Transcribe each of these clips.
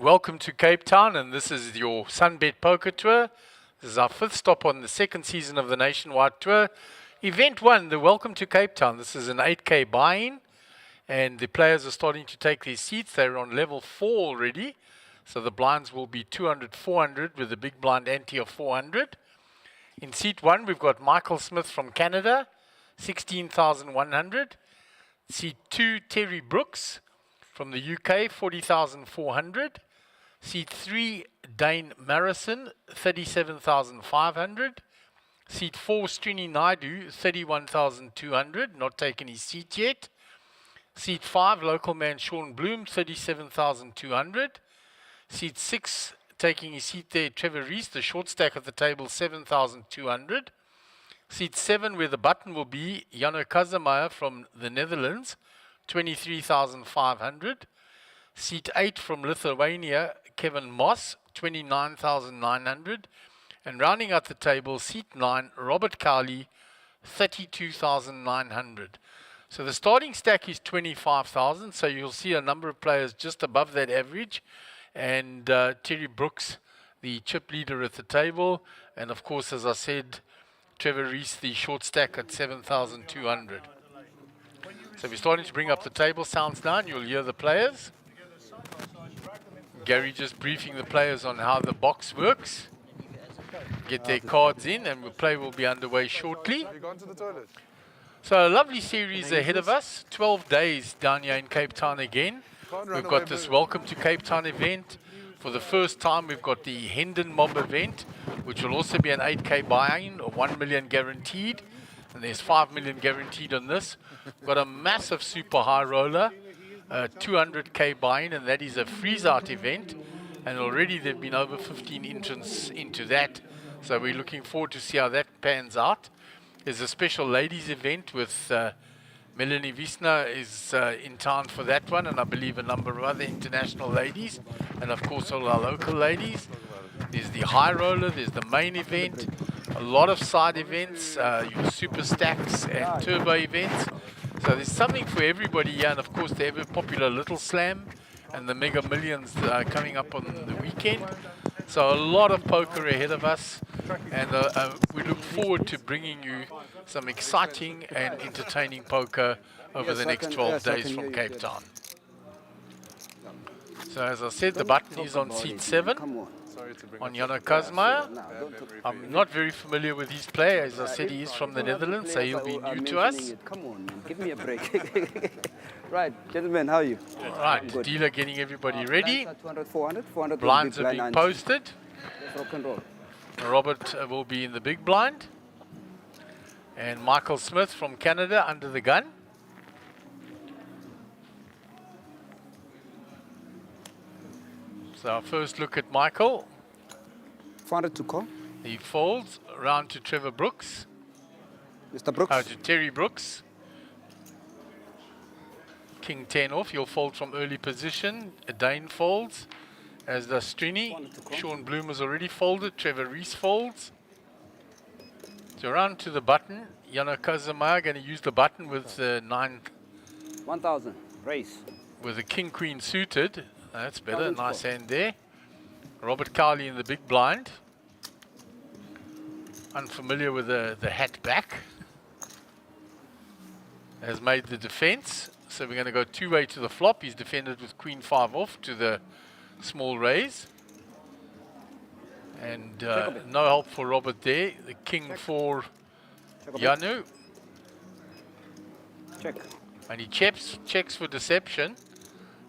welcome to Cape Town, and this is your SunBet Poker Tour. This is our 5th stop on the 2nd season of the Nationwide Tour. Event 1, the Welcome to Cape Town. This is an 8K buy-in, and the players are starting to take their seats. They're on level 4 already, so the blinds will be 200, 400 with a big blind ante of 400. In seat 1, we've got Michael Smith from Canada, 16,100. Seat 2, Terry Brooks from the UK, 40,400. Seat 3, Dane Marison, 37,500. Seat 4, Srini Naidu, 31,200, not taken his seat yet. Seat 5, local man Sean Bloom, 37,200. Seat 6, taking his seat there, Trevor Rees, the short stack at the table, 7,200. Seat 7, where the button will be, Jano Kazemaier from the Netherlands, 23,500. Seat 8 from Lithuania, Kevin Moss, 29,900. And rounding out the table, seat 9, Robert Cowley, 32,900. So the starting stack is 25,000, so you'll see a number of players just above that average. And Terry Brooks, the chip leader at the table. And of course, as I said, Trevor Rees, the short stack at 7,200. So we're starting to bring up the table sounds now, and you'll hear the players. Gary just briefing the players on how the box works. Get their cards in, and the play will be underway shortly. So a lovely series ahead of us. 12 days down here in Cape Town again. We've got this Welcome to Cape Town event. For the first time, we've got the Hendon Mob event, which will also be an 8K buy-in, or 1 million guaranteed. And there's 5 million guaranteed on this. We've got a massive super high roller, 200K buy-in, and that is a freeze-out event. And already there have been over 15 entrants into that. So we're looking forward to see how that pans out. There's a special ladies event with Melanie Wiesner is in town for that one, and I believe a number of other international ladies, and of course all our local ladies. There's the high roller, there's the main event, a lot of side events, your super stacks and turbo events. So there's something for everybody here, and of course the ever popular Little Slam and the Mega Millions coming up on the weekend. So a lot of poker ahead of us, and we look forward to bringing you some exciting and entertaining poker over the next 12 days from Cape Town. So as I said, the button is on seat 7 on Jano Kazemaier. I'm not very familiar with his play. As I said, he is from the Netherlands, so he'll be new to us. Come on, man. Give me a break. Right, gentlemen, how are you? Right, dealer getting everybody ready. 200, 400, 400. Blinds are being posted. Rock and roll. Robert will be in the big blind. And Michael Smith from Canada under the gun. So our first look at Michael. 400 to call. He folds around to Trevor Brooks. Mr. Brooks. To Terry Brooks. King 10 off. He'll fold from early position. Dane folds, as does Srini. Sean Bloom has already folded. Trevor Rees folds. So around to the button. Jano Kazemaier going to use the button with 1,000. Race. With a King Queen suited. That's better. Nice hand there. Robert Cowley in the big blind. Unfamiliar with the hat back. Has made the defense. So we're going to go two-way to the flop. He's defended with Queen 5 off to the small raise. And no help for Robert there. The King for Jano. Check. And he checks for deception.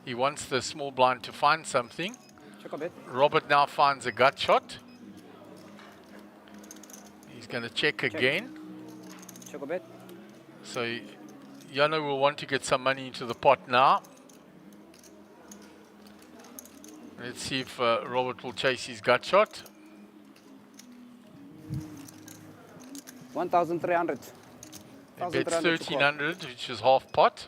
He wants the small blind to find something. Check a bit. Robert now finds a gut shot. He's going to check again. Check a bit. So Jano will want to get some money into the pot now. Let's see if Robert will chase his gut shot. 1,300. He bets 1,300, which is half pot.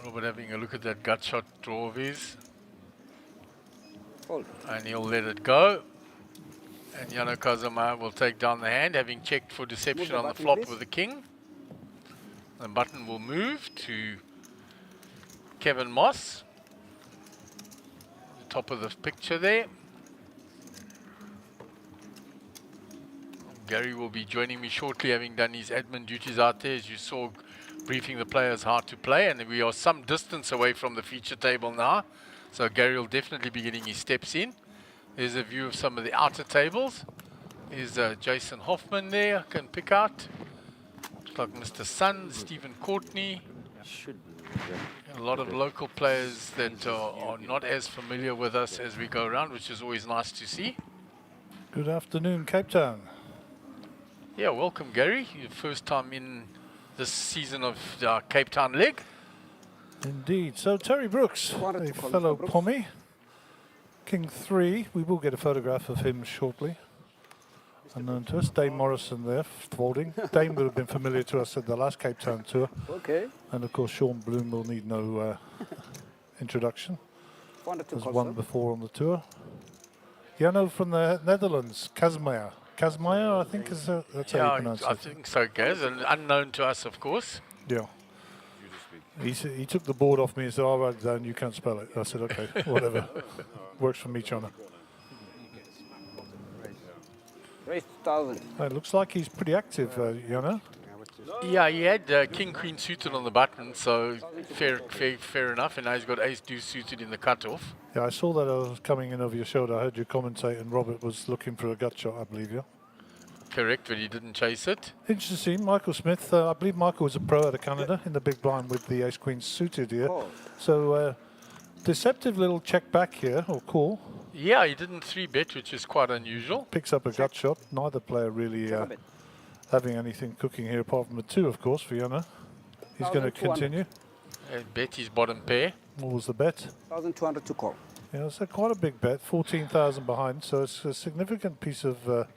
Robert having a look at that gut shot draw of his. Fold. And he'll let it go. And Jano Kazemaier will take down the hand, having checked for deception on the flop with the king. The button will move to Kevin Moss. The top of the picture there. Gary will be joining me shortly, having done his admin duties out there, as you saw, briefing the players how to play. And we are some distance away from the feature table now. So Gary will definitely be getting his steps in. There's a view of some of the outer tables. There's Jason Hoffman there, I can pick out. Looks like Mr. Sun, Stephen Courtney. A lot of local players that are not as familiar with us as we go around, which is always nice to see. Good afternoon, Cape Town. Yeah, welcome Gary. Your first time in this season of the Cape Town leg. Indeed. So Terry Brooks, a fellow Pommy. King 3, we will get a photograph of him shortly. Unknown to us. Dame Morrison there, folding. Dame would have been familiar to us at the last Cape Town tour. Okay. And of course Sean Bloom will need no introduction. There's one before on the tour. Jano from the Netherlands, Kazmaier. Kazmaier, I think is that's how you pronounce it. I think so, Gaz, and unknown to us, of course. Yeah. He took the board off me and said, "I'll write it down, you can't spell it." I said, "Okay, whatever. Works for me, Chana." Race 2000. It looks like he's pretty active, Jana. Yeah, he had King Queen suited on the button, so fair enough. And now he's got Ace Deuce suited in the cutoff. Yeah, I saw that I was coming in over your shoulder. I heard you commentate, and Robert was looking for a gut shot, I believe, yeah? Correct, but he didn't chase it. Interesting. Michael Smith, I believe Michael was a pro out of Canada in the big blind with the Ace Queen suited here. Oh. So, deceptive little check back here, or call. Yeah, he didn't 3-bet, which is quite unusual. Picks up a gut shot. Neither player really having anything cooking here apart from the 2, of course, for Jana. He's going to continue. Bet his bottom pair. What was the bet? 1,200 to call. Yeah, it's quite a big bet. 14,000 behind, so it's a significant piece of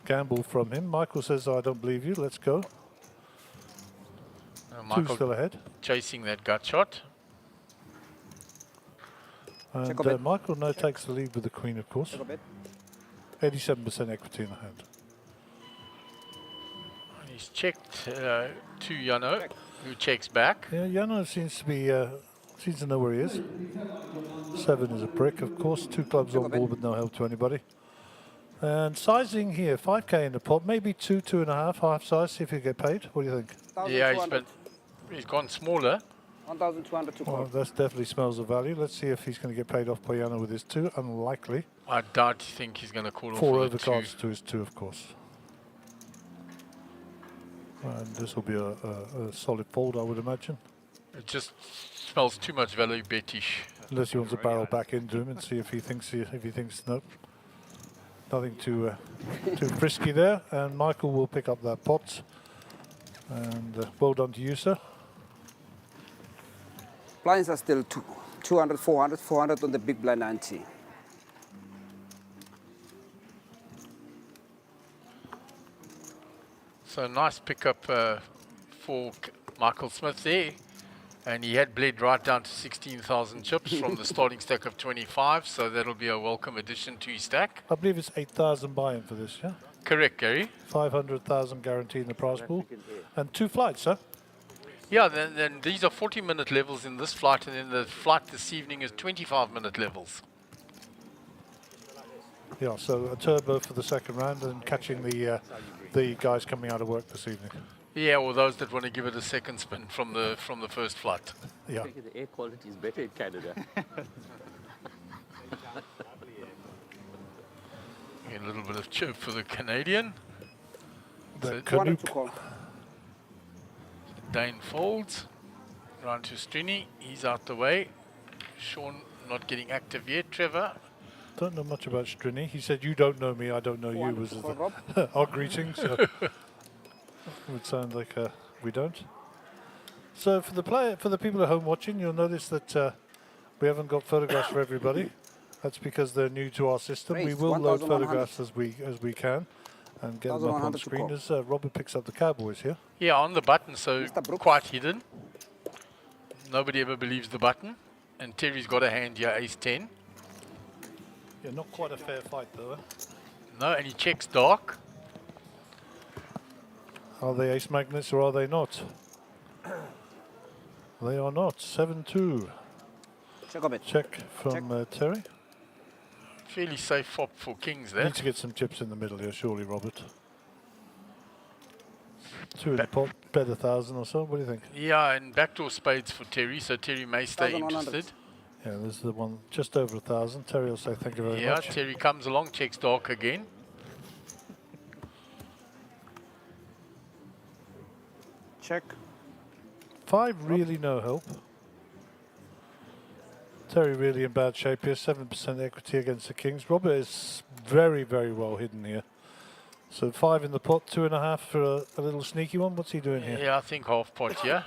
gamble from him. Michael says, "I don't believe you. Let's go." Michael 2 still ahead. chasing that gut shot. And Michael now takes the lead with the Queen, of course. 87% equity in the hand. He's checked to Jano, who checks back. Yeah, Jano seems to be seems to know where he is. 7 is a brick, of course. 2 clubs on board with no help to anybody. And sizing here, 5k in the pot, maybe 2.5, half size. See if he get paid. What do you think? Yeah, he's gone smaller. 1,200 to call. Well, that definitely smells of value. Let's see if he's going to get paid off by Jano with his 2. Unlikely. I think he's going to call off 4 for the 2. overcards to his 2, of course. And this will be a solid fold, I would imagine. It just smells too much value bettish. Unless he wants to barrel back into him and see if he thinks nope. Nothing too frisky there. And Michael will pick up that pot. And well done to you, sir. Blinds are still 200, 400, 400 on the big blind 90. So nice pickup for Michael Smith there. And he had bled right down to 16,000 chips from the starting stack of 25. So that'll be a welcome addition to his stack. I believe it's 8,000 buy-in for this, yeah? Correct, Gary. 500,000 guaranteed in the prize pool. And 2 flights, sir? Yeah, then these are 40-minute levels in this flight, and then the flight this evening is 25-minute levels. Yeah, so a turbo for the second round and catching the guys coming out of work this evening. Yeah, or those that want to give it a second spin from the first flight. Yeah. The air quality is better in Canada. A little bit of chip for the Canadian. The 200 to Canuck. call. Dane folds. Round to Strini. He's out the way. Sean not getting active yet. Trevor. Don't know much about Strini. He said, "You don't know me, I don't know you," was our greeting. So it would sound like we don't. So for the people at home watching, you'll notice that we haven't got photographs for everybody. That's because they're new to our system. We will load photographs as we can and get them up on screen. As Robert picks up the Cowboys here. Yeah, on the button, so quite hidden. Nobody ever believes the button. And Terry's got a hand here, ace 10. Yeah, not quite a fair fight though. No, and he checks dark. Are they ace magnets or are they not? They are not. 7-2. Check a bit. Check from Terry. Fairly safe flop for kings there. Need to get some chips in the middle here, surely, Robert. 2 in the pot, bet 1,000 or so. What do you think? Yeah, and backdoor spades for Terry, so Terry may stay 1,100. interested. Yeah, this is the one just over 1,000. Terry will say thank you very Yeah, much. Terry comes along, checks dark again. Check. 5 really no help. Terry really in bad shape here. 7% equity against the kings. Robert is very, very well hidden here. So 5 in the pot, 2.5 for a little sneaky one. What's he doing here? Yeah, I think half pot, yeah.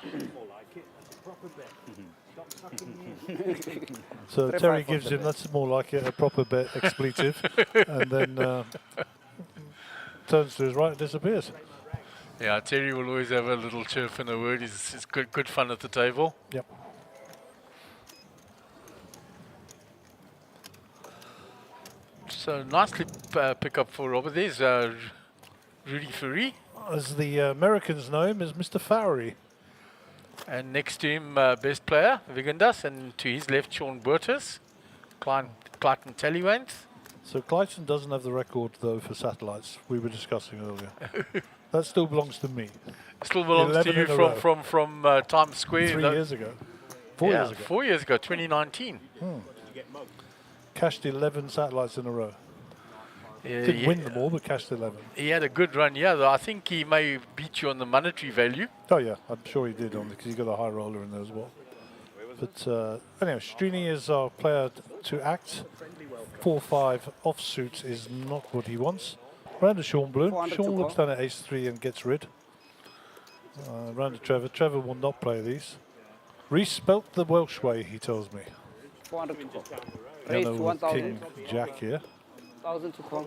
So Terry gives him, that's more like it, a proper bet expletive, and then turns to his right and disappears. Yeah, Terry will always have a little chirp in a word. It's good fun at the table. Yep. So nicely pick up for Robert. There's Rudy Furry. As the Americans know him as Mr. Fowry. And next to him, best player, Vigandas. And to his left, Sean Burtis. Clayton Tallywanth. So Clayton doesn't have the record, though, for satellites we were discussing earlier. That still belongs to me. Still belongs to 11 you in a row. from Times Square. 3 years ago. 4 years ago. 4 years ago, 2019. Cashed 11 satellites in a row. Didn't win them all, but cashed 11. He had a good run, yeah. Though I think he may beat you on the monetary value. Oh, yeah, I'm sure he did, because he got a high roller in there as well. But anyway, Strini is our player to act. 4-5 offsuit is not what he wants. Round to Sean Bloom. 400 Sean to looks call. down at ace-3 and gets rid. Round to Trevor. Trevor will not play these. Reese spelt the Welsh way, he tells me. 400 to call. Yellow Raise with 1,000. King Jack here. 1,000 to call.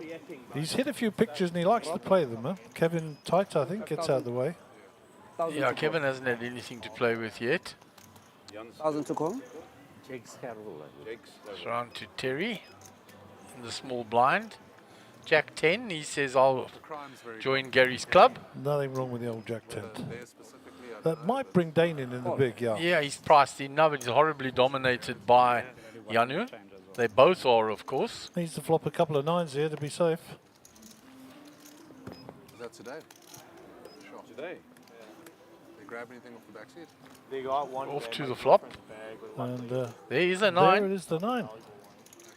He's hit a few pictures and he likes to play them. Huh? Kevin Tight, I think, gets out of the way. 1,000 Yeah, to Kevin hasn't had anything to play with yet. call. 1,000 to call. It's round to Terry in the small blind. Jack 10, he says, I'll join Gary's club. Nothing wrong with the old Jack 10. That might bring Dane in the big, yeah. Yeah, he's priced in now, but he's horribly dominated by Janu. They both are, of course. Needs to flop a couple of 9s here to be safe. Is that today? Sure. Today? They grab anything off the back seat? They got one Off to the flop. And There is a there 9. it is, the 9.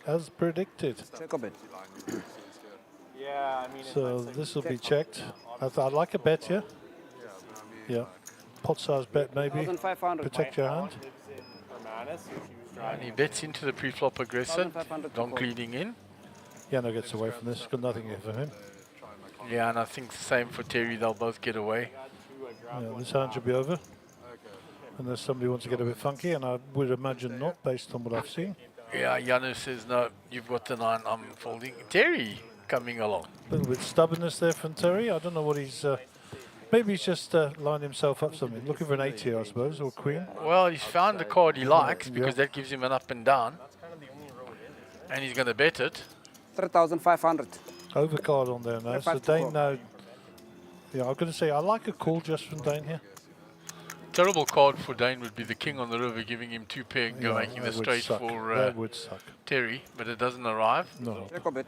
As predicted. Check a bit. Yeah, I mean, So this will be checked. I'd like a bet here. Yeah. Pot size bet maybe. 1,500. Protect your hand. And he bets into the pre-flop aggressive. 1,500 to Donk call. leading in. Yano gets away from this. Got nothing here for him. Yeah, and I think the same for Terry. They'll both get away. Yeah, this hand should be over. Unless somebody wants to get a bit funky, and I would imagine not, based on what I've seen. Yeah, Janu says, no, you've got the 9, I'm folding. Terry coming along. A little bit stubbornness there from Terry. I don't know what he's... maybe he's just lined himself up something. Looking for an 8 here, I suppose, or queen. Well, he's found the card he likes because that gives him an up and down. And he's going to bet it. 3,500. Overcard on there now. So Dane now... Yeah, I'm going to say I like a call just from Dane here. Terrible card for Dane would be the king on the river, giving him 2 pair, Yeah, making the that would straight suck. for That would suck. Terry, but it doesn't arrive. No. Check a bit.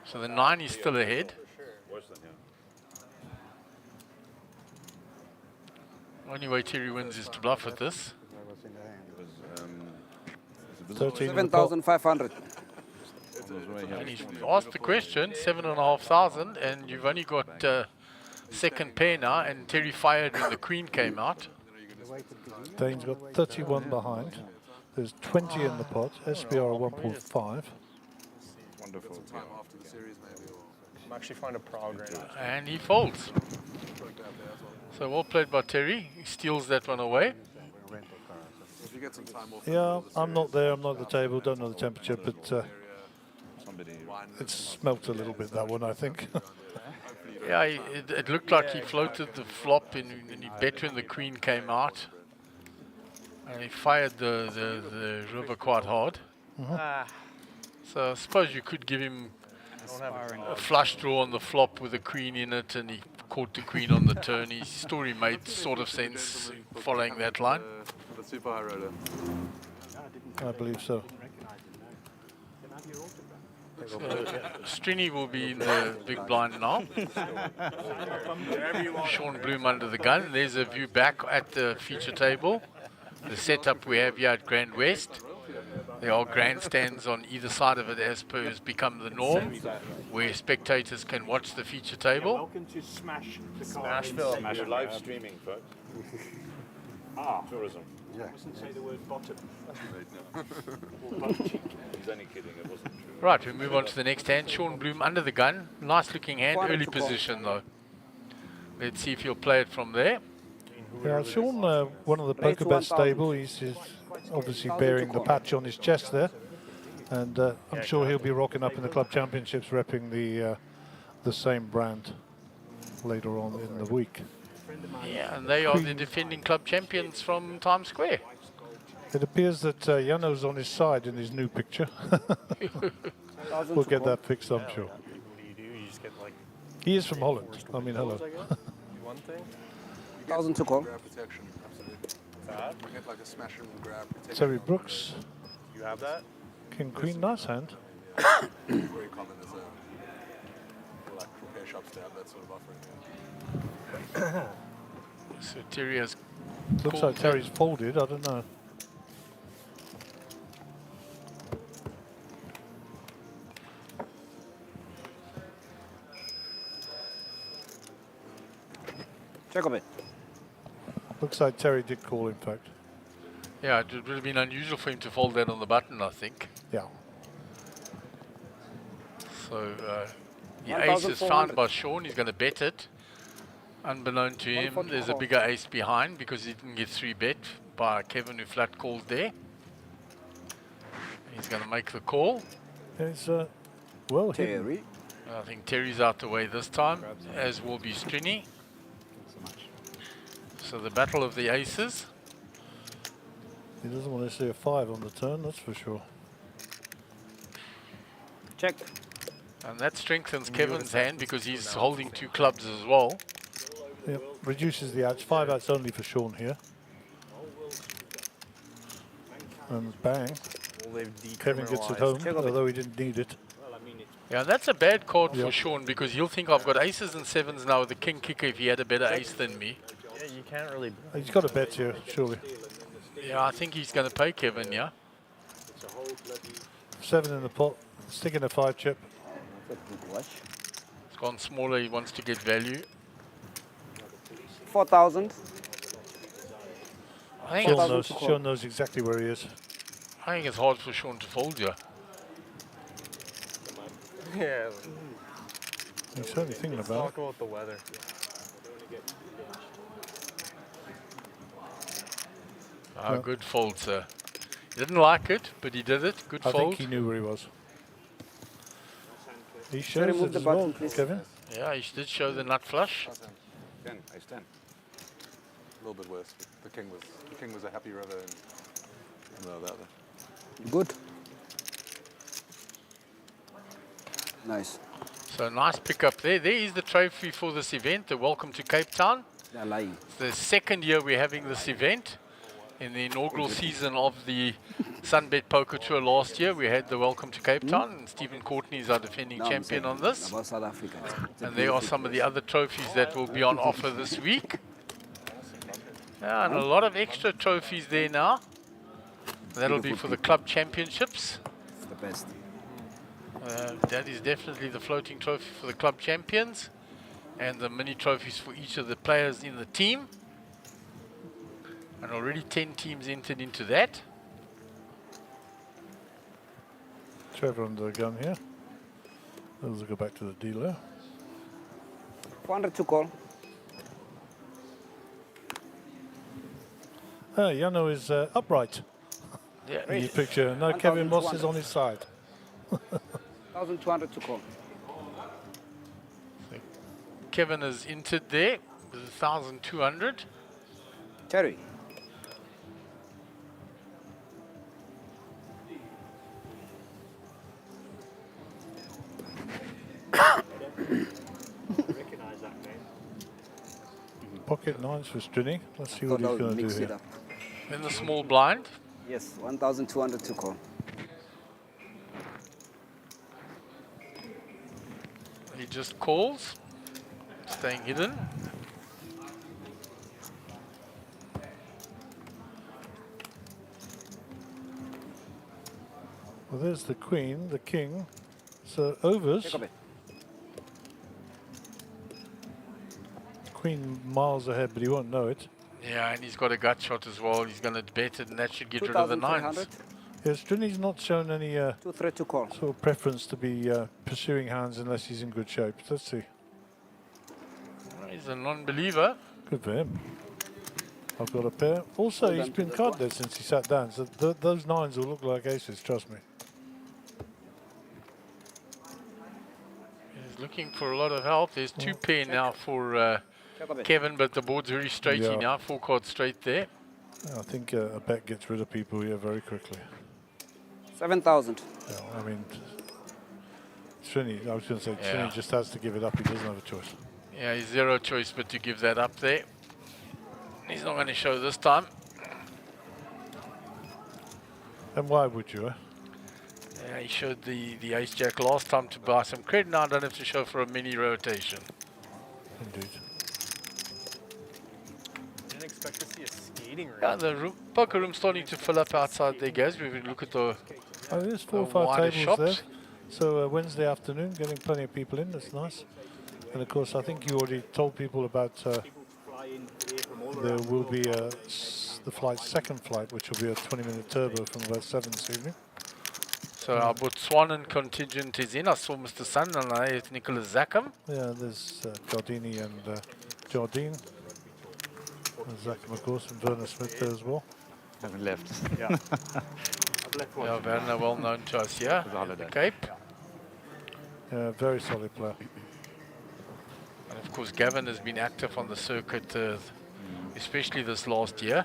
So the 9 is still ahead. Only way Terry wins is to bluff with this. 13 in the pot. 7,500. And he's asked the question, 7,500, and you've only got second pair now, and Terry fired when the queen came out. Dane's got 31 behind. There's 20 in the pot. SBR 1.5. Wonderful. Time after the series, maybe. Or I'm actually finding a prog right now. And he folds. So well played by Terry. He steals that one away. if you get some time off. Yeah, I'm not there. I'm not at the table. Don't know the temperature, but it's smelt a little bit, that one, I think. Yeah, it looked like he floated the flop and he bet when the queen came out. And he fired the river quite hard. So I suppose you could give him a flush draw on the flop with a queen in it, and he caught the queen on the turn. His story made sort of sense following that line. The the super high roller. I believe so. Strini will be in the big blind now. Sean Bloom under the gun. There's a view back at the feature table. The setup we have here at GrandWest. There are grandstands on either side of it as per has become the norm, where spectators can watch the feature table. Welcome to Smashville. We're live streaming, folks. Tourism. Yeah. I wasn't say the word bottom. He's only kidding, it wasn't true. Right, we move on to the next hand. Sean Bloom under the gun. Nice looking hand, early position though. Let's see if he'll play it from there. Yeah, Sean, one of the poker bet stable, he's obviously bearing the patch on his chest there. And I'm sure he'll be rocking up in the club championships repping the same brand later on in the week. Yeah, and they are the defending club champions from Times Square. It appears that Jano's on his side in his new picture. We'll get that fixed, I'm sure. What do? You just get like He is from Holland. I mean, hello. one thing? 1,000 to call. Grab protection, absolutely. You get like a smash and grab protection. Terry Brooks, You have that? King Queen, nice hand. Very common as a like repair shops to have that sort of offering. Yeah. So Terry has Looks called like Terry's folded, I don't know. Check of it. Looks like Terry did call, in fact. Yeah, it would have been unusual for him to fold that on the button, I think. Yeah. So the ace is found by Sean. He's going to bet it. Unbeknown to him, there's a bigger ace behind because he didn't get 3-bet by Kevin, who flat called there. He's going to make the call. It's well hidden. Terry. I think Terry's out the way this time, as will be Strini. So the battle of the aces. He doesn't want to see a 5 on the turn, that's for sure. Check. And that strengthens Kevin's hand because he's holding 2 clubs as well. Yep, reduces the outs. 5 outs only for Sean here. And bang, Kevin gets it home, although he didn't need it. Yeah, that's a bad card Yep. for Sean because he'll think I've got aces and 7s now with the king kicker if he had a better ace than me. Yeah, you can't really. He's got a bet here, surely. Yeah, I think he's going to pay Kevin, yeah? 7 in the pot, sticking a 5 chip. It's gone smaller, he wants to get value. 4,000. I think, it's, Sean knows exactly where he is. I think it's hard for Sean to fold here. Yeah. He's certainly thinking Let's about talk about the weather. Ah, good fold, sir. He didn't like it, but he did it. Good it. I fold. think he knew where he was. He you shows remove it the as button, well, please? Kevin. Yeah, he did show the nut flush. 10, ace 10. A little bit worse. The king was a happy river and the other. Good. Nice. So nice pick up there. There is the trophy for this event, the Welcome to Cape Town. They're lying. It's the second year we're having this event. In the inaugural season of the SunBet Poker Tour last year, we had the Welcome to Cape Town, and Stephen Courtney is our defending No, I'm champion saying on this. About South Africa. It's a And there are beautiful some of the place. other trophies that will be on offer this week. Yeah, and a lot of extra trophies there now. That'll be for the club championships. It's the best. That is definitely the floating trophy for the club champions, and the mini trophies for each of the players in the team. And already 10 teams entered into that. Trevor under the gun here. Let's go back to the dealer. 400 to call. Jano is upright Yeah. in your picture. No, Kevin Moss is on his side. 1,200 to call. Kevin has entered there with 1,200. Terry. Recognize that name. Pocket 9s for Strini. Let's see Thought what I he's would going to do mix it here. up. Then the small blind. Yes, 1,200 to call. He just calls, staying hidden. Well, there's the queen, the king. So overs. Take a bet. Queen miles ahead, but he won't know it. Yeah, and he's got a gut shot as well. He's going to bet it, and that should get rid of the nines. 2,300. Yes, Strini's not shown any 2-3 to call. sort of preference to be pursuing hands unless he's in good shape. Let's see. He's a non-believer. Good for him. I've got a pair. Also, Well he's done. been card dead since he sat down, so those nines will look like aces, trust me. He's looking for a lot of help. There's two pair now for Check a bet. Kevin, but the board's very straighty Yeah. now. 4 cards straight there. I think a bet gets rid of people here very quickly. 7,000. Yeah, I mean, Strini, I was going to say, Yeah. Strini just has to give it up. He doesn't have a choice. Yeah, he's zero choice but to give that up there. He's not going to show this time. And why would you? Yeah, he showed the ace-jack last time to buy some credit. Now I don't have to show for a mini rotation. Indeed. Didn't expect to see a skating rink. Yeah, the poker room's starting to fill up outside there, guys. We look at the Oh, there's 4 or the 5 wider tables there. shops. So Wednesday afternoon, getting plenty of people in. That's nice. And of course, I think you already told people about Fly in here from all there around will the be the second flight, which will be a 20-minute turbo from about 7 this evening. So our Botswanan contingent is in. I saw Mr. Sun and I have Nicholas Zackham. Yeah, there's Gardini and Jardine. And Zackham, of course, and Werner Smith there as well. Haven't left. Yeah. I've left one. Yeah, Werner, well known to us here. holiday. The Cape. Yeah, very solid player. And of course, Gavin has been active on the circuit, especially this last year.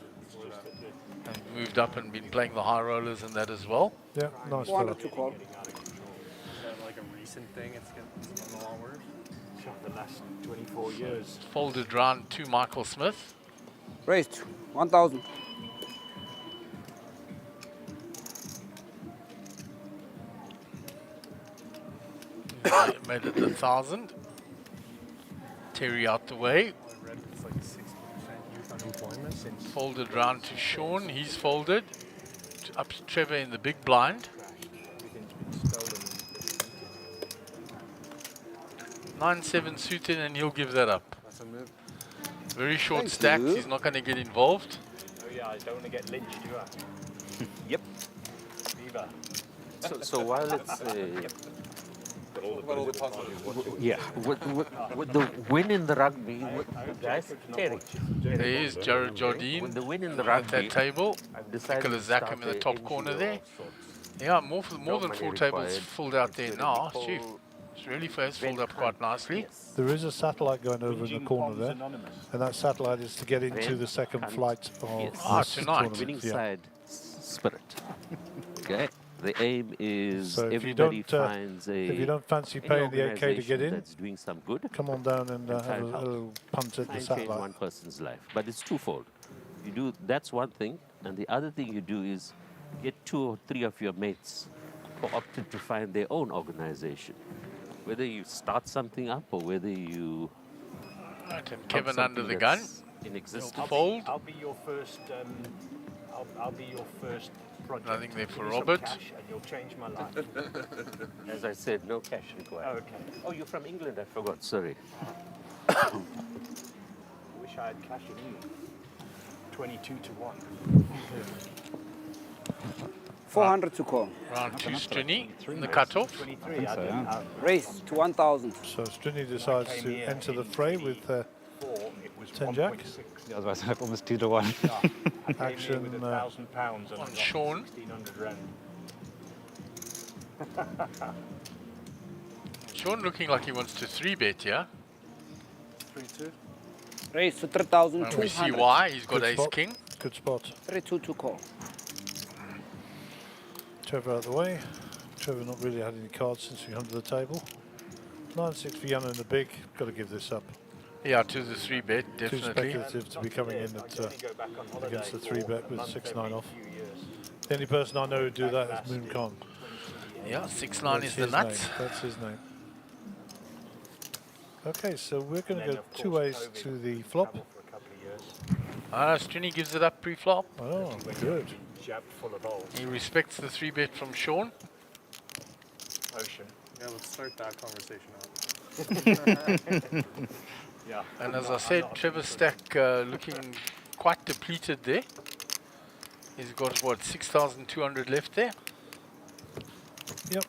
And moved up and been playing the high rollers and that as well. Yeah, nice fella. 400 to call. Is that like a recent thing? It's getting a lot worse. The last 24 years. Folded round to Michael Smith. Raised. 1,000. Made it 1,000. Terry out the way. I read it's like 60% youth unemployment since Folded round to Sean. He's folded. Up to Trevor in the big blind. everything's been stolen. 9-7 suited and he'll give that up. That's a move. Very short Thank stacks. you. He's not going to get involved. Oh yeah, I don't want to get lynched, do I? Yep. Viva. So while it's What all the positives? yeah, with the win in the rugby, guys, Terry, There is Jared with Jardine the win in the at rugby, that table. I've decided Nicholas to start Zackham in the a top NGO corner there. of sorts. Yeah, more than No 4 money tables required. filled out there It's a now. whole Gee, it's really fast, filled up event quite hunt. nicely. Yes. There is a satellite going over in the Jing corner Pong's there, Anonymous. and that satellite is to get into Event the second hunt. flight of Yes. Ah, this tonight. tournament. Winning Yeah. side spirit. Okay. The aim is So if you everybody don't, finds a If you don't fancy any paying the 8K to get organisation in, that's doing some good. come on down and and have try a and help. little punt at Try the and change satellite. one person's life, but it's twofold. You do that's one thing, and the other thing you do is get 2 or 3 of your mates who opted to find their own organization. Whether you start something up or whether you Right, and help Kevin under something the gun. that's in existence. Fold. I'll be your first. I'll be your first project. Nothing there Give for me some Robert. cash and you'll change my life. As I said, no cash required. Okay. Oh, you're from England? I forgot. Sorry. I wish I had cash in you. 22 to 1. 400 to call. Round 2 Strini in the cutoff. 23. I didn't. Raised to 1,000. So Strini decides came to here enter the in fray with 4, it was 10 jack. 1.6. Ja, dat was eigenlijk almost 2 to 1. I came here Action, with £1,000 and I on got Sean. 1,600 rand. Sean looking like he wants to 3-bet here. 3-2. Raised to And we see 3,200. why. He's got Good ace spot. king. good spot. 3-2 to call. Trevor out of the way. Trevor not really had any cards since we under the table. 9-6 for Yana in the big. Got to give this up. Yeah, to the 3-bet, Too definitely. speculative to be coming in at, Only go back on holiday against the for 3-bet with once 6-9 every off. few years. The only person I know who do that is Moon Kong. Yeah, 6-9 is the his nuts. name. That's his name. Okay, so we're going And to then, go of two course, ways COVID, to the travel flop. for a couple of years. Strini gives it up pre-flop. Oh, When good. you're jabbed full of holes. He respects the 3-bet from Sean. Ocean. Yeah, let's start that conversation up. Yeah. And as I said, Trevor Stack looking quite depleted there. He's got, what, 6,200 left there? Yep.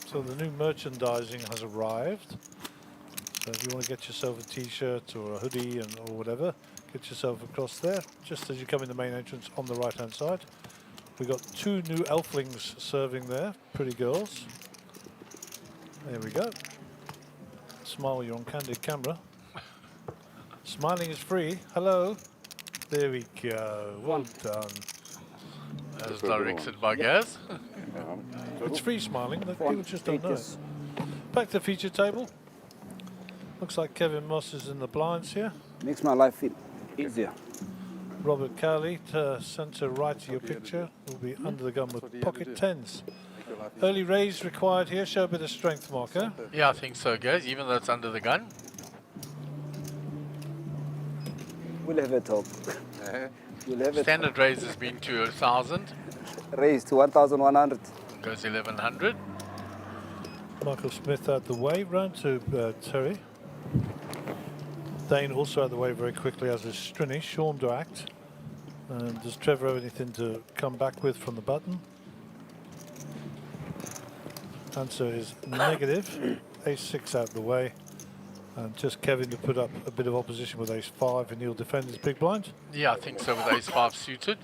So the new merchandising has arrived. So if you want to get yourself a t-shirt or a hoodie or whatever, get yourself across there. Just as you come in the main entrance on the right-hand side. We've got 2 new elflings serving there, pretty girls. There we go. Smile, you're on candid camera. Smiling is free. Hello. There we go. Well done. As directed by Gaz. It's free smiling, but people just don't know it. Back to the feature table. Looks like Kevin Moss is in the blinds here. Makes my life feel easier. Robert Cowley, to centre right of your picture, will be under the gun with pocket tens. Early raise required here. Show a bit of strength, Marco. Yeah, I think so, Gaz, even though it's under the gun. We'll have a talk. We'll have a Standard raise has been to 1,000. raise to 1,100. Goes 1,100. Michael Smith out the way, round to Terry. Dane also out the way very quickly, as is Strini. Sean to act. And does Trevor have anything to come back with from the button? Answer is negative. Ace-6 out the way. And just Kevin to put up a bit of opposition with Ace-5, and he'll defend his big blind. Yeah, I think so, with Ace-5 suited.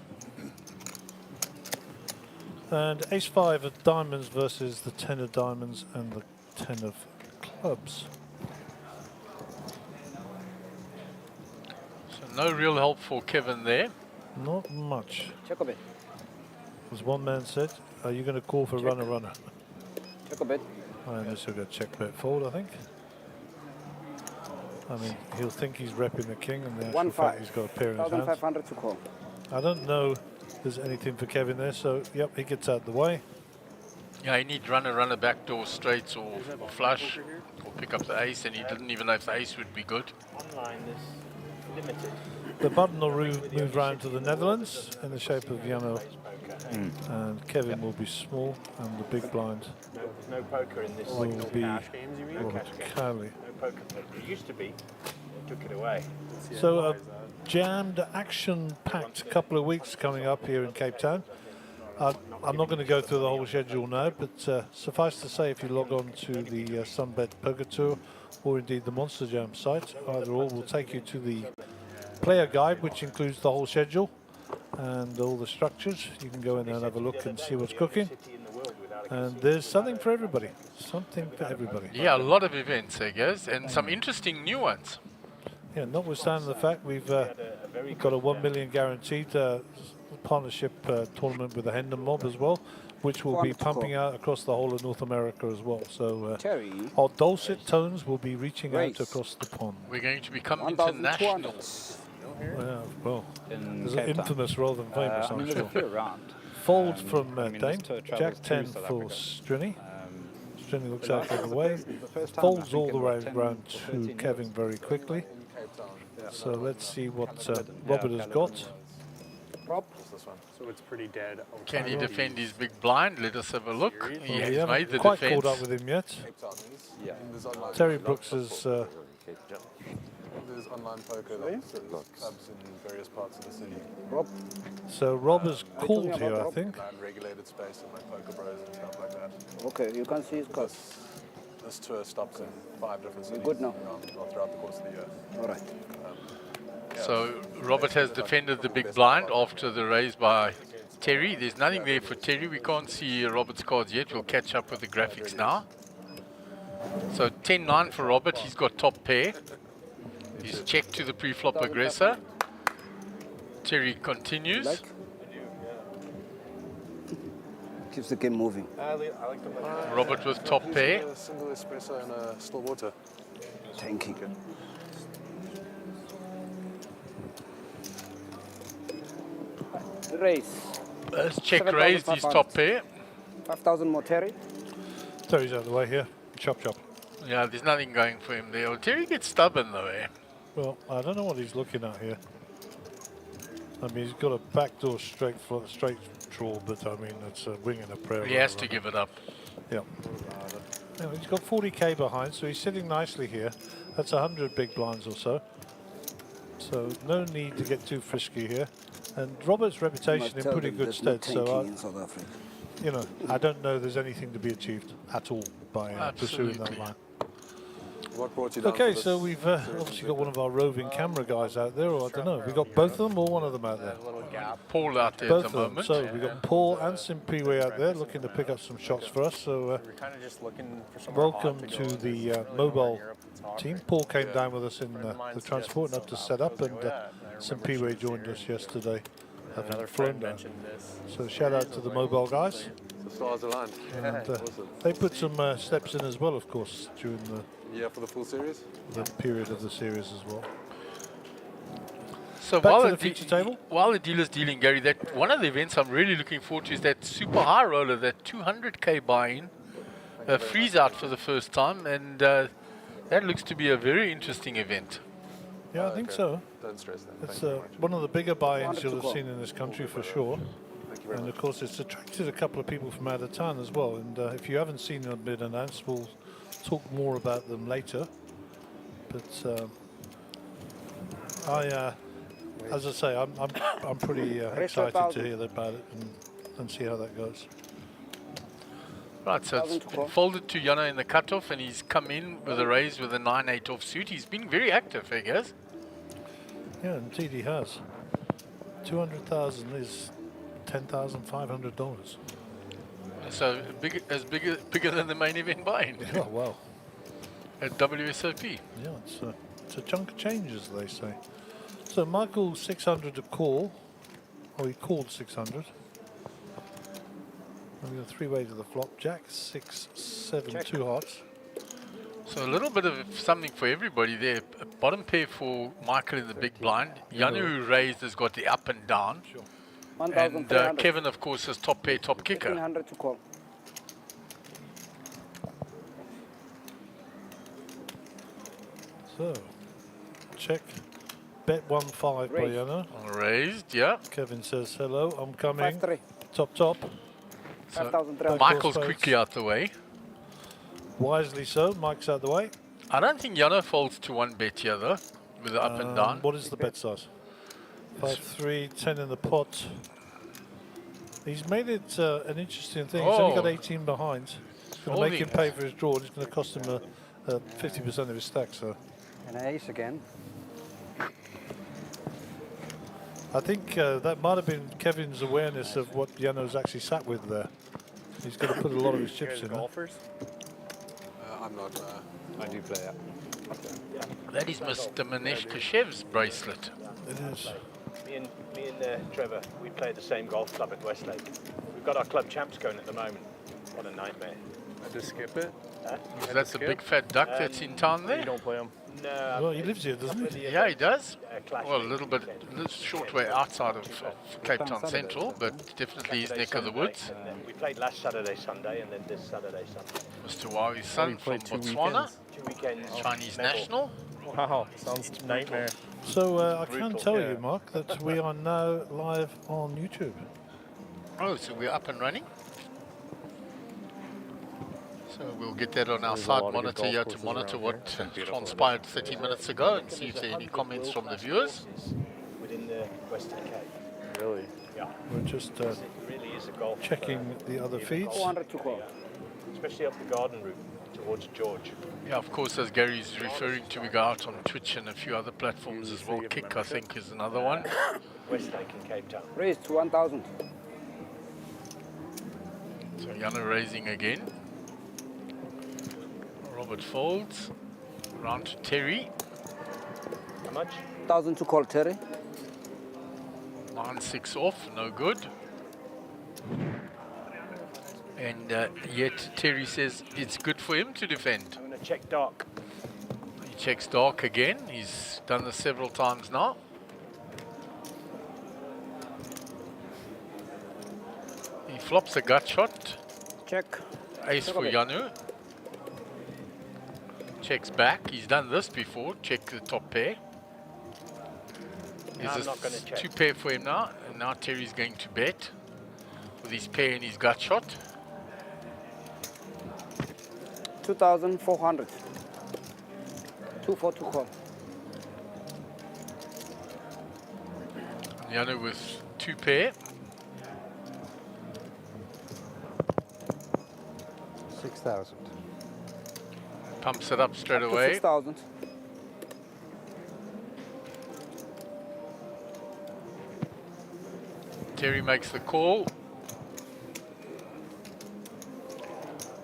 And Ace-5 of diamonds versus the 10 of diamonds and the 10 of clubs. So no real help for Kevin there. Not much. Check a bit. As one man said, are you going to call for runner? Check a bit. And this will go check bet fold, I think. I mean, he'll think he's repping the king, and the actual fact he's got a pair in his hand. 1,500 to call. I don't know if there's anything for Kevin there, so yep, he gets out the way. Yeah, he needs runner, backdoor straights or flush, or pick up the ace, and he didn't even know if the ace would be good. Online is limited. The button will move round to the Netherlands in the shape of Yano, and Kevin will be small, and the big blind No poker in this. will be Cash games, you mean? Robert Cowley. No poker. It used to be. They took it away. So a jammed, action-packed couple of weeks coming up here in Cape Town. I'm not going to go through the whole schedule now, but suffice to say, if you log on to the SunBet Poker Tour, or indeed the Monster Jam site, either or will take you to the player guide, which includes the whole schedule and all the structures. You can go in there and have a look and see what's cooking. And there's something for everybody. Something for everybody. Yeah, a lot of events, I guess, and some interesting new ones. Yeah, notwithstanding the fact we've got a 1 million guaranteed partnership tournament with the Hendon Mob as well, which will be pumping out across the whole of North America as well. So Terry. our dulcet tones will be reaching out Race. across the pond. We're going to become 1,200. international. Yeah, well, in there's Cape Town. infamous rather than famous, I I'm mean, there's sure. a few around. Fold from I mean, Dane, this tour travels Jack to 10 South for Africa. Strini. Strini looks the out last- of the way, the first time, I folds think, all in the way about 10 round or to 13 Kevin years. very quickly. Cape Town. So let's see what Robert has got. This one. So it's pretty dead. Can he outside defend these. his big blind? Let us have a look. He Well, we has haven't made the quite defense. caught up with him yet. Cape Town is. Yeah. There's online, Terry Brooks is there's online poker clubs in various parts of the city. so Rob is called here, I think. Land-regulated space and like poker bros and stuff like that. Okay, you can see his cards. This tour stops in 5 different cities good now? throughout the course of the year. All right. So Robert has defended the big blind after the raise by Terry. There's nothing there for Terry. We can't see Robert's cards yet. We'll catch up with the graphics now. So 10-9 for Robert. He's got top pair. He's checked to the pre-flop aggressor. Terry continues. Keeps the game moving. Robert with top pair. A single espresso and a still water. Thank you. Raise. Let's check raised his top pair. 5,000 more Terry. Terry's out of the way here. Chop, chop. Yeah, there's nothing going for him there. Well, Terry gets stubborn though, eh? Well, I don't know what he's looking at here. I mean, he's got a backdoor straight draw, but I mean, it's a wing and a prayer. He has to give it up. Yeah. Anyway, he's got 40k behind, so he's sitting nicely here. That's 100 big blinds or so. So no need to get too frisky here. And Robert's reputation in pretty good stead. So, you know, I don't know there's anything to be achieved at all by pursuing that line. What brought you down Okay, for so this? we've obviously got one of our roving camera guys out there, or I don't know. We got both of them or one of them out there? Paul out there Both at of the them. moment. So we've got Paul and Simpiwe out there looking to pick up some shots for us. So We're kind of just looking for somewhere welcome hot to go, and the there's really mobile nowhere near up the top team. right? Paul came down with us in Friend of mine the transport and up to suggested set up, somehow and goes, "Oh, yeah." And I remember she Simpiwe was joined here, us yesterday, having Another flown friend down. mentioned this. So shout out to the mobile guys. The stars aligned. And Awesome. they put some steps in as well, of course, during Yeah, for the full series? the period of the series as well. So Back while to the the feature table. while the dealer's dealing, Gary, that one of the events I'm really looking forward to is that super high roller, that 200k buy-in, freeze out for the first time, and that looks to be a very interesting event. Yeah, I think so. Don't stress that. It's Thank you very much. one of the bigger buy-ins you'll have seen in this country for sure. Thank you very And much. of course, it's attracted a couple of people from out of town as well. And if you haven't seen them been announced, we'll talk more about them later. But as I say, I'm pretty excited to hear about it and see how that goes. Right, so it's been folded to Jana in the cutoff, and he's come in with a raise with a 9-8 offsuit. He's been very active, I guess. Yeah, indeed he has. 200,000 is $10,500. So bigger than the main event buy-in Oh wow! at WSOP. Yeah, it's a chunk of change, as they say. So Michael 600 to call, or he called 600. And we got three-way to the flop. Jack 6, 7, 2 hearts. So a little bit of something for everybody there. A bottom pair for Michael in the big blind. Janu, who raised, has got the up and down. And 1,300. Kevin, of course, is top pair, top kicker. 1,500 to call. So check. Bet 1-5 by Raised. Jana. Raised, yeah. Kevin says hello. I'm coming. 5-3. Top. So 5,300. Michael's spades. quickly out the way. Wisely so. Mike's out the way. I don't think Jana folds to one bet here, though, with the up and down. What is the bet size? 5-3, 10 in the pot. He's made it an interesting thing. He's only got 18 behind. It's going to make him pay for his draw. It's going to cost him 50% of his stack. So And an ace again. I think that might have been Kevin's awareness of what Jano's actually sat with there. He's going to put a lot of his You chips guys in there. golfers? I'm not. I do play that. That is Mr. Manesh Kashev's bracelet. It is. Me and Trevor, we play at the same golf club at Westlake. We've got our club champs going at the moment. What a nightmare. I just skip it. That's a big fat duck that's in town You there. don't play them. No. Well, he lives here, doesn't he? Yeah, he does. Clash Well, a week little bit, weekend. short way outside of Cape Town Central, but definitely his Saturday, neck of the Sunday, woods. and then we played last Saturday, Sunday, and then this Saturday, Sunday. Mr. Wawi's son from played 2 Botswana, weekends. 2 weekends. Chinese medal. national. Wow, sounds nightmare. So I can tell yeah. you, Mark, that we are now live on YouTube. Oh, so we're up and running. So we'll get that on our There's a side lot of good monitor golf here to courses monitor around what here. Beautiful. transpired 30 minutes ago and see if there are any comments from the viewers. Within the Western Cape. Really? Yeah. We're just It really is a golf. checking the other feeds. 400 to call. Especially up the garden route towards George. Yeah, of course, as Gary's referring to, we go out on Twitch and a few other platforms as well. Kick, I think, is another one. Westlake in Cape Town. Raised to 1,000. So Jana raising again. Robert folds. Round to Terry. How much? 1,000 to call, Terry. 9-6 off, no good. And yet Terry says it's good for him to defend. I'm going to check dark. He checks dark again. He's done this several times now. He flops a gut shot. Check. Ace for Janu. Checks back. He's done this before. Check the top pair. No, I'm not going to check. 2 pair for him now. And now Terry's going to bet with his pair and his gut shot. 2,400. 2 call. Janu with 2 pair. 6,000. Pumps it up straight Up to away. 6,000. Terry makes the call.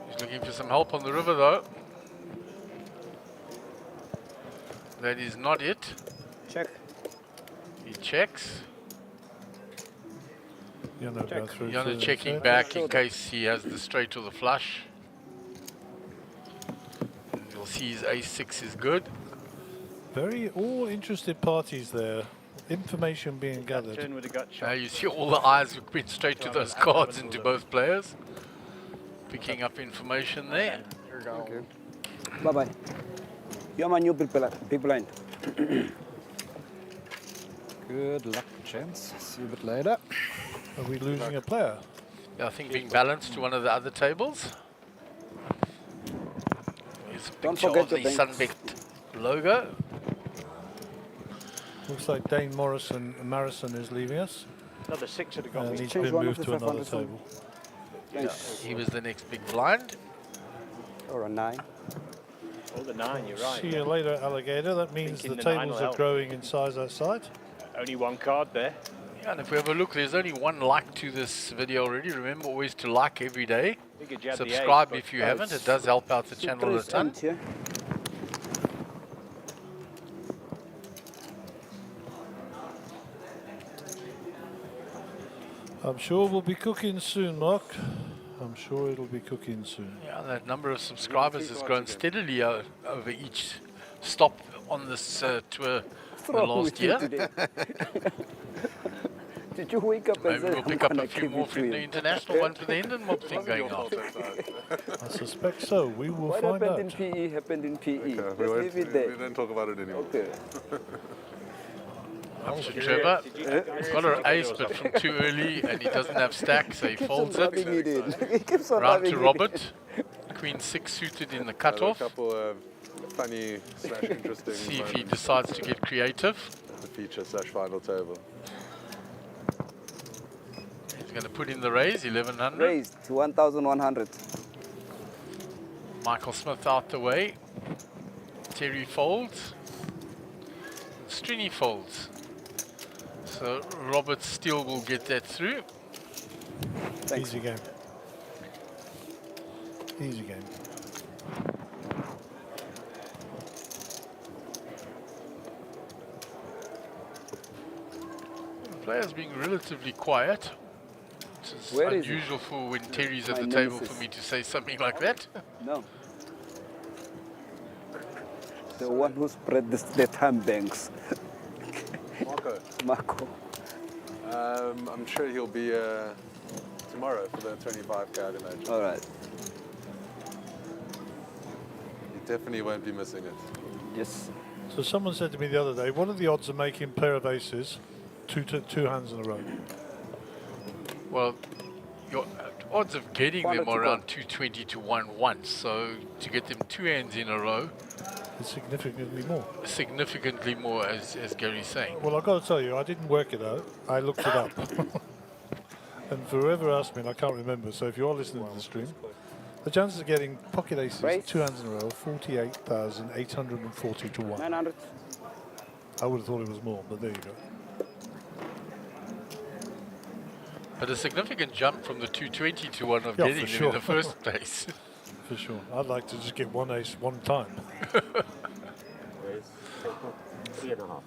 He's looking for some help on the river though. That is not it. Check. He checks. Janu going through. Janu to checking set. back in case he has the straight or the flush. And you'll see his ace-6 is good. Very all interested parties there. Information being gathered. Turn with a gut Now shot. you see all the eyes went straight to those cards into both players. Picking up information there. Here we go. Bye-bye. You're my new big blind. Good luck, gents. See you a bit later. Are we losing a player? I think being balanced to one of the other tables. Here's a Don't picture forget of the your banks. SunBet logo. Looks like Dane Marison is leaving us. Another 6 would have got And me. he's change been one moved of to the another 500 table. Nice. He was the next big blind. Or a 9. Oh, the 9, you're right. See you later, alligator. That means Thinking the the 9 tables will are help. growing in size outside. Only 1 card there. Yeah, and if we have a look, there's only 1 like to this video already. Remember always to like every day. Figured you had the ace, Subscribe but if you haven't. It does help out the channel a ton. Yeah. I'm sure we'll be cooking soon, Mark. I'm sure it'll be cooking soon. Yeah, that number of subscribers has grown steadily over each stop on this tour the last year. Did you wake up and Maybe say, we'll pick up "I'm a gonna few give more it to from the you"? international one for the Indian mob thing going on. I suspect so. We will What find happened out. in PE happened in PE. Okay, Just we, leave it we there. didn't talk about it anymore. Okay. Up to Trevor. Did you He's got an ace, but from too early, and he doesn't have stack, so he Keeps folds on rubbing it. it in. He keeps on Round rubbing to it Robert. Queen 6 suited in the A cutoff. couple of funny / interesting See if he moments decides to get creative. at the feature / final table. He's going to put in the raise, 1100. Raised to 1,100. Michael Smith out the way. Terry folds. Strini folds. So Robert still will get that through. Thanks. Easy game. Easy game. The players being relatively quiet. Which is Where is he? unusual for when Terry's at My the table nemesis. for me to say something like that. No. The one who spread the time banks. Marco, Marco. I'm sure he'll be tomorrow for the 25k, I'd imagine. All right. He definitely won't be missing it. Yes. So someone said to me the other day, what are the odds of making pair of aces, two hands in a row? Well, your odds of getting them 400 are to around 220 to 1 once. So to get them 2 hands in a row, It's significantly more. significantly more, as Gary's saying. Well, I've got to tell you, I didn't work it out. I looked it up. And for whoever asked me, and I can't remember, so if you're listening to the stream, the chances of getting pocket aces, Raise. 2 hands in a row, 48,840 to 1. 900. I would have thought it was more, but there you go. But a significant jump from the 220 to 1 of Yeah, getting for them sure. in the first place. For sure. I'd like to just get one ace one time. Raise. 3.5.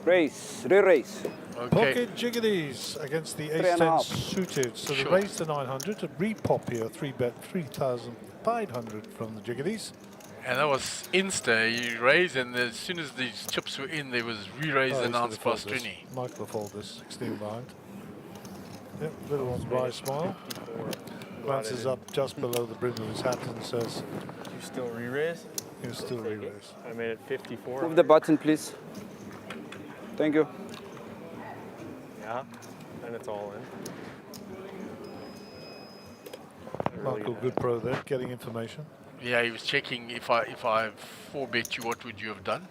Raise. Re-raise. Okay. Pocket jiggities against the ace 10 3.5. suited. So Sure. the raise to 900, a repop here, 3-bet 3,500 from the jiggities. And that was insta. He raised, and as soon as these chips were in, there was re-raise announced for Strini. Michael will fold this, 16 behind. Yep, little wry smile. Glances up just below the brim of his hat and says, You still re-raise? he'll still re-raise. I made it 54. Move the button, please. Thank you. Yeah, and it's all in. Michael, good pro there, getting information. Yeah, he was checking if I 4-bet you, what would you have done?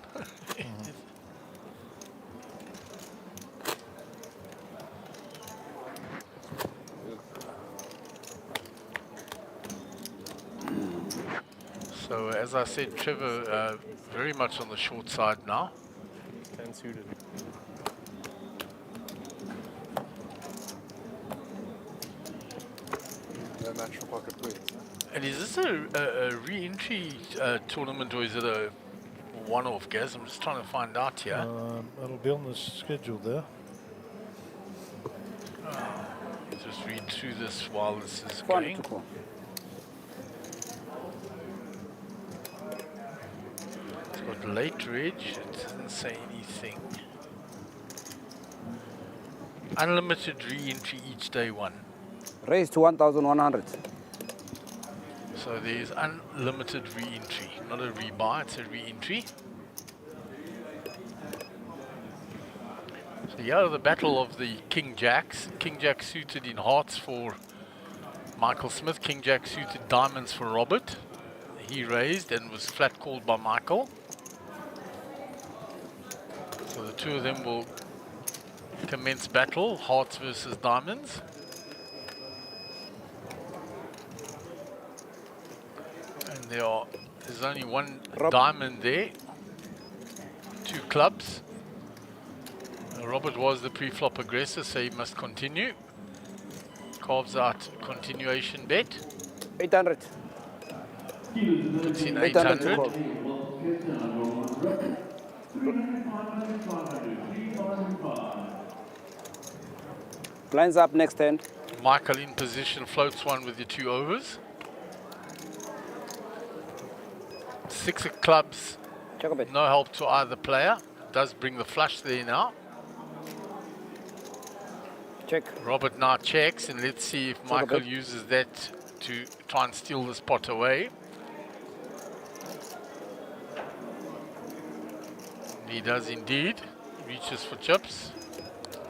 So as I said, Trevor very much on the short side now. 10 suited. No natural pocket queens. And is this a re-entry tournament, or is it a one-off, Gaz? I'm just trying to find out here. It'll be on the schedule there. Just read through this while this is One going. to call. It's got late reg, it doesn't say anything. Unlimited re-entry each day one. Raise to 1,100. So there's unlimited re-entry, not a rebuy, it's a re-entry. So yeah, the battle of the King Jacks. King Jack suited in hearts for Michael Smith, King Jack suited diamonds for Robert. He raised and was flat called by Michael. So the two of them will commence battle, hearts versus diamonds. And there's only one diamond there, 2 clubs. Robert was the pre-flop aggressor, so he must continue. Carves out continuation bet. 800. Puts in 800 to 800. call. Blinds up next hand. Michael in position, floats one with the 2 overs. 6 of clubs, Check a bit. no help to either player. Does bring the flush there now. Check. Robert now checks, and let's see if a Michael bit. uses that to try and steal this pot away. He does indeed. Reaches for chips.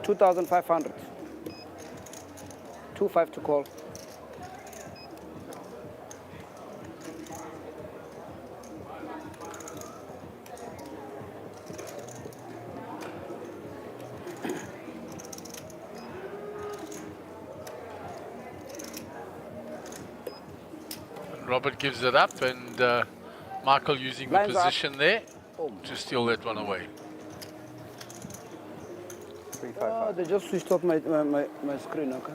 2,500. 2-5 to call. Robert gives it up, and Michael using the Lines up. position there Boom. to steal that one away. 355. They just switched off my screen. Okay.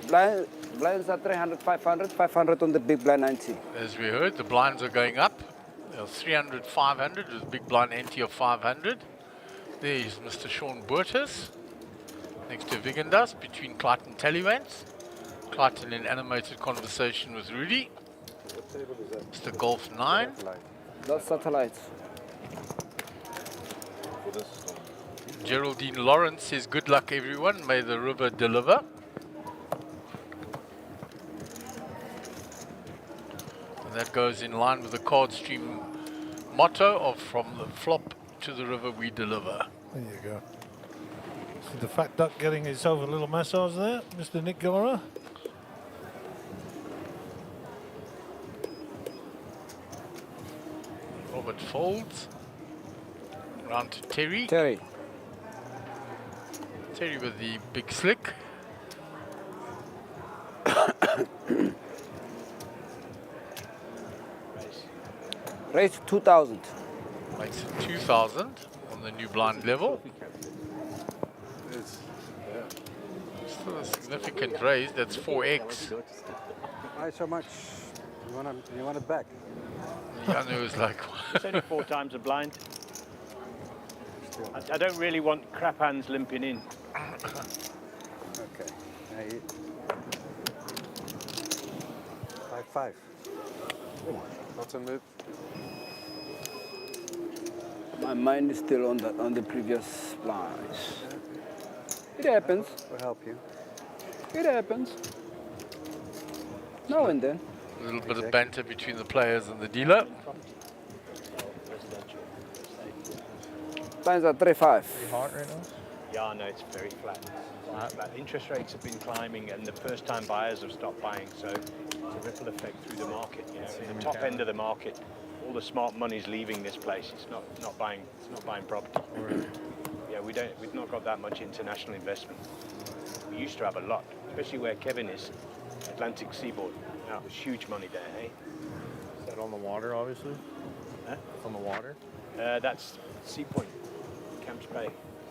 Blinds are 300, 500, 500 on the big blind 90. As we heard, the blinds are going up. There's 300, 500 with big blind ante of 500. There's Mr. Sean Burtis next to Vigandas between Clayton Tallywants. Clayton in animated conversation with Rudy. Mr. Golf 9. That's satellites. Geraldine Lawrence says, good luck everyone, may the river deliver. And that goes in line with the card stream motto of from the flop to the river we deliver. There you go. See the fat duck getting himself a little massage there, Mr. Nick Gora. Robert folds. Round to Terry. Terry. Terry with the big slick. Raise 2,000. Makes it 2,000 on the new blind level. Still a significant raise. That's 4x. Why so much? You want it back? Yanu is like, It's only 4 times a blind. I don't really want crap hands limping in. Okay. 5-5. Button move. My mind is still on the previous lines. It happens. We'll help you. It happens. Now and then. A little bit of banter between the players and the dealer. Lines are 3-5. Hot right now? Yeah, no, it's very flat. Flat. Interest rates have been climbing, and the first-time buyers have stopped buying, so it's a ripple effect through the market. You know, in the top end of the market, all the smart money's leaving this place. It's not buying property. Yeah, we've not got that much international investment. We used to have a lot, especially where Kevin is, Atlantic seaboard. Now there's huge money there, eh? Is that on the water, obviously? Huh? It's on the water? That's Sea Point, Camps Bay.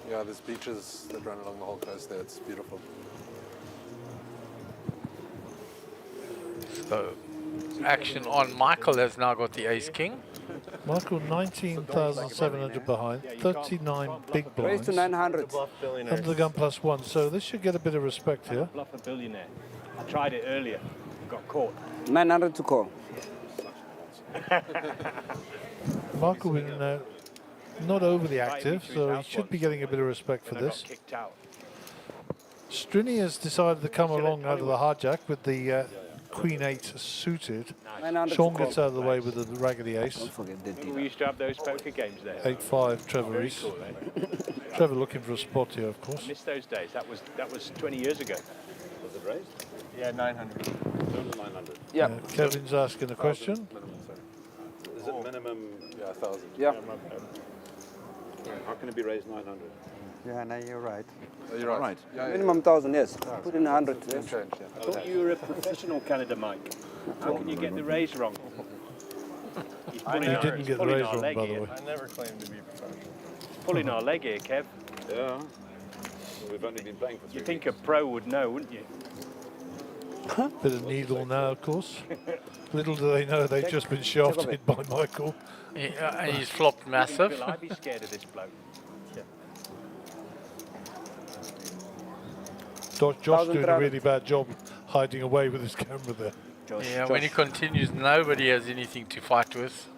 Yeah, there's beaches that run along the whole coast there. It's beautiful. So, action on. Michael has now got the ace-king. Michael, 19,700 behind, 39 big Raise blinds. to 900. Under the gun +1, so this should get a bit of respect here. Bluff a billionaire. I tried it earlier, got caught. 900 to call. Michael been not overly active, so he should be getting a bit of respect for And I got this. kicked out. Strini has decided to come along out of the hijack with the Queen 8 suited. 900 Sean to call. gets out of the way with the raggedy ace. Don't forget the We dealer. used to have those poker games there. 8-5 Trevor Very Reese. cool, eh? Trevor looking for a spot here, of course. Missed those days. That was 20 years ago. Was it raised? Yeah, 900. Total 900. Yeah. Kevin's asking a question. Minimum, sorry. Is it minimum? Yeah, 1,000. Yeah. How can it be raised 900? Yeah, no, you're right. Oh, you're right. Yeah, Minimum 1,000, yes. Put in 100. Yes. Change, yeah. I thought you were a professional Canada, Mike. How can you get the raise wrong? He's pulling You our- didn't he's get the pulling raise our wrong, leg by the here. way. I never claimed to be professional. Pulling our leg here, Kev. Yeah. Well, we've only been playing for 3 You think a pro would know, wouldn't you? Bit of needle now, of course. Little do they know they've just been shafted by Michael. And he's flopped massive. Will I be scared of this bloke? Josh 1,300. doing a really bad job hiding away with his camera there. Yeah, when he continues, nobody has anything to fight with.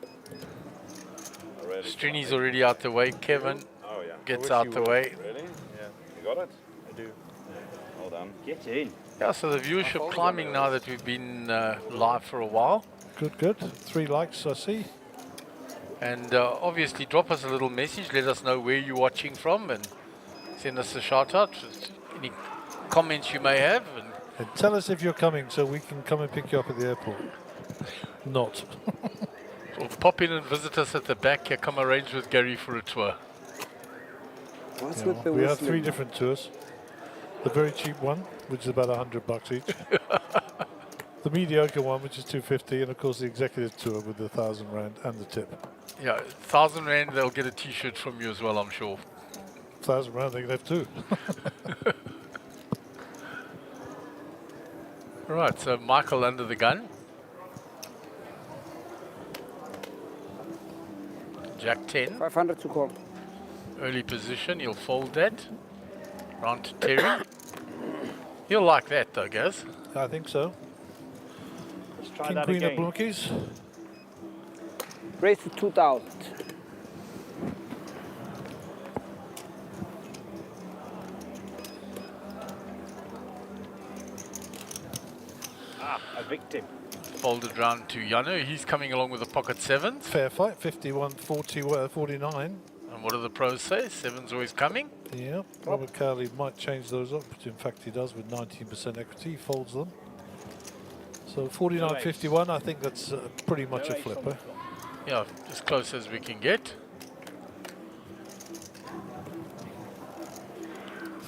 already. Strini's already out the way. Kevin Oh, yeah. gets out the way. Really? Yeah, You got it? I do. Well done. Get in. Yeah, so the viewership climbing now that we've been live for a while. Good, good. 3 likes, I see. And obviously drop us a little message. Let us know where you're watching from and send us a shout out. Just any comments you may have. And tell us if you're coming so we can come and pick you up at the airport. Not. Or pop in and visit us at the back here. Come arrange with Gary for a tour. What's Yeah, with the we have whistling? 3 different tours. The very cheap one, which is about $100 each. The mediocre one, which is $250, and of course the executive tour with the R1,000 and the tip. Yeah, R1,000, they'll get a t-shirt from you as well, I'm sure. R1,000 they can have 2. Right, so Michael under the gun. Jack 10, 500 to call. early position, he'll fold that. Round to Terry. He'll like that though, Gaz. I think so. Let's try King that Queen of again. Blunkies. Raise to 2,000. Ah, a victim. Folded round to Yano. He's coming along with the pocket sevens. Fair fight, 51, 40, 49. And what do the pros say? Seven's always coming. Yeah, Robert Cowley might change those up, but in fact he does with 19% equity, he folds them. So 49.51, I think that's pretty much a flipper. Yeah, as close as we can get.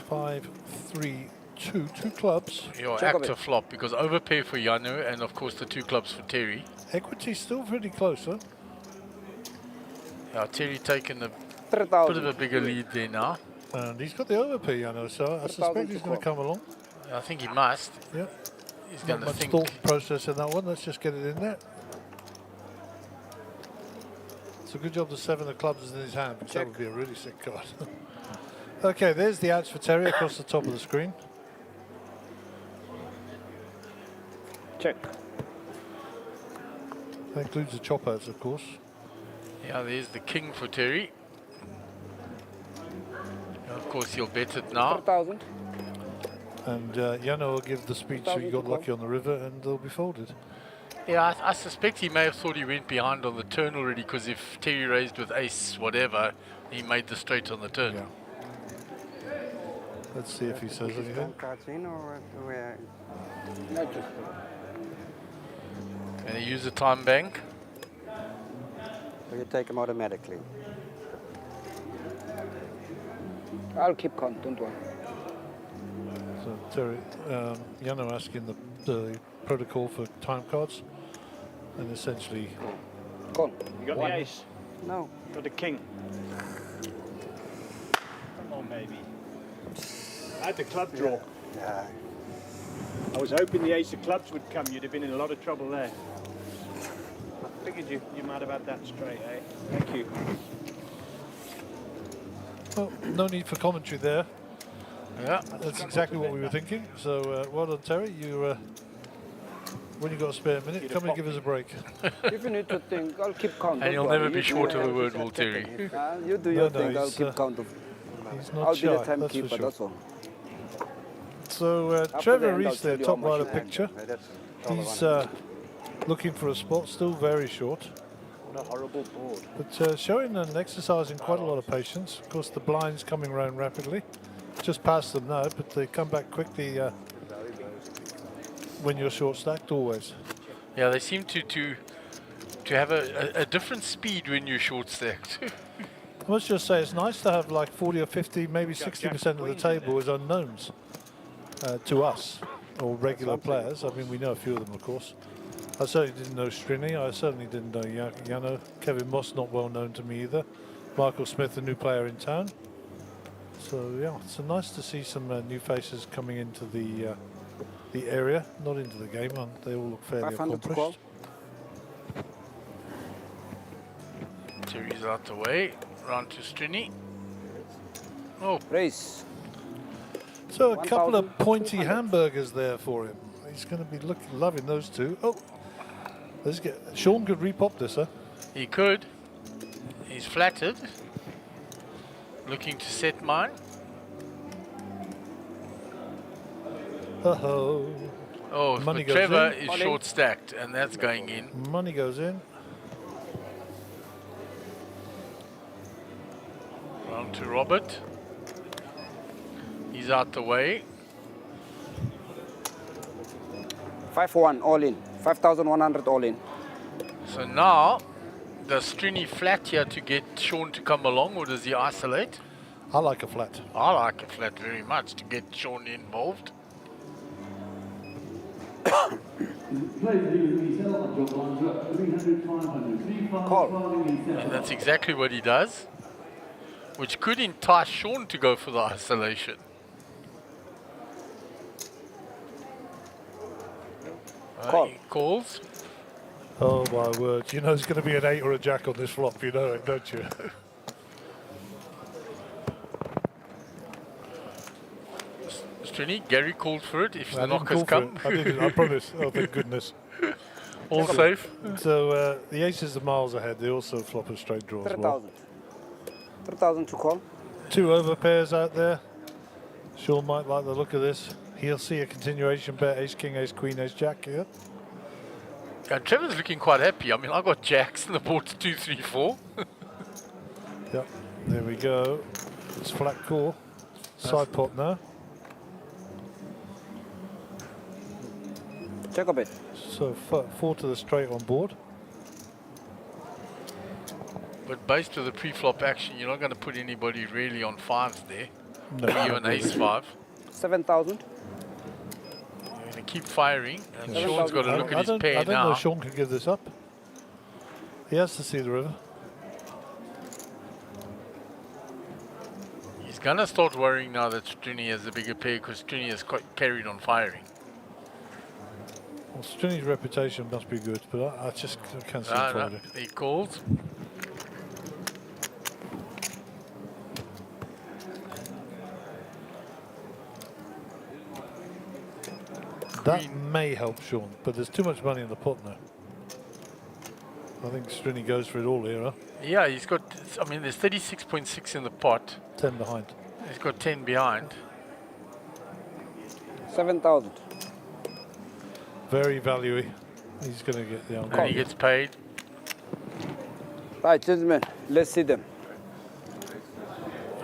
5, 3, 2, 2 clubs. Your Check of active flop because overpair for Yano and of course the 2 clubs for Terry. Equity still pretty close, huh? Yeah, Terry taking a 3,000. bit of a bigger lead there now. And he's got the overpay, you know, so I suspect he's going to come along. I think he must. Yeah, He's not going to much think. thought process in that one. Let's just get it in there. It's a good job the 7 of clubs is in his hand, because that would be a really sick card. Okay, there's the outs for Terry across the top of the screen. Check. That includes the chop outs, of course. Yeah, there's the king for Terry. And of course, he'll bet it now. 4,000. And Jano will give the speech so he got lucky on the river and they'll be folded. Yeah, I suspect he may have thought he went behind on the turn already, because if Terry raised with ace whatever, he made the straight on the turn. Yeah. Let's see if he says anything. Cards in or where? And he used the time bank. So you take them automatically. I'll keep count, don't worry. So Terry, Jano asking the protocol for time cards, and essentially. Call. You got the ace. No. Got the king. Come on, baby. I had the club draw. Yeah. I was hoping the ace of clubs would come. You'd have been in a lot of trouble there. I figured you're mad about that straight, eh? Thank you. Well, no need for commentary there. Yeah, That's exactly what we were thinking. So well done, Terry. You, when you got a spare minute, come and give us a break. If you need to think, I'll keep count. and don't you'll worry. never be You short do of a your- word, will Terry? You do your No, thing, I'll he's, keep count of. He's not I'll be shy, the that's for timekeeper, sure. that's all. So After Trevor the end, I'll Reese there, tell you top how right much of I have. picture. That's all I He's want. looking for a spot, still very short, What a horrible board. but showing and exercising quite a lot of patience. Of course, the blinds coming around rapidly. Just past them now, but they come back quickly when you're short stacked, always. Yeah, they seem to have a different speed when you're short stacked. I must just say, it's nice to have like 40 or 50, maybe 60% of the table is unknowns to us, or regular players. I mean, we know a few of them, of course. I certainly didn't know Strini. I certainly didn't know Jano. Kevin Moss, not well known to me either. Michael Smith, a new player in town. So yeah, it's nice to see some new faces coming into the area, not into the game. They all look fairly 500 to call. accomplished. Terry's out the way. Round to Strini. Oh, Race. So a couple of 1,200. pointy hamburgers there for him. He's going to be loving those two. Oh, Sean could repop this, huh? he could. He's flattered. Looking to set mine. Oh, Oh, Money but goes Trevor in. is short stacked, and that's going in. money goes in. Round to Robert. He's out the way. 5-1, all in. 5,100 all in. So now, does Strini flat here to get Sean to come along, or does he isolate? I like a flat. I like a flat very much to get Sean involved. And that's exactly what he does, which could entice Sean to go for the isolation. Call. He calls. Oh my word! You know there's going to be an 8 or a jack on this flop. You know it, don't you? Strini, Gary called for it if I the didn't knockers call for come. it. I didn't. I promise. Oh, thank goodness. All safe. So the aces are miles ahead. They also flop a straight draw as well. 3,000. 3,000 to call. 2 over pairs out there. Sean might like the look of this. He'll see a continuation bet. Ace King, Ace Queen, Ace Jack here. And Trevor's looking quite happy. I mean, I got jacks and the board's 2, 3, 4. Yep. There we go. It's flat call. Side pot now. Check a bit. So 4 to the straight on board. But based on the pre-flop action, you're not going to put anybody really on 5s there. No. Even ace 5. 7,000. You're going to keep firing, and Yeah. Sean's got to look at his pair I don't know now. if Sean can give this up. He has to see the river. He's going to start worrying now that Strini has a bigger pair, because Strini is quite carried on firing. Well, Strini's reputation must be good, but I just can't see him No, folding. he calls. That may help Sean, but there's too much money in the pot now. I think Strinny goes for it all here, huh? Yeah, he's got, I mean, there's 36.6 in the pot. 10 behind. He's got 10 behind. 7,000. Very value-y. He's going to get the And he gets paid. Right, gentlemen, let's see them.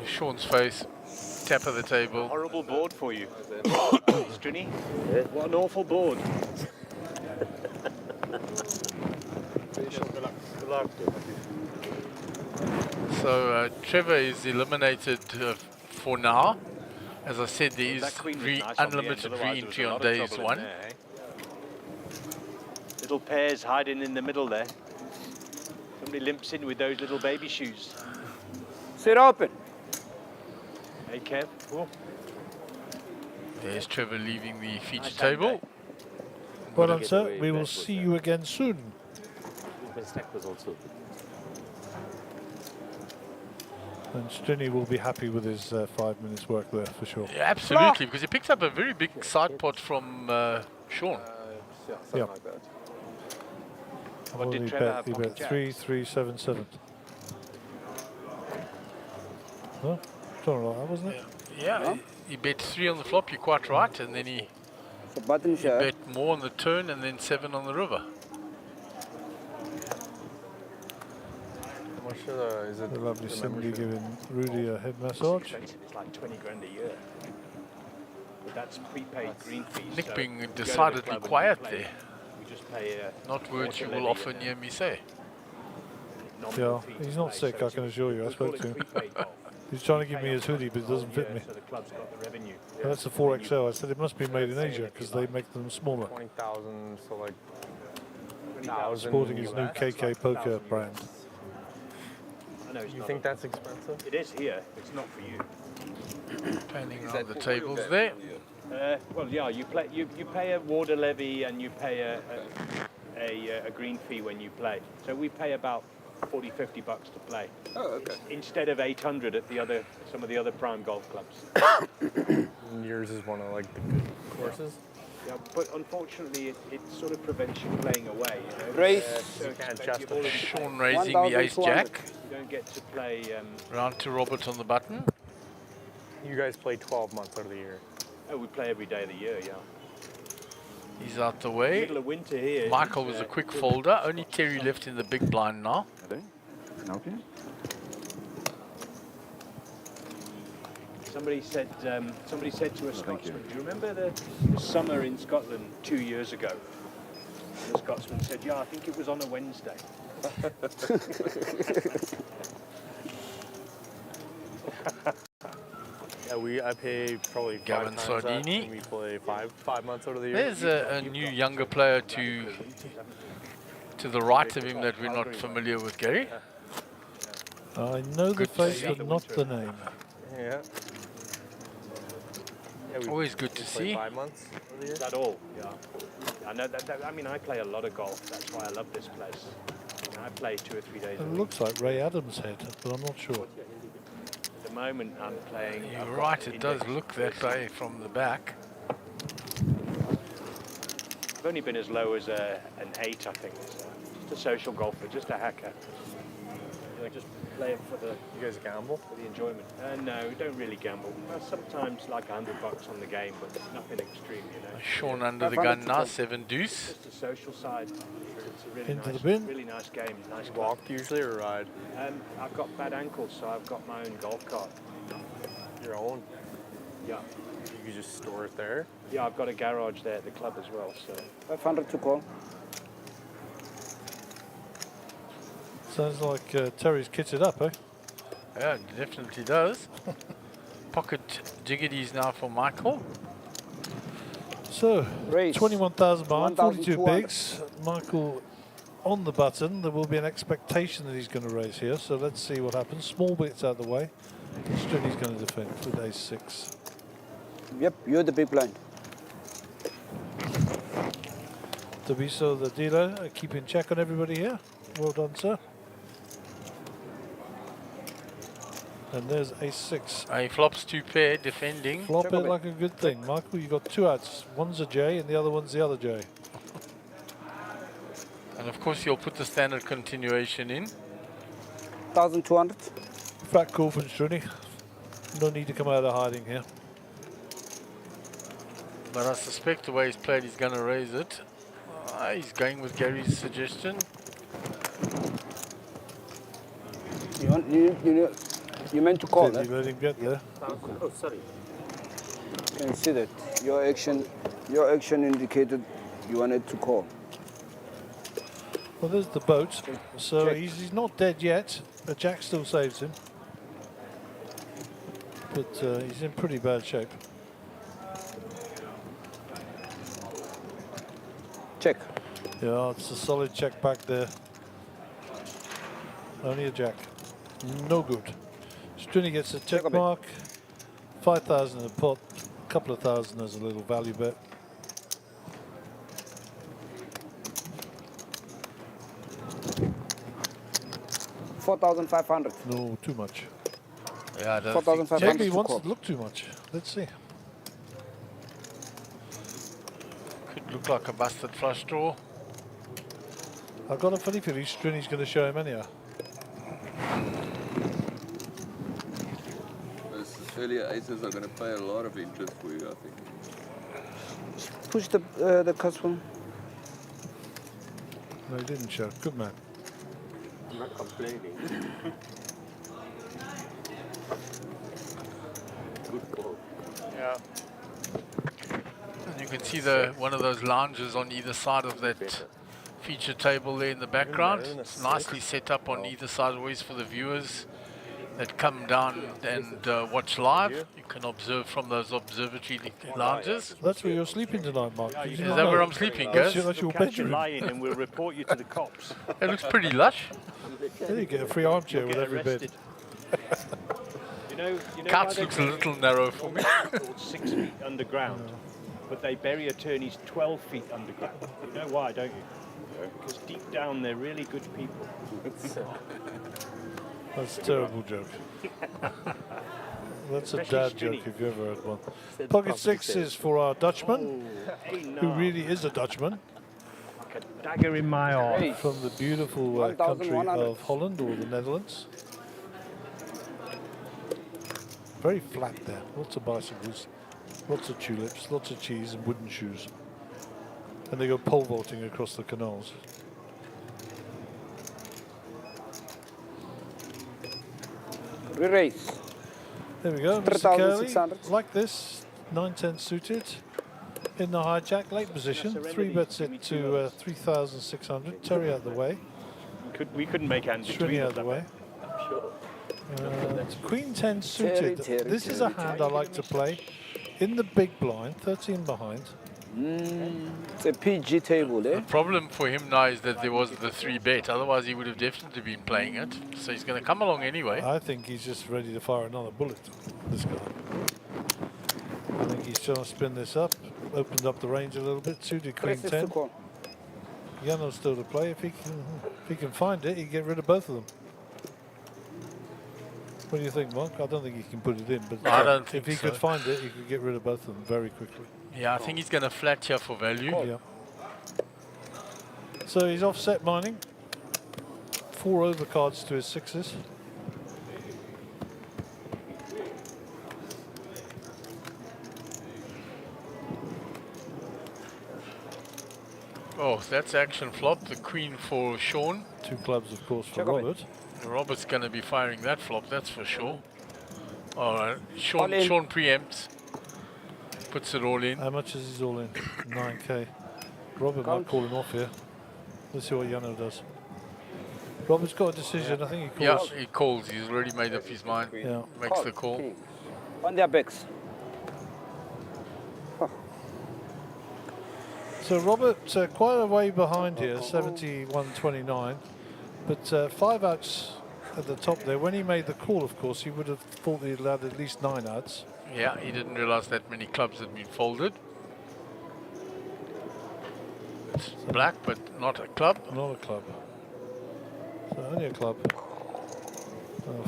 Sean's face. Tap of the table. Horrible board for you. Strinny, what an awful board. So Trevor is eliminated for now. As I said, there is That queen was nice on the end, unlimited otherwise there was re-entry a on lot of days trouble in 1. there, eh? Little pairs hiding in the middle there. Somebody limps in with those little baby shoes. Sit open. Hey, Kev. Oh, There's Trevor leaving the feature Nice table. hand, Well Gotta done, get sir. away We will back see with you again soon. My stack was also. And Strinny will be happy with his 5 minutes work there for sure. Yeah, absolutely, because he picked up a very big side pot from Sean. Yeah, something Yep. like that. What did he Trevor bet, have he pocket bet jacks? 3-3-7-7. Well, something like that, wasn't it? Yeah, he bet 3 on the flop, you're quite right, and then he So button share. bet more on the turn and then 7 on the river. How much is it? The lovely the Cindy membership? giving Rudy a head massage. expensive. It's like 20 grand a year. But that's prepaid green fees. Nick so being you go to the decidedly club and you quiet play. there. We just pay Not words you water will levy often and hear me say. nominal Yeah, fee to he's not play. sick, So I can assure you. I we spoke call to it him. prepaid golf. He's trying to You give pay me his upfront hoodie, but it doesn't the fit whole me. year, So the club's got the revenue. And that's the 4XL. I said it must be made in Asia because they make them smaller. 20,000, so like 20,000 Sporting his new US. KK poker brand. I know it's You not think a- that's expensive? It is here. It's not for you. Panning around the tables there. Well, yeah, you pay a water levy and you pay a green fee when you play. So we pay about 40, 50 bucks to play. Oh, okay. Instead of 800 at some of the other prime golf clubs. And yours is one of like the good courses. Yeah, but unfortunately, it sort of prevents you playing away. You know? Raise. So You can't expensive. You've justify. already Sean paid. raising the ace 1,200. jack. You don't get to play. Round to Robert on the button. You guys play 12 months out of the year. Oh, we play every day of the year. Yeah. He's out the way. Middle of winter here. Michael was a quick folder. Only Terry left in the big blind now. Okay. Somebody said to a Scotsman, do you remember the summer in Scotland 2 years ago? The Scotsman said, yeah, I think it was on a Wednesday. Yeah, I pay probably Gavin 5 times that, Sardini. and we play five months out of the year. There's a new younger player to the right of him that we're not familiar with, Gary. I know the Good to face, see. but not the name. Yeah. Yeah, we Always good to play see. 5 months out of the year. Is that all? Yeah. I know that. I mean, I play a lot of golf. That's why I love this place. I play 2 or 3 days a It week. looks like Ray Adams' head, but I'm not sure. At the moment, I'm playing. I've You're got right, it does index look that way from the back. I've only been as low as an 8, I think. So just a social golfer, just a hacker. You know, just play it for the You guys gamble? enjoyment. No, we don't really gamble. Sometimes like $100 on the game, but nothing extreme, you know. Sean under the gun now, 7 deuce. Just the social side. It's a really Into nice, the bin. really nice game. Nice golf. Walk usually or ride? I've got bad ankles, so I've got my own golf cart. Your own? Yeah, You can just store it there? yeah. I've got a garage there at the club as well. So 500 to call. Sounds like Terry's kitted up, eh? Yeah, it definitely does. Pocket jiggities now for Michael. So, Raise. 21,000 behind, 42 1,200. bigs. Michael on the button. There will be an expectation that he's going to raise here, so let's see what happens. Small bits out of the way. Strinny's going to defend with ace 6. Yep, you're the big blind. Tobiso, the dealer, keeping check on everybody here. Well done, sir. And there's ace 6. He flops 2 pair, defending. Flop Check it on it. like a good thing. Michael, you got 2 outs. One's a J and the other one's the other J. And of course, you'll put the standard continuation in. 1,200. Fat call from Struni. No need to come out of hiding here. But I suspect the way he's played, he's going to raise it. He's going with Gary's suggestion. You meant to call, You let him get there. Oh, sorry. You can see that. Your action indicated you wanted to call. Well, there's the boat. So Check. he's not dead yet. The jack still saves him. But he's in pretty bad shape. Check. Yeah, it's a solid check back there. Only a jack. No good. Struni gets a check a bit. mark. 5,000 in a pot. A couple of thousand as a little value bet. $4,500. No, too much. Yeah, I don't think 4,500 Maybe he to wants call. it to look too much. Let's see. could look like a busted flush draw. I've got a funny feeling Struni's going to show him anyhow. Those earlier aces are going to pay a lot of interest for you, I think. Push the cuss one. No, he didn't show. Good man. I'm not complaining. Good call. Yeah. And you can see one of those lounges on either side of that feature table there in the background. It's nicely set up on either side, always for the viewers that come down and watch live. You can observe from those observatory lounges. That's where you're sleeping tonight, Mark. Is that where I'm sleeping, That's guys? your Catch a bedroom. lion and we'll report you to the cops. It looks pretty lush. Then you get a free armchair with Get every bed. arrested. You know Couch why they looks a bury little narrow for me. called 6 feet underground, but they bury attorneys 12 feet underground. You know why, don't you? Because deep down they're really good people. That's a terrible joke. That's a Especially dad joke Struni. if you ever heard one. Pocket six is for our Dutchman, who really is a Dutchman, Like a dagger in my arm. from the beautiful country 1,100. of Holland or the Netherlands. Very flat there. Lots of bicycles, lots of tulips, lots of cheese and wooden shoes. And they go pole vaulting across the canals. Re-raise. There we go, Mr. 3,600. Curley, like this, 9-10 suited, in the hijack, late position, 3 bets it to 3,600, Terry out the way, We couldn't make hands Struni between out us. the way. Sure. It's Queen 10 suited. This is a hand I like to play in the big blind, 13 behind. It's a PG table, eh? The problem for him now is that there was the 3-bet, otherwise he would have definitely been playing it. So he's going to come along anyway. I think he's just ready to fire another bullet, this guy. I think he's trying to spin this up, opened up the range a little bit, suited Queen Press is 10. to call. Yano's still to play. If he can find it, he can get rid of both of them. What do you think, Mark? I don't think he can put it in, but I don't think if he so. could find it, he could get rid of both of them very quickly. Yeah, I think he's going to flat here for value. Yeah. So he's offset mining. 4 overcards to his 6s. Oh, that's action flop. The queen for Sean. 2 clubs, of course, for Check away. Robert. Robert's going to be firing that flop, that's for sure. All right, Sean, All in. Sean preempts. Puts it all in. How much is his all in? 9k. Robert might call him off here. Let's see what Yano does. Robert's got a decision. I think he Yeah, calls. he calls. He's already made up his mind. Yeah. Makes the call. King. On their backs. So Robert quite a way behind here, 71.29, but 5 outs at the top there. When he made the call, of course, he would have thought he'd had at least 9 outs. Yeah, he didn't realize that many clubs had been folded. It's black, but not a club. Not a club. So only a club.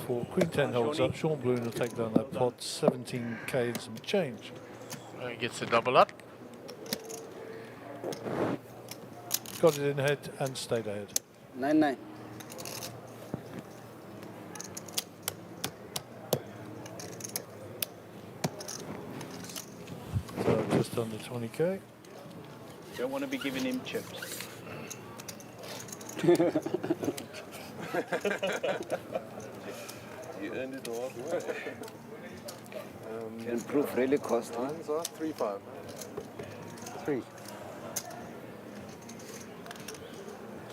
For Queen 10 holds up. Sean Bloom will take down that pot, 17k and some change. He gets a double up. got it in head and stayed ahead. 9-9. So just under 20k. Don't want to be giving him chips. You earned it all. Can prove really costly. Lines are 3-5. 3.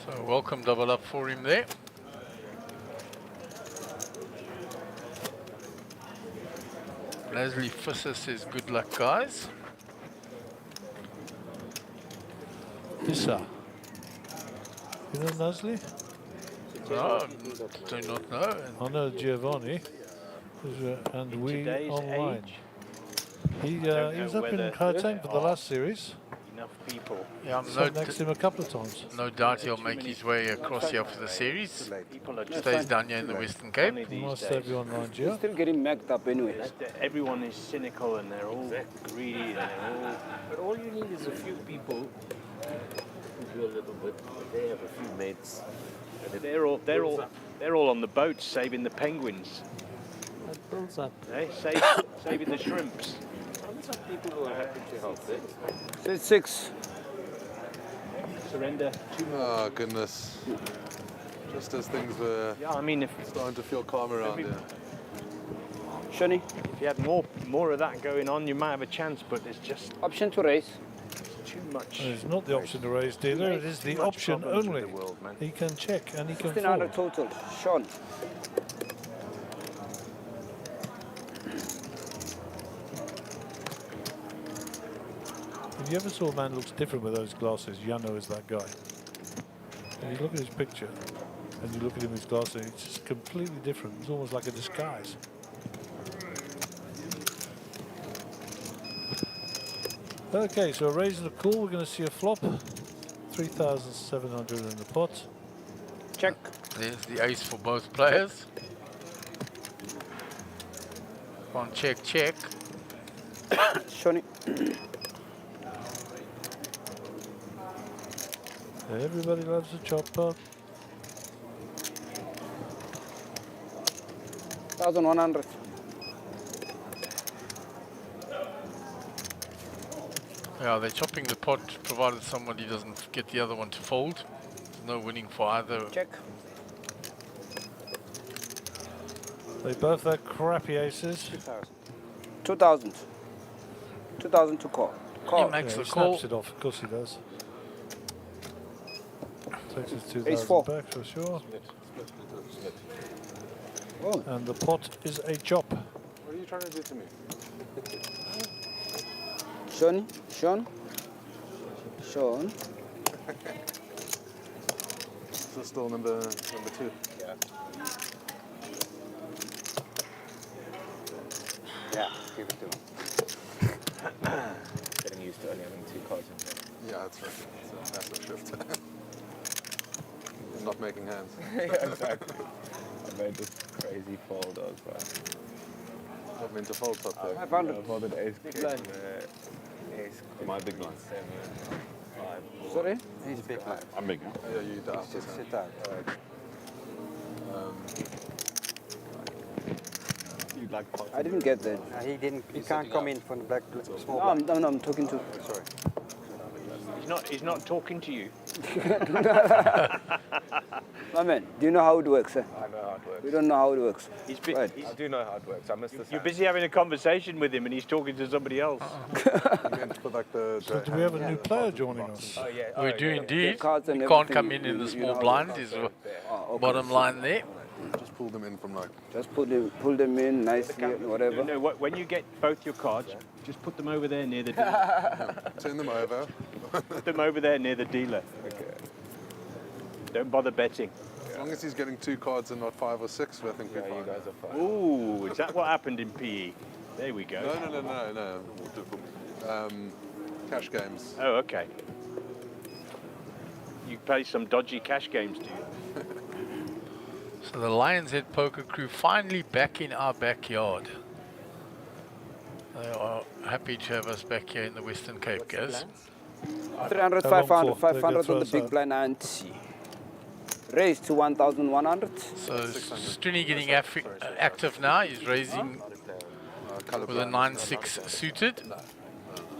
So welcome double up for him there. Leslie Fisser says good luck, guys. Issa. You know Nasli? No, do not know. I know Giovanni. And we Today's online. age, He don't was know up in whether Gauteng for the there last series. enough people. Yeah, Sat next to him a couple of times. no doubt he'll make his way across here for the series. People are just Stays down here in the Western Cape. funny these Must days. have you online, You're Gio. still getting macked up anyway. Everyone is cynical and they're all greedy and they're all. But all you need is a few people who do a little bit. They have a few mates. And it They're all on the boats saving the penguins. that builds up. Eh? Saving the shrimps. Tons of people who are happy to help. It's 6. Surrender. Oh, goodness. Just as things were Yeah, I mean, if starting to feel calm around here. Shani, if you had more of that going on, you might have a chance. But it's just option to raise. too much. It's not the option to raise dealer, it is the Too much option problems with only. the world, man. He can check and he can 1600 fold. total. Sean. If you ever saw a man who looks different with those glasses, Yano is that guy. If you look at his picture and you look at him with his glasses, it's just completely different. It's almost like a disguise. Okay, so a raise and a call. We're going to see a flop. 3,700 in the pot. Check. There's the ace for both players. One check, check. Shani. Everybody loves a chop pot. 1,100. Yeah, they're chopping the pot provided somebody doesn't get the other one to fold. There's no winning for either. Check. They both had crappy aces. 2,000. 2,000 to call. Call. He makes Yeah, the he call. snaps it off, of course he does. Takes his Ace 4. 2,000 back for sure. Oh. And the pot is a chop. What are you trying to do to me? Shani. Sean. Sean. Is this still number 2? Yeah. Yeah, give it to him. Getting used to only having 2 cards in there. Yeah, that's right. It's a massive shift. Not making hands. Yeah, exactly. I made this crazy fold as well. Not meant to fold top there. 500. I folded ace Big king, blind. ace queen, My big blind. 7, 5. Sorry? He's big blind. I'm big. Yeah, you down. Just sit out. You'd like pot. I didn't get that. He didn't. He can't come in from the black small. No, I'm talking to. Sorry. He's not talking to you. My man, do you know how it works? Eh? I know how it works. We don't know how it works. He's been, Right. he's, I do know how it works. I missed the you're sign. busy having a conversation with him and he's talking to somebody else. You meant to put like the So do we have a new player joining us? Oh yeah. We do indeed. cards and You can't everything, come in you the know small how blind it is Oh, okay. bottom line there. just pull them in from like. Just pull them in nicely, whatever. No, when you get both your cards, just put them over there near the dealer. Turn them over. Put them over there near the dealer. Okay. Don't bother betting. As long as he's getting 2 cards and not 5 or 6, I think Yeah, we're you fine. guys are fine. Ooh, is that what happened in PE? There we go. No. Cash games. Oh, okay. You play some dodgy cash games, do you? So the Lions Head Poker crew finally back in our backyard. They are happy to have us back here in the Western Cape, guys. 300, How long 500, for? They're 500 on gonna the throw big us blind ante. Raise to 1,100. So Strini getting active now. He's raising with a 9-6 suited.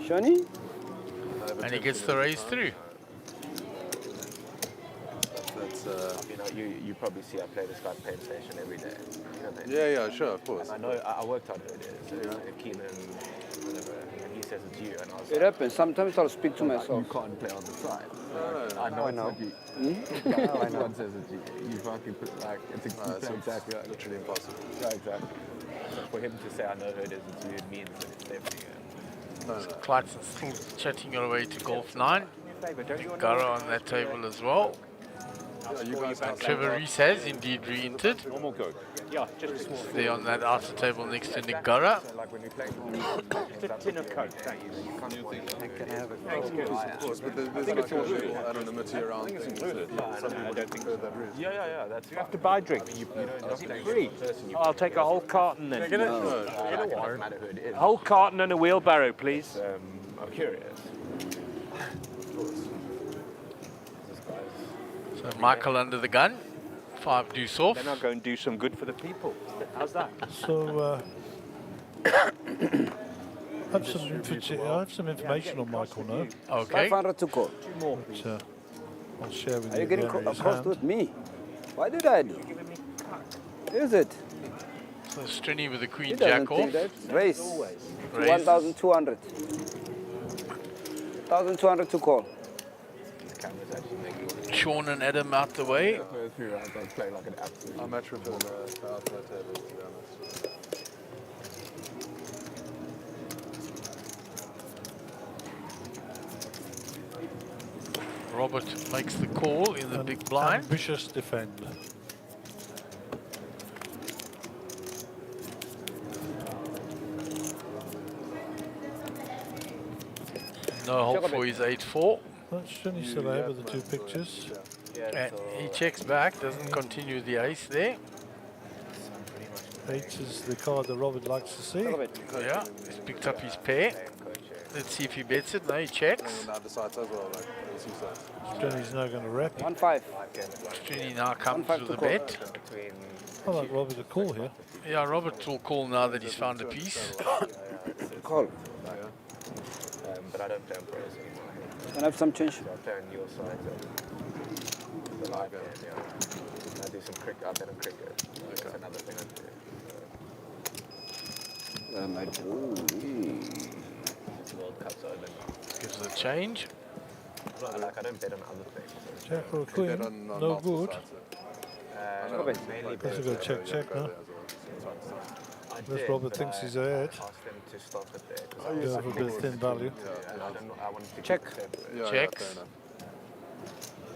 Shani? And he gets the raise through. You probably see I play this guy PlayStation every day. Yeah, sure, of course. I know I worked out who it is. So it's Keenan, whatever, and he says it's you, and I was It happens. Sometimes I'll speak to myself. you can't play on the side. I know it's not you. Everyone says it's you. You fucking put it's exactly right. Literally impossible. Yeah, exactly. So for him to say I know who it is, it's you, it means that it's definitely you. Clayton's still chatting away to golf 9. Gara on that table as well. Trevor Reese has indeed re-entered. Yeah, just They're on that outer table next to Nick Gara. Like when we play a tin of Coke, thanks. can I have it? Of course, but there's like a anonymity around things. Some people don't think that route. Yeah, that's You have to buy drinks. You don't free. I'll take a whole carton then. Get a water. A whole carton and a wheelbarrow, please. I'm curious. So Michael under the gun. 5 deuce off. Then I'll go and do some good for the people. How's that? So, I have some information on Michael now. Okay. 500 to call. Which, I'll share with Are you you getting again in his across hand. with me? Why did I do? Is it? So Strini with the He queen doesn't jack think off. that. Raise. Raise. 1,200. 1,200 to call. Sean and Adam out the way. I'm at triple out that table, to be honest. Robert makes the call in the big blind. Ambitious defend. No hold for his 8-4. That's Shani still there with the 2 pictures. And he checks back, doesn't continue the ace there. 8 is the card that Robert likes to see. Yeah, he's picked up his pair. Let's see if he bets it. No, he checks. Now the sides as well, like as he says. Shani's now going to rep. 1-5. Strini now comes 1-5 with to a call. bet. I like Robert to call here. Yeah, Robert will call now that he's found a piece. Call. But I don't play on pros anymore. Can I have some change? I play on your side. The live game, yeah. I do some cricket. I bet on cricket. That's another thing I do. World Cup's over. Gives a change. I don't bet on other things. Check for a queen. No good. Mainly Let's go check now. Unless Robert thinks he's ahead. ask them to stop it there. You have a bit of thin value. I wanted to Check. Yeah, Checks.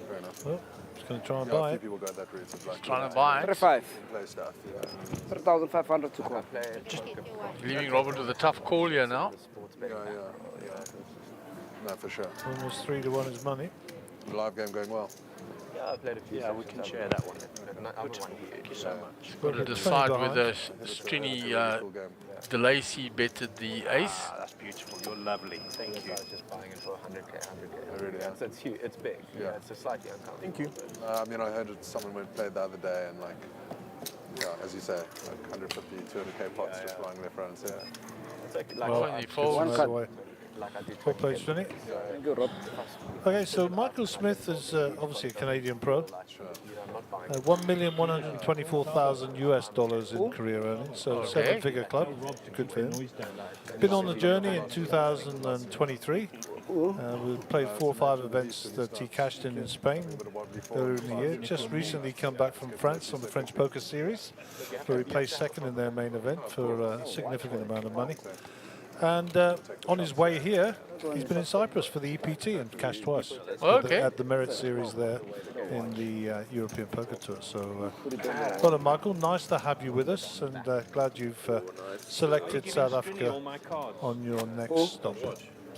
fair enough. Well, he's going to try and Yeah, a buy few it. people got that route. It's like Trying to buy it. 35. play stuff. Yeah. 3,500 to call. Leaving Robert with a tough call here now. Yeah. No, for sure. Almost 3 to 1 is money. The live game going well. Yeah, I played a few. Yeah, we can share that one. Thank you so much. Got to decide whether Strini Cool game. DeLacy betted the ace. That's beautiful. You're lovely. Thank you. I was just buying it for 100k. really, yeah. So it's huge. It's big. Yeah. It's a slightly uncomfortable. Thank you. I mean, I heard someone went played the other day and like, yeah, as you say, like 150, 200k pots just flying left, right, and center. It's like Well, When he it's folds, another way. like I do. What place, Johnny? Thank you, Rob. Okay, so Michael Smith is obviously a Canadian pro. $1,124,000 US in career earnings, so Okay. 7-figure club. Good for him. Been on the journey in 2023. We played 4 or 5 events that he cashed in Spain earlier in the year. Just recently come back from France on the French Poker Series, where he placed second in their main event for a significant amount of money. And on his way here, he's been in Cyprus for the EPT and cashed twice Okay. at the Merit Series there in the European Poker Tour. So, well, Michael, nice to have you with us, and glad you've selected South Africa on your next stop.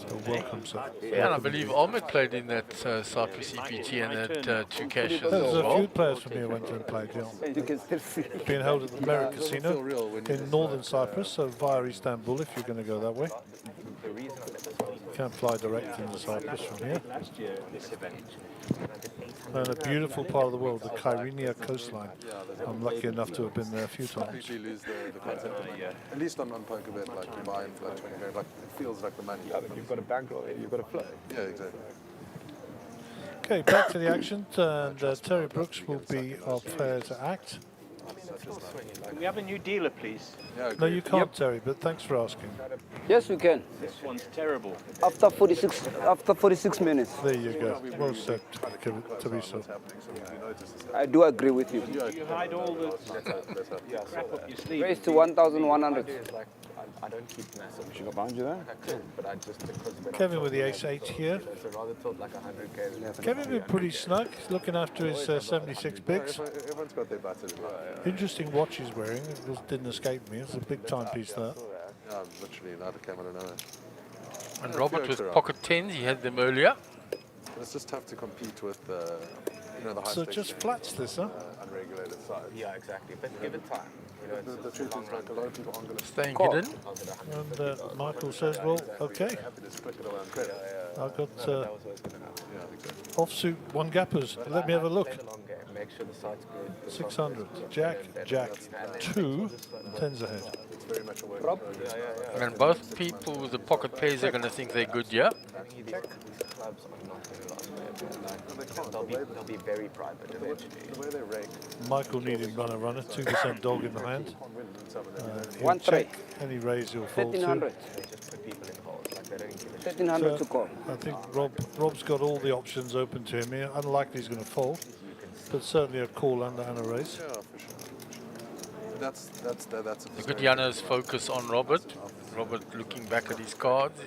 So welcome, sir. Yeah, and I believe Ahmed played in that Cyprus EPT and that 2 cashes as There's a few well. players from here went and played, yeah. You can still see. It's being held at the Merit Casino in northern Cyprus, so via Istanbul if you're going to go that way. can't fly direct into Cyprus from here. Last year at this event. And a beautiful part of the world, the Kyrenia coastline. I'm lucky enough to have been there a few times. Completely lose the concept of money. At least on PokerBet, like you buy in for like 20 grand, like it feels like the money. Yeah, but you've got a bankroll here, you've got a flow. Yeah, exactly. Okay, back to the action, and Terry Brooks will be our player to act. Can we have a new dealer, please? Yeah, No, you can't, Terry, but thanks for asking. Yes, we can. This one's terrible. After 46 minutes. There you go. Well said, Teresa. I do agree with you. You hide all the crap up your sleeve. Raise to 1,100. I don't keep massive. She got behind you there? But I just, because Kevin with the ace-8 here. so rather thought like 100k. Kevin been pretty snug. He's looking after his 76 bigs. Everyone's got their buttons. Interesting watch he's wearing. It just didn't escape me. It's a big timepiece, that. Yeah, literally, neither came out of nowhere. And Robert with pocket 10s, he had them earlier. It's just tough to compete with the high So stakes just games, flats this, huh? unregulated side. Yeah, exactly. But give it time. You know, The truth is, like, a lot of people aren't going to Staying hidden. And Michael says, well, okay. happy to split it away on credit. I've got Yeah, exactly. offsuit one gappers. Let me have a look. Make sure the site's good. 600. Jack, 2, 10s ahead. It's very much a work in progress. And both people with the pocket pairs are going to think they're good, yeah? Clubs are not going to last forever. They'll be very private eventually. The way they rake, Michael needed runner, 2% dog in the hand. He'll One trade. check any raise he'll fold to. 1,300. They just put people in holes. Like they don't give a 1,300 to call. I think Rob's got all the options open to him here. Unlikely he's going to fold, but certainly a call and a raise. yeah, for sure. That's The good Jano's focus on Robert. Robert looking back at his cards.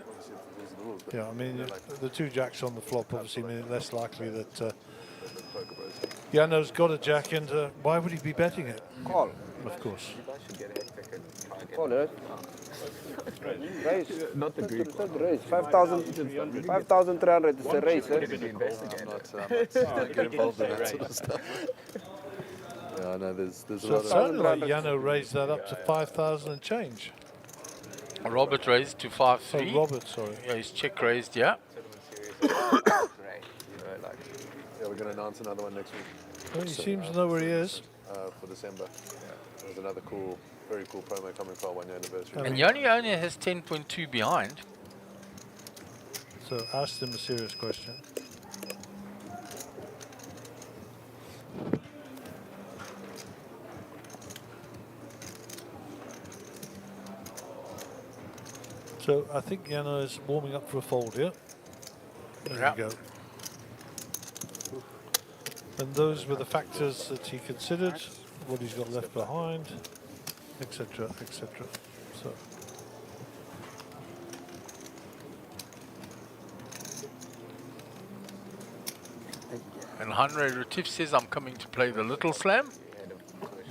Yeah, I mean, the 2 jacks on the flop obviously mean it less likely that Jano's got a jack, and why would he be betting it? Call. Of course. Call it. Raise. Not the Greek one. Raise. 5,300 is a raise. I'm not get involved in that sort of stuff. Yeah, I know there's a So lot it of... sounded like Jano raised that up to 5,000 and change. Robert raised to 5-3. Oh, Robert, sorry. Yeah, he's check raised, yeah. Yeah, we're going to announce another one next week. Well, he seems to know where he is. For December. There's another very cool promo coming for our 1-year anniversary. And Yanni only has 10.2 behind. So ask him a serious question. So I think Jano is warming up for a fold here. There you go. And those were the factors that he considered, what he's got left behind, etc., etc. So. And Henry Retief says, I'm coming to play the Little Slam.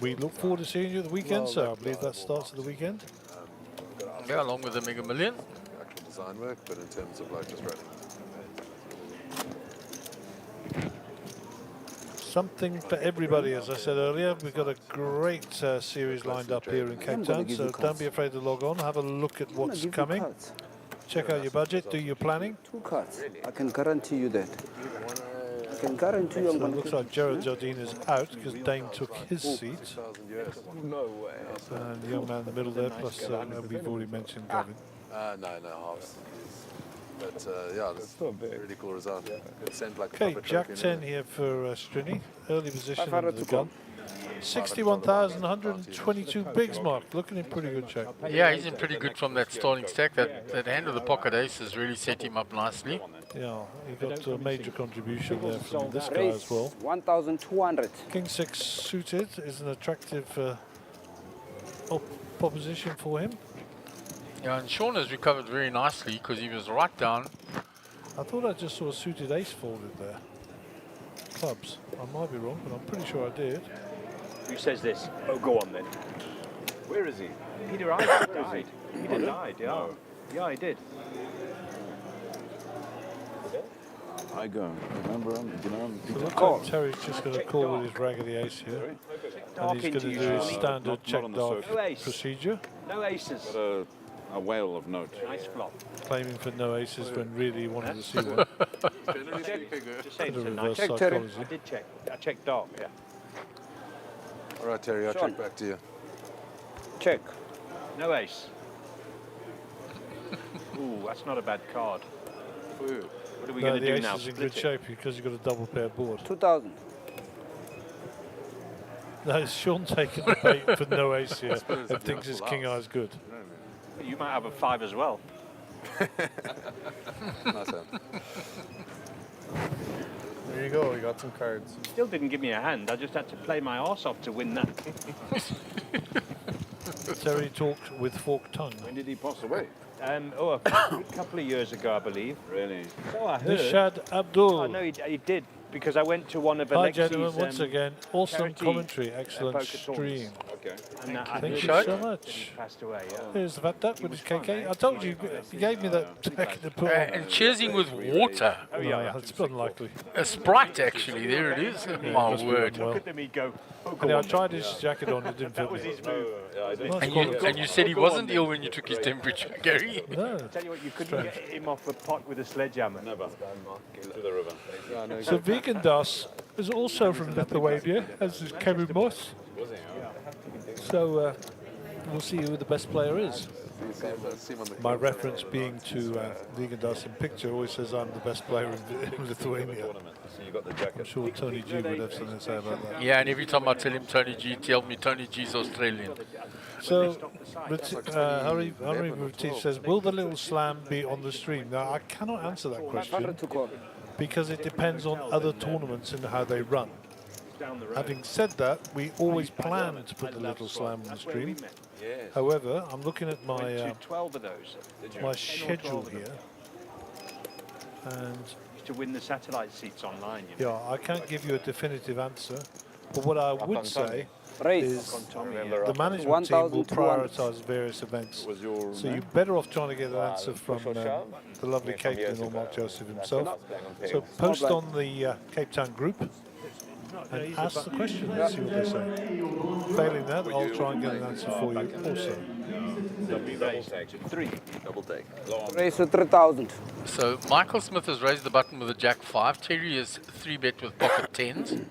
We look forward to seeing you at the weekend, sir. I believe that starts at the weekend. Yeah, along with the Mega Million. Actual design work, but in terms of like just running. Something for everybody, as I said earlier. We've got a great series lined up here in Cape Town, so don't be afraid to log on. Have a look at what's coming. Check out your budget, do your planning. 2 cards. I can guarantee you that. I can guarantee you I'm So going it looks like Gerard Jardine is out because Dane took his seat. No way. And the young man in the middle there, plus we've already mentioned Gavin. No, halves. But yeah, that's a really cool result. It sent like Okay, a Jack trophy 10 here for Strini. Early position 500 under the to call. gun. 61,122 bigs, Mark. Looking in pretty good shape. Yeah, he's in pretty good from that starting stack. That hand of the pocket ace has really set him up nicely. Yeah, he got a major contribution there from this guy Raise. as well. 1,200. King 6 suited is an attractive proposition for him. Yeah, and Sean has recovered very nicely because he was right down. I thought I just saw a suited ace folded there. Clubs. I might be wrong, but I'm pretty sure I did. Who says this? Oh, go on then. Where is he? Peter Ives died. Peter died, yeah. No. Yeah, he did. I go. Remember him? You know him? So it looks like Terry's just going to call with his raggedy ace here. And he's going to do his standard check dark procedure. No aces. Got a A whale of note. Nice flop. Claiming for no aces when really he wanted to see one. Just saying Bit of it's a reverse nice. psychology. I did check. I checked dark, yeah. All right, Terry, I'll Sean. check back to you. Check. No ace. Ooh, that's not a bad card. What are we No, going to the do ace now? is in Split good it? shape because you've got a double pair board. 2,000. No, it's Sean taking the bait for no ace here suppose and the thinks his beautiful king house. eye is good. You might have a 5 as well. Nice one. There you go, you got some cards. Still didn't give me a hand. I just had to play my arse off to win that. Terry talked with forked tongue. When did he pass away? A couple of years ago, I believe. Really? So I heard. Nishad Abdul. Oh, no, he did, because I went to one of Hi Alexi's gentlemen, once again, awesome charity, commentary, excellent poker tournaments. stream. Okay. And I Thank heard you that so he much. passed away, yeah. Here's the fat duck with his KK. I told you, you gave me that packet to put on. And cheersing with water. Oh yeah, it's unlikely. A Sprite, actually. There it is. My word. Well, Look at me go. and I tried his jacket on, it didn't fit That was me. his move. Nice And quality. you said he wasn't ill when you took his temperature, Gary. No. Tell you what, you couldn't get him off a pot with a sledgehammer. Never. To the river. So Vegan Das is also from Lithuania, as is Kevin Moss. So we'll see who the best player is. My reference being to Vegan Das in picture always says I'm the best player in Lithuania. So you got the jacket. I'm sure Tony G would have something to say about that. Yeah, and every time I tell him Tony G, tell me Tony G's Australian. So, Harry Retief says, will the little slam be on the stream? Now, I cannot answer that question 500 to call. because it depends on other tournaments and how they run. Having said that, we always plan to put the little slam on the stream. However, I'm looking at my 12 of those. my schedule here, and To win the satellite seats online, you know. yeah, I can't give you a definitive answer. But what I would say Raise. is Tommy, the management team will 1,200. prioritise various events. Was your So you're better off trying to get an answer from the lovely Cape Town or Mark Joseph himself. So post on the Cape Town group and ask the question and see what they say. Failing that, I'll try and get an answer for you also. Double take. Raise to 3,000. So Michael Smith has raised the button with a Jack 5. Terry is 3-bet with pocket 10s.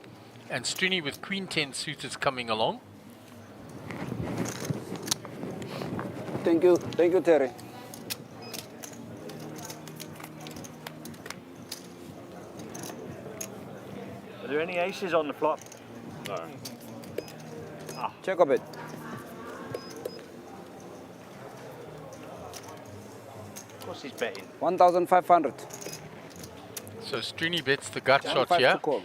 And Strini with Queen 10 suited coming along. Thank you, Terry. Are there any aces on the flop? No. Check a bit. Of course he's betting. 1,500. So Strini bets the gut Down shot 5 here. to call.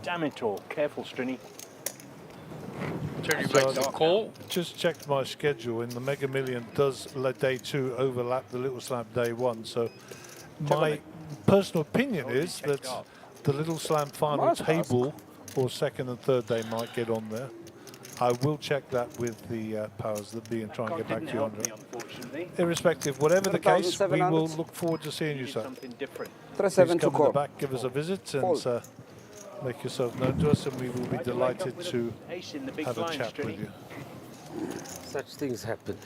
Damn it all. Careful, Strini. Terry makes a call. Just checked my schedule, and the Mega Million does let day 2 overlap the Little Slam day 1. So my personal opinion is that the Little Slam final table or second and third day might get on there. I will check that with the powers that be and try and get back to you on it. Unfortunately. Irrespective, whatever the case, we 1,700. will look forward to seeing you, sir. Something different. Please 3,700 come to in the call. back, give us a visit, and Fold. make yourself known to us, and we will be delighted to Ace in the big have a blind, chat with Strini. you. Such things happen.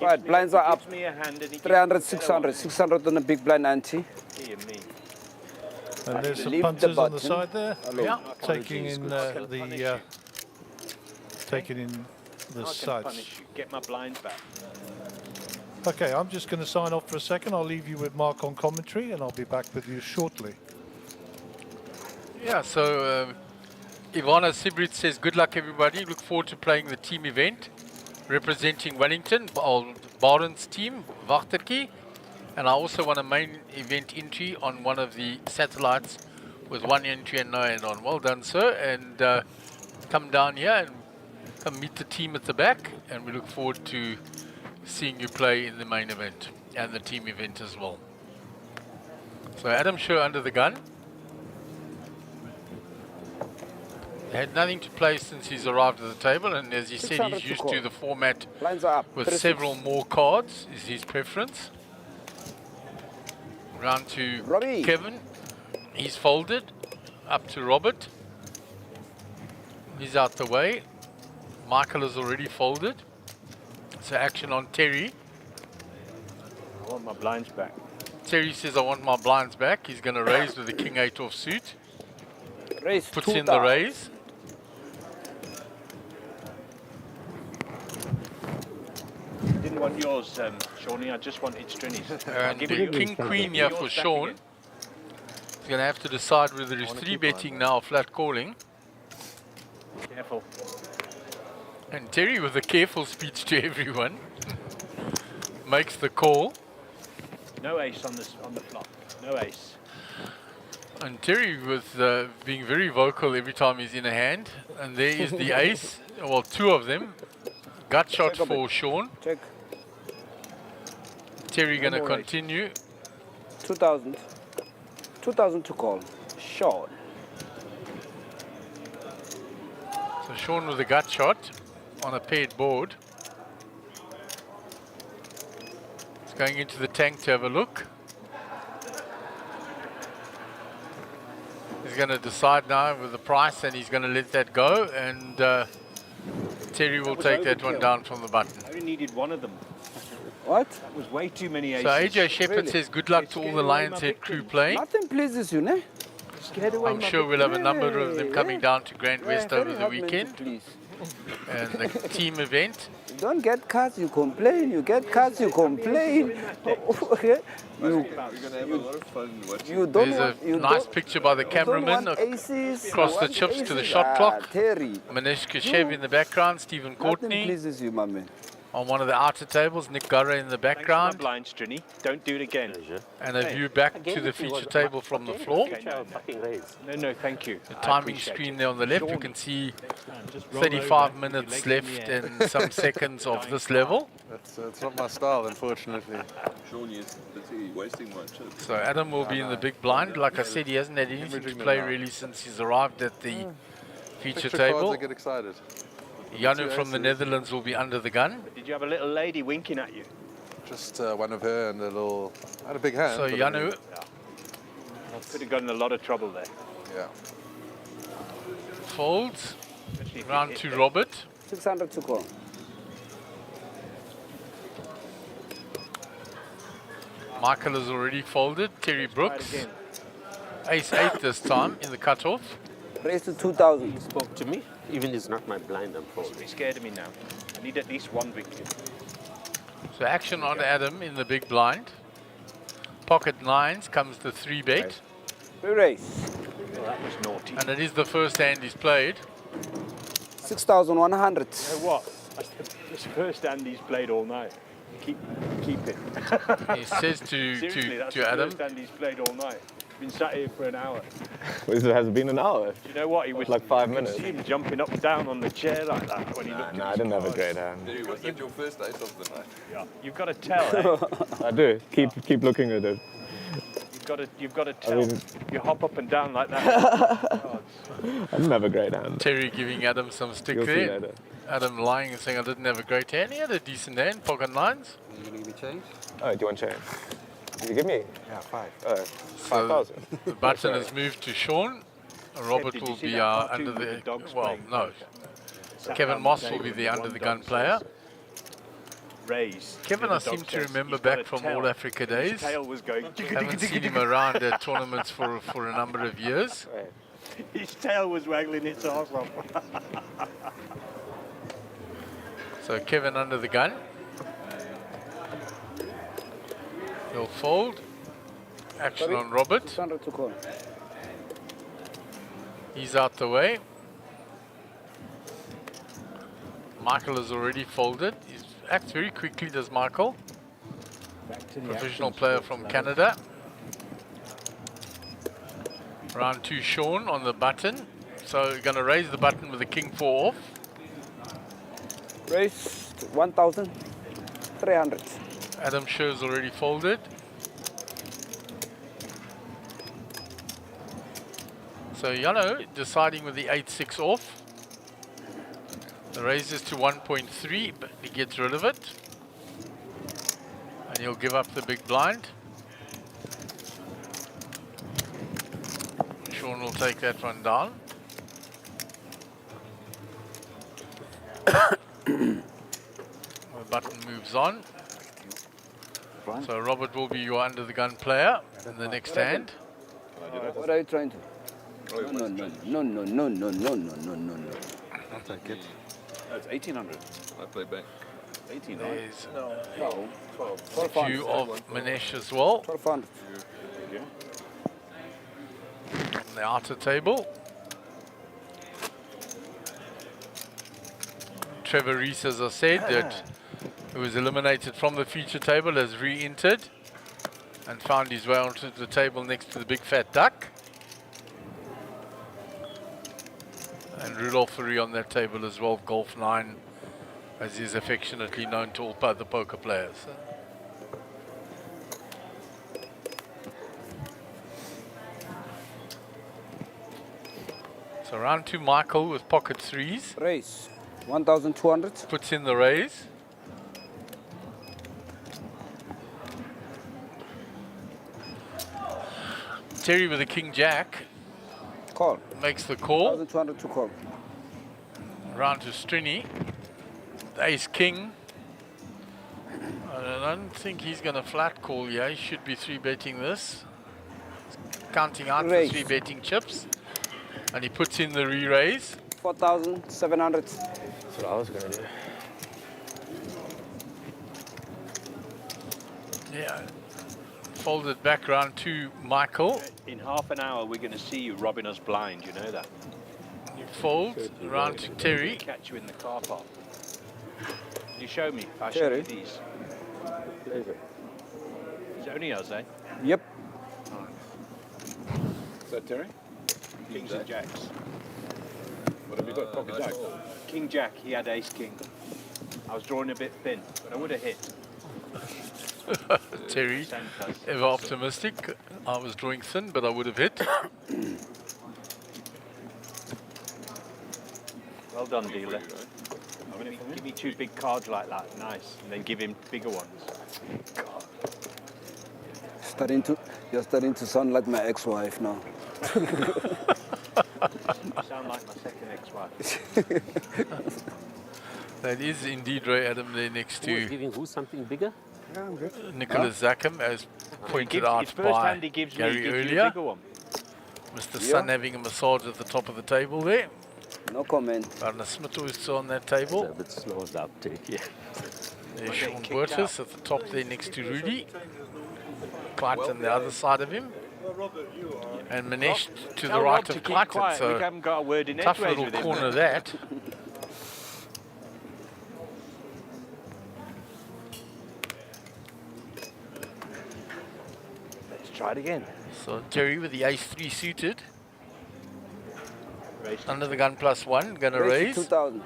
Right, blinds are up. Gives me a hand and he 300, gives me a 600. 600 on the big blind ante. Dear me. And there's some leave the punters on the button side there, Yeah. taking in the I can sides. punish you. Get my blinds back. Okay, I'm just going to sign off for a second. I'll leave you with Mark on commentary, and I'll be back with you shortly. Yeah, so Ivana Sibrit says, good luck everybody. Look forward to playing the team event. Representing Wellington, Baren's team, Wachterki. And I also want a main event entry on one of the satellites with one entry and no add-on. Well done, sir. And come down here and come meet the team at the back. And we look forward to seeing you play in the main event and the team event as well. So Adam Sher under the gun. Had nothing to play since he's arrived at the table, and as he said, 600 he's to used call. to the format Blinds are up. with 36. several more cards, is his preference. Round to Robbie. Kevin. He's folded. Up to Robert. He's out the way. Michael has already folded. So action on Terry. I want my blinds back. Terry says, I want my blinds back. He's going to raise with the king 8 offsuit. Raise Puts in the raise. Didn't want yours, Shawnee. I just wanted Strinny's. And the king queen here for Sean. He's going to have to decide whether he's 3-betting now or flat calling. Careful. And Terry, with a careful speech to everyone, makes the call. No ace on the flop. No ace. And Terry with being very vocal every time he's in a hand. And there is the ace. Well, 2 of them. Gut shot for Sean. Check. Terry going to continue. 2,000. 2,000 to call. Short. So Sean with a gut shot on a paired board. He's going into the tank to have a look. He's going to decide now with the price, and he's going to let that go. And Terry will take that one down from the button. I only needed one of them. What? That was way too many aces. So AJ Shepherd says good luck to all the Lions Head crew playing. Nothing pleases you, ne? I'm sure we'll have a number of them coming down to GrandWest over the weekend. Please. And the team event. You don't get cards, you complain. You get cards, you complain. Okay? We're going to have a lot of fun watching. You don't There's want, a you nice don't, picture by the you don't cameraman want aces, across you the want chips to the aces. shot clock. Terry. Manish Kashev in the background, Stephen Nothing Courtney pleases you, my man. on one of the outer tables, Nick Gurra in the background, Blind, Strinny. Don't do it again. and a view back to the feature table from the floor. No, thank you. The timing screen there on the left, you can see 35 minutes left and some seconds of this level. It's not my style, unfortunately. Sean is busy wasting my chips. So Adam will be in the big blind. Like I said, he hasn't had anything to play really since he's arrived at the feature Picture cards, table. I get excited. Janu from the Netherlands will be under the gun. Did you have a little lady winking at you? Just one of her and a little... I had a big hand. So but I Janu, mean, Could have gotten a lot of trouble there. yeah. folds, Especially if you round hit to the- Robert. 600 to call. Michael has already folded. Terry Try it Brooks, again. ace-8 this time in the cutoff. Raise to 2,000. Spoke to me, even it's not my blind, I'm folding. He's scared of me now. I need at least one victim. So action on Adam in the big blind. Pocket nines comes the 3-bet. Raise. Oh, that was naughty. And it is the first hand he's played. 6,100. You know what? That's the first hand he's played all night. Keep it. He says Seriously, that's to the Adam, first hand he's played all night. Been sat here for an hour. It has been an hour. Do you know what? He was Like 5 you could minutes. see him jumping up and down on the chair like that when he looked Nah, at I his didn't have a cards. great hand. Terry, was that your first ace of the night? Yeah, you've got to tell. Eh? I do. Keep looking at it. You've got to tell. mean- You hop up and down like that. I didn't have a great hand. Terry giving Adam some stick You'll see there. later. Adam lying and saying I didn't have a great hand. He had a decent hand, pocket nines. Are you going to give me change? Oh, do you want change? Did you give me? Yeah, 5. So 5,000. the button has moved to Sean. Robert Did you will see be that under cartoon with the dogs well, playing no. poker? Sat Kevin down Moss the will be table the and under one the dog gun says, player. Raise. Kevin, The I other seem dog to says, remember "He's got back a from tail." All Africa His days. tail was going. Haven't seen him around at tournaments for a number of years. His tail was waggling its arse off. So Kevin under the gun. He'll fold. Action on Robert. 600 to call. He's out the way. Michael has already folded. He acts very quickly, does Michael. Professional player from Canada. Round 2 Sean on the button. So you're going to raise the button with the king 4 off. Raise to 1,300. Adam Scher's already folded. So Yano deciding with the 8-6 off. The raise is to 1.3, but he gets rid of it. And he'll give up the big blind. Sean will take that one down. The button moves on. So Robert will be your under the gun player in the next hand. What are you trying to? No. I'll take it. That's 1,800. I play back. 18, There's No. a few of Manesh as well 1200. on the outer table. Trevor Reese, as I said, that who was eliminated from the feature table, has re-entered and found his way onto the table next to the big fat duck. And Rudolph Furry on that table as well, Golf 9, as he is affectionately known to all other poker players. So round 2, Michael with pocket threes. Raise. 1,200. Puts in the raise. Terry with a king jack. Call. Makes the call. 1,200 to call. Round to Strini. The ace king. I don't think he's going to flat call here. He should be 3-betting this. Counting out Raise. the 3-betting chips. And he puts in the re-raise. 4,700. That's what I was going to do. Yeah. Folded back round to Michael. In half an hour, we're going to see you robbing us blind. You know that. You fold round to Terry. Catch you in the car park. You show me. I show Terry? you these. It's only us, eh? Yep. Is that Terry? Kings and jacks. What have you got? Pocket jack? King jack. He had ace king. I was drawing a bit thin, but I would have hit. Terry, ever optimistic. I was drawing thin, but I would have hit. Well done, dealer. Give me 2 big cards like that, nice, and then give him bigger ones. God. You're starting to sound like my ex-wife now. You sound like my second ex-wife. That is indeed Ray Adam there next Who is to giving who something bigger? Yeah, I'm good. Nicholas Zackham, as pointed His out first by hand he gives me, Gary he gives you a earlier. bigger one. Mr. Sun having a massage at the top of the table there. No comment. Arna Smith also on that It's a table. bit slow as the uptake, yeah. There's Sean Burtis at the top there next to Rudy. Clyde on the other side of him. And Manesh to the Tell right Rob to of keep Clyde. quiet. We So haven't got a word in tough edgeways little with him. corner that. Let's try it again. So Terry with the ace-3 suited. Raise Under the gun +1, gonna raise. 2,000.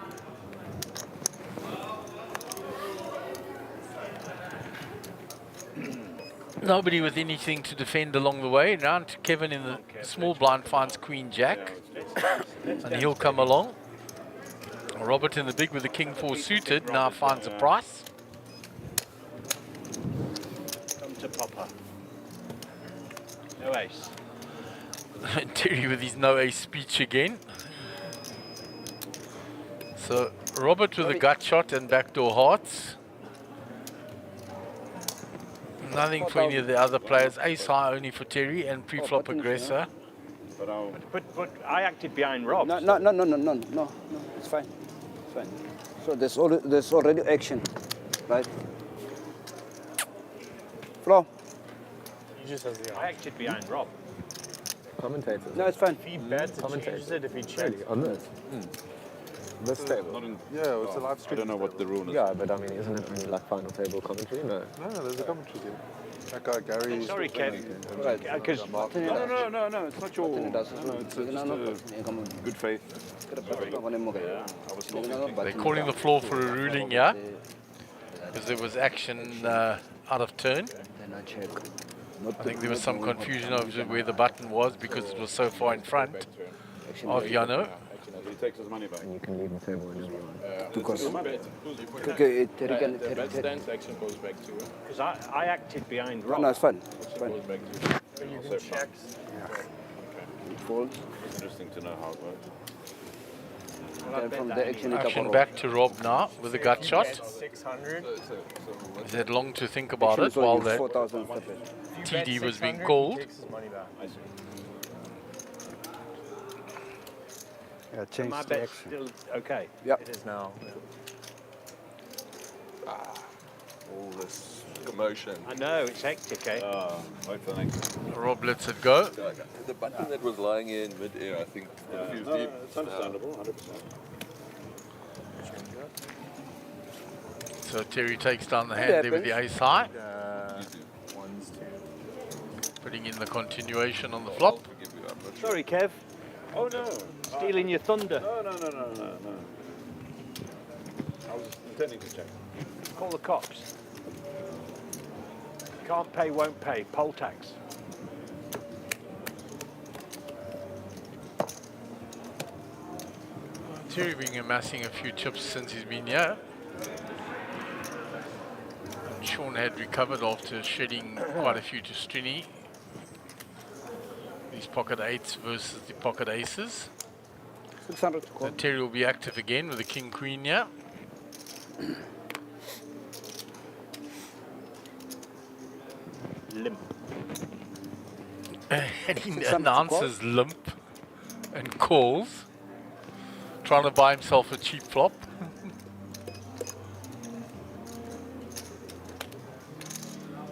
Nobody with anything to defend along the way. Round to Kevin in the small blind finds Queen Jack. And he'll come along. Robert in the big with the King 4 suited now finds a price. Come to Papa. No ace. Terry with his no ace speech again. So Robert with a gut shot and backdoor hearts. Nothing for any of the other players. Ace high only for Terry and pre-flop aggressor. But I acted behind Rob. No. It's fine. It's fine. So there's already action, right? Flow. He just has the I acted behind Rob. Commentator. No, it's fine. If he bets, it changes it. If he checks. On this? This table? Yeah, it's a live I stream. don't know what the rule is. Yeah, but I mean, isn't it only like final table commentary? No. No, there's a commentary team. That guy, Gary. Sorry, Kevin. Right. Because No, it's not your... No, it's good faith. They're calling the floor for a ruling here because there was action out of turn. Then I check. I think there was some confusion over where the button was because it was so far in front of Yano. He takes his money back. And you can leave the table whenever you want. Because Okay, action goes back to... Because I acted behind Rob. no, it's fine. It's fine. Goes back to... You can check. Fold. It's interesting to know how it works. Then from there, Action back to Rob now with a gut shot. 600. He's had long to think about it while that 4,000 TD was being called. Takes his money back. Yeah, change My the bet's action. still okay. Yep. It is now. All this commotion. I know, it's hectic, eh? Wait for the next. Rob lets it go. The button that was lying here in mid-air, I think, confused him. It's understandable, 100%. So Terry takes down the hand there with the ace high, Ones, two. putting in the continuation on the flop. Sorry, Kev. Oh no. Stealing your thunder. No. I was intending to check. Call the cops. Can't pay, won't pay. Poll tax. Terry been amassing a few chips since he's been here. And Sean had recovered after shedding quite a few to Strini. These pocket eights versus the pocket aces. 600 to call. So Terry will be active again with the king queen here. Limp. And he announces limp and calls, trying to buy himself a cheap flop.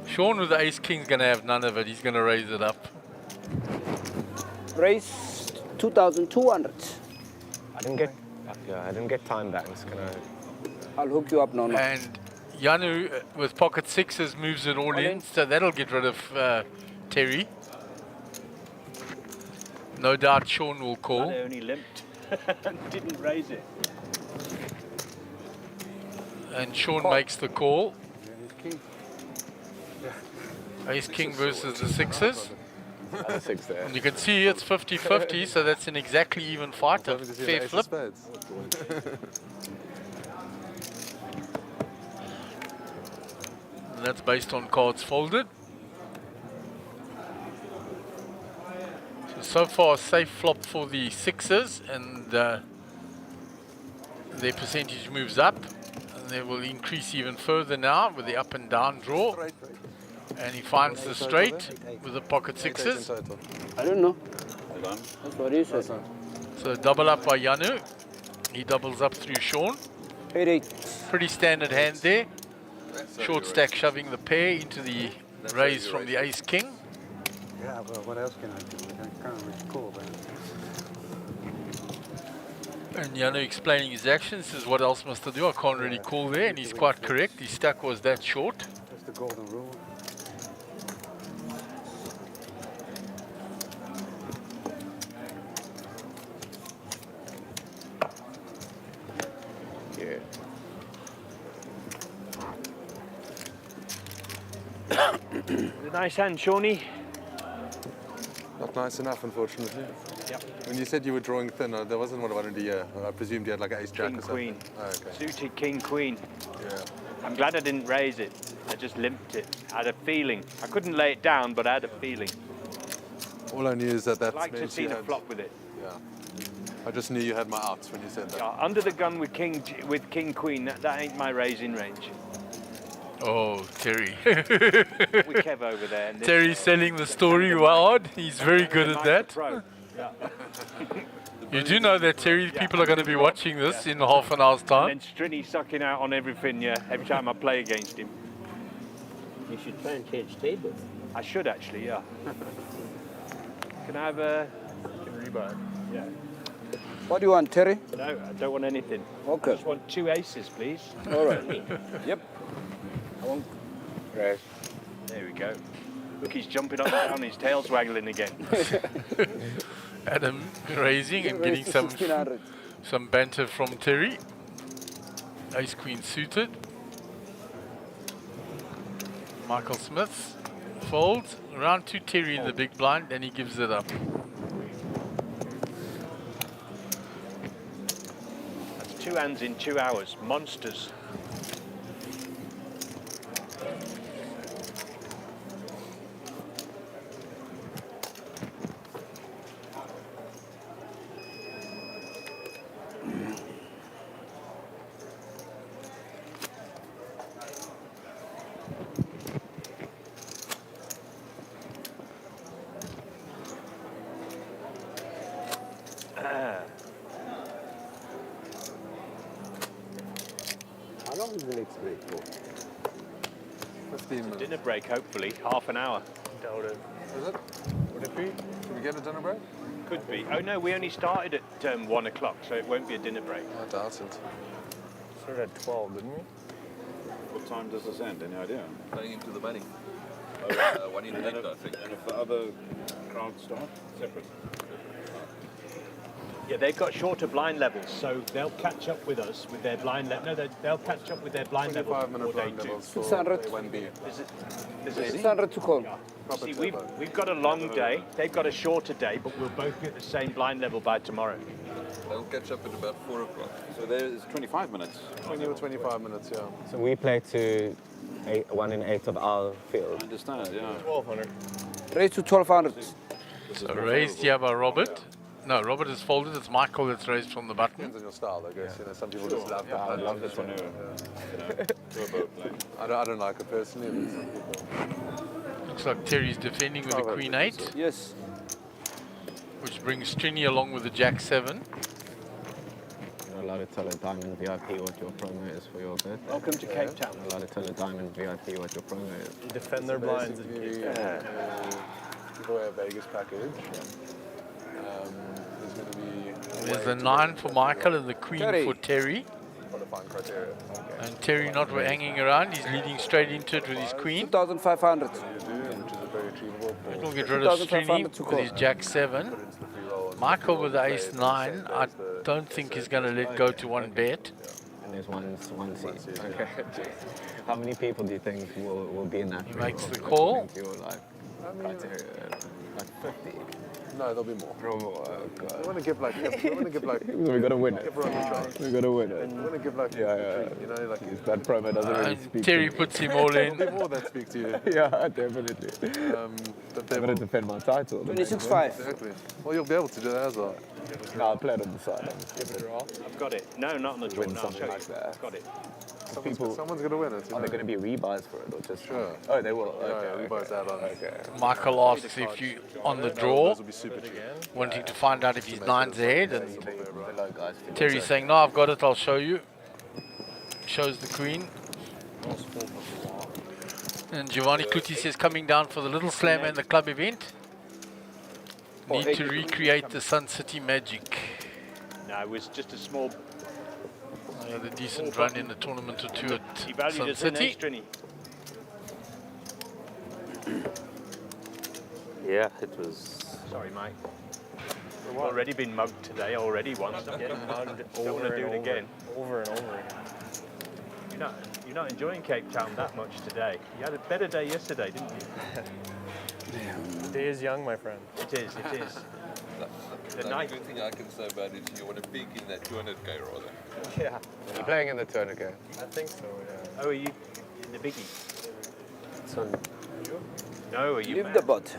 Sean with the ace king's going to have none of it. He's going to raise it up. Raise 2,200. I didn't get time back. It's gonna. I'll hook you up now. And Yanu with pocket sixes moves it all in, so that'll get rid of Terry. No doubt Sean will call. I only limped. Didn't raise it. And Sean makes the call. Ace king versus the sixes. Six there. And you can see it's 50-50, so that's an exactly even fight. A fair flip. And that's based on cards folded. So far, a safe flop for the sixes, and their percentage moves up. And they will increase even further now with the up and down draw. And he finds the straight with the pocket sixes. I don't know. That's what he said. So double up by Yanu. He doubles up through Sean. 8-8. Pretty standard hand there. Short stack shoving the pair into the raise from the ace king. Yeah, well, what else can I do? I can't really call that. And Yanu explaining his actions. Says, what else must I do? I can't really call there. And he's quite correct. His stack was that short. That's the golden rule. A nice hand, Shawnee. Not nice enough, unfortunately. Yep. When you said you were drawing thin, that wasn't what I wanted to hear. I presumed you had like an ace jack King or something. queen. Oh, okay. Suited king queen. Yeah. I'm glad I didn't raise it. I just limped it. I had a feeling. I couldn't lay it down, but I had a feeling. All I knew is that that's I'd like to meant see you the had- flop with it. Yeah. I just knew you had my outs when you said that. Yeah, under the gun with king queen. That ain't my raising range. Oh, Terry. With Kev over there. And this- Terry's selling the story hard. He's very good at that. Pro. Yeah. You do know that, Terry, people are going to be watching this in half an hour's time. And then Strini sucking out on everything, yeah, every time I play against him. You should try and change tables. I should actually, yeah. Can I have a Rebar. Yeah. What do you want, Terry? No, I don't want anything. Okay. I just want 2 aces, please. All right. Yep. I want. Right. There we go. Look, he's jumping up and down, his tail's waggling again. Adam raising and getting some banter from Terry. Ace queen suited. Michael Smith folds. Round 2 Terry in the big blind, and he gives it up. That's 2 hands in 2 hours. Monsters. long is the next break for? 15 minutes. Dinner break, hopefully. Half an hour. Doubt it. Is it? Would it be? Should we get a dinner break? Could be. Oh, no, we only started at 1 o'clock, so it won't be a dinner break. I doubt it. Started at 12, didn't we? What time does this end? Any idea? Playing into the money. 1 in 8, I think. And if the other crowds start, separate. Yeah, they've got shorter blind levels, so they'll catch up with us with their blind level. No, they'll catch up with their blind level. 25-minute before blind they do. levels for 600. A1B. There's a 600 to call. See, we've got a long day. They've got a shorter day, but we'll both be at the same blind level by tomorrow. They'll catch up at about 4 o'clock. So there's 25 minutes. 20 or 25 minutes, yeah. So we play to 1 in 8 of our I field. understand, yeah. 1200. Raise to 1200. So raised here by Robert. No, Robert is folded. It's Michael that's raised from the button. Depends on your style, I guess. You know, some people just love Yeah, I that. love this one. Yeah. I don't like it personally, but some people. Looks like Terry's defending with a Queen 8, Yes. which brings Trini along with the Jack 7. You're not allowed to tell a Diamond VIP what your promo is for your bet. Welcome to Cape Town. You're not allowed to tell a Diamond VIP what your promo is. You defend their blinds. Basically, give away a Vegas package. There's going to be... There's the 9 for Michael and the Queen Terry. for Terry. qualifying criteria. And Terry not hanging around. He's leading straight into it with his Queen. 2,500. Which is a very achievable. We'll get rid of Strini 2,500 to with his Jack 7. Michael with the Ace 9. I don't think he's going to let go to one bet. And there's one seat. Okay. How many people do you think will be in that? He makes the call. Criteria, like 50. No, there'll be more. Oh, God. We want to give like. We gotta win it. Everyone a chance. We gotta win it. We want to give like. Yeah. You know, like. That promo doesn't really speak. Terry to me. puts him all in. There'll be more that speak to you. Yeah, definitely. But they I'm gonna defend my title. 26.5. Exactly. Well, you'll be able to do that as well. No, I'll play it on the side. I've got it. No, not on the draw. Win No, something I'll show like you. that. I've got it. Someone's going to win it. Are there going to be rebuys for it or just? Sure. Oh, they will. Yeah, Okay. rebuys add-on. Okay. Michael asks if you on the draw, Those will be super cheap. wanting to find out if his 9's ahead. And The low guys. Terry's saying, no, I've got it, I'll show you. Shows the Queen. And Giovanni Cluti says, coming down for the Little Slam and the club event. Need to recreate the Sun City magic. No, it was just a small. I had a decent run in the tournament or two He at valued Sun us in City. Strini. Yeah, it was. Sorry, Mike. We've already been mugged today, already once. I'm getting mugged. Don't want to do it again. Over and over again. You're not enjoying Cape Town that much today. You had a better day yesterday, didn't you? The day is young, my friend. It is. The good thing I can say about it is you want to peak in that 200k rather. Yeah. You're playing in the tournament. I think so, yeah. Oh, are you in the biggie? Son. No, are you Leave mad? the bot.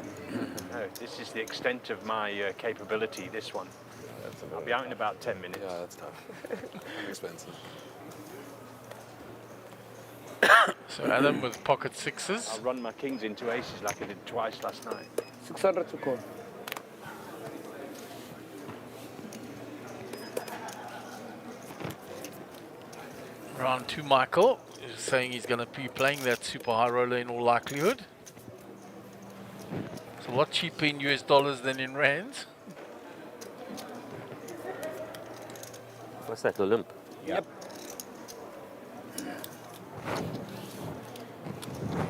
No, this is the extent of my capability, this one. I'll be out in about 10 minutes. Yeah, that's tough. And expensive. So Adam with pocket sixes. I'll run my kings into aces like I did twice last night. 600 to call. Round 2, Michael is saying he's going to be playing that super high roller in all likelihood. It's a lot cheaper in US dollars than in rands. What's that, Olymp? Yep.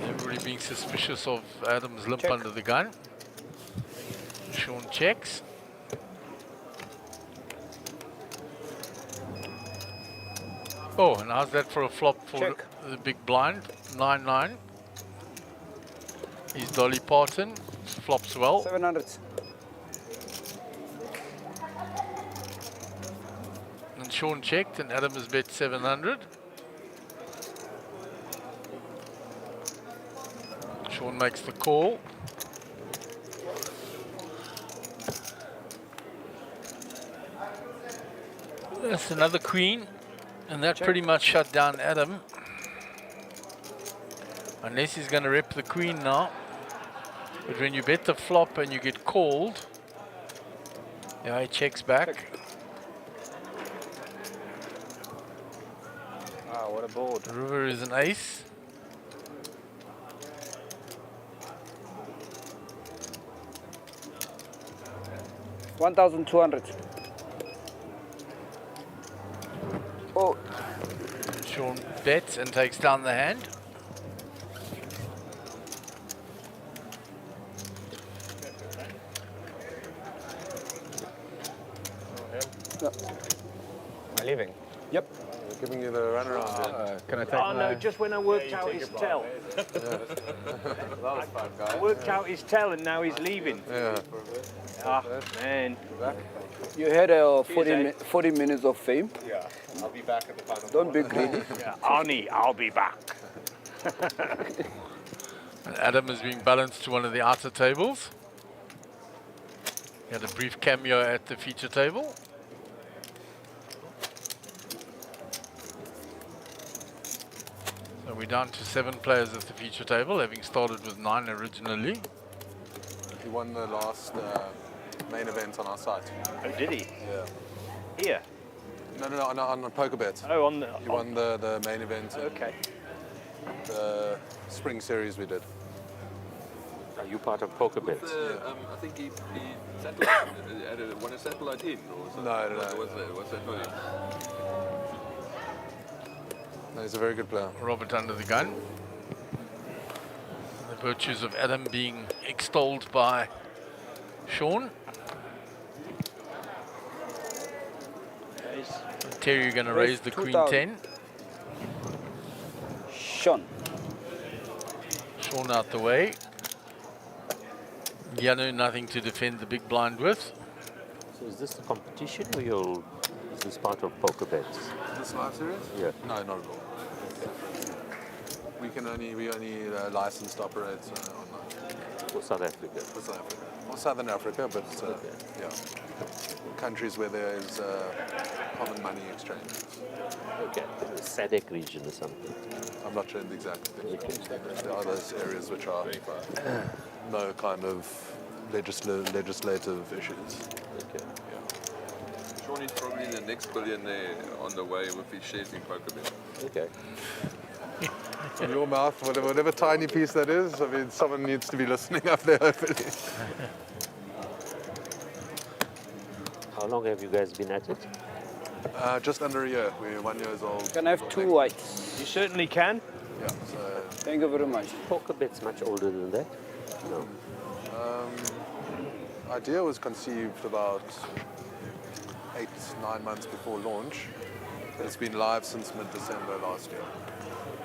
Everybody being suspicious of Adam's limp under the gun. Sean checks. Oh, and how's that for a flop for the big blind? 9-9. He's Dolly Parton. Flops well. 700. And Sean checked, and Adam has bet 700. Sean makes the call. That's another queen, and that pretty much shut down Adam. Unless he's going to rep the queen now. But when you bet the flop and you get called, yeah, he checks back. Ah, what a board. River is an ace. $1,200. Oh. Sean bets and takes down the hand. Yep. Am I leaving? Yep. We're giving you the runaround. Can I take Oh no, just when I worked out his tell. I worked out his tell and now he's leaving. Yeah. Ah, man. You had 40 minutes of fame. Yeah, I'll be back at the final. Don't be greedy. Yeah, Arnie, I'll be back. And Adam is being balanced to one of the outer tables. He had a brief cameo at the feature table. So we're down to 7 players at the feature table, having started with 9 originally. He won the last main event on our site. Oh, did he? Yeah. Here? No, on PokerBet. Oh, on the... He won the main event. Okay. The spring series we did. Are you part of PokerBet? I think he won a satellite in or something. No. What's that for him? No, he's a very good player. Robert under the gun. The virtues of Adam being extolled by Sean. Terry, you're going to raise the Queen 10. Sean. Sean out the way. Yano, nothing to defend the big blind with. So is this a competition or is this part of PokerBet? This live series? Yeah. No, not at all. We only licensed to operate online. For South Africa? For South Africa. Or Southern Africa, but yeah. Countries where there is common money exchange. Okay. The SADC region or something. I'm not sure the exact thing. There are those areas which are no kind of legislative issues. Okay. Yeah. Sean is probably the next billionaire on the way with his shares in PokerBet. Okay. From your mouth, whatever tiny piece that is, I mean, someone needs to be listening up there, hopefully. How long have you guys been at it? Just under a year. We're 1 year old. Can I have 2 whites? You certainly can. Yeah. So, thank you very much. PokerBet's much older than that? No. idea was conceived about 8-9 months before launch. But it's been live since mid-December last year.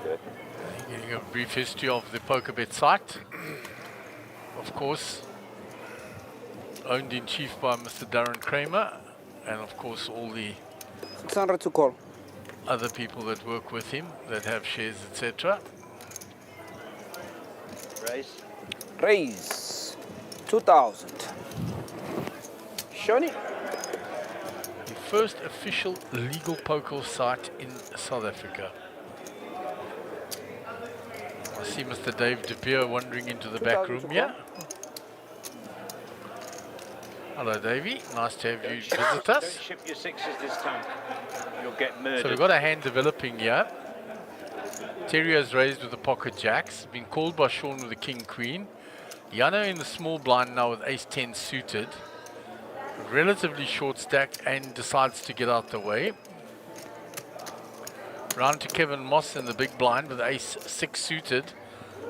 Okay. Getting a brief history of the PokerBet site. Of course, owned in chief by Mr. Darren Kramer, and of course all the 600 to call. Other people that work with him, that have shares, etc. Raise 2,000. Shoni. The first official legal poker site in South Africa. I see Mr. Dave De Beer wandering into the back room here. Hello, Davey. Nice to have you visit us. Don't ship your sixes this time. You'll get murdered. So we've got a hand developing here. Terry has raised with the pocket jacks. Been called by Sean with the king queen. Yano in the small blind now with ace 10 suited. Relatively short stack and decides to get out the way. Round to Kevin Moss in the big blind with ace 6 suited.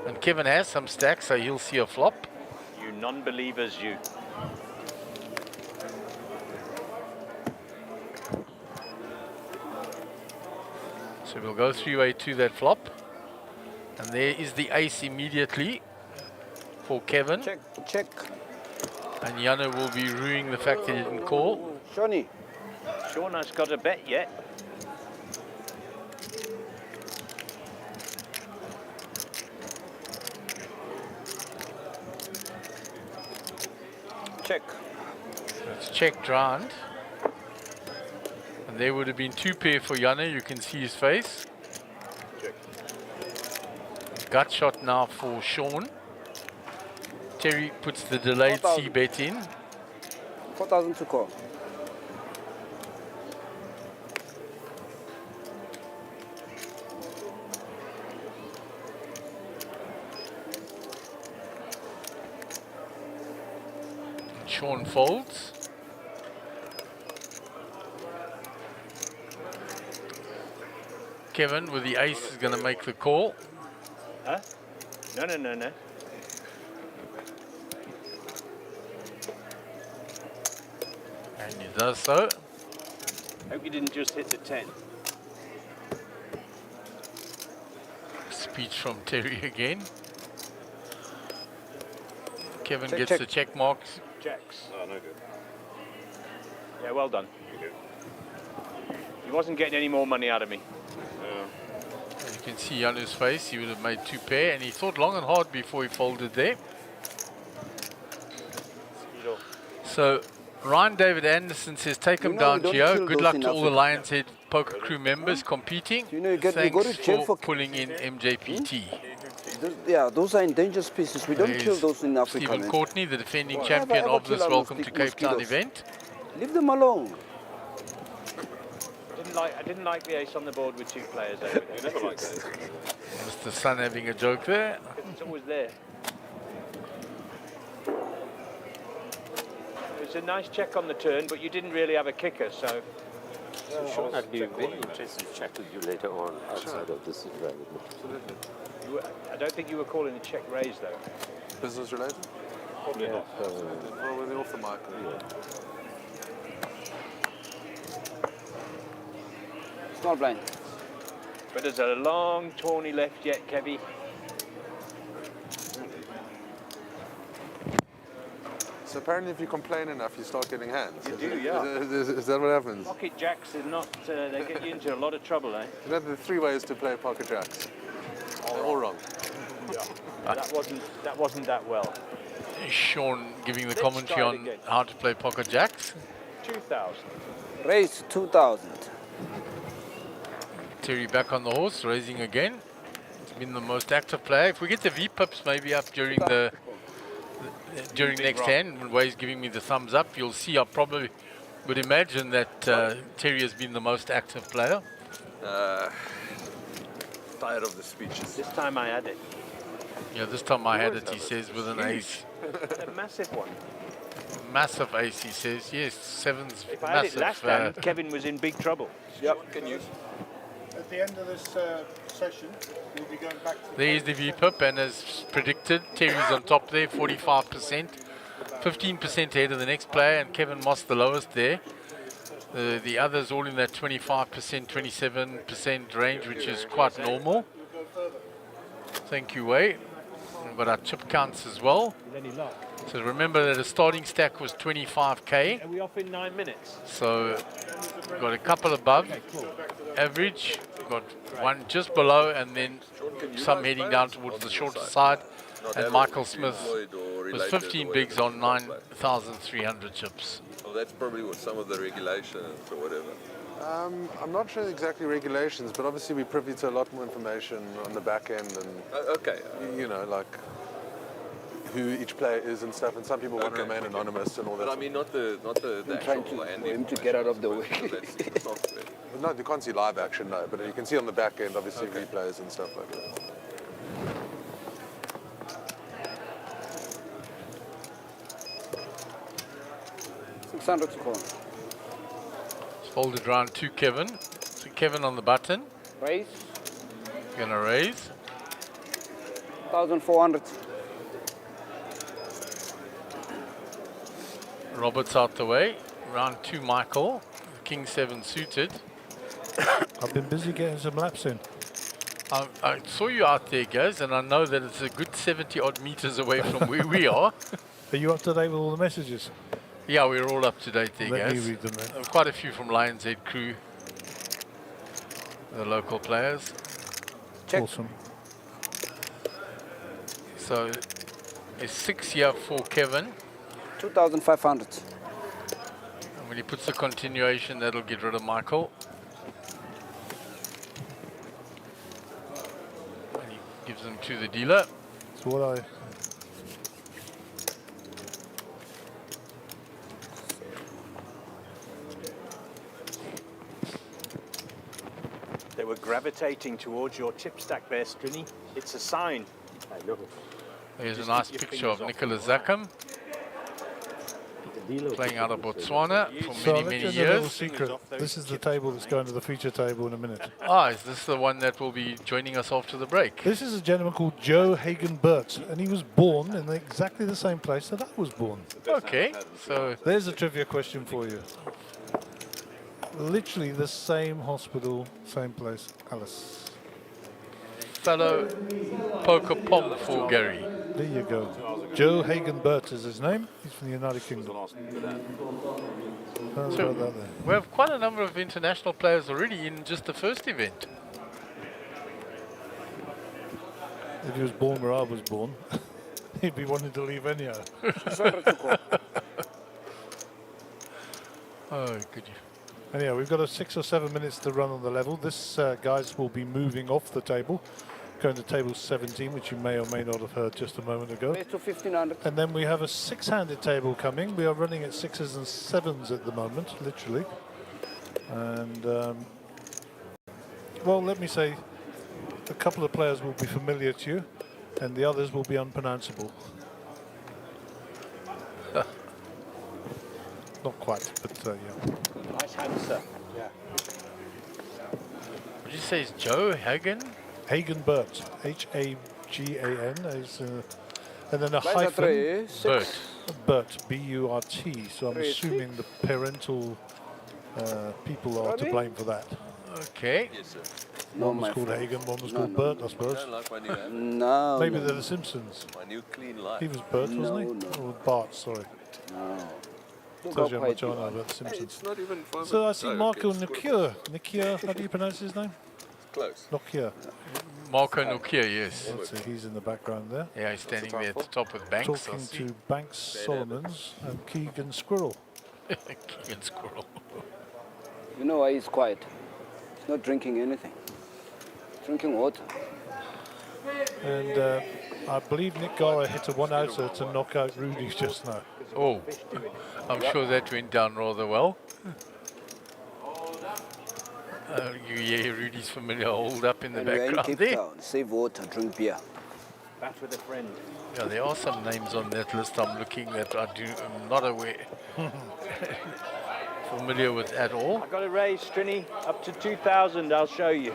And Kevin has some stacks, so he'll see a flop. You non-believers, you. So we'll go 3-way to that flop. And there is the ace immediately for Kevin. Check, check. And Yano will be ruining the fact that he didn't call. Shoni. Sean has got a bet yet. Check. So it's checked round. And there would have been 2 pair for Yano. You can see his face. Check. Gut shot now for Sean. Terry puts the delayed C bet in. 4,000 to call. Sean folds. Kevin with the ace is going to make the call. Huh? No. And he does so. Hope you didn't just hit the 10. Speech from Terry again. Kevin Check, gets check. the check marks. Jacks. Oh, no good. Yeah, well done. He wasn't getting any more money out of me. And you can see on his face, he would have made 2 pair, and he thought long and hard before he folded there. So Ryan David Anderson says, take him down, Gio. Good luck to all the Lions Head Poker Crew members competing. Thanks for pulling in MJPT. Those are endangered species. We don't kill those in Africa. Stephen Courtney, the defending champion of this Welcome to Cape Town event. Leave them alone. I didn't like the ace on the board with 2 players over there. You never like that. Mr. Sun having a joke there. It's always there. It was a nice check on the turn, but you didn't really have a kicker, so... So Sean, I'd be very interested to chat with you later on outside of this environment. I don't think you were calling a check raise, though. Business related? Probably not. Well, we're off the mic. Small blind. But there's a long tawny left yet, Kevy. So apparently if you complain enough, you start getting hands. You do, yeah. Is that what happens? Pocket jacks is not, they get you into a lot of trouble, eh? You know, there are 3 ways to play pocket jacks. They're all wrong. That wasn't that well. Sean giving the commentary on how to play pocket jacks. 2,000. Raise 2,000. Terry back on the horse, raising again. He's been the most active player. If we get the V-pips maybe up during next hand, when Way's giving me the thumbs up, you'll see I probably would imagine that Terry has been the most active player. Tired of the speeches. This time I had it. Yeah, this time I had it, he says, with an ace. A massive one. Massive ace, he says. Yes, 7's If I had it massive. last hand, Kevin was in big trouble. Yep, can use. At the end of this session, we'll be going back to... There's the V-pip, and as predicted, Terry's on top there, 45%. 15% ahead of the next player, and Kevin Moss the lowest there. The others all in that 25%, 27% range, which is quite normal. Thank you, Way. We've got our chip counts as well. So remember that the starting stack was 25k. Are we off in 9 minutes? So we've got a couple above average, we've got one just below, and then some heading down towards the shorter side. And Michael Smith was 15 bigs on 9,300 chips. Well, that's probably what some of the regulations or whatever. I'm not sure exactly regulations, but obviously we're privy to a lot more information on the back end and, Okay. you know, like who each player is and stuff, and some people want to remain anonymous and all that. But I mean, not the I'm trying actual to, hand for him to get out of the way. But no, you can't see live action, no, but you can see on the back end, obviously, replays and stuff like that. 600 to call. It's folded round to Kevin. So Kevin on the button. Raise. Gonna raise. 1,400. Robert's out the way. Round 2, Michael. King 7 suited. I've been busy getting some laps in. I saw you out there, guys, and I know that it's a good 70 odd meters away from where we are. Are you up to date with all the messages? Yeah, we're all up to date there, Let guys. me read them then. Quite a few from Lions Head Crew, the local players. Check. Awesome. So it's 6 here for Kevin. 2,500. And when he puts the continuation, that'll get rid of Michael. And he gives them to the dealer. That's what I... They were gravitating towards your chip stack there, Strinny. It's a sign. I know. Here's Just a nice keep your picture of fingers off Nicholas the rack. Zackham. playing out of Botswana for So many, I'll let many you in a little years. secret. This is the table that's going to the feature table in a minute. Ah, is this the one that will be joining us after the break? This is a gentleman called Joe Hagen-Burt, and he was born in exactly the same place that I was born. Okay, so There's a trivia question for you. Literally the same hospital, same place. Alice. fellow poker pom for Gary. There you go. Joe Hagen-Burt is his name. He's from the United Kingdom. How's So about that there? we have quite a number of international players already in just the first event. If he was born where I was born, he'd be wanting to leave anyhow. Oh, good. Anyhow, we've got 6 or 7 minutes to run on the level. This, guys, will be moving off the table, going to table 17, which you may or may not have heard just a moment ago. Raise to 1500. And then we have a 6-handed table coming. We are running at 6s and 7s at the moment, literally. And, well, let me say, a couple of players will be familiar to you, and the others will be unpronounceable. Not quite, but yeah. Nice answer. Yeah. Would you say it's Joe Hagen? Hagen-Burt, H-A-G-A-N, and then a Three, hyphen. six. Burt, B-U-R-T. So I'm Three, assuming the parental people are to blame for that. Okay. Yes, sir. No, One was my called friend. Hagen, one was No, called no, Burt, no. I I suppose. don't like my new hand. No. Maybe no. they're the Simpsons. My new clean life. He was Burt, wasn't he? No, Or Bart, sorry. No. Tells you how much I Look know how about the Hey, Simpsons. it's not even 5 So I minutes. see Oh, Marco okay, it's Nokia. Nokia, how do you pronounce his name? close. Nokia. Marco Nokia, yes. Let's see, he's in the background there. Yeah, he's standing there at the top with Banks. I Talking see. to Banks Solomons and Keegan Squirrel. Keegan Squirrel. You know why he's quiet? He's not drinking anything. He's drinking water. And I believe Nick Gara hit a one-outer to knock out Rudy just now. Oh, I'm sure that went down rather well. Yeah, Rudy's familiar hold up in the And we're in background Cape there. Town. Save water, drink beer. Bat with a friend. Yeah, there are some names on that list I'm looking that I'm not aware, familiar with at all. I got to raise Strinny up to 2,000. I'll show you.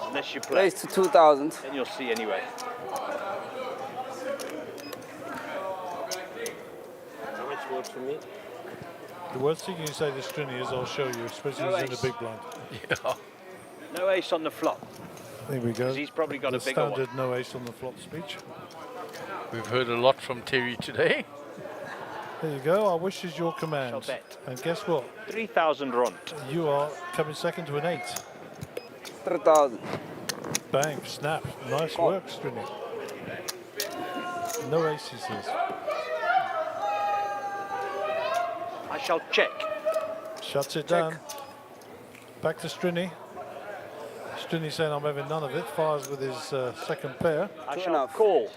Unless you play, Raise to 2,000. then you'll see anyway. How much vote for me? The worst thing you say to Strinny is I'll show you, especially No if he's in ace. the big blind. Yeah. No ace on the flop. There we go. 'Cause he's probably got the a bigger one. standard no ace on the flop speech. We've heard a lot from Terry today. There you go. Our wish is your command. Shall bet. And guess what? 3,000 runt. You are coming second to an 8. 3,000. Bang, snap. Nice work, Strinny. No ace, he says. I shall check. Shuts it down. Back to Strinny. Strinny saying I'm having none of it. Fires with his second pair. I Two shall enough. call.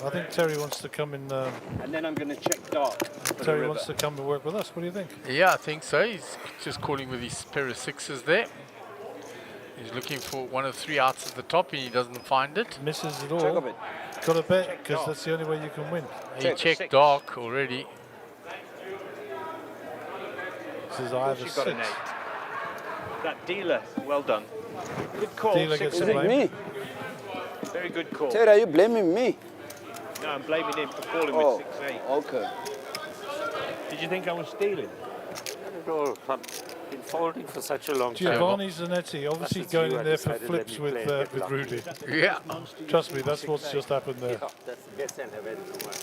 I think Terry wants to come in. And then I'm going to check dark. for the Terry river. wants to come and work with us. What do you think? Yeah, I think so. He's just calling with his pair of sixes there. He's looking for one of 3 outs at the top and he doesn't find it. Misses it Check all. of it. Got to bet because that's the only way you can win. He Check. checked Six. dark already. Says I have a You've got an 6. 8. That dealer, well done. Good call. Dealer six gets Is the it eight. blame. me? Very good call. Terry, are you blaming me? No, I'm blaming him for calling Oh, with 6-8. okay. Did you think I was stealing? I've been folding for such a long time. Giovanni Zanetti obviously That's going you, in I there for decided let flips me with play a bit Rudy. Yeah, Trust me, that's what's just happened there. Yeah, that's the best end I've had in a while.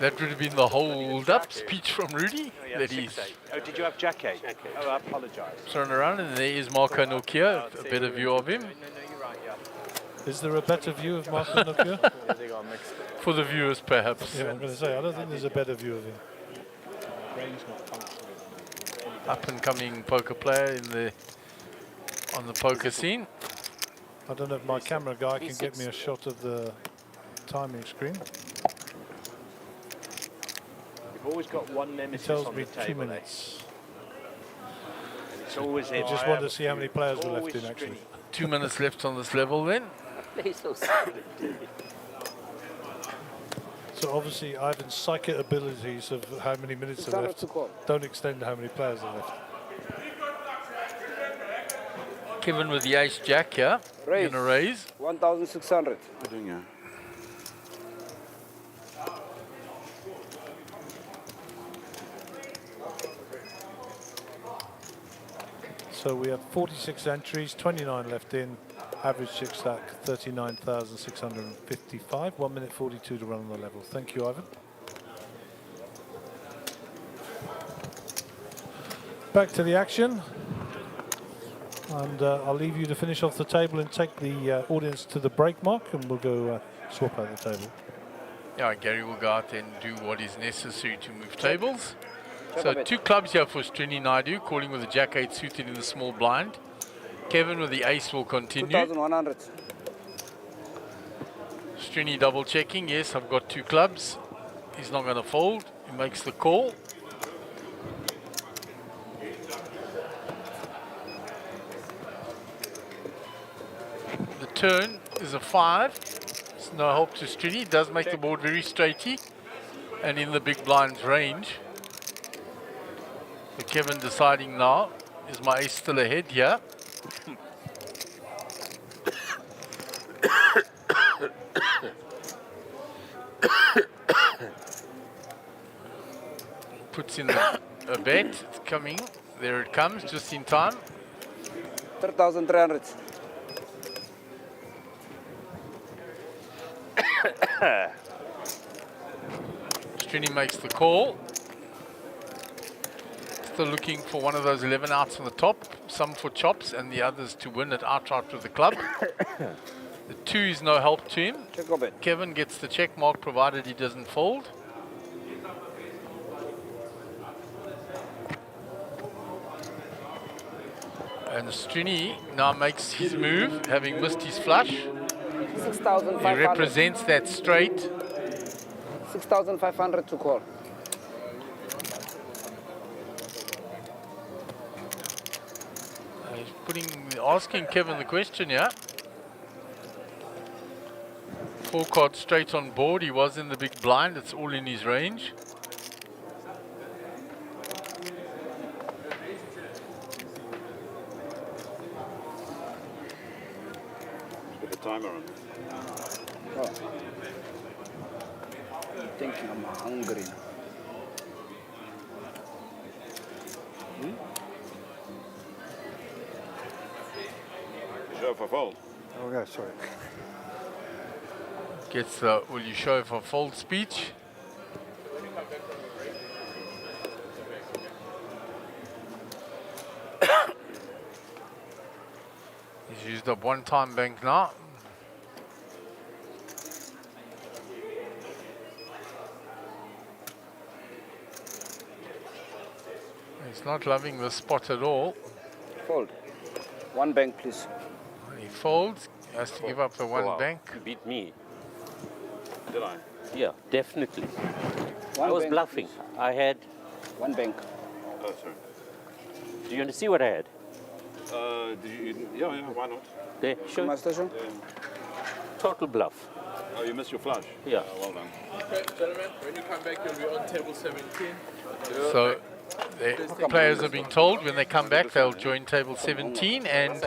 that would have been the hold up speech from Rudy that he's 6-8. Oh, did you have Jack 8? Jack eight. Oh, I apologise. thrown around. And there is Marco Nokia, a better view of him No, you're right, yeah. Is there a better view of Marco Nokia? They got mixed. for the viewers perhaps. Yeah, I'm going to say, I don't think there's a better view of him. Brain's not functioning. Up and coming poker player on the poker scene. I don't know if my camera guy can get me a shot of the timing screen. You've always got one It nemesis tells on me the 2 table. minutes. It's always I him. just want to see how many players were left Always in, actually. Strinny. 2 minutes left on this level then. Play so silent. So obviously Ivan's psychic abilities of how many minutes are left don't extend to how many players are left. Kevin with the ace jack here. Raise. Gonna raise. 1,600. I'm doing yeah. So we have 46 entries, 29 left in, average six stack 39,655, 1 minute 42 to run on the level. Thank you, Ivan. Back to the action. And I'll leave you to finish off the table and take the audience to the break mark, and we'll go swap out the table. Yeah, Gary will go out and do what is necessary to move tables. So 2 clubs here for Srini Naidu, calling with the jack-8 suited in the small blind. Kevin with the ace will continue. 2,100. Srini double checking. Yes, I've got 2 clubs. He's not going to fold. He makes the call. The turn is a 5. There's no help to Srini. Does make the board very straighty and in the big blind's range. So Kevin deciding now, is my ace still ahead here? Puts in a bet. It's coming. There it comes, just in time. 3,300. Srini makes the call. Still looking for one of those 11 outs on the top, some for chops and the others to win it outright with the club. The 2 is no help to him. Kevin gets the check mark provided he doesn't fold. And Srini now makes his move, having missed his flush. 6,500. He represents that straight. 6,500 to call. He's asking Kevin the question here. 4 cards straight on board. He was in the big blind. It's all in his range. Put the timer on. Oh. I'm thinking I'm hungry now. Show for fold. Oh, yeah, sorry. Gets the will you show for fold speech. He's used up 1 time bank now. He's not loving the spot at all. Fold. 1 bank, please. He folds. He has to give up the 1 bank. You beat me. Did I? Yeah, definitely. I 1 was bank, bluffing. please. I had. 1 bank. Oh, sorry. Do you want to see what I had? Yeah, why not? There, show. Master show? Total bluff. Oh, you missed your flush? Yeah. Well done. Okay, gentlemen, when you come back, you'll be on table 17. So the players are being told when they come back they'll join table 17 and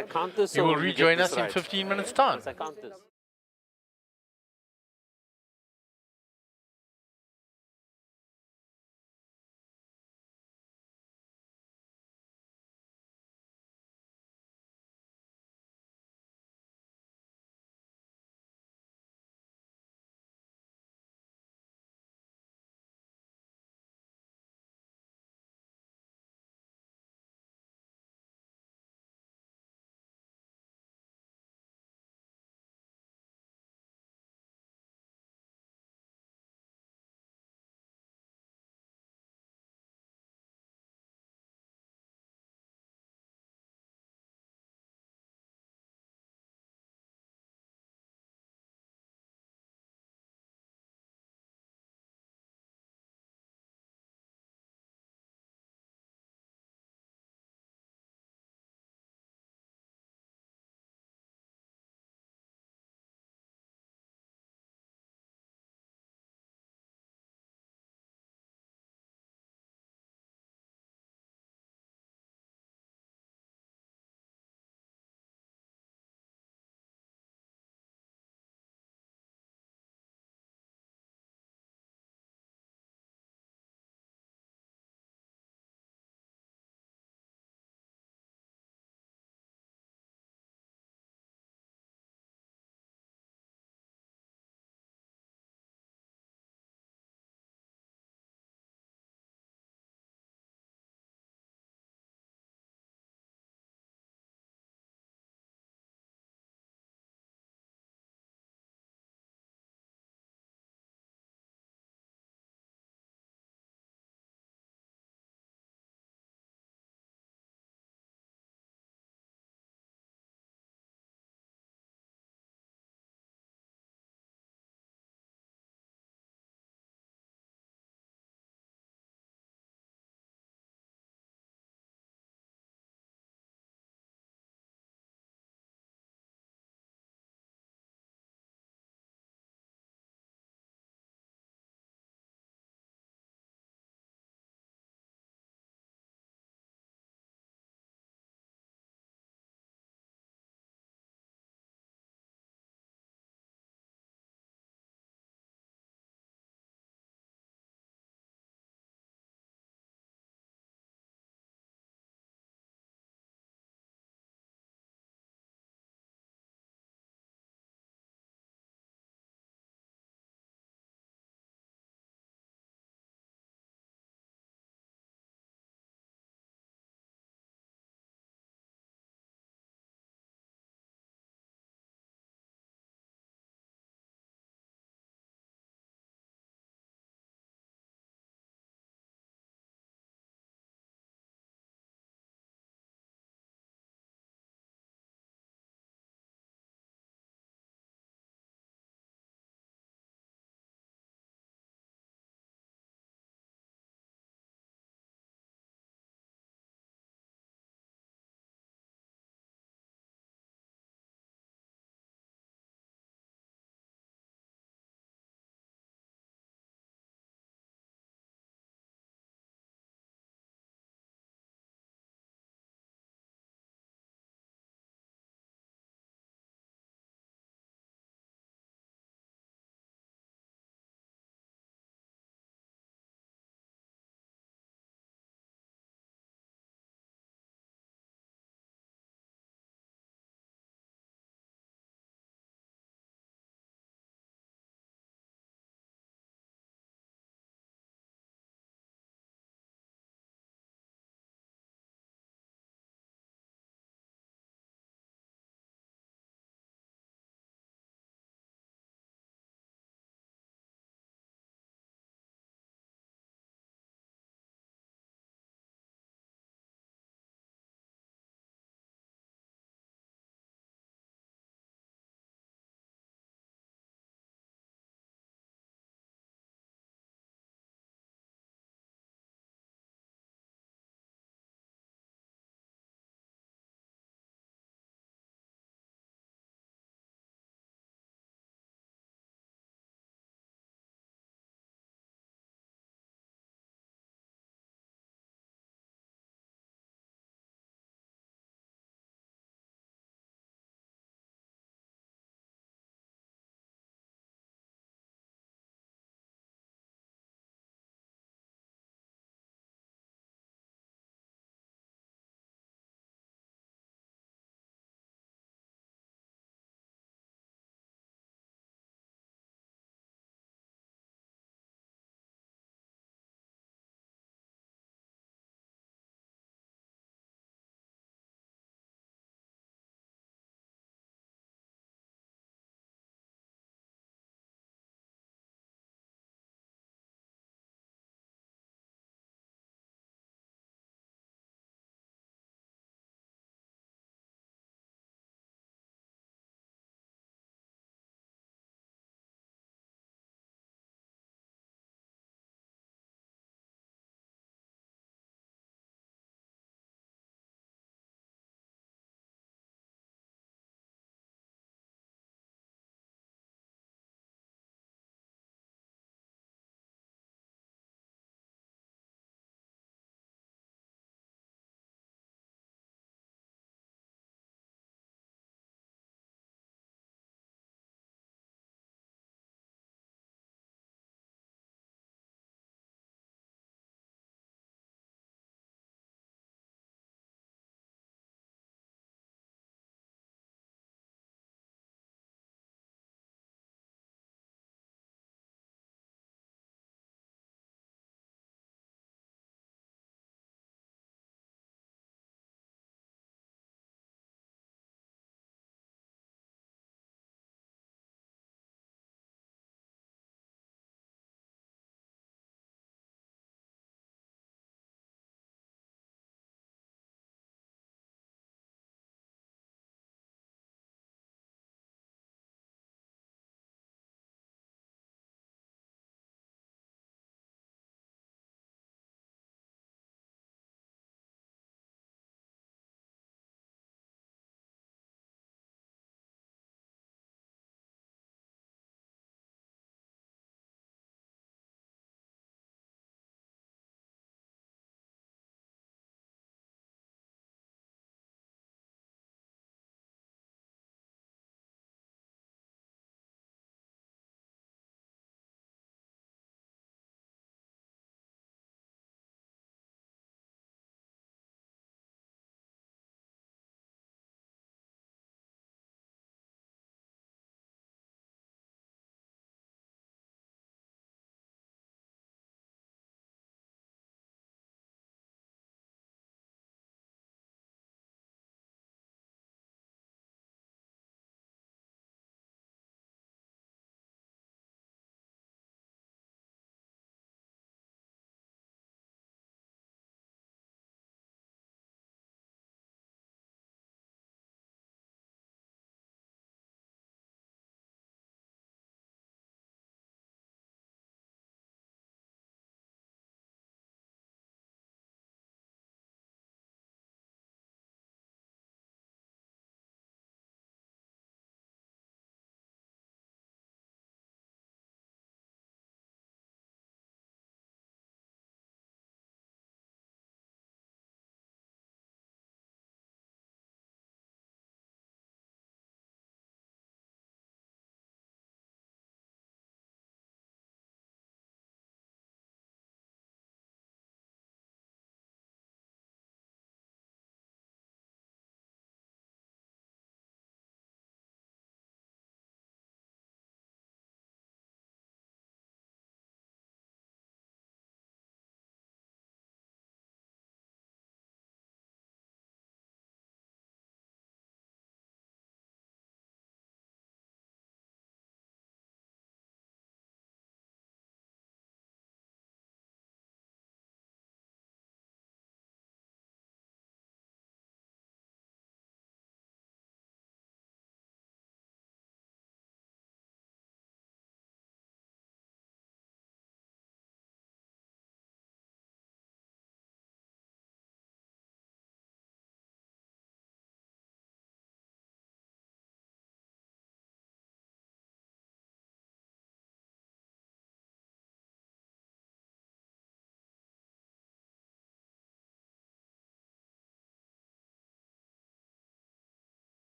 you will rejoin us in 15 minutes time.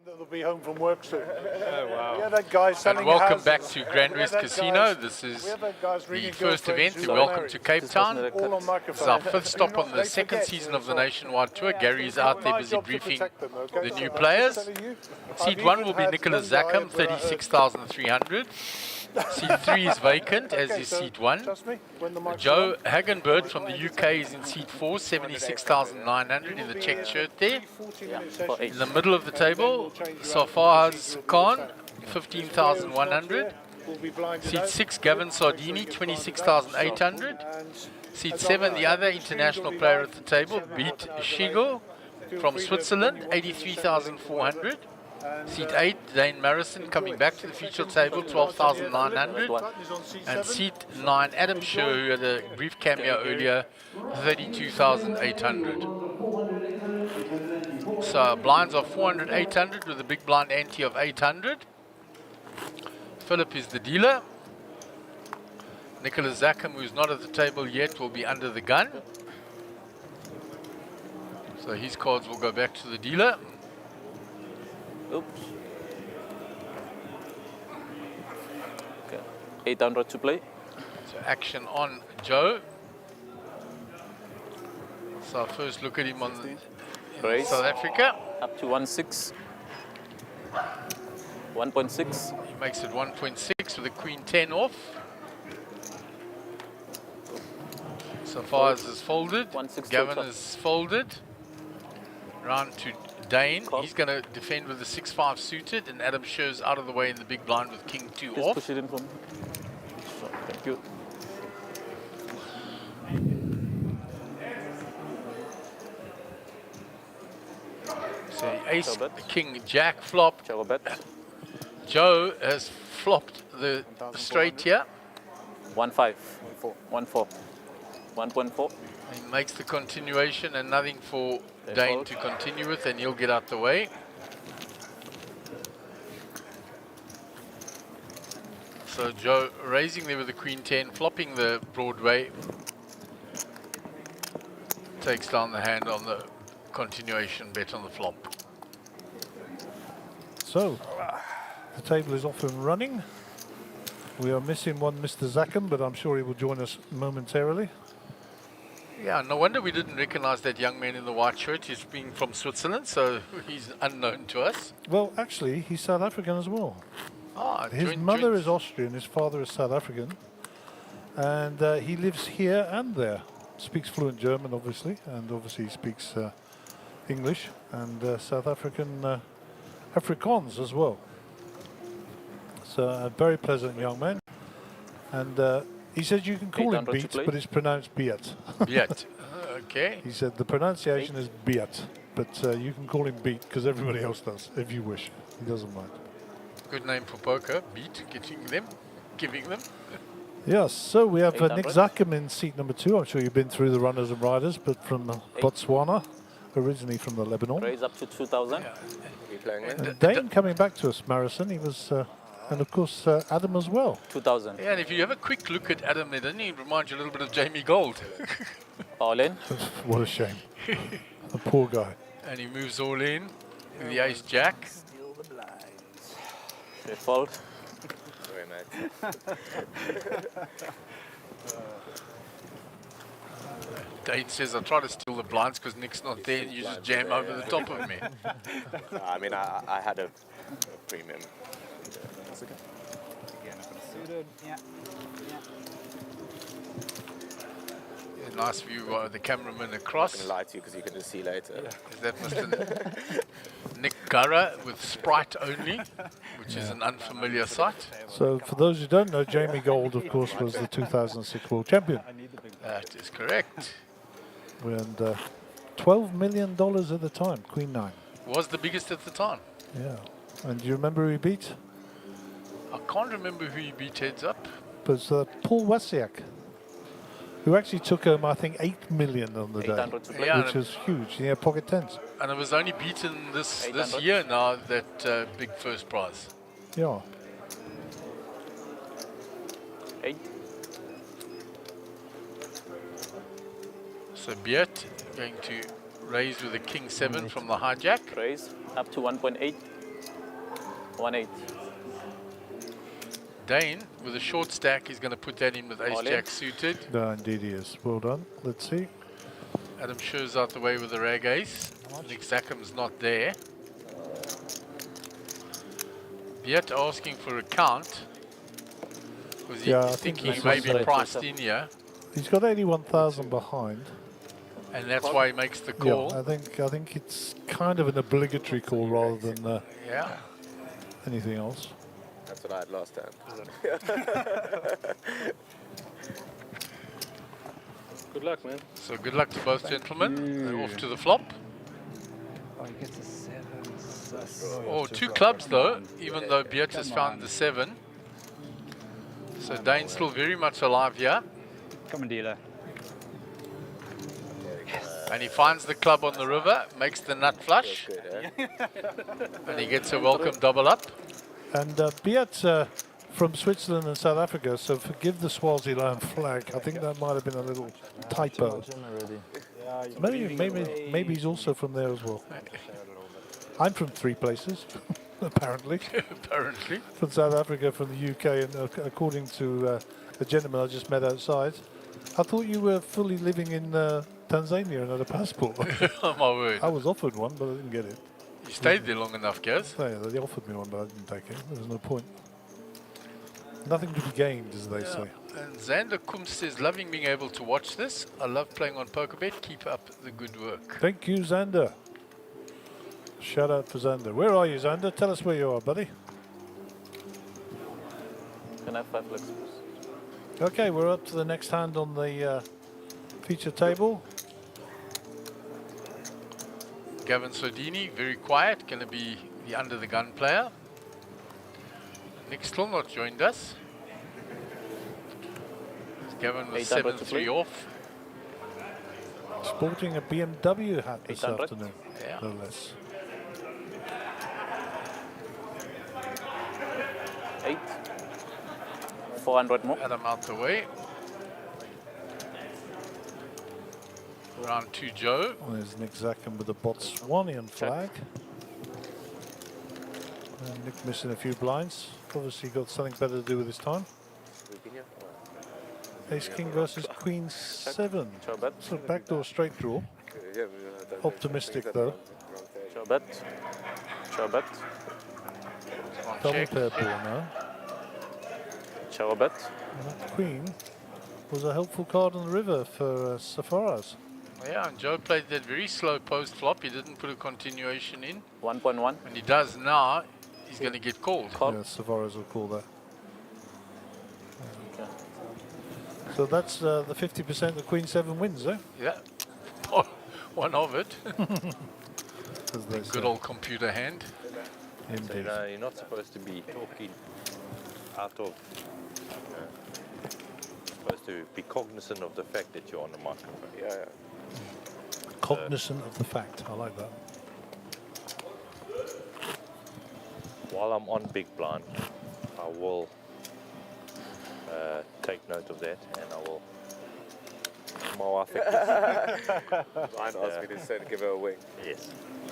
That'll be home from work soon. Oh, wow. Yeah, that guy selling And welcome houses. back to GrandWest Casino. This is the first event. Welcome to Cape Town. This is our 5th stop on the 2nd season of the Nationwide Tour. Gary's out there busy briefing the new players. Seat 1 will be Nicholas Zackham, 36,300. Seat 3 is vacant, as is Seat 1. Joe Hagenberg from the UK is in Seat 4, 76,900 in the checked shirt there. In the middle of the table, Safaz Khan, 15,100. Seat 6, Gavin Sardini, 26,800. Seat 7, the other international player at the table, Beat Shigo from Switzerland, 83,400. Seat 8, Dane Marison coming back to the feature table, 12,900. And seat 9, Adam Sher, who had a brief cameo earlier, 32,800. So blinds are 400, 800 with a big blind ante of 800. Philip is the dealer. Nicholas Zackham, who's not at the table yet, will be under the gun. So his cards will go back to the dealer. Oops. Okay. 800 to play. So action on Joe. So first look at him on in South Africa. Up to 1.6. 1.6. He makes it 1.6 with a Queen 10 off. So far as is folded. Gavin is folded. Round to Dane. He's going to defend with the 6-5 suited, and Adam Sher's out of the way in the big blind with King 2 Please off. push it in for me. Thank you. So ace, King Jack flop. Joe has flopped the straight here. 1.5. 1.4. 1.4. He makes the continuation and nothing for Dane to continue with, and he'll get out the way. So Joe raising there with the Queen 10, flopping the Broadway. Takes down the hand on the continuation bet on the flop. So, the table is off and running. We are missing one Mr. Zackham, but I'm sure he will join us momentarily. Yeah, no wonder we didn't recognize that young man in the white shirt. He's being from Switzerland, so he's unknown to us. Well, actually, he's South African as well. Ah, his mother is Austrian, his father is South African. And he lives here and there. Speaks fluent German, obviously, and obviously speaks English and South African Afrikaans as well. So a very pleasant young man. And he said you can call him Beat, but it's pronounced Biat. Biat, okay. He said the pronunciation is Biat, but you can call him Beat because everybody else does, if you wish. He doesn't mind. Good name for poker, Beat, giving them. Yes, so we have Nick Zackham in seat number 2. I'm sure you've been through the runners and riders, but from Botswana, originally from the Lebanon. Raise up to 2,000. And Dane coming back to us, Marison. He was, and of course, Adam as well. 2,000. Yeah, and if you have a quick look at Adam, doesn't he remind you a little bit of Jamie Gold? All in. What a shame. A poor guy. And he moves all in with the ace jack. They fold. Sorry, mate. Dane says, I try to steal the blinds because Nick's not there and you just jam over the top of me. I mean, I had a premium. That's okay. Suited, yeah. Yeah, nice view of the cameraman across. I'm going to lie to you because you can just see later. Is that Mr. Nick Gurra with Sprite only, which is an unfamiliar sight. So for those who don't know, Jamie Gold, of course, was the 2006 world champion. That is correct. And $12 million at the time, Queen 9. Was the biggest at the time. Yeah. And do you remember who he beat? I can't remember who he beat heads up. It was Paul Wasiak, who actually took home, I think, 8 million on the day, which was huge. Yeah, pocket tens. And it was only beaten this year now, that big first prize. Yeah. 8. So Beat going to raise with a King 7 from the hijack. Raise up to 1.8. 1-8. Dane, with a short stack, is going to put that in with All in. ace-jack suited. No, indeed he is. Well done. Let's see. Adam Scher's out the way with the rag ace. Nick Zacham's not there. Yet asking for a count. Because Yeah, I he's think thinking he that's may be right. priced in here. He's got 81,000 behind. And that's why he makes the call. Yeah, I think it's kind of an obligatory call rather than Yeah. anything else. That's what I had last time. Good luck, man. So good luck to both gentlemen. They're off to the flop. Oh, he gets a 7. Oh, two clubs though, even though Beat has found the 7. So Dane's still very much alive here. Come on, dealer. And he finds the club on the river, makes the nut flush. And he gets a welcome double up. And Beat from Switzerland and South Africa, so forgive the Swaziland flag. I think that might have been a little typo. Maybe he's also from there as well. I'm from 3 places, apparently. Apparently. From South Africa, from the UK, and according to a gentleman I just met outside, I thought you were fully living in Tanzania and had a passport. Oh my word. I was offered one, but I didn't get it. You stayed there long enough, Gaz. Yeah, they offered me one, but I didn't take it. There was no point. Nothing to be gained, as they say. And Xander Kumst says, loving being able to watch this. I love playing on PokerBet. Keep up the good work. Thank you, Xander. Shout out for Xander. Where are you, Xander? Tell us where you are, buddy. Can I have 5 flexibles? Okay, we're up to the next hand on the feature table. Gavin Sodini, very quiet, going to be the under the gun player. Nick still not joined us. Gavin was 7-3 off. Sporting a BMW hat this 800. afternoon, Yeah. no less. 8. 400 more. Adam out the way. Round 2, Joe. There's Nick Zackham with the Botswanian flag. And Nick missing a few blinds. Obviously got something better to do with his time. Ace King versus Queen 7. So backdoor straight draw. Optimistic though. Show bet. Show bet. Double pair ball now. Show bet. And that Queen was a helpful card on the river for Safaras. Yeah, and Joe played that very slow post flop. He didn't put a continuation in. 1.1. When he does now, he's going to get called. Yeah, Safaras will call that. So that's the 50% the Queen 7 wins, eh? Yeah. Oh, one of it. As they Good say. old computer hand. So, Indeed. you're not supposed to be talking out of. Supposed to be cognizant of the fact that you're on the microphone. Yeah. Cognizant of the fact. I like that. While I'm on big blind, I will take note of that, and I will. My wife. Blind asked me to say to give her a wing. Yes.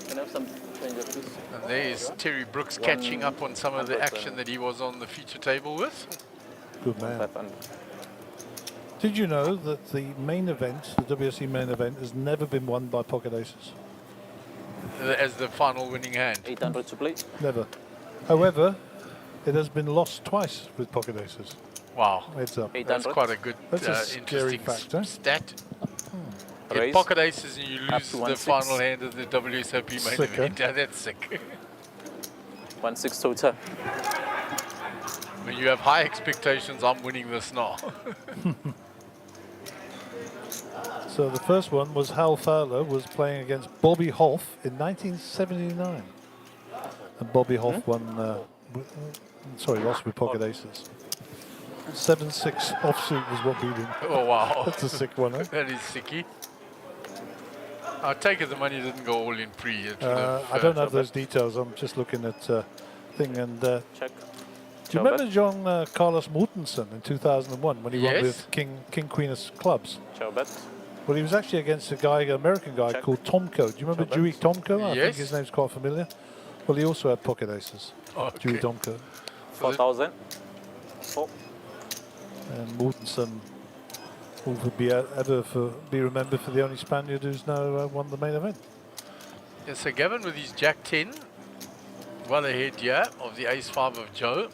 Can I have some change, please? And there's Terry Brooks catching up on some of the action that he was on the feature table with. Good man. 500. Did you know that the main event, the WSC main event, has never been won by pocket aces? As the final winning hand. 800 to play. Never. However, it has been lost twice with pocket aces. Wow. Heads up. That's quite a good, That's a scary interesting fact, huh? stat. Get Raise. pocket aces and you Up lose to the 1-6. final hand of the WSOP main Sick, event. Yeah, that's sick. 1-6 total. When you have high expectations, I'm winning this now. So the first one was Hal Fowler was playing against Bobby Hoff in 1979. And Bobby Hoff won, lost with pocket aces. 7-6 offsuit was what beat him. Oh, wow. That's a sick one, eh? That is sicky. I take it the money didn't go all in pre. I don't have those details. I'm just looking at thing. And do Check. you remember John Carlos Mortensen in 2001 when he won Yes. with King Queen of clubs? Show bet. Well, he was actually against a guy, an American guy called Tomko. Do you remember Dewey Tomko? I Yes. think his name's quite familiar. Well, he also had pocket aces. Okay. Domke. 4,000. 4. And Mortensen will be remembered for the only Spaniard who's now won the main event. Yeah, so Gavin with his Jack 10, well ahead here of the Ace 5 of Joe.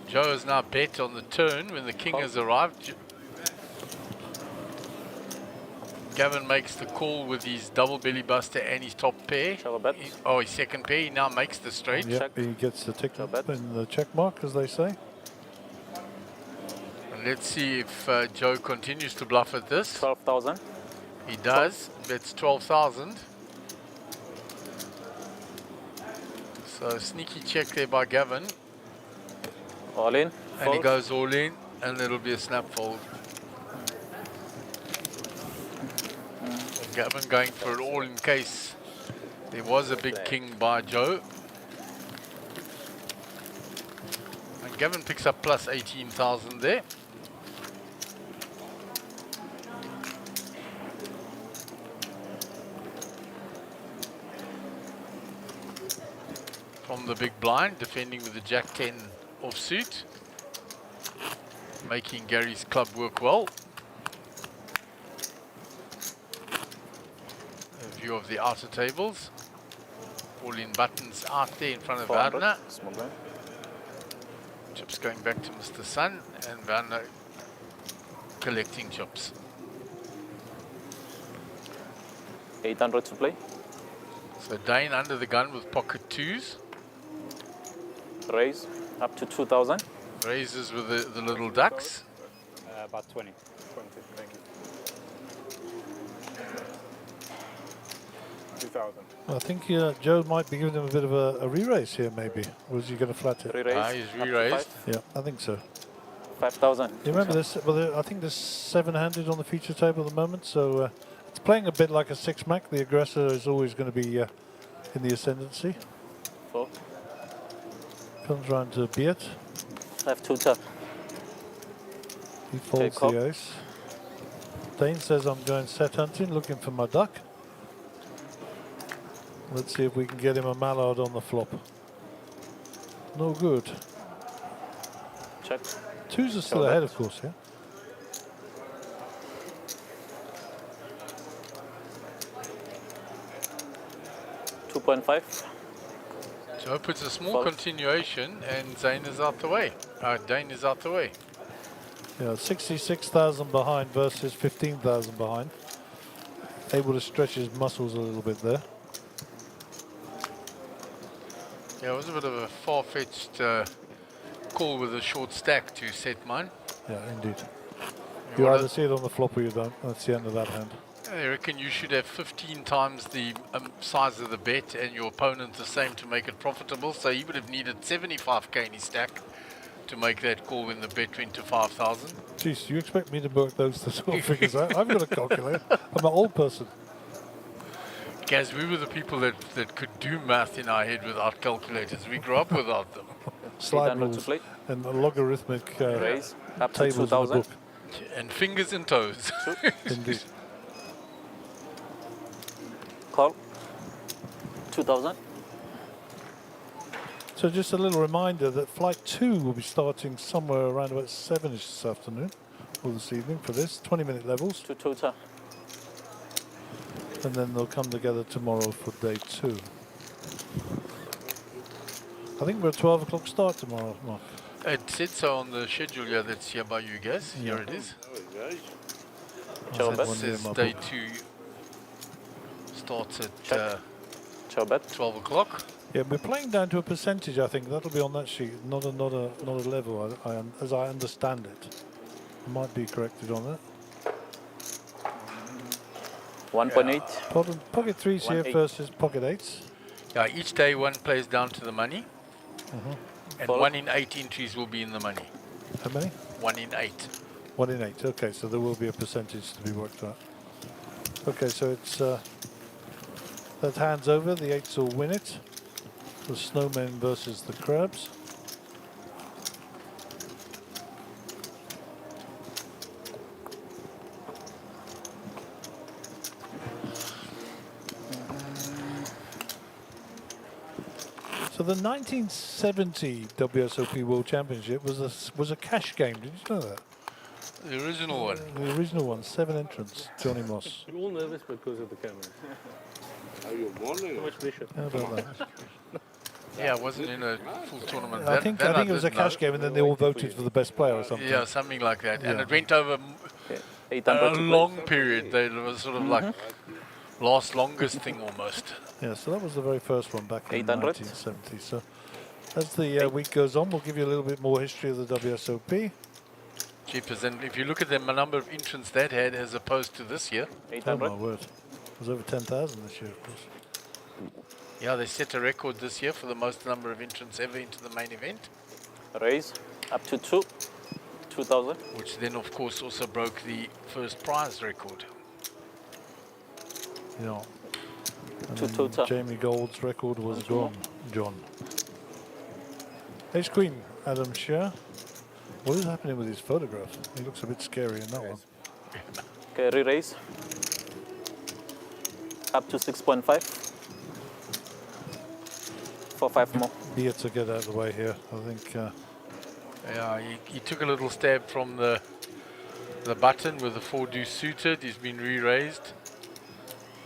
Joe has now bet on the turn when the king has arrived. Gavin makes the call with his double belly buster and his top pair. His second pair. He now makes the straight. Yep, he gets the tick in the check mark, as they say. And let's see if Joe continues to bluff at this. 12,000. He does. Bets 12,000. So sneaky check there by Gavin. All in. And he goes all in, and it'll be a snap fold. Gavin going for it all in case there was a big king by Joe. And Gavin picks up plus 18,000 there. From the big blind, defending with the Jack 10 offsuit, making Gary's club work well. A view of the outer tables. All in buttons out there in front of Werner. Chips going back to Mr. Sun, and Werner collecting chips. 800 to play. So Dane under the gun with pocket twos. Raise up to 2,000. Raises with the little ducks. About 20. 20, thank you. 2,000. I think Joe might be giving him a bit of a re-raise here, maybe. Or is he going to flat it? He's re-raised. Yeah, I think so. 5,000. You remember this? Well, I think there's 7-handed on the feature table at the moment, so it's playing a bit like a 6-mac. The aggressor is always going to be in the ascendancy. 4. Comes round to Beat. 5-2 tap. He folds the ace. Dane says, I'm going set hunting, looking for my duck. Let's see if we can get him a mallard on the flop. No good. Check. Twos are still ahead, of course, yeah? $2.5. Joe puts a small continuation, and Zane is out the way. Dane is out the way. Yeah, 66,000 behind versus 15,000 behind. Able to stretch his muscles a little bit there. Yeah, it was a bit of a far-fetched call with a short stack to set mine. Yeah, indeed. You either see it on the flop or you don't. That's the end of that hand. I reckon you should have 15 times the size of the bet and your opponent the same to make it profitable. So he would have needed 75k in his stack to make that call when the bet went to 5,000. Jeez, you expect me to work those sort of figures out? I've got a calculator. I'm an old person. Gaz, we were the people that could do math in our head without calculators. We grew up without them. Slide rules and logarithmic tables in the book. And fingers and toes. Indeed. Call. 2,000. So just a little reminder that flight 2 will be starting somewhere around about 7ish this afternoon or this evening for this 20-minute levels. To Tota. And then they'll come together tomorrow for day 2. I think we're at 12 o'clock start tomorrow, Mark. It said so on the schedule here that's here by you guys. Here it is. It says day 2 starts at 12 o'clock. Yeah, we're playing down to a percentage, I think. That'll be on that sheet, not a level, as I understand it. I might be corrected on that. 1.8. Pocket 3s here versus pocket 8s. Yeah, each day one plays down to the money. And 1 in 8 entries will be in the money. How many? 1 in 8. 1 in 8, okay, so there will be a percentage to be worked out. Okay, so it's that hand's over, the 8s will win it. The snowmen versus the crabs. So the 1970 WSOP World Championship was a cash game. Did you know that? The original one. The original one, 7 entrants. Johnny Moss. You're all nervous because of the camera. Oh, you're wondering? How much pressure? How about that? Yeah, I wasn't in a full tournament. I think it was a cash game, and then they all voted for the best player or something. Yeah, something like that. And Yeah. it went over a long period. It was sort of like last longest thing almost. Yeah, so that was the very first one back in 800. 1970. So as the week goes on, we'll give you a little bit more history of the WSOP. Jeepers, and if you look at the number of entrants that had as opposed to this year. Oh my word. It was over 10,000 this year, of course. Yeah, they set a record this year for the most number of entrants ever into the main event. Raise up to 2,000. Which then, of course, also broke the first prize record. Yeah. And Two then total. Jamie Gold's record was gone, John. Ace Queen, Adam Scher. What is happening with his photograph? He looks a bit scary in that one. Okay, re-raise. Up to 6.5. For 5 more. Beer to get out of the way here, I think. Yeah, he took a little stab from the button with the 4-deuce suited. He's been re-raised.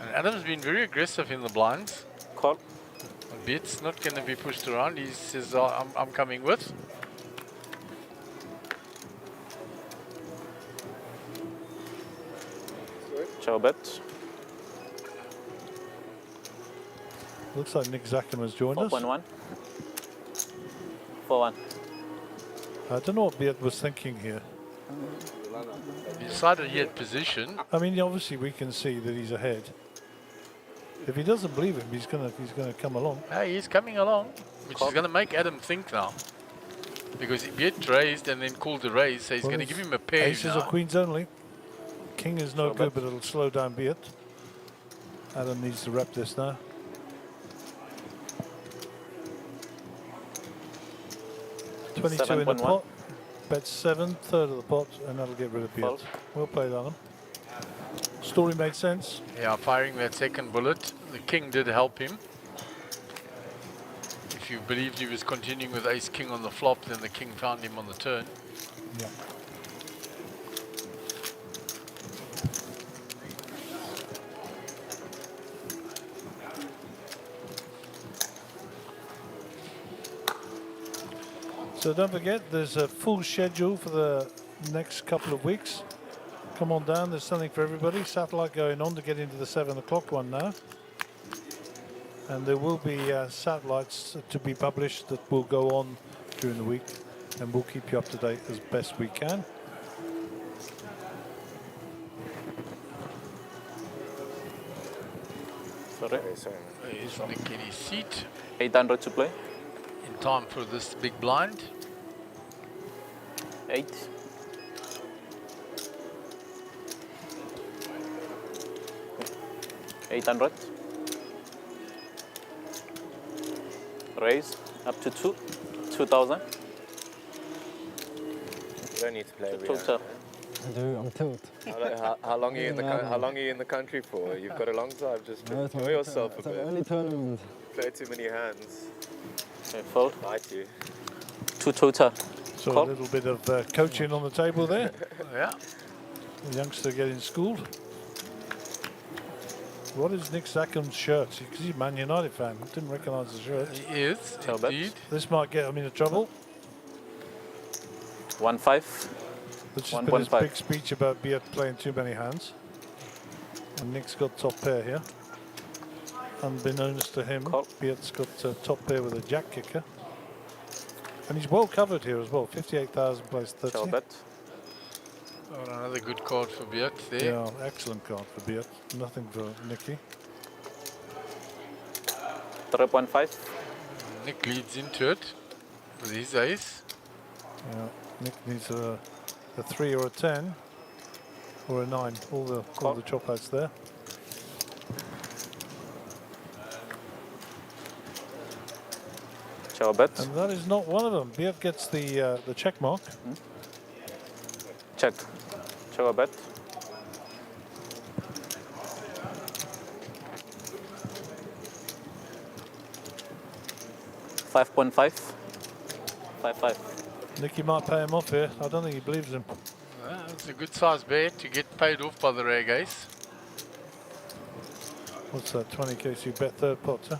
And Adam's been very aggressive in the blinds. Call. Bet's not going to be pushed around. He says, I'm coming with. Ciao bet. Looks like Nick Zackham has joined us. 4.1. 4-1. I don't know what Beard was thinking here. He decided he had position. I mean, obviously we can see that he's ahead. If he doesn't believe him, he's gonna come along. Hey, he's coming along, which is going to make Adam think now. Because Beard raised and then called the raise, so he's going to give him a pair Aces now. or queens only. King is no good, but it'll slow down Beard. Adam needs to rep this now. $22 in the pot. Bet 7, third of the pot, and that'll get rid of Beard. Well played, Adam. Story made sense. Yeah, firing that second bullet. The king did help him. If you believed he was continuing with ace-king on the flop, then the king found him on the turn. Yeah. So don't forget, there's a full schedule for the next couple of weeks. Come on down, there's something for everybody. Satellite going on to get into the 7 o'clock one now. And there will be satellites to be published that will go on during the week, and we'll keep you up to date as best we can. Sorry. He's Nick in his seat. 800 to play. In time for this big blind. 8. $800. Raise up to 2,000. You don't need to play. Total. I do, I'm tilt. How long are you in the how long are you in the country for? You've got a long time. Just enjoy yourself a bit. Early tournament. Play too many hands. Okay, fold. Bite you. 2 total. So Call. a little bit of coaching on the table there. Yeah. The youngster getting schooled. What is Nick Zackham's shirt? Because he's a Man United fan. I didn't recognise the shirt. He is, indeed. This might get him into trouble. 1.5. Let's just put his big speech about Beard playing too many hands. And Nick's got top pair here. Unbeknownst to him, Beard's got top pair with a jack kicker. And he's well covered here as well. 58,000 plays 30. Oh, another good card for Beard there. Yeah, excellent card for Beard. Nothing for Nicky. 3.5. Nick leads into it with his ace. Yeah, Nick needs a 3 or a 10 or a 9. All the chop outs there. Ciao bet. And that is not one of them. Beard gets the check mark. Check. Ciao bet. 5.5. 5.5. Nicky might pay him off here. I don't think he believes him. Well, it's a good size bet to get paid off by the rag ace. What's that, 20k, so you bet third pot, huh?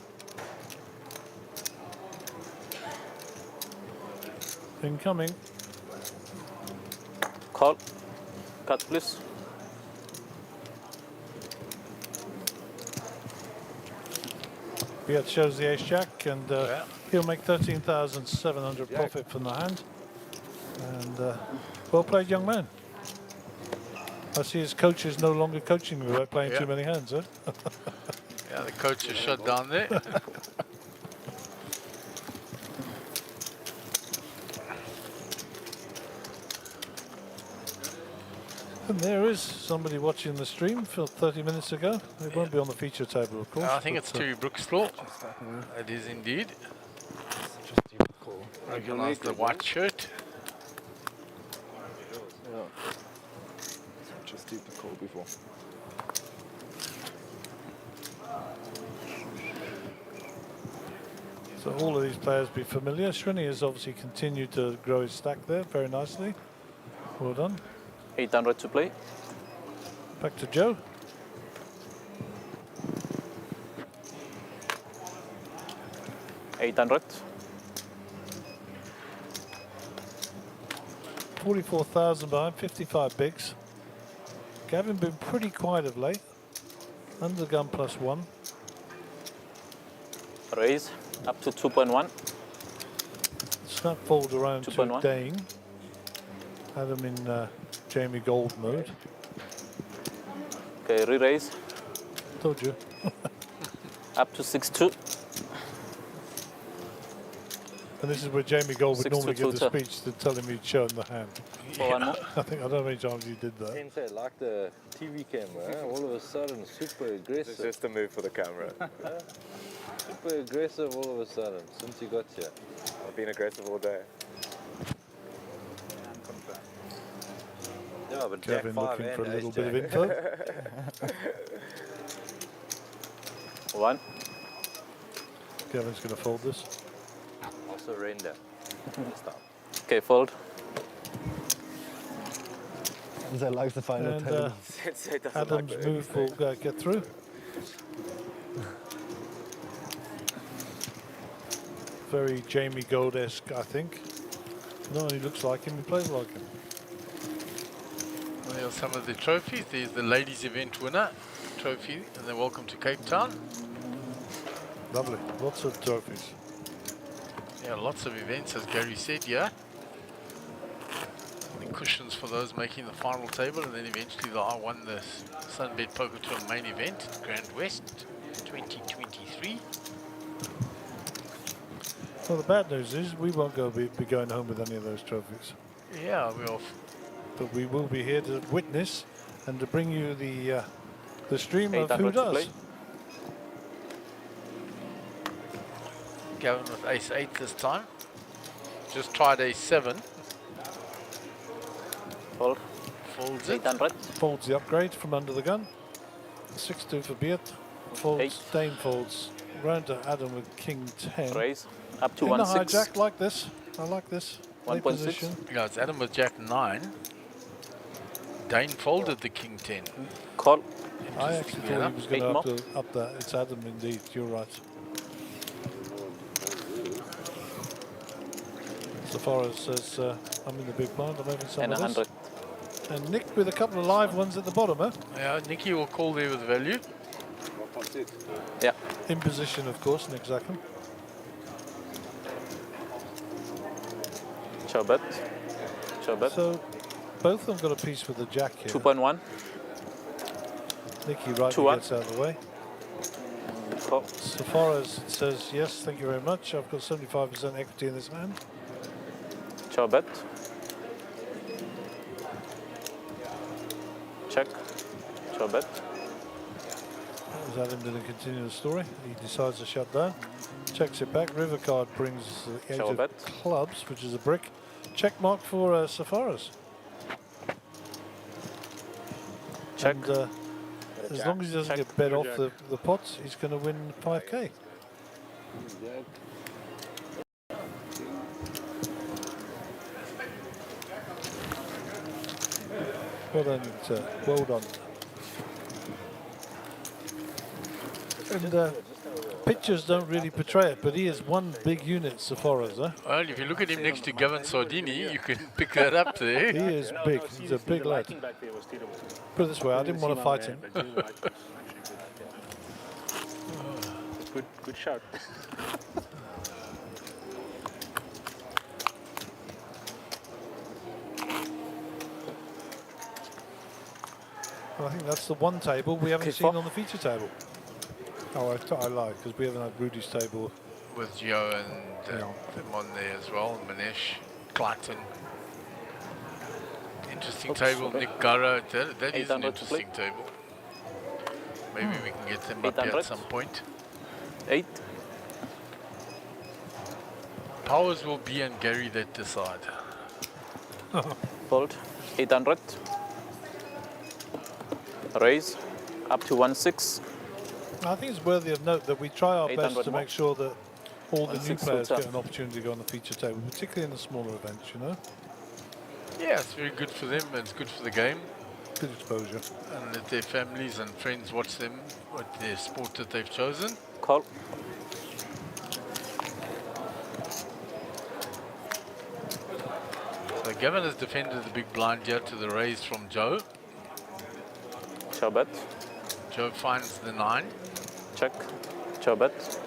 Incoming. Call. Cut, please. Beat shows the ace jack, and he'll make 13,700 profit from the hand. And well played, young man. I see his coach is no longer coaching me by playing too many hands, huh? Yeah, the coach is shut down there. And there is somebody watching the stream for 30 minutes ago. It won't be on the feature table, of course. I think it's Terry Brookslaw. It is indeed. Recognize the white shirt. Such a stupid call before. So all of these players be familiar. Srini has obviously continued to grow his stack there very nicely. Well done. 800 to play. Back to Joe. $800. 44,000 behind, 55 bigs. Gavin been pretty quiet of late. Under the gun +1. Raise up to 2.1. Snap fold around to 2.1. Dane. Adam in Jamie Gold mode. Okay, re-raise. Told you. Up to 6.2. And this is where Jamie Gold would 6 normally to give the filter. speech to tell him he'd shown the hand. One more. I don't know how many times you did that. Sensei like the TV camera, eh? All of a sudden super aggressive. It's just a move for the camera. Super aggressive all of a sudden, since you got here. I've been aggressive all day. Yeah, but Gavin Jack 5 looking and for a little ace bit of jack. info. One. Gavin's going to fold this. I'll surrender. Stop. Okay, fold. Sensei likes the final And table. Sensei doesn't Adam's like move will get through. Very Jamie Gold-esque, I think. Not only looks like him, he plays like him. Well, there are some of the trophies. There's the ladies event winner trophy, and then welcome to Cape Town. Lovely, lots of trophies. Yeah, lots of events, as Gary said, yeah. The cushions for those making the final table, and then eventually I won the SunBet Poker Tour main event, GrandWest 2023. Well, the bad news is we won't be going home with any of those trophies. Yeah, we're off. But we will be here to witness and to bring you the stream of 800 who to does. play. Gavin with ace-8 this time. Just tried ace-7. Fold. Folds it. 800. Folds the upgrade from under the gun. 6-2 for Beat. Folds, Eight. Dane folds. Round to Adam with king 10. Raise. Up to In the 1.6. hijack, like this. I like this. Late 1.6. position. Yeah, it's Adam with jack 9. Dane folded the king 10. Call. I actually Yeah. thought he was going Eight to have to up that. It's Adam indeed, you're right. So far as says, I'm in the big blind, I'm having some And of this. 100. And Nick with a couple of live ones at the bottom, huh? Yeah, Nicky will call there with value. Yeah. In position, of course, Nick Zackham. Show bet. Show bet. So both of them got a piece with the jack here. 2.1. Nicky rightly 2-1. gets out of the way. Call. So far as says, yes, thank you very much. I've got 75% equity in this hand. Show bet. Check. Show bet. As Adam didn't continue the story, he decides to shut down. Checks it back. River card brings the Shall eight I of bet? clubs, which is a brick. Check mark for Safaras. Check. And, as long as he doesn't Check. get bet off the pots, he's going to win 5k. Well done, well done. And pictures don't really portray it, but he is one big unit so far as, Well, if you look at him next to Gavin Sardini, you can pick that up there. He is big. He's a big lad. Put it this way, I didn't want to fight him. Good shot. Well, I think that's the one table we haven't seen on the feature table. Oh, I lied, because we haven't had Rudy's table. With Joe and them on there as well, Manish, Clayton. Interesting table, Nick Gara, that is an interesting table. Maybe we can get them up here at some point. 8. Powers will be and Gary that decide. Fold. 800. Raise. Up to 1.6. I think it's worthy of note that we try our best to more. make sure that all the new 1.6 players filter. get an opportunity to go on the feature table, particularly in the smaller events, you know? Yeah, it's very good for them, it's good for the game. Good exposure. And let their families and friends watch them with their sport that they've chosen. Call. So Gavin has defended the big blind here to the raise from Joe. Show bet. Joe finds the 9. Check. Show bet.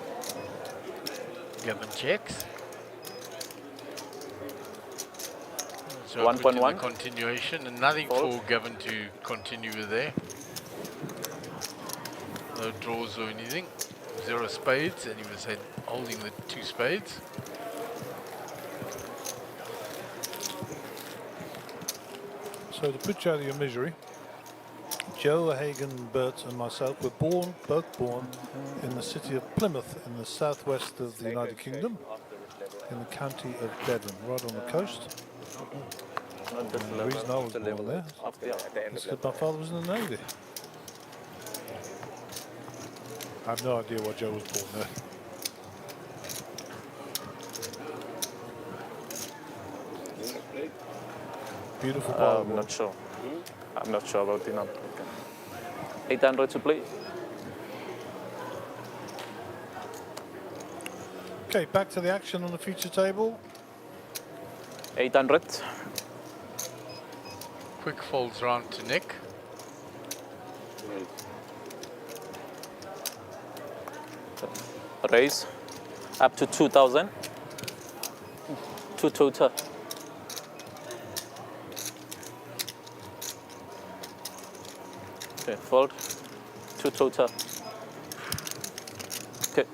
Gavin checks. So 1.1. Continuation and nothing for Gavin to continue with there. No draws or anything. 0 spades, and he was holding the 2 spades. So to put you out of your misery, Joe, Hagen, Bert and myself were both born in the city of Plymouth in the southwest of the United Kingdom, in the county of Devon, right on the coast. And the reason I was born there is because my father was in the Navy. I have no idea why Joe was born there. Beautiful power. I'm not sure. I'm not sure about the number. 800 to play. Okay, back to the action on the feature table. 800. Quick folds round to Nick. Raise. Up to 2,000. 2 total. Okay, fold. 2 total. Okay.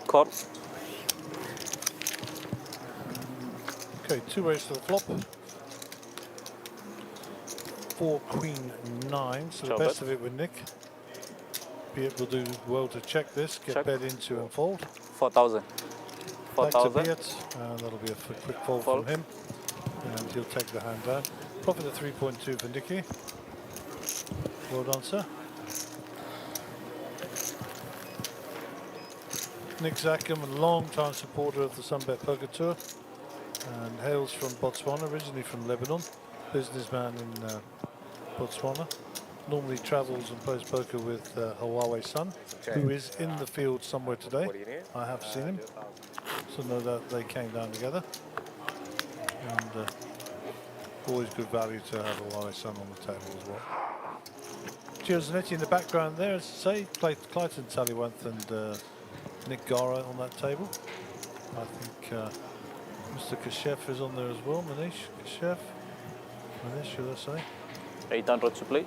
Call. Okay, 2 ways to the flop. 4 queen 9, so the Chop best it. of it with Nick. Be able to do well to check this, get Check. bet into and fold. 4,000. Back to 4,000. Beat, and that'll be a quick fold Fold. from him. And he'll take the hand down. Profit of 3.2 for Nicky. Well done, sir. Nick Zackham, a long-time supporter of the SunBet Poker Tour, and hails from Botswana, originally from Lebanon. Businessman in Botswana. Normally travels and plays poker with Huawei's son, who is in the field somewhere today. I have seen him, so no doubt they came down together. And always good value to have Huawei's son on the table as well. Gio Zanetti in the background there, as I say, Clayton Tallywanth and Nick Gara on that table. I think Mr. Kashef is on there as well, Manish Kashef. Manish, should I say? 800 to play.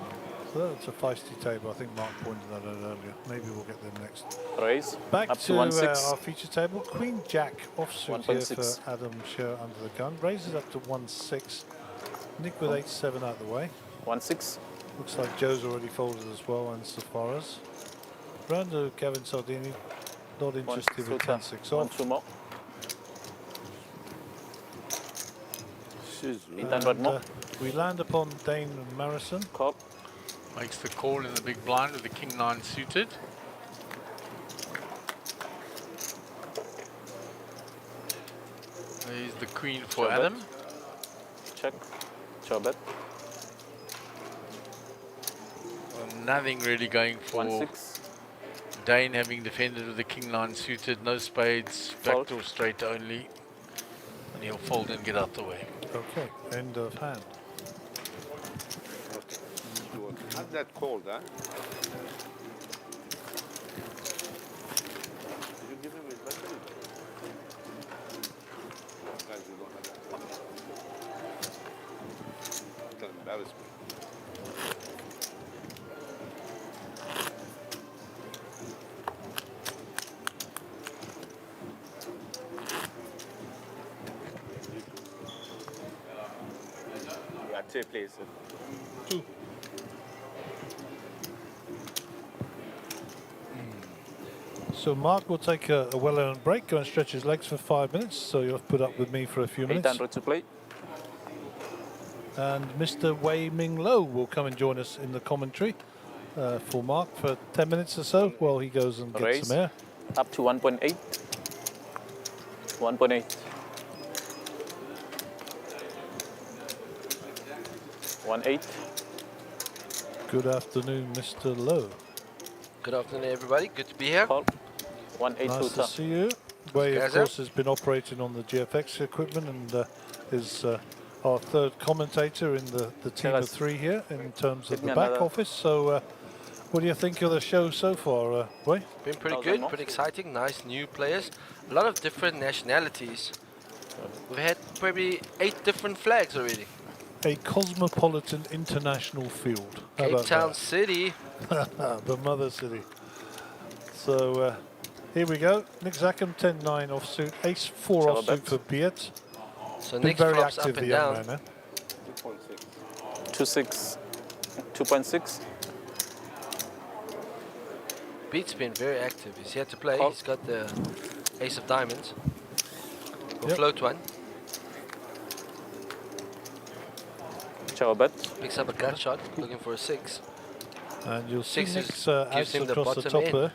So that's a feisty table. I think Mark pointed that out earlier. Maybe we'll get them next. Raise. Back Up to to 1.6. our feature table. Queen Jack offsuit here 1.6. for Adam Sher under the gun. Raises up to 1.6. Nick with 8-7 out the way. 1.6. Looks like Joe's already folded as well, and Safaras. Round to Gavin Sardini. Not interested with 10-6 off. 2 more. And, 800 more. we land upon Dane Marison. Call. Makes the call in the big blind with the king 9 suited. There's the queen for Show Adam. bet. Check. Show bet. Nothing really going for 1-6. Dane, having defended with the king nine suited, no spades, Fold. backdoor straight only. And he'll fold and get out the way. Okay, end of hand. How's that called, huh? Did you give him his battery? Guys, we don't have that. Don't embarrass me. Yeah, 2 please. 2. So Mark will take a well-earned break, go and stretch his legs for 5 minutes, so you'll have to put up with me for a few minutes. 800 to play. And Mr. Wei Ming Lo will come and join us in the commentary for Mark for 10 minutes or so while he goes and gets Raise. some air. Up to 1.8. 1.8. 1.8. Good afternoon, Mr. Lo. Good afternoon, everybody. Good to be here. 1.8 Nice to see you. Wei, of Guys, course, has been operating on the GFX equipment and is our third commentator in the team of 3 here in terms of the back office. So what do you think of the show so far, Wei? Been pretty good, pretty exciting, nice new players. A lot of different nationalities. We've had probably 8 different flags already. A cosmopolitan international field. How Cape about Town that? City. The mother city. So here we go. Nick Zackham, 10-9 offsuit, ace-4 Shall I offsuit bet? for Beat. So Been Nick's very flops active, up the and young down. man, 2.6. 2.6. Beat's been very active. He's here to play. He's got the ace of diamonds. We'll Yep. float one. Show bet. Picks up a gut shot, looking for a 6. And you'll see 6 Nick's gives ace him the across the bottom top end. there.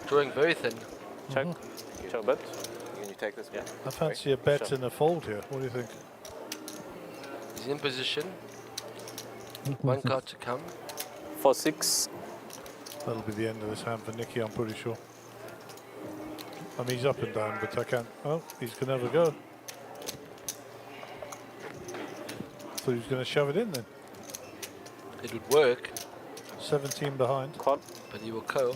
Drawing very thin. Check. Show bet. Can you take this? Yeah. I fancy a bet Sure. and a fold here. What do you think? He's in position. One card to come. 4.6. That'll be the end of this hand for Nicky, I'm pretty sure. I mean, he's up and down, but I can't. Oh, he's going to have a go. So he's going to shove it in then. It would work. 17 behind. Call. But he will call.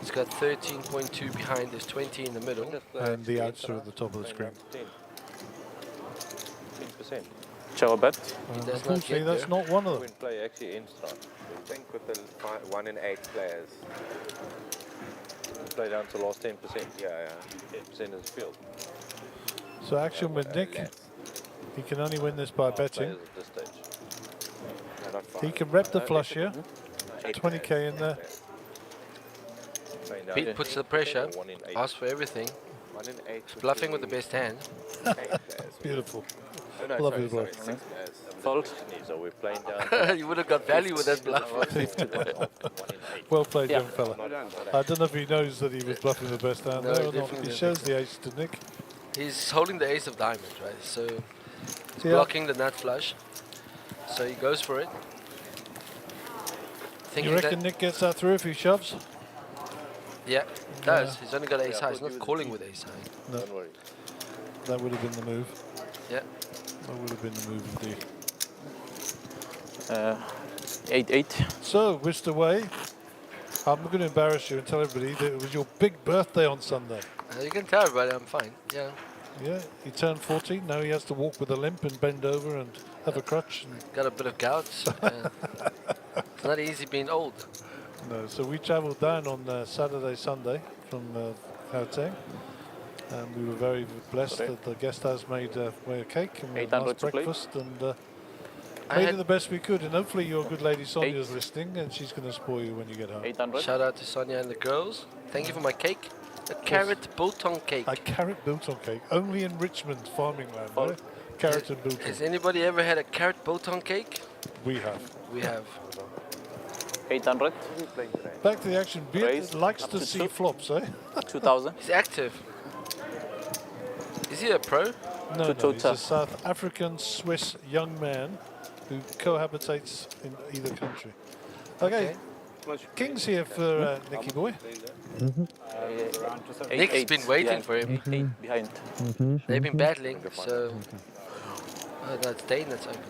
He's got 13.2 behind. There's 20 in the middle. And the outs are at the top of the screen. 10%. Show bet. Unfortunately, that's not one of them. Win play actually in strong. I think with the 1 in 8 players. Play down to last 10%. Yeah, 10% is field. So action with Nick. He can only win this by betting. Players at this stage. No, not He 5. can rep the flush here. 8 20k in there. Playing down Pete puts the pressure. 1 in 8. Asks for everything. 1 in 8. He's bluffing with the best hand. Beautiful. Oh, no, Lovely sorry, work. 6 players. Fold. So we're playing down. You would have got value with that bluff. Well played, Yeah. young fella. I don't know if he knows that he was bluffing the best hand No, there or he not. definitely He didn't shows think the ace to Nick. He's holding the ace of diamonds, right? So he's Yeah. blocking the nut flush. So he goes for it. You Thinking reckon that, Nick gets that through if he shoves? yeah, does. He's only got ace high. He's not calling with ace high. No. Don't worry. That would have been the move. Yeah. That would have been the move indeed. 8.8. So, Mr. Wei, I'm going to embarrass you and tell everybody that it was your big birthday on Sunday. You can tell everybody I'm fine. Yeah. Yeah, he turned 14. Now he has to walk with a limp and bend over and have a crutch. And Got a bit of gout. It's not easy being old. no, so we travelled down on Saturday, Sunday from Gauteng. And we were very blessed that the guest house made Wei a cake and a 800 nice to play. breakfast. And I made had- it the best we could. And hopefully your good lady Sonia's listening and she's going to spoil you when you get home. 800. Shout out to Sonia and the girls. Thank you for my cake. A carrot biltong cake. A carrot biltong cake, only in Richmond farming land, right? Carrot and biltong. Has anybody ever had a carrot biltong cake? We have. We have. 800. Back to the action. Beard Raise likes up to to see 2. flops, eh? 2,000. He's active. Is he a pro? No, no, he's a South African Swiss young man who cohabitates in either country. Okay, King's here for Nicky boy. Nick's been waiting for him. 8 behind. They've been battling, so... Oh, that's Dane that's open.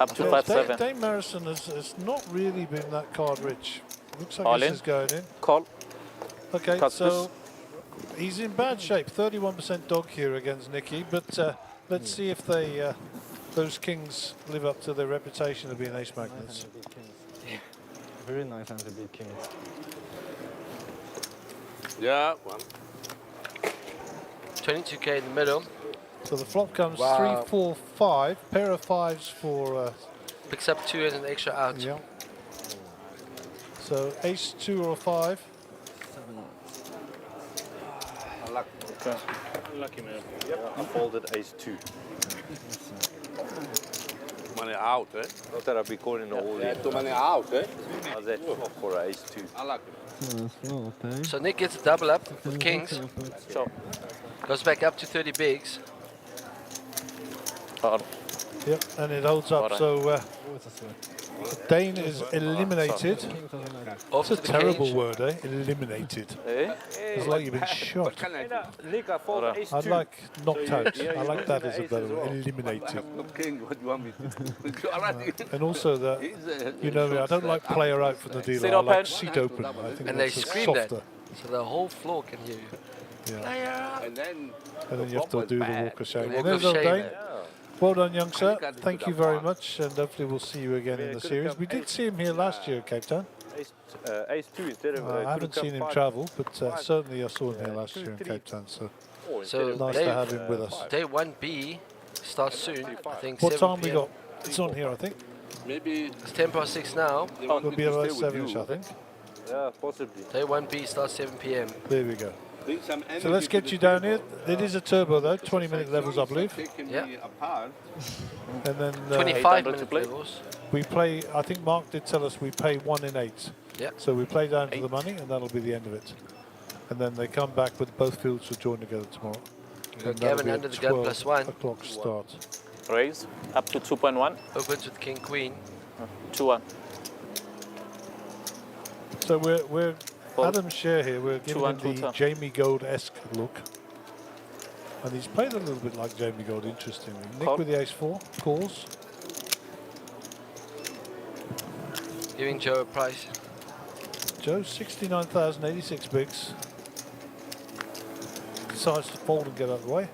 Up to 5-7. Dane Marison has not really been that card rich. Looks like All this in. is going in. Call. Okay, Cut so he's in bad shape. 31% dog here against Nicky, but let's see if they those kings live up to their reputation of being ace magnets. Very nice hand to beat kings. Yeah, one. 22k in the middle. So the flop comes Wow. 3, 4, 5. Pair of fives for. Picks up 2 and an extra out. Yeah. So ace 2 or 5. Okay. Lucky man. Yep. I folded ace 2. Money out, eh? Not that I'll be calling the all in. Too many out, eh? I was at for ace 2. I like it. So Nick gets a double up with kings. Sure. Goes back up to 30 bigs. Yep, and it holds up. So Dane is eliminated. Off It's a to the terrible cage. word, eh? Eliminated. It's like you've been shot. Nick, I folded ace 2. I'd like knocked out. I like that as a better word. Eliminated. King, what do you want me to do? And also that, you know me, I don't like player out from the dealer. Sit I open. like seat open. I think And they that's scream that, softer. so the whole floor can hear you. Yeah. And then You have to do the walk of shame. Walk And there's of old shame. Dane. Well done, young sir. Thank you very much, and hopefully we'll see you again in the series. We did see him here last year at Cape Town. Ace 2 instead of... I haven't seen him travel, but certainly I saw him here last year in Cape Town, so So nice to have him with us. Day 1B starts soon. I think What 7 time we PM. got? It's on here, I think. maybe It's 10:06 now. It'll be about 7ish, I think. Yeah, possibly. Day 1B starts 7 PM. There we go. bring some energy So let's to get the you down table. here. It is a turbo though, 20-minute levels, I believe. Taking Yeah. me apart. And then 25-minute levels. we play, I think Mark did tell us we pay 1 in 8. Yeah. So we play down to the money and that'll be the end of it. And then they come back with both fields will join together tomorrow. Go And that'll Gavin be at under the gun 12 +1. o'clock start. Raise. Up to 2.1. Opens with king queen. 2-1. So we're Adam's share here. We're giving him 2-1, the 2-2. Jamie Gold-esque look. And he's played a little bit like Jamie Gold, interestingly. Nick Call. with the ace-4, calls. Giving Joe a price. Joe, 69,086 bigs. Decides to fold and get out of the way.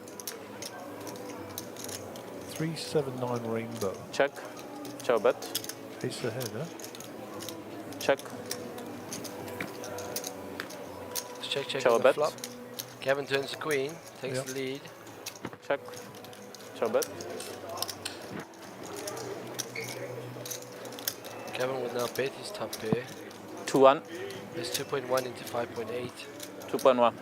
379 rainbow. Check. Ciao bet. Ace ahead, huh? Check. Let's check Ciao on the bet. flop. Gavin turns the queen, takes Yep. the lead. Check. Ciao bet. Gavin will now bet his top pair. 2-1. There's 2.1 into 5.8. 2.1.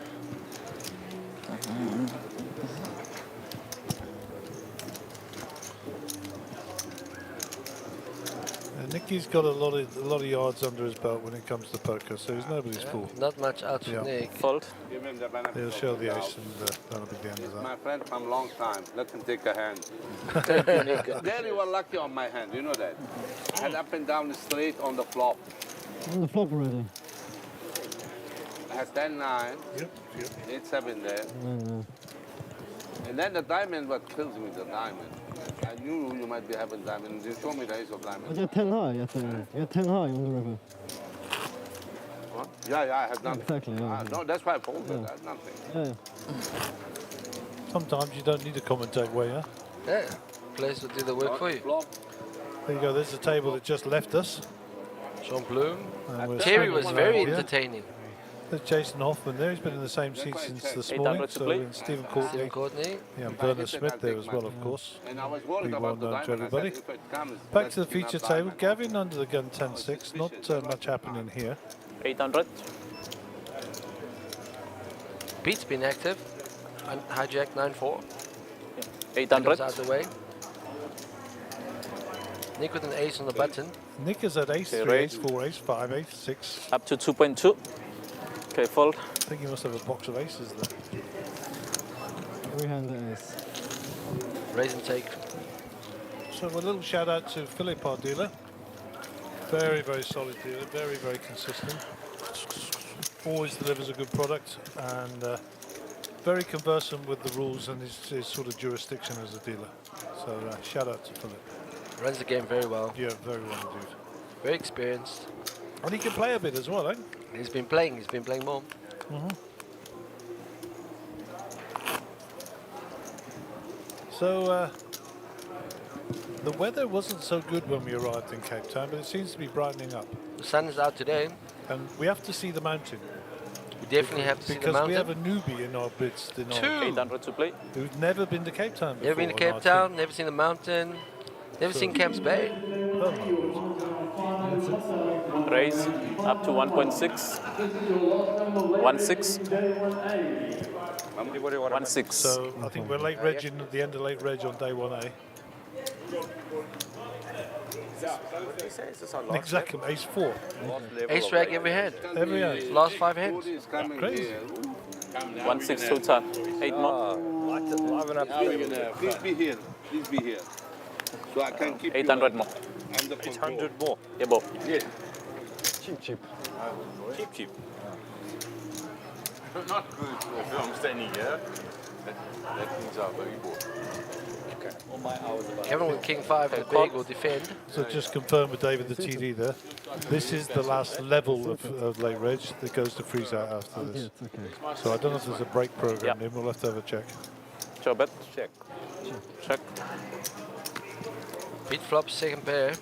Nicky's got a lot of yards under his belt when it comes to poker, so he's nobody's fool. Not much out for Yeah. Nick. Fold. Give him the benefit He'll of show the the doubt. ace and that'll be the end of that. My friend from long time. Let him take a hand. There you were lucky on my hand. You know that. I had up and down straight on the flop. On the flop already. I had 10-9. Yep. 8-7 there. And then the diamond, what kills me, the diamond. I knew you might be having diamond. You show me the ace of I diamond. got 10 high. You had 10 high on the river. What? Yeah, I had nothing. Exactly, yeah. No, that's why I folded. Yeah. I had nothing. Yeah. Sometimes you don't need to commentate way, huh? Yeah, players will do the work for you. There you go, there's the table that just left us. Sean Bloom. And we're Terry swinging was around very here. entertaining. There's Jason Hoffman there. He's been in the same seat since this 800 morning. to So play. and Stephen Courtney. Stephen Courtney. Yeah, and Bernard Smith there as well, of course. And I was worried Be well about the known to diamond. I everybody. said, if it comes, Back let's to the spin up feature table. diamond. Gavin under the gun 10-6. Not much happening here. 800. Pete's been active. Hijack 9-4. 800. Goes out the way. Nick with an ace on the button. Nick is at ace Okay, 3, raise. ace 4, ace 5, ace 6. Up to 2.2. Okay, fold. I think he must have a box of aces there. Three-hander ace. Raise and take. So a little shout out to Philip, our dealer. Very, very solid dealer. Very, very consistent. Always delivers a good product and very conversant with the rules and his sort of jurisdiction as a dealer. So shout out to Philip. Runs the game very well. Yeah, very well indeed. Very experienced. And he can play a bit as well, eh? He's been playing more. So the weather wasn't so good when we arrived in Cape Town, but it seems to be brightening up. The sun is out today. And we have to see the mountain. We definitely have to see the mountain. Because we have a newbie in our midst. In our 800 to play. Who's never been to Cape Town before. Never been to Cape Town, never seen the mountain, never seen Camps Bay. Raise up to 1.6. 1.6. 1.6. So I think we're late reg at the end of late reg on day 1A. Exactly, ace 4. Ace rag every hand. Every hand. Last 5 hands. Crazy. 1.6 total. 8 more. Please be here. Please be here. So I can keep 800 more. 800 more. Yeah, Bob. Yeah. Cheap. Cheap. Not good if I'm standing here. That means I'm very bored. Okay. All my hours about Gavin with King 5 and big will defend. So just confirm with David the TD there. This is the last level of late reg that goes to freeze out after this. So I don't know if there's a break program in. We'll have to have a check. Show bet. Check. Check. Beat flop, second pair.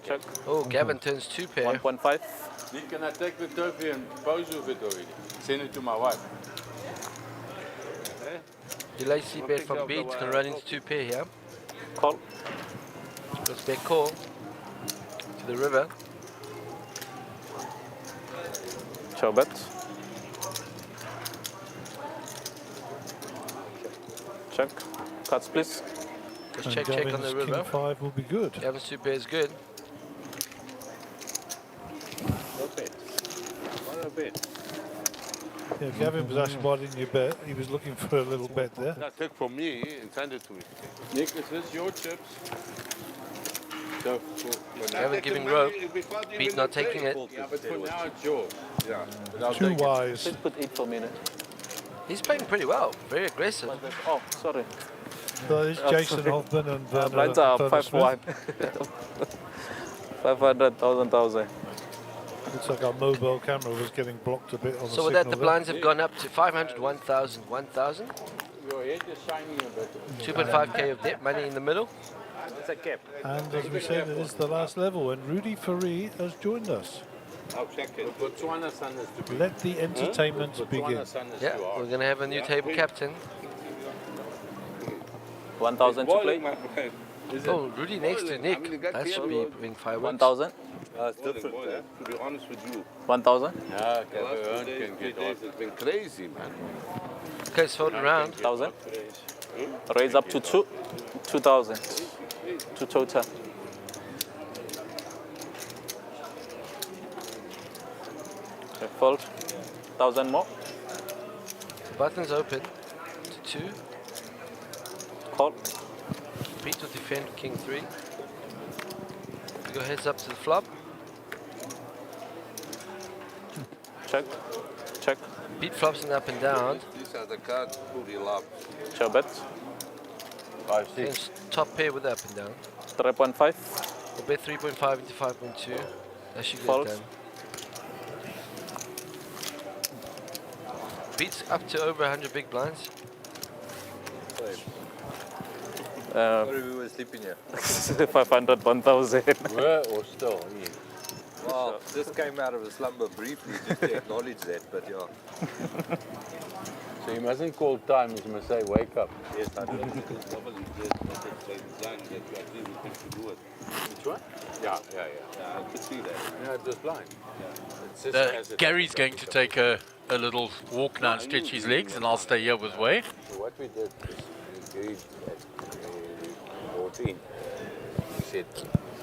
Check. Oh, Gavin turns 2 pair. 1.5. Can I take the trophy and pose with it already? Send it to my wife. Delay c-bet from beats, can run into 2 pair here. Call. Let's bet call to the river. Show bet. Check. Cuts, please. Let's And check on the river. King 5 will be good. Gavin's 2 pair is good. No bet. What a bet. Yeah, Gavin was actually wanting your bet. He was looking for a little bet there. No, take from me and send it to me. Nick, is this your chips? So for Gavin giving rope. Beat not taking it. Yeah, but for now it's yours. Yeah. But I'll Too take it. wise. Let's put 8 for a minute. He's playing pretty well. Very aggressive. Oh, sorry. So it's Jason Hoffman and Werner. Blinds are Werner 5-1. 500,000. Looks like our mobile camera was getting blocked a bit on the So with that, signal the there. blinds have gone up to 500, 1,000, 1,000. Your head is shining a bit. 2.5k of debt money in the middle. It's a cap. And as we said, it is the last level, and Rudy Ferry has joined us. I'll check it. Botswana Sun is to be. Let the entertainment begin. Botswana Sun is Yeah, too hard. we're going to have a new table captain. 1,000 to play. Oh, Rudy next to Nick. That should be being 5 1,000. It's different, to be honest with you. 1,000. Yeah, The last Gavin 2 can days, get 3 days, it's been crazy, man. Okay, it's folding around. 1,000. Raise up to 2,000. 2 total. Okay, fold. 1,000 more. Button's open to 2. Call. Beat to defend King 3. We go heads up to the flop. Check. Check. Beat flops and up and down. These are the cards Rudy loves. Show bet. 5-6. And top pair with up and down. 3.5. We'll bet 3.5 into 5.2. That should get Fold. it done. Beats up to over 100 big blinds. Sorry, we were sleeping here. 500, 1,000. Were or still? Yeah. Well, just came out of a slumber briefly just to acknowledge that, but yeah. So you mustn't call time, you must say wake up. Yes, I do. Which one? Yeah. I could see that. Yeah, it was blind. Gary's going to take a little walk now and stretch his legs, and I'll stay here with Wade. So what we did is we agreed at 14. He said,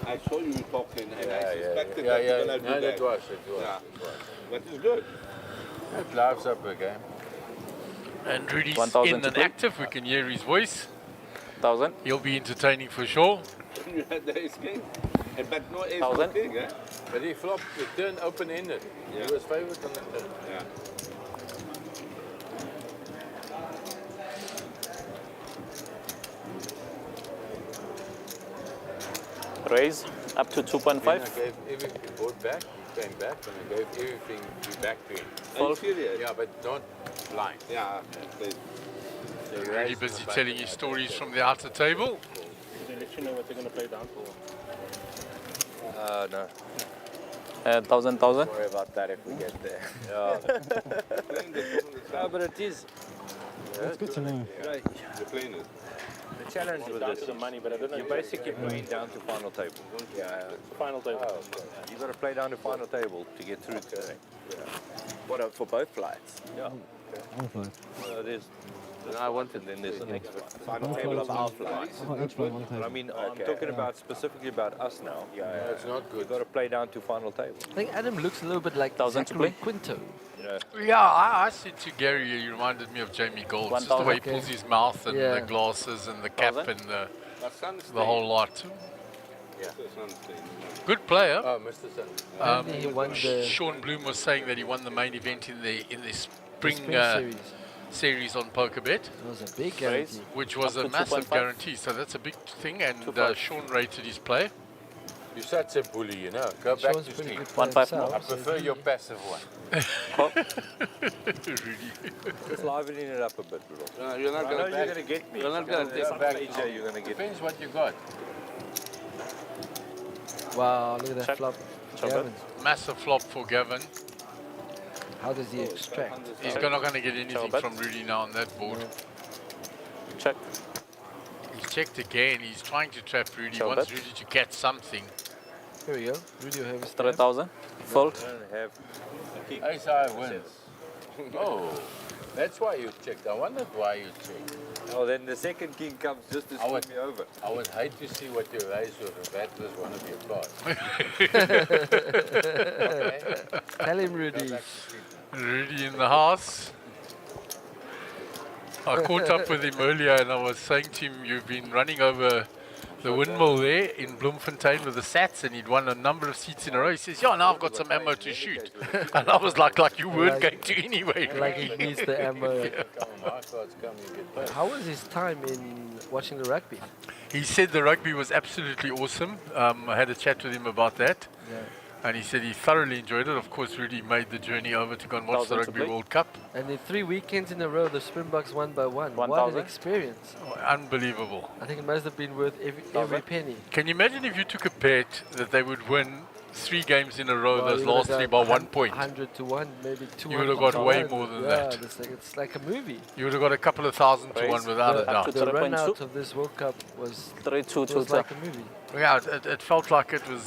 I saw you talking and I yeah, suspected yeah, that yeah, you're going to do no, that. it was. Yeah. But it's good. It lives up again. And Rudy's 1,000 in to and play. active. We can hear his voice. 1,000. He'll be entertaining for sure. You had the ace king. But no ace 1,000. king, eh? But he flopped the turn open-ended. Yeah. He was favourite on the turn. Yeah. Raise up to 2.5. Then I gave everything, he bought back, he came back, and I gave everything back to him. Are you serious? Yeah, but not blind. Yeah. So he Really raised busy the telling button. his stories from the outer table. They let you know what they're going to play down for. No. 1,000. Don't worry about that if we get there. No, but it is. That's good to know. Right. You're playing it. The challenge with Down this to the money, but I don't know. you're basically playing down to final table. Yeah. Final table. Oh, okay. You got to play down to final table to get through today. Yeah. What, for both flights? Yeah. One flight. It is. No, I wanted then there's the next final One table of flight, our one- flights. Oh, each flight, one But I table. mean, I'm talking about specifically about us now. Yeah, yeah. It's not good. You've got to play down to final table. I think Adam looks a little bit like 1,000 to Zachary play. Quinto. Yeah. Yeah, I said to Gary, he reminded me of Jamie Gold. Just the 1,000. way he pulls his mouth and Yeah. the glasses and the cap 1,000. and But Sun's the whole lot. Yeah. Sun's playing. Good player. Oh, Mr. Sun. And he won the Sean Bloom was saying that he won the main event in the spring, series. series on PokerBet, It was a big guarantee. which was Up a to massive 2.5. guarantee. So that's a big thing. And 2.5. Sean rated his play. You're such a bully, you know. Go back Sean's to pretty sleep. good player 1.5 himself, I so prefer he- your passive one. Really. Just livening it up a bit, bro. No, you're not I going know to you're going to get me. You're not You're going to gonna take back AJ, you're going to get Depends what you got. Wow, look at that Check. flop. Check Gavin. Massive flop for Gavin. How does he extract? He's not going to get anything bet. from Rudy now on that board. Check. He's checked again. He's trying to trap Rudy. He Shall wants bet. Rudy to catch something. Here we go. Rudy will have his 3,000. Fold. I don't have. Ace high wins. Oh, that's why you checked. I wondered why you checked. Oh, then the second king comes just to I screw would- me over. I would hate to see what you raise with if that was one of your cards. Tell him, Rudy. Rudy in the house. I caught up with him earlier and I was saying to him, you've been running over the windmill there in Bloemfontein with the Sats and he'd won a number of seats in a row. He says, yeah, now I've got some ammo to shoot. And I was like you weren't going to anyway. Like he needs the ammo. My cards come, you get paid. How was his time in watching the rugby? He said the rugby was absolutely awesome. I had a chat with him about that. Yeah. And he said he thoroughly enjoyed it. Of course, Rudy made the journey over to go and watch the 1,000 to Rugby play. World Cup. And in 3 weekends in a row, the Springboks won by one. What an 1,000. experience. Oh, unbelievable. I think it must have been worth every penny. Can you imagine if you took a bet that they would win 3 games in a row, Well, those you would've last 3 done by 1 point? 100 to 1, maybe 200. You would have got to way 1. more than Yeah, that. It's like a movie. You would have got a couple of thousand to 1 without a The, doubt. the run out of this World Cup was, 3-2 it was like a movie. Yeah, it felt like it was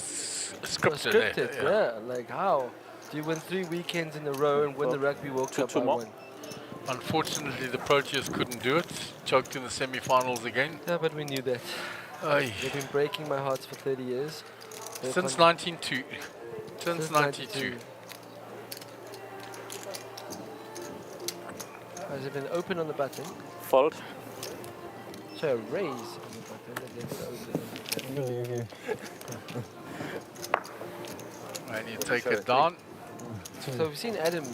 scripted. It was scripted, yeah. Like how? Do you win 3 weekends in a row and win the Rugby World Cup by 1? Unfortunately, the Proteas couldn't do it. Choked in the semi-finals again. Yeah, but we knew that. Aye. They've been breaking my hearts for 30 years. They've Since con- 1992. Since 92. Has it been open on the button? Fold. So a raise on the button and then open. And you take it down. So we've seen Adam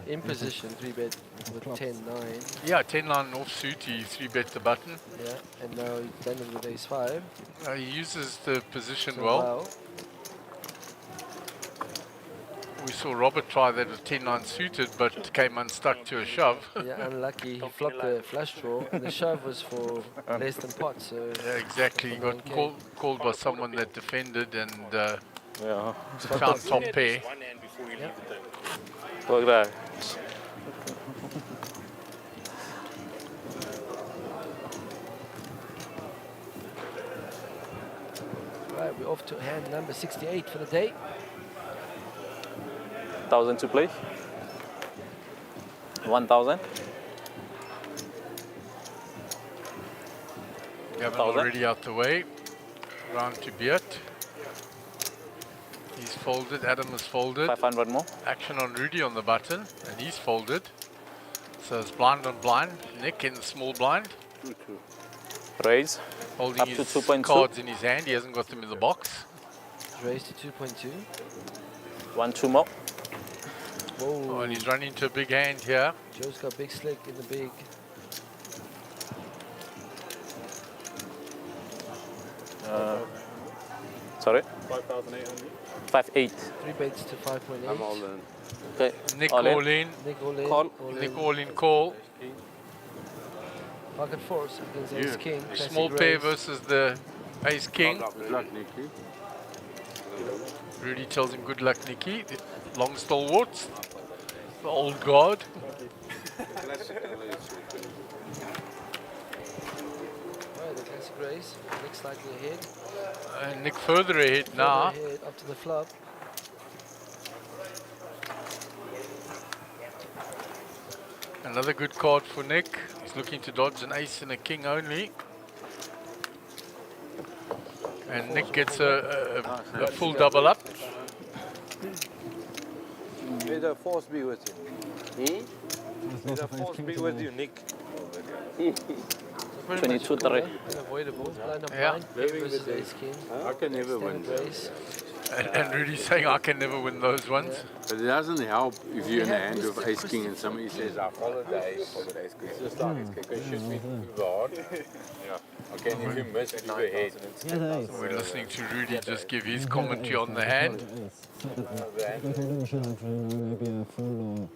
in position, 3-bet with 10-9. Yeah, 10-9 offsuit, he 3-bet the button. Yeah, and now he's done it with ace-5. He uses the position So well. We saw Robert try that with 10-9 suited, but came unstuck to a shove. Yeah, unlucky. He flopped the flush draw, and the shove was for less than pot. So Yeah, exactly. He got called by someone that defended and Yeah. found top pair. Look at that. right, we're off to hand number 68 for the day. 1,000 to play. 1,000. Gavin 1,000. already out the way. Round to Beert. He's folded. Adam is folded. 500 more. Action on Rudy on the button, and he's folded. So it's blind on blind. Nick in the small blind. Raise. Holding Up to his 2.2. cards in his hand. He hasn't got them in the box. Raise to 2.2. 1, 2 more. Oh, and he's running into a big hand here. Joe's got big slick in the big. Sorry? 5,800. 5.8. 3 bets to 5.8. I'm all in. Okay. Nick All all in. in. Nick all in. Call. Nick all in call. Pocket force against Ace King. Classic Small pair raise. versus the Ace King. Good luck, Nicky. Rudy tells him good luck, Nicky. The long stalwarts. The old guard. Right, the classic raise. Nick slightly ahead. And Nick further ahead now. Further ahead, up to the flop. Another good card for Nick. He's looking to dodge an ace and a king only. And Nick gets a full double up. May the force be with you. May the force be with you, Nick. 22, 3. Unavoidable. Blind on Yeah. blind. Versus Ace King. I can never win. Standard raise. And Rudy's saying, I can never win those ones. But it doesn't help if you're in the hand of Ace King and somebody says, I followed the ace. It's just like it's because you should be too hard. Yeah. Okay, and if you miss, you go ahead. We're listening to Rudy just give his commentary on the hand. Maybe a full or...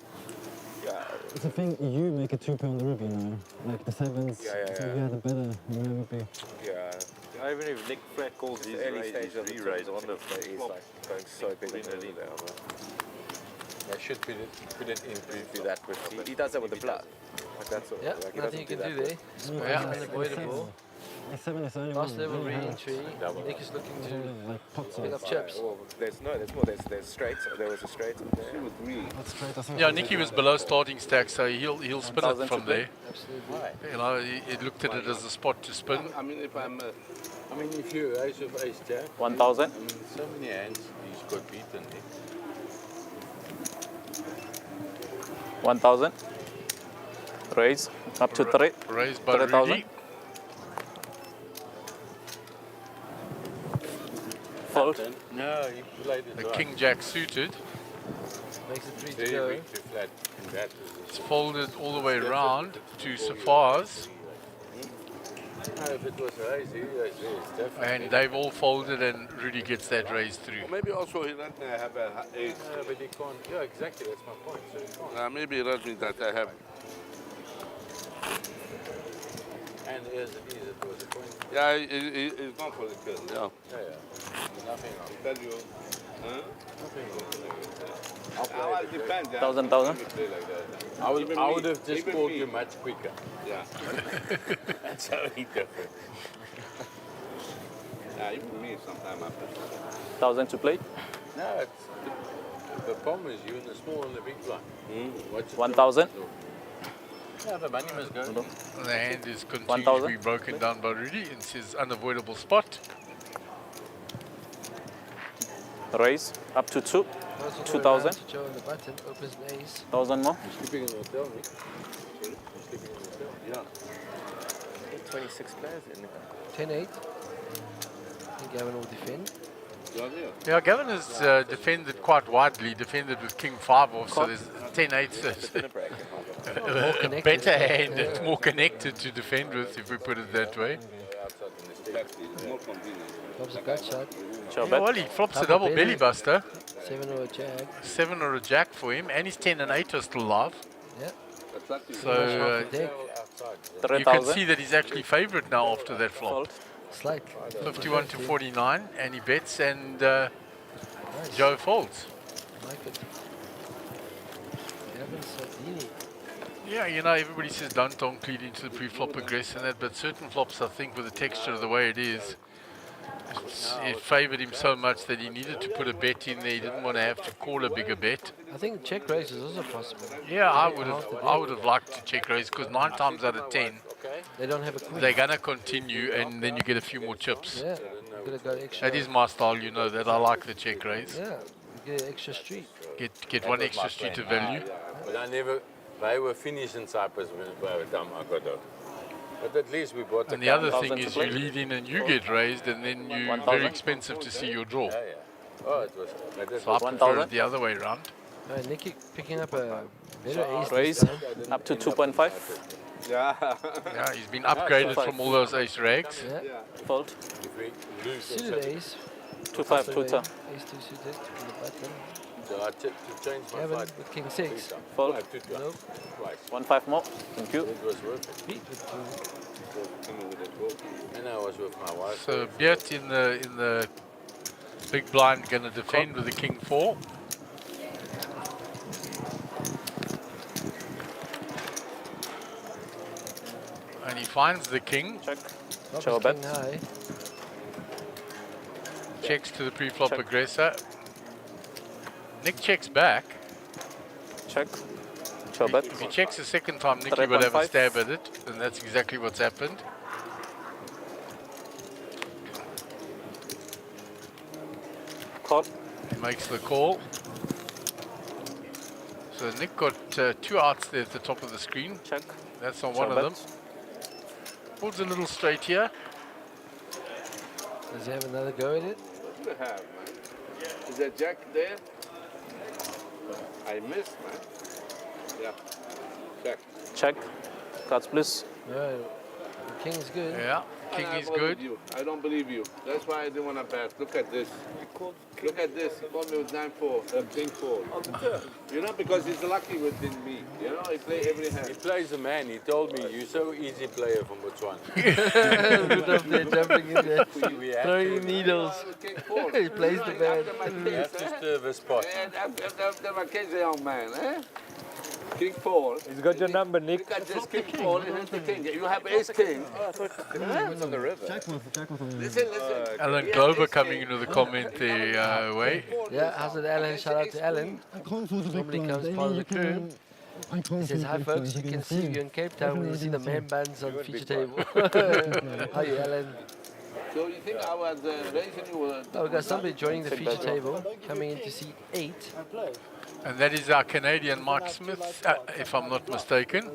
It's a thing, you make a 2 on the rib, you know. Like the sevens, so you had a better, you never be. Yeah. Even if Nick Fleck calls his early stage of the raise, I wonder if he's like going so big in early there. They should put it in briefly that with. He does that with the blood. Like that's what. Yeah, like he nothing you doesn't can do do that there. with- Yeah, unavoidable. A 7 is only Last one. level really hard. re-entry. Nick is looking to Like pot pick up size. chips. Well, there's more. There's straight. There was a straight up there. With three. That's great, I think. Yeah, Nicky was below starting stack, so he'll spin it from there. Absolutely. You know, he looked at it as a spot to spin. I mean, if I'm. I mean, if you ace of ace jack, 1,000. I mean, so many hands he's got beaten. 1,000. Raise. Up to 3. Raised by 3,000. Rudy. Fold. No, he played it The right. King Jack suited. Makes it 3 to Very go. weak to flat. And that It's folded all the way around to Safar's. no, if it was raised, it's definitely. And they've all folded and Rudy gets that raise through. Maybe also he let me have a ace. No, but he can't. Yeah, exactly. That's my point. So he can't. Maybe he let me that I have. And as it is, it was a point. Yeah, it's not for the kill. Yeah. Yeah, yeah. Nothing wrong. Tell you. Huh? Nothing wrong. Well, it depends. Yeah. 1,000. Play like that. I would have just called you much quicker. Yeah. That's how he different. Yeah, even me sometimes after. 1,000 to play. No, the problem is you in the small and the big one. 1,000. Yeah, the money must go. The hand is continuing 1,000. to be broken down by Rudy. It's his unavoidable spot. Raise. Up to 2. Goes all the way 2,000. around to Joe on the button. Opens an ace. 1,000 more. You're sleeping in the hotel, Nick. Sorry? You're sleeping in the hotel? Yeah. 26 players in there. 10-8. I think Gavin will defend. Yeah, Gavin has defended quite widely, defended with King 5 off, so there's 10-8. Better hand, it's more connected to defend with, if we put it that way. Flops a gut shot. Yeah, well, he flops a double belly buster. 7 or a jack. 7 or a jack for him, and his 10 and 8 are still live. Yeah. So you can see that he's actually favourite now after that flop. Slightly. 51 to 49, and he bets, and Joe folds. Like it. Gavin Sardini. Yeah, you know, everybody says don't lead into the pre-flop aggress and that, but certain flops, I think, with the texture of the way it is, it favoured him so much that he needed to put a bet in there. He didn't want to have to call a bigger bet. I think check raise is also possible. Yeah, I would have liked to check raise, because 9 times out of 10, they don't have a queen. they're gonna continue, and then you get a few more chips. Yeah, you're gonna go extra. That is my style, you know that I like the check raise. Yeah, you get an extra street. Get one extra street of value. But I never They were finished in Cyprus by the time I got out. But at least we bought And the other thing is you lead in and you get raised, and then you're very expensive to see your draw. Yeah, yeah. Oh, it was. So I prefer it the other way around. Nicky picking up a better ace. Raise up to 2.5. Yeah. Yeah, he's been upgraded from all those ace rags. Yeah. Fold. Suited ace. 2-5, 2-10. Ace 2 suited on the button. So I to change my Gavin fight. with king 6. Fold. Nope. Twice. 1-5 more. Thank you. It was worth it. Beat with 2. And I was with my wife. So Beert in the big blind going to defend with the king 4. And he finds the king. Check. Show bet. High. Checks to the pre-flop aggressor. Nick checks back. Check. Show bet. If he checks a second time, Nicky will have a stab at it, and that's exactly what's happened. Call. He makes the call. So Nick got 2 outs there at the top of the screen. Check. That's on Show one bet. of them. Holds a little straight here. Does he have another go at it? What do you have, man? Is that jack there? I missed, man. Yeah. Check. Check. Cards, please. No. The king is good. Yeah, king I is don't good. believe you. I don't believe you. That's why I didn't want to bet. Look at this. Look at this. He called me with 9-4, king 4. You know, because he's lucky within me. You know, he play every hand. He plays a man. He told me, you're so easy player from Botswana. Good of there, jumping in there. We have Throwing to- needles. he plays the man. You have to stir the spot. After my case, young man, eh? King 4. He's got your number, Nick. Look at this king 4. Here's the king. You have ace king. It's on the river. Listen. Alan Glover coming into the comment there, way. Yeah, how's it, Alan? Shout out to Alan. Somebody comes part of the crew. He says, hi folks, you can see you in Cape Town when you see the man buns on the feature table. How are you, Alan? So you think I was raising you? Oh, we got somebody joining the feature table, coming in to seat 8. And that is our Canadian Mike Smith, if I'm not mistaken.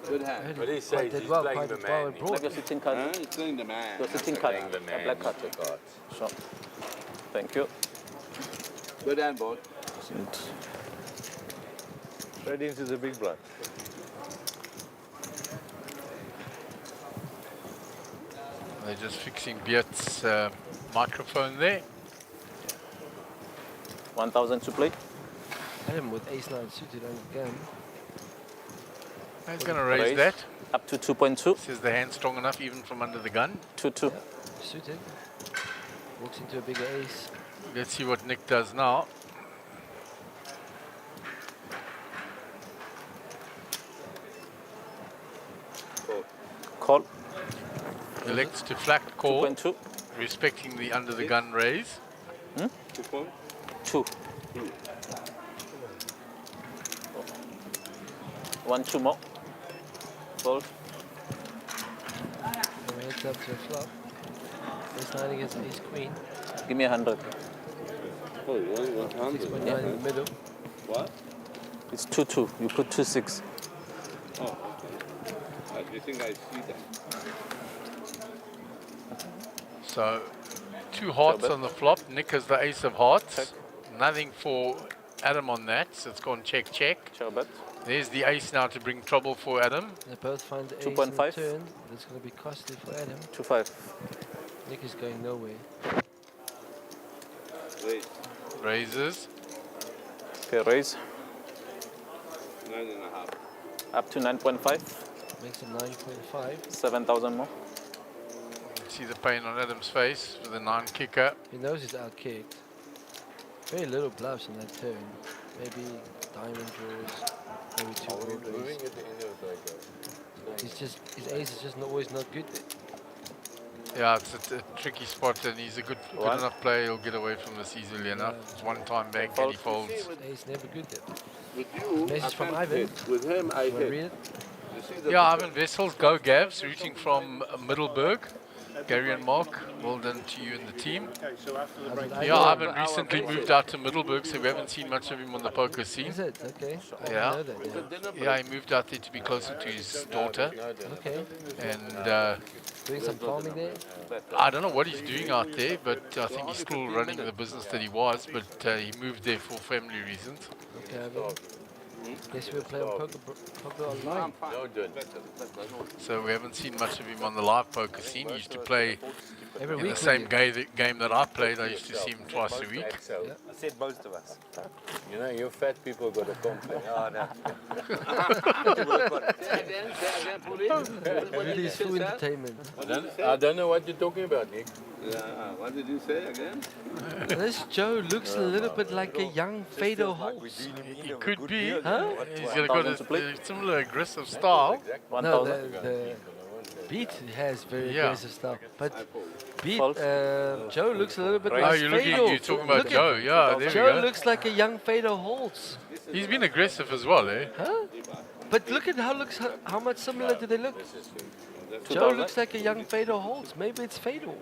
Good hand. But he says he's playing the man. Like your sitting card. He's playing the man. Your sitting card. Playing the man. A black card. Sure. Thank you. Good hand, boy. Red-ins is a big blind. They're just fixing Beert's microphone there. 1,000 to play. Adam with ace-9 suited on the gun. He's going to raise that. Up to 2.2. Says the hand's strong enough even from under the gun. 2-2. Yeah, suited. Walks into a bigger ace. Let's see what Nick does now. Call. Elects to flat call, 2.2. respecting the under the gun raise. 2. 1, 2 more. Fold. Heads up to a flop. Ace-9 against ace-queen. Give me 100. Oh, you only 100. 6.9 in the middle. What? It's 2-2. You put 2-6. Oh, okay. I think I see that. So, 2 hearts on the flop. Nick has the ace of hearts. Check. Nothing for Adam on that, so it's gone check, check. Show bet. There's the ace now to bring trouble for Adam. They both find the ace 2.5. in the turn. That's going to be costly for Adam. 2-5. Nick is going nowhere. Raise. Raises. Okay, raise. 9.5. Up to 9.5. Makes it 9.5. 7,000 more. See the pain on Adam's face with the 9 kicker. He knows he's out-kicked. Very little bluffs in that turn. Maybe diamond draws, maybe 2 broadways. His ace is just always not good there. Yeah, it's a tricky spot, and he's a good enough player. He'll get away from this easily enough. It's one time back and he folds. Ace never good there. With you, Message I from can't Ivan. hit. With him, I You wanna hit. read it? You see the Yeah, Ivan Vessels, go Gavs, rooting from Middleburg. Gary and Mark, well done to you and the team. Okay, so after the break. Yeah, Ivan recently moved out to Middleburg, so we haven't seen much of him on the poker scene. Is it? Okay. I didn't Yeah. know that, Yeah, he moved out there to be closer to his daughter. Okay. And Doing some farming there? I don't know what he's doing out there, but I think he's still running the business that he was, but he moved there for family reasons. Okay, Ivan. Guess we'll play on poker online. So we haven't seen much of him on the live poker scene. He used to play Every in week the same with game that I played. I used to see him twice a week. I said most of us. You know, you fat people got a complaint. Oh, no. Really is full entertainment. I don't know what you're talking about, Nick. What did you say again? This Joe looks a little bit like a young Fado Holtz. He could be. Huh? He's got a similar aggressive style. No, the Beat has very aggressive style. But Beat, Joe looks a little bit like Fado. You're talking about Joe, yeah, there Joe we go. looks like a young Fado Holtz. He's been aggressive as well, eh? Huh? But look at how much similar do they look? Joe looks like a young Fado Holtz. Maybe it's Fado.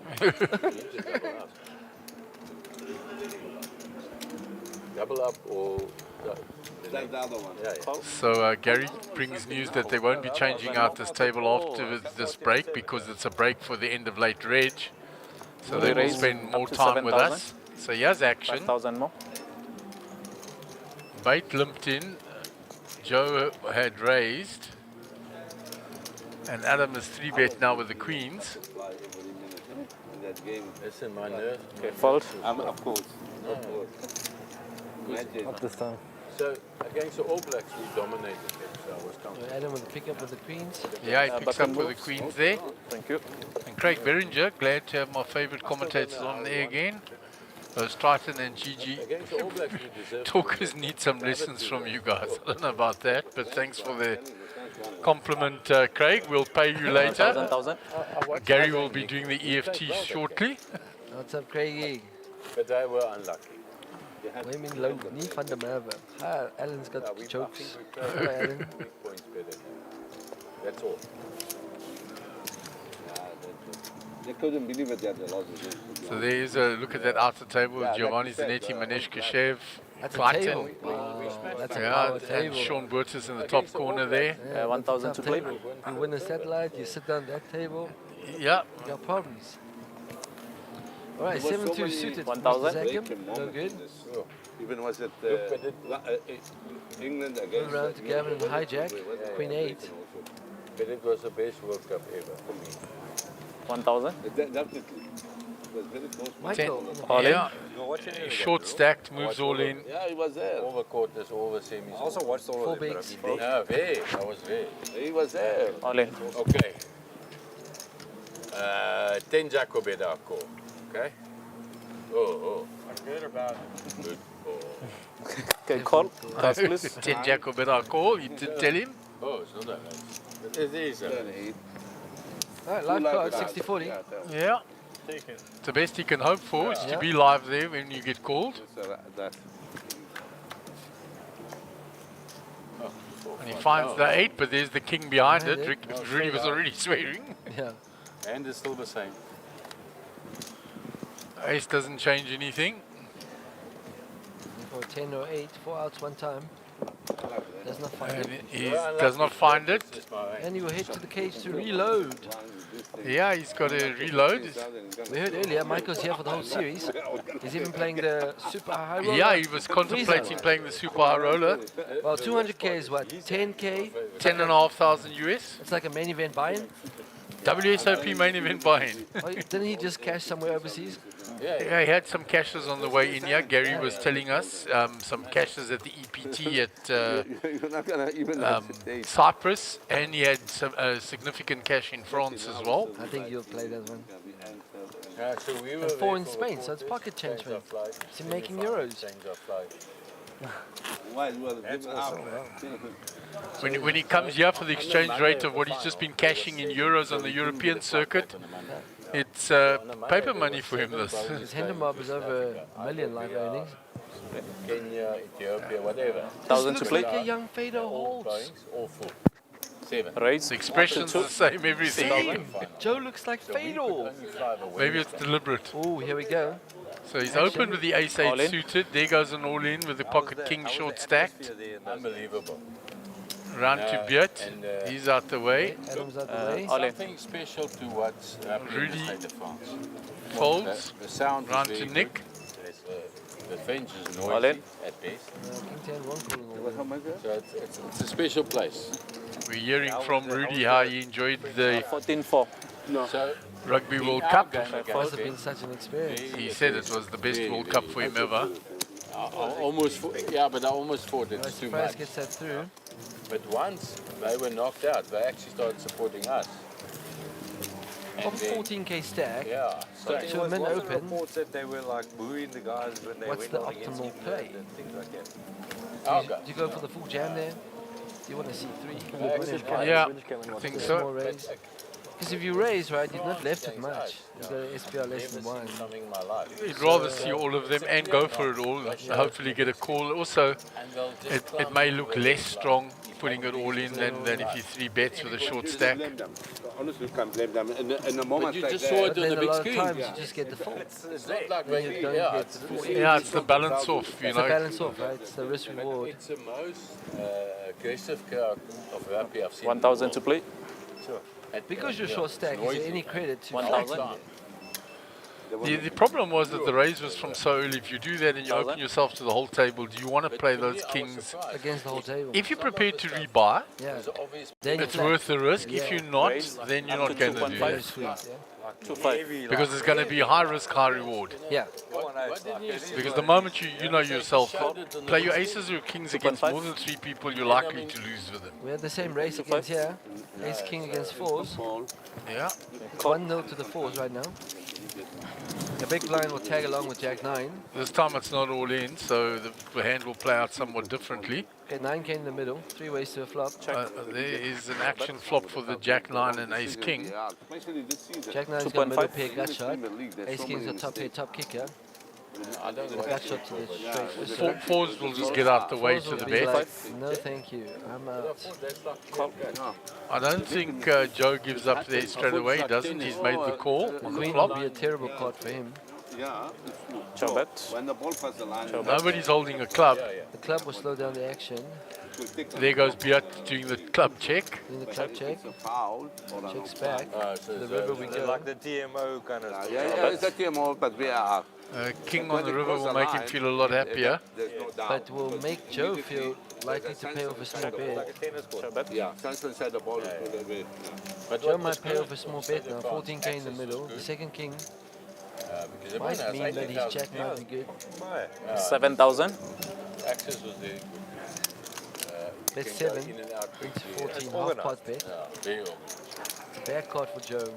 Double up or... Like the other one. So Gary brings news that they won't be changing out this table after this break because it's a break for the end of late reg. So they will spend more time with us. So here's action. 5,000 more. Bait limped in. Joe had raised. And Adam is 3-bet now with the queens. Listen, my nerve. Okay, fold. Of course. Not this time. So, against the All Blacks, we dominated them, so I was comfortable. Adam will pick up with the queens. Yeah, he picks up with the queens there. Thank you. And Craig Beringer, glad to have my favorite commentators on there again. Those Triton and GG Against the All Blacks, we deserve talkers need some lessons from you guys. I don't know about that, but thanks for the compliment, Craig. We'll pay you later. 1,000. Gary will be doing the EFT shortly. What's up, Craigie? But they were unlucky. What do you mean low? Nie van der Merwe. Ah, Alan's got jokes. Hi, Alan. Points better. That's all. They couldn't believe it that they lost it. So there is a look at that outer table. Giovanni Zanetti, Manesh Kashev, That's a Triton. table. Wow, that's a Yeah, power and table. Sean Burtis in the top corner there. Yeah, 1,000 to play. table. You win a satellite, you sit down that table, Yeah. you got problems. All right, 7-2 suited. 1,000. No good. Even was it England Move against around to Gavin and hijack. Queen 8. But it was the best World Cup ever for me. 1,000. Definitely. It was very close. Michael. All in. Yeah. Short stacked, moves all in. Yeah, he was there. All the quarters, all the semis. Also watched all Full of it. bigs. Yeah, there. I was there. He was there. All in. Okay. 10 Jacobeda call. Okay. Oh. Good or bad? Good call. Okay, call. Pass, please. 10 Jacobeda call. You did tell him. Oh, it's not that nice. It is. All right, live card, 60-40. Yeah. Take it. It's the best he can hope for is to be live there when you get called. And he finds the 8, but there's the king behind it. Rudy was already swearing. Yeah. And it's still the same. Ace doesn't change anything. For 10 or 8, 4 outs one time. Does not find And it. he does not find it. And he will head to the cage to reload. Yeah, he's got to reload. We heard earlier, Michael's here for the whole series. He's even playing the super high roller. Yeah, he was contemplating playing the super high roller. Well, 200k is what? 10k? 10,500 US. It's like a main event buy-in. WSOP main event buy-in. Oh, didn't he just cash somewhere overseas? Yeah, he had some cashes on the way in here. Gary was telling us some cashes at the EPT at Cyprus, and he had some significant cash in France as well. I think you'll play that one. So we were And 4 in Spain, so it's pocket change, man. Is he making euros? When he comes here for the exchange rate of what he's just been cashing in euros on the European circuit, it's paper money for him, this. His Hindermob is over $1 million live earnings. Kenya, Ethiopia, whatever. 1,000 to play. Like a young Fado Holtz. All full. Raise. The expression's the same, everything. Joe looks like Fedor. Maybe it's deliberate. Oh, here we go. So he's Action. opened with the ace-8 suited. There goes an all-in with the pocket king short stacked. Unbelievable. Round to Beat. He's out the way. Adam's out the way. Something special to what's happening in the Rudy state of France. folds. The sound is Round very to good. Nick. The fence is noisy at best. So it's a special place. We're hearing from Rudy how he enjoyed the 14-4. So Rugby World Cup. It must have been such an experience. He said it was the best World Cup for him ever. Yeah, but I almost thought it was too much. Gets that through. But once they were knocked out, they actually started supporting us. Of 14k stack, Yeah. to men open, reports that they were like booing the guys when they what's went the on against optimal England play? and things like that. Do you go for the full jam there? Do you want to see 3? Yeah, I think so. Because if you raise, right, you're not left with much. You've got an SPR less than 1. You'd rather see all of them and go for it all. Hopefully get a call. Also, it may look less strong putting it all in than if you 3 bets with a short stack. Honestly, you can't blame them. In the moment you like just that, saw it But on then the a big lot of screen. times you just get the fault. It's not like Then you don't get the full. Yeah, it's the balance off, you It's the know. balance off, right? It's the risk reward. It's the most aggressive crowd of rugby I've seen. 1,000 to play. Because you're short stack, is there any credit to 1,000? The problem was that the raise was from so early. If you do that and you open yourself to the whole table, do you want to play those kings? against the whole table? If you're prepared to rebuy, Yeah. Then it's you worth the risk. Yeah. If you're not, Raise then you're up not to going to do 2.5. that. sweet, yeah. 2-5. Because it's going to be high risk, high reward. Yeah. Because the moment you know yourself, play your aces or kings against more than 3 people, you're likely to lose with them. We had the same race against here. Ace king against 4s. Yeah. 1-0 to the 4s right now. The big blind will tag along with Jack 9. This time it's not all in, so the hand will play out somewhat differently. Okay, 9k in the middle. 3 ways to a flop. There is an action flop for the Jack 9 and Ace King. Jack 9's got middle pair gut shot. Ace King's got top pair top kicker. I don't The gut shot to the straight. Fours will just get out the way Fours to will the be bet. like, no thank you, I'm out. I don't think Joe gives up there straight away. He doesn't. He's made the call on the Queen will be flop. a terrible card for him. when the ball passes the line, Nobody's holding a club. The club will slow down the action. There goes Beat doing the club check. Doing the club check. foul. Checks back. To the river we go. Like the TMO kind of stuff. Yeah, it's a TMO, but we are. King on the river will make him feel a lot happier. But will make Joe feel likely to pay off a small bet. Yeah, stands inside the ball. Joe might pay off a small bet now. 14k in the middle. The second king might mean that his jack might be good. 7,000. Access was there. Bet 7 into 14, half pot bet. Very It's a bad card for Joe.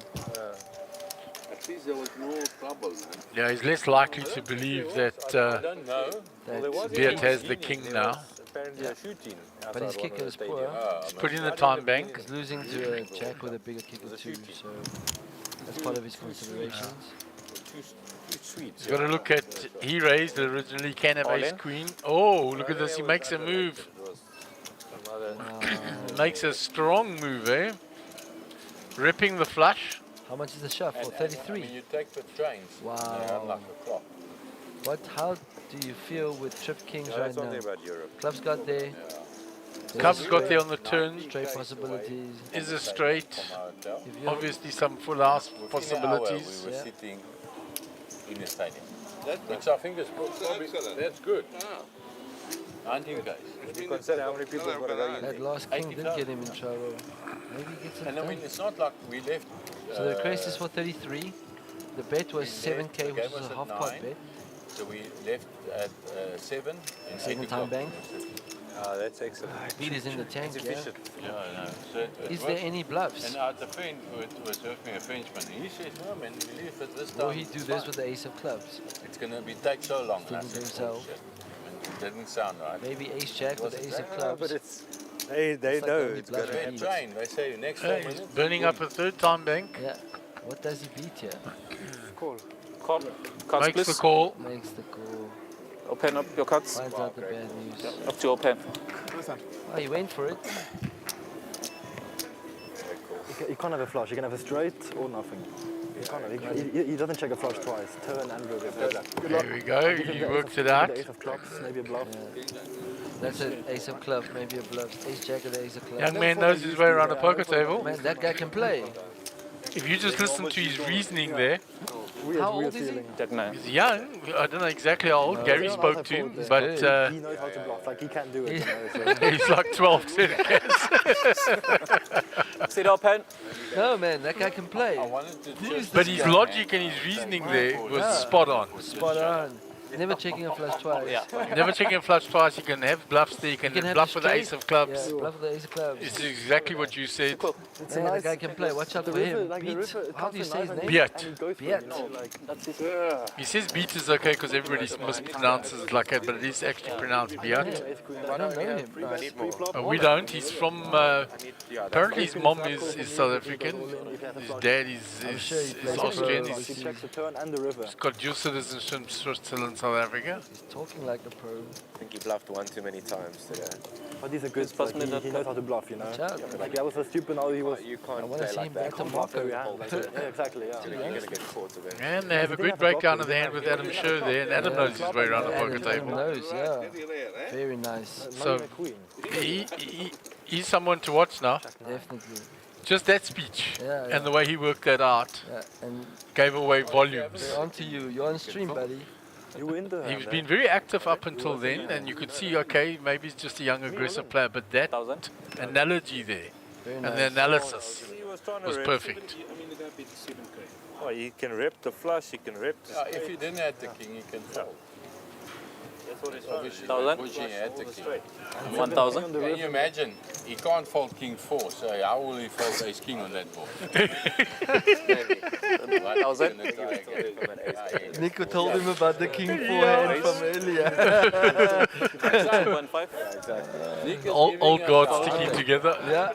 At least there was no trouble, man. Yeah, he's less likely to believe that I don't know. Beat has the king now. Apparently a shooting. But his kicker is poor. He's put in the time bank. He's losing to a jack with a bigger kicker too, so that's part of his considerations. He's got to look at, he raised originally, can have ace queen. Oh, look at this, he makes a move. Makes a strong move, eh? Ripping the flush. How much is the shot for? 33. You take the trains. Wow. They're unlike the clock. How do you feel with trip kings Yeah, right that's now? something about Europe. Club's got there. Club's got there on the turn. Straight possibilities. Is a straight. If you're- Obviously some full house Within an hour, possibilities. we were Yeah. sitting in the stadium. Which I think is probably, that's good. 19 guys. If you consider how many people got to go in. That last king did get him in trouble. Maybe he gets it And I mean, done. it's not like we left. So the request is for 33. The bet was 7k, which is a half pot bet. So we left at 7 and 8 Second time o'clock. bank. That's excellent. Beat is in the tank, It's yeah. efficient. Yeah, I know. So it Is worked. there any bluffs? And I had a friend who was with me, a Frenchman. He says, no man, we leave it this time. Will he do it's this fine. with the ace of clubs? It's going to be take so long. Thinking I to said, himself. "Bullshit." It didn't sound right. Maybe ace jack with the ace of No, clubs. but it's they It's like know only it's bluff going to beats. They train. They say next Hey, 4 he's minutes. burning up a third time bank. Yeah. What does he beat here? Cards, Makes please. the call. Makes the call. Open up your cards. Finds out the bad news. Up to open. Oh, he went for it. You can't have a flush. You can have a straight or nothing. You can't. He doesn't check a flush twice. Turn and river. There we go. He worked it out. Ace of clubs, maybe a bluff. That's an ace of clubs, maybe a bluff. Ace jack with ace of clubs. Young man knows his way around a poker table. Man, that guy can play. If you just listen to his reasoning there. How old is he? He's young. I don't know exactly how old. Gary spoke to him, but he knows how to bluff. Like he can do it. he's like 12. Sit up, pen. No, man, that guy can play. But his logic and his reasoning there was spot on. Spot on. Never checking a flush twice. Never checking a flush twice. You can have bluffs there. You can bluff with the ace of clubs. Yeah, bluff with the ace of clubs. It's exactly what you said. Yeah, the guy can play. Watch out for him. Beat. How do you say his name? Beat. Beat. He says beat is okay because everybody mispronounces it like that, but it is actually pronounced beat. I don't know him. We don't. He's from. Apparently, his mom is South African. His dad is Austrian. He's got dual citizenship, Switzerland, South Africa. He's talking like a pro. I think he bluffed one too many times today. But he's a good like, he knows how to bluff, you know. Like that was so stupid. Now he was. You can't play like that. Yeah, exactly. Yeah. You're gonna get caught today. And they have a good breakdown of the hand with Adam Show there, and Adam knows his way around the poker table. Adam knows, yeah. Very nice. So he's someone to watch now. Definitely. Just that speech and the way he worked that out and gave away volumes. They're on to you. You're on stream, buddy. He's been very active up until then, and you could see, okay, maybe he's just a young, aggressive player, but that analogy there and the analysis was perfect. Oh, he can rip the flush, he can rip the If you didn't have the king, you can fold. Obviously, 1,000? pushing at the king. 1,000? Can you imagine? He can't fold king 4, so how will he fold ace king on that board? 1,000? Nico told him about the king 4 hand from earlier. 1.5? All gods sticking together. Yeah.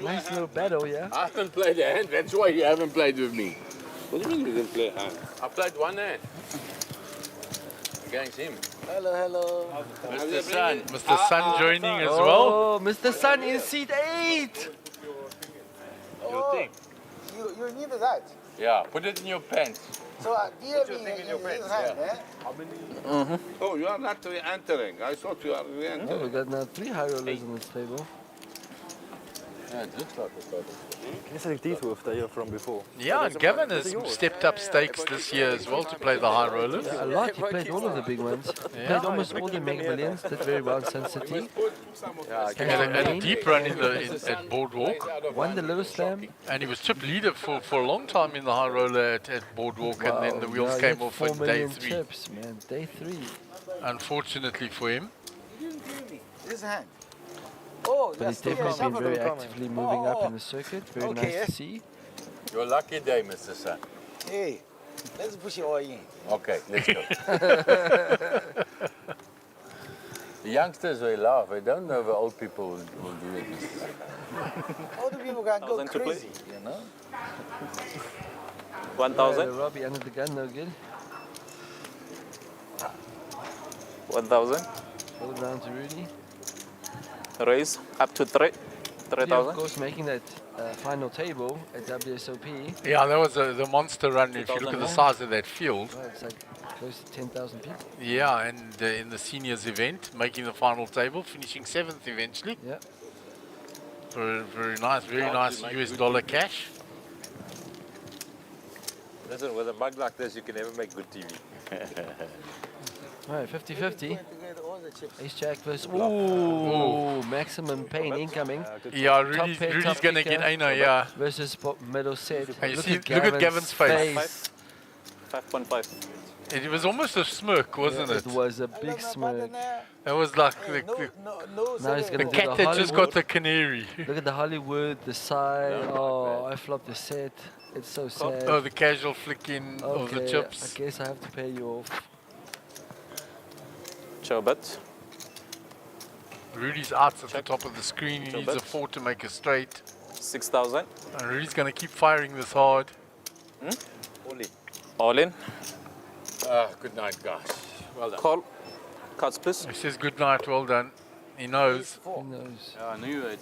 Nice little battle, yeah. I haven't played a hand, that's why you haven't played with me. What do you mean you didn't play a hand? I played one hand. Against him. Hello. Mr. Sun. Mr. Sun joining as well. Oh, Mr. Sun in seat 8. Your thing. You need that. Yeah, put it in your pants. So dear me in his hand, eh? Oh, you are not re-entering. I thought you are Oh, re-entering. we got now 3 high rollers on this table. Yeah, it looks like a total. Can you say Deathworth that you're from before? Yeah, and Gavin has stepped up stakes this year as well to play the high rollers. Yeah, a lot. He played all of the big ones. Played almost all the Mega Millions. Did very well in Sun City. Had a deep run at Boardwalk. Won the Little Slam. And he was chip leader for a long time in the high roller at Boardwalk, and then the wheels he came had off 4 on day million 3. chips, man. Day 3. Unfortunately for him. This hand. Oh, But he's definitely been very actively moving up in the circuit. Very nice to see. Your lucky day, Mr. Sun. Hey, let's push it all in. Okay, let's go. The youngsters will laugh. I don't know if old people will do it. Older people can go crazy, you know? 1,000? Robbie under the gun, no good. 1,000? Hold down to Rudy. Raise up to 3. Rudy, 3,000? of course, making that final table at WSOP. Yeah, that was the monster run. If you look at the size of that field. Well, it's like close to 10,000 people. Yeah, and in the seniors event, making the final table, finishing 7th eventually. Yeah. Very nice US dollar cash. Listen, with a mug like this, you can never make good TV. Alright, 50-50. Ace Jack versus... Ooh, maximum pain incoming. Yeah, Rudy's going to get Aina, yeah. Versus middle set. And you see, look at Gavin's face. 5.5. It was almost a smirk, wasn't it? It was a big smirk. It was like Now he's the gonna cat that just got the canary. Look at the Hollywood, the side. Oh, I flopped the set. It's so sad. Oh, the casual flicking of the chips. I guess I have to pay you off. Showbet. Rudy's out at the top of the screen. He needs a 4 to make a straight. 6,000. And Rudy's going to keep firing this hard. All in. All in. Good night, guys. Well done. Call. Cards, please. He says good night, well done. He knows. He knows. Yeah, I knew it.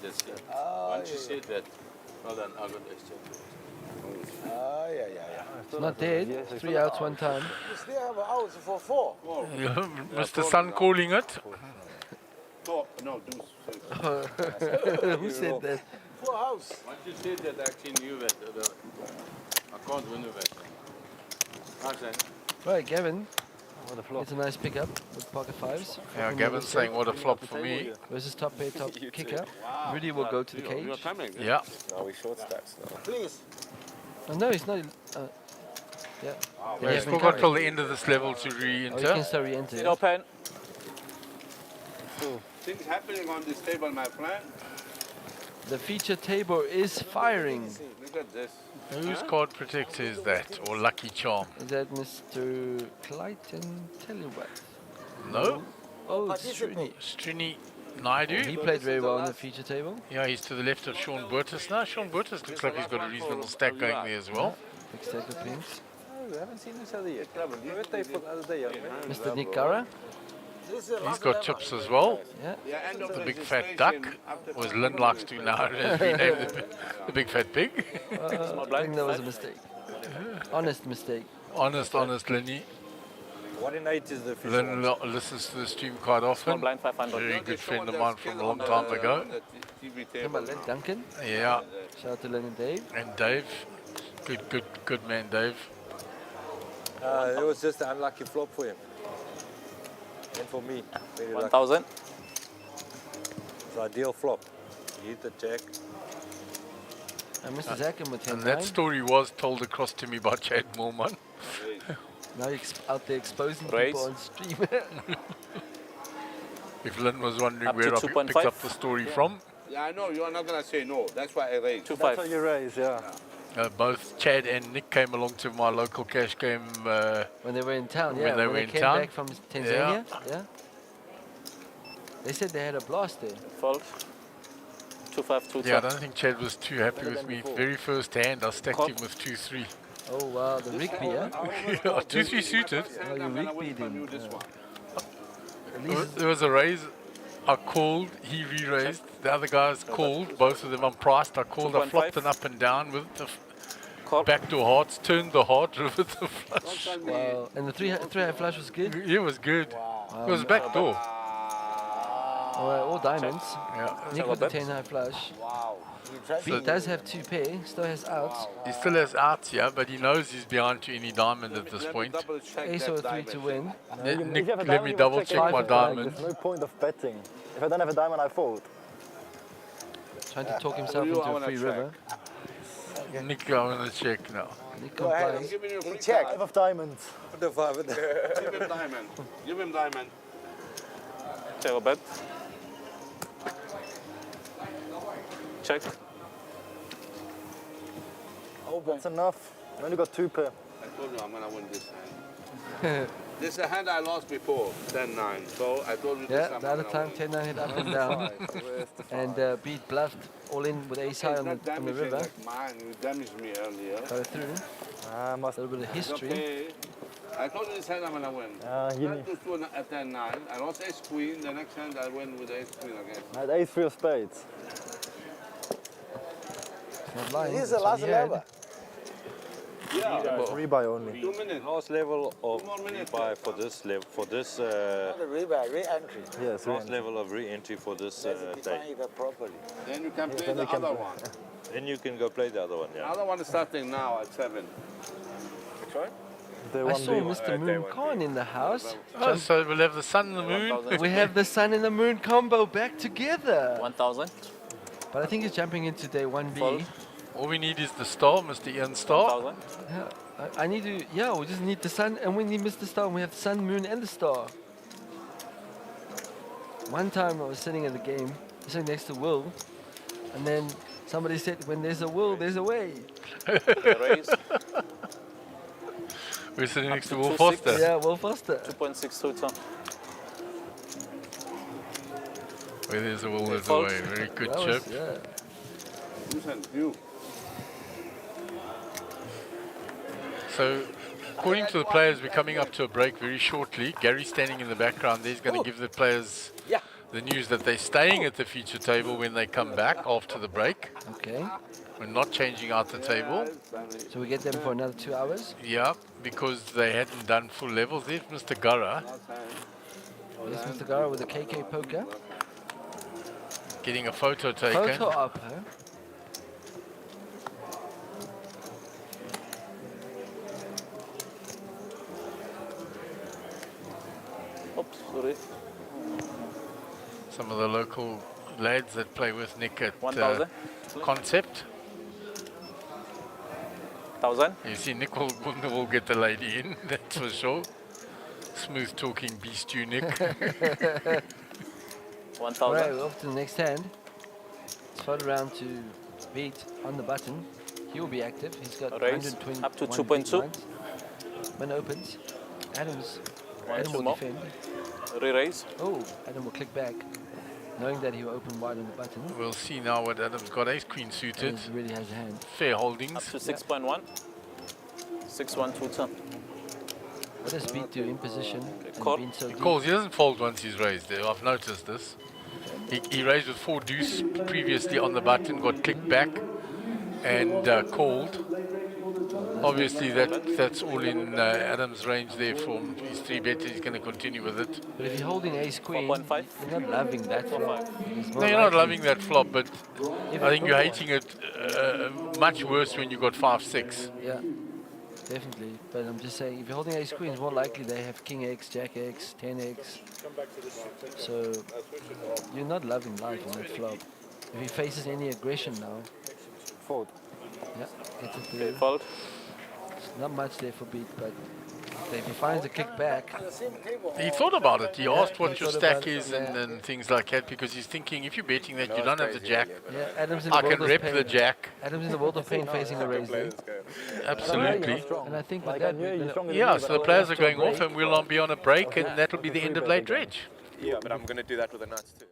Once you said that. Well done, I got ace check. It's not dead. 3 outs, 1 time. for 4. Mr. Sun calling it. No, Who said that? 4 house. Once you said that, I actually knew that. I can't win with that. How's that? Right, Gavin. It's a nice pickup with pocket 5s. Yeah, Gavin's saying what a flop for me. Versus top pair, top kicker. Rudy will go to the cage. Yeah. No, we short stacks now. Please. Oh, no, he's not. Yeah. Yeah, he's still got till the end of this level to Oh, you re-enter. can still re-enter. Sit open. Things happening on this table, my friend. The feature table is firing. Look at this. Whose card protector is that? Or Lucky Charm? Is that Mr. Clayton Telewatt? No. Oh, it's Srini Naidu. He played very well on the feature table. Yeah, he's to the left of Sean Burtis now. Sean Burtis looks like he's got a reasonable stack going there as well. Big stack of pinks. We haven't seen each other yet. We were for the other day. Mr. Nick Gara. He's got chips as well. Yeah. The big fat duck, or as Lynn likes to now, has renamed the big fat pig. I think that was a mistake. Honest mistake. Honest, Linny. 1 in 8 is the feature. Lynn listens to the stream quite often. Blind 500. Very good friend of mine from a long time ago. Duncan. Yeah. Shout out to Lynn and Dave. And Dave. Good man, Dave. It was just an unlucky flop for him. And for me, very 1,000. It's ideal flop. He hit the jack. And Mr. Zakin with 10. And that story was told across to me by Chad Moorman. Now you're out there exposing Raise. people on stream. If Lynn was wondering Up to where I 2.5. picked up the story from. Yeah, I know. You are not going to say no. That's why I raised. 2.5. That's what you raise, yeah. Both Chad and Nick came along to my local cash game. When they were in town, yeah. When they were in came town. back from Tanzania, yeah. They said they had a blast there. Fold. 2.5, 2 Yeah, I don't think Chad was too happy with me. Very first hand, I stacked him with 2-3. Oh wow, the Rigby, yeah? 2-3 suited. Oh, you Rigby'd him. There was a raise. I called, he re-raised. The other guys called, both of them unpriced. I called, I flopped an up and down with the backdoor hearts, turned the heart with the flush. Wow, and the three-high flush was good? It was good. It was backdoor. All diamonds. Yeah. Nick with the 10-high flush. Wow. He does have 2 pair, still has outs. He still has outs, yeah, but he knows he's behind to any diamond at this point. Ace or 3 to win. Nick, let me double check my diamond. There's no point of betting. If I don't have a diamond, I fold. Trying to talk himself into a free river. Nick, I want to check now. Nick Go ahead, complies. Giving you a free Check. card. 5 of diamonds. Give him diamond. Give him diamond. Zero bet. Check. Oh, that's enough. I only got 2 pair. I told you I'm going to win this hand. This is a hand I lost before, 10-9. So I told you this Yeah, time the other time 10-9 hit up and down. And beat bluffed all in with ace high on the river. Like mine. You damaged me earlier. Got it through. I must. A little bit of history. Okay. I told you this hand I'm going to win. You That was 2 at 10-9. I lost ace queen. The next hand I win with ace queen again. I had ace 3 of spades. Not lying. Here's that's the what last he had. level. Yeah. Rebuy only. 2 minutes. Last level of rebuy for this level, for this. Re-entry. Yes, last level of re-entry for this day. properly. Then you can play the other one. Then you can go play the other one. The Yeah. other one is starting now at 7. Which one? I saw Mr. Moon Khan in the house. Oh, so we'll have the sun and the moon. We have the sun and the moon combo back together. 1,000. But I think he's jumping into day 1B. All we need is the star, Mr. Ian Star. 1,000. Yeah, I need to, yeah, we just need the sun and we need Mr. Star. And we have the sun, moon and the star. One time I was sitting at the game, sitting next to Will, and then somebody said, when there's a will, there's a way. Raise. We're sitting next to to Will 2.6. Foster. Yeah, Will Foster. 2.6 total. Where there's a will, there's a Fold. way. Very good That chip. was, yeah. Listen, you. So, according to the players, we're coming up to a break very shortly. Gary's standing in the background. He's going to give the players the news that they're staying at the feature table when they come back after the break. Okay. We're not changing out the table. So we get them for another 2 hours? Yeah, because they hadn't done full levels. There's Mr. Gurra. Yes, Mr. Gara with a KK poker. Getting a photo taken. Photo up, huh? Oops, sorry. Some of the local lads that play with Nick at 1,000. Concept. 1,000. You see, Nick will get the lady in, that's for sure. Smooth talking beast, you, Nick. 1,000. Right, we're off to the next hand. It's further round to beat on the button. He will be active. He's got Raise 120 up to 2.2. When opens, Adam two will more. defend. Re-raise. Oh, Adam will click back, knowing that he will open wide on the button. We'll see now what Adam's got. Ace Queen suited. And he really has a hand. Fair holdings. Up to 6.1. 6-1-2 What a speed to imposition. And call. being so He deep. calls. He doesn't fold once he's raised. I've noticed this. He raised with 4 deuce previously on the button, got clicked back and called. Obviously, that's all in Adam's range there for his 3-bet. He's going to continue with it. But if you're holding ace queen, you're not loving that flop. No, you're not loving that flop, but I think you're hating it much worse when you got 5-6. Yeah, definitely. But I'm just saying, if you're holding ace queen, it's more likely they have king x, jack x, 10x. So you're not loving life on that flop. If he faces any aggression now, fold. Yeah, gets it through. Fold. Not much there for beat, but if he finds a kick back. He thought about it. He asked what he your thought stack about it, is yeah. and things like that, because he's thinking if you're betting that you don't have the jack, Yeah, Adam's in I the can world rep of the pain. jack. Adam's in the world of pain facing a raise. there. Absolutely. And I think with that, Yeah, so the players are going off and we'll be on a break, and that'll be the end of late dredge. Yeah, but I'm going to do that with the nuts too.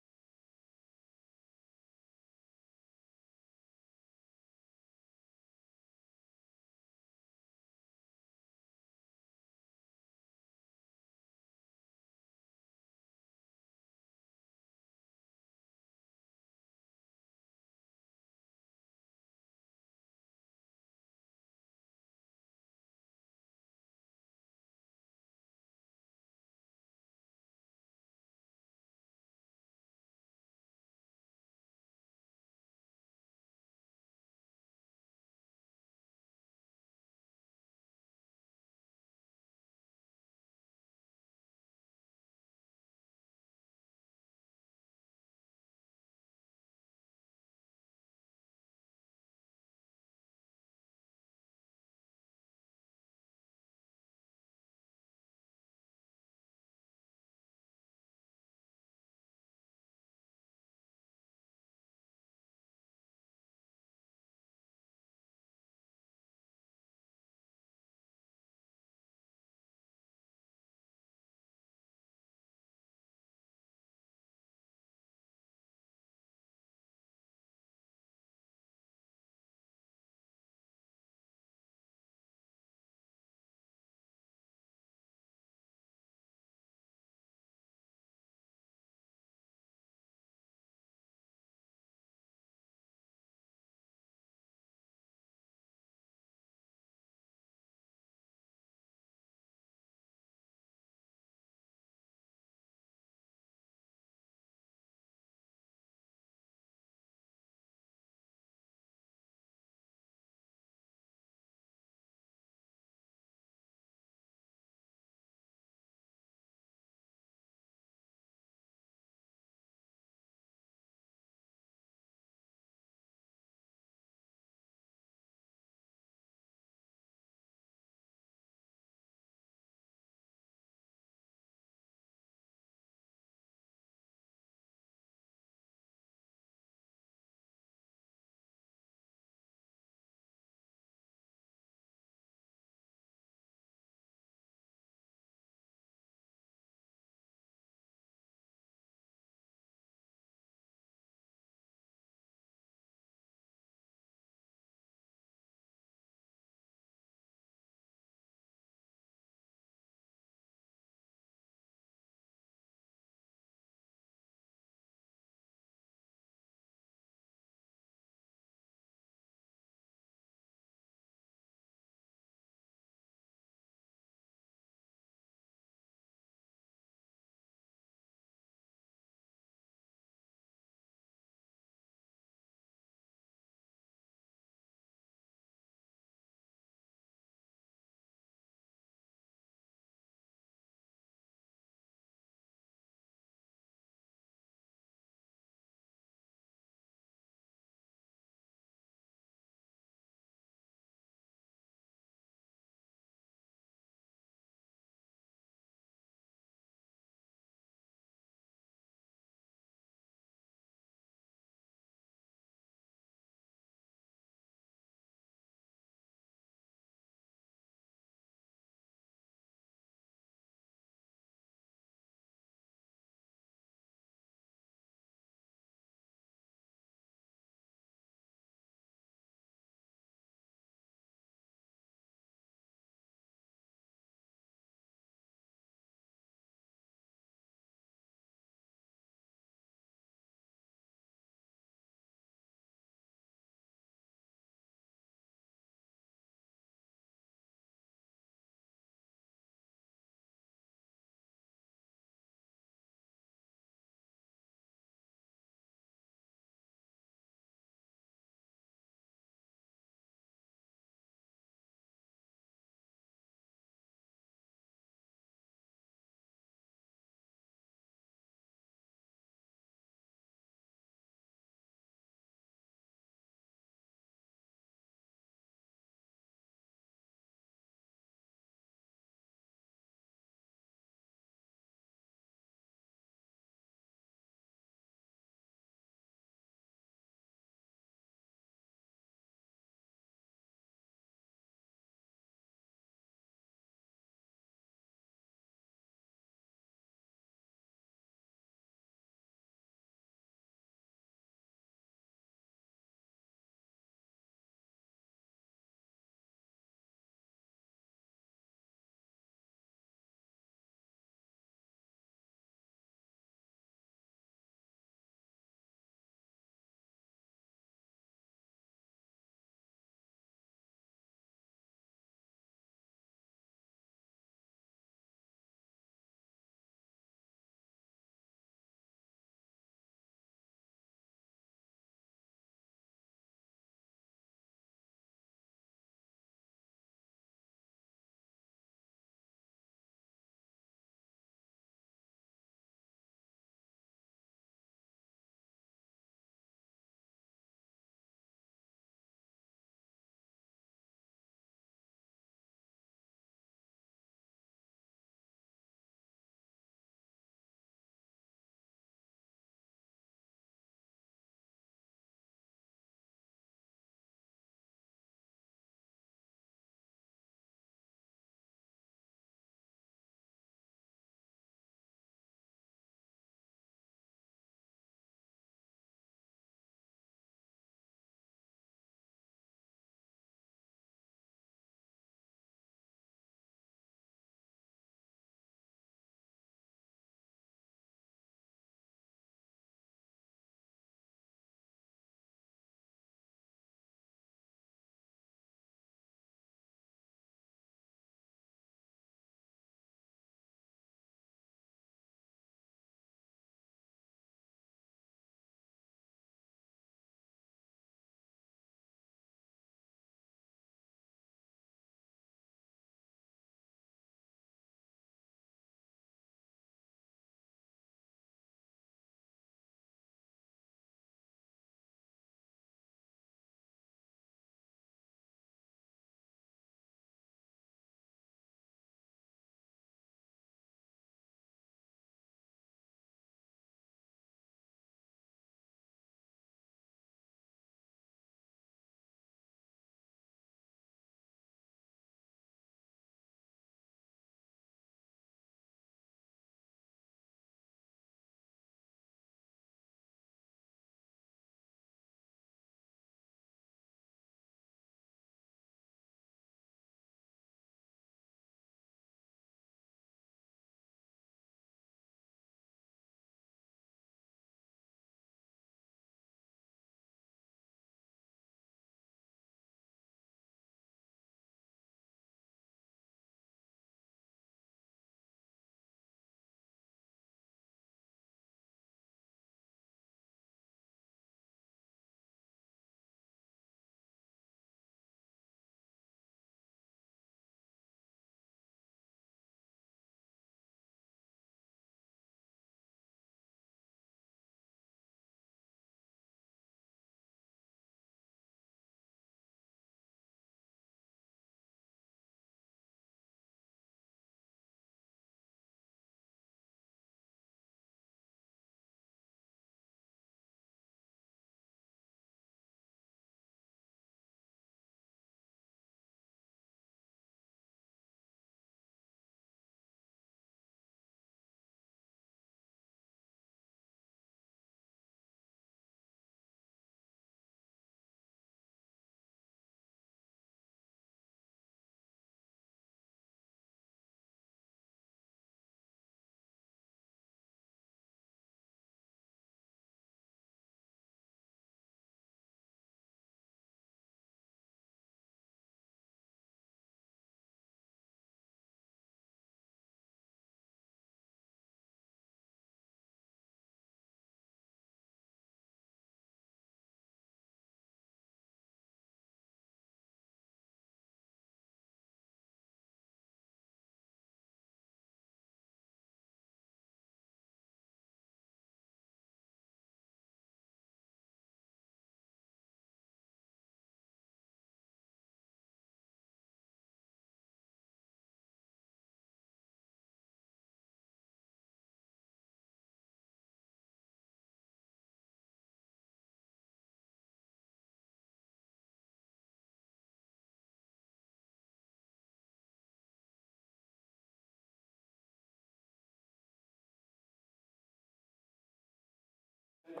All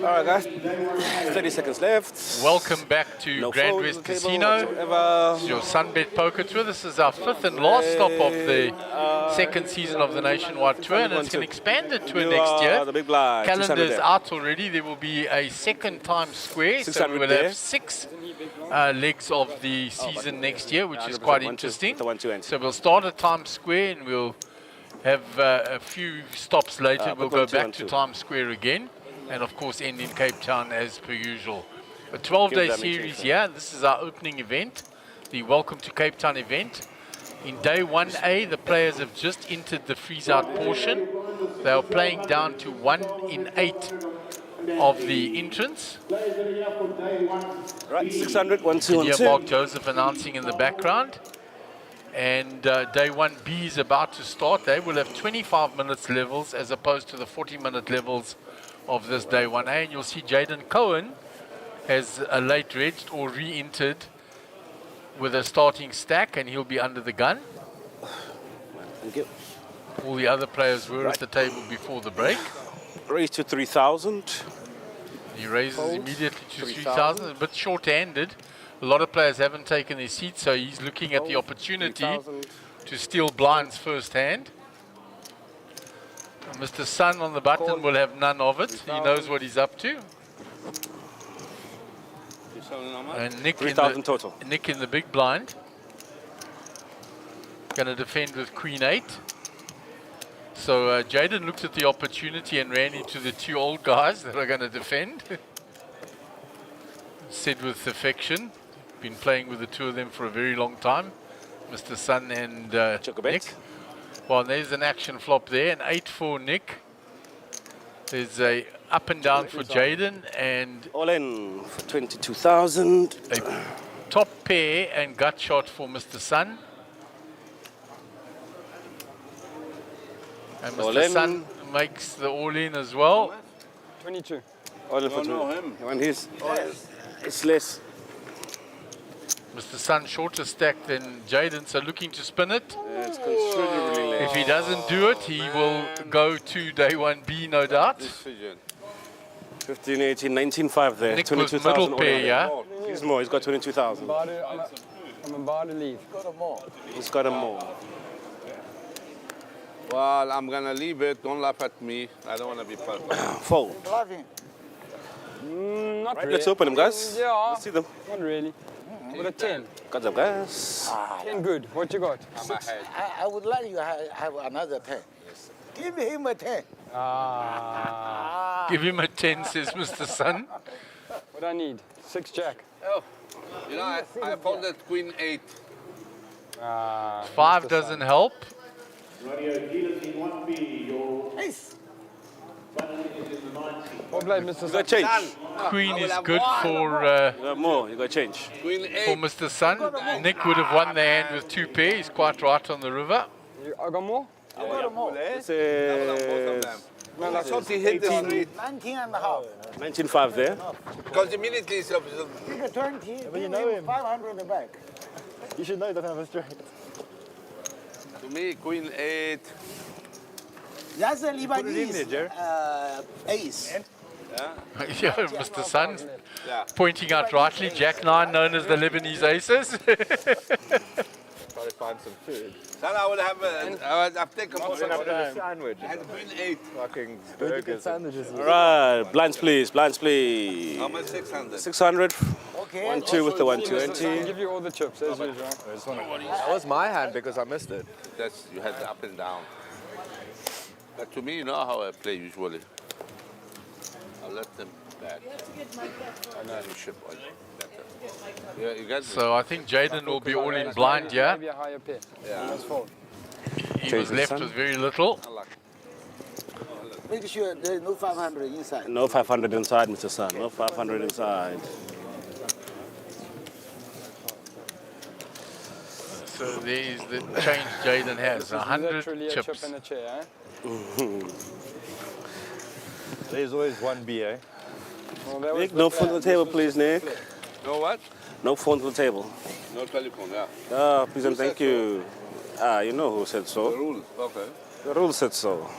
right, guys. 30 seconds left. Welcome back to No GrandWest phones, Casino. whatsoever. This is your SunBet Poker Tour. This is our 5th and last stop of the second season of the Nationwide Tour, and it's an expanded tour next year. The big blind. Calendar is 600 out already. There will be a second Times Square, so 600 we will there. have 6 legs of the season next year, which is quite interesting. So we'll start at Times Square and we'll have a few stops later. We'll go back to Times Square again, and of course end in Cape Town as per usual. A 12-day series here. This is our opening event, the Welcome to Cape Town event. In day 1A, the players have just entered the freeze-out portion. They are playing down to 1 in 8 of the entrants. Right, 600, 1, 2, 1, 2. Mark Joseph announcing in the background. And day 1B is about to start. They will have 25 minutes levels as opposed to the 40-minute levels of this day 1A. And you'll see Jaden Cohen has a late regged or re-entered with a starting stack, and he'll be under the gun. Thank you. All the other players were at the table before the break. Raise to 3,000. He raises immediately to 3,000, a bit short-handed. A lot of players haven't taken their seats, so he's looking at the opportunity to steal blinds first hand. Mr. Sun on the button will have none of it. He knows what he's up to. And Nick in the big blind. Going to defend with Queen 8. So Jaden looked at the opportunity and ran into the 2 old guys that are going to defend. Said with affection. Been playing with the 2 of them for a very long time. Mr. Sun and Nick. Well, there's an action flop there. An 8 for Nick. There's a up and down for Jaden, and all in for 22,000. A top pair and gut shot for Mr. Sun. And Mr. Sun makes the all in as well. 22. All in for 22. When he's it's less. Mr. Sun shorter stack than Jaden, so looking to spin it. It's considerably less. If he doesn't do it, he will go to day 1B, no doubt. 15, 18, 19.5 there. Nick was middle pair, yeah? He's more, he's got 22,000. I'm about to leave. He's got a more. Well, I'm going to leave it. Don't laugh at me. I don't want to be perfect. Fold. Not Right, really. let's open them, guys. Yeah. Let's see them. Not really. With a 10. Got them, guys. 10 good. What you got? I would like you to have another 10. Give him a 10. Give him a 10, says Mr. Sun. What I need? 6 jack. Oh, you know, I folded Queen 8. 5 doesn't help. Ace. What play, Mr. You got change. Queen is good for you got more, you got change. for Mr. Sun. Nick would have won the hand with 2 pair. He's quite right on the river. I got more? I got more. This is No, that's what he hit the street. 19 and a half. 19.5 there. Because immediately it's Give a 20. But you give know him him. 500 back. You should know he doesn't have a straight. to me, Queen 8. That's a Put it in there, Lebanese Jerry. ace. Yeah, Mr. Sun Yeah. pointing out rightly, Jack 9 known as the Lebanese aces. Try to find some food. Then I would have I've taken Not enough time. Sandwich. And Queen 8. Fucking burgers. Sandwiches. All right, blinds please, blinds please. How much? 600. 600. Okay. 1, 2 with the I'll 120. give you all the chips as usual. That was my hand because I missed it. That's, you had the up and down. But to me, you know how I play usually. I'll let them back. And then you ship on better. Yeah, you got So I think Jaden will be all in blind, yeah? Maybe a higher pair. Yeah. He was left with very little. Make sure there's no 500 inside. No 500 inside, Mr. Sun. No 500 inside. So there's the change Jaden has, 100 Literally a chip chips. and a chair, There's always one B, eh? Well, that was Nick, the no plan. phone to the table, please, Nick. No what? No phone to the table. No telephone, yeah. Ah, please and thank you. You know who said so. The rules, okay. The rule said so.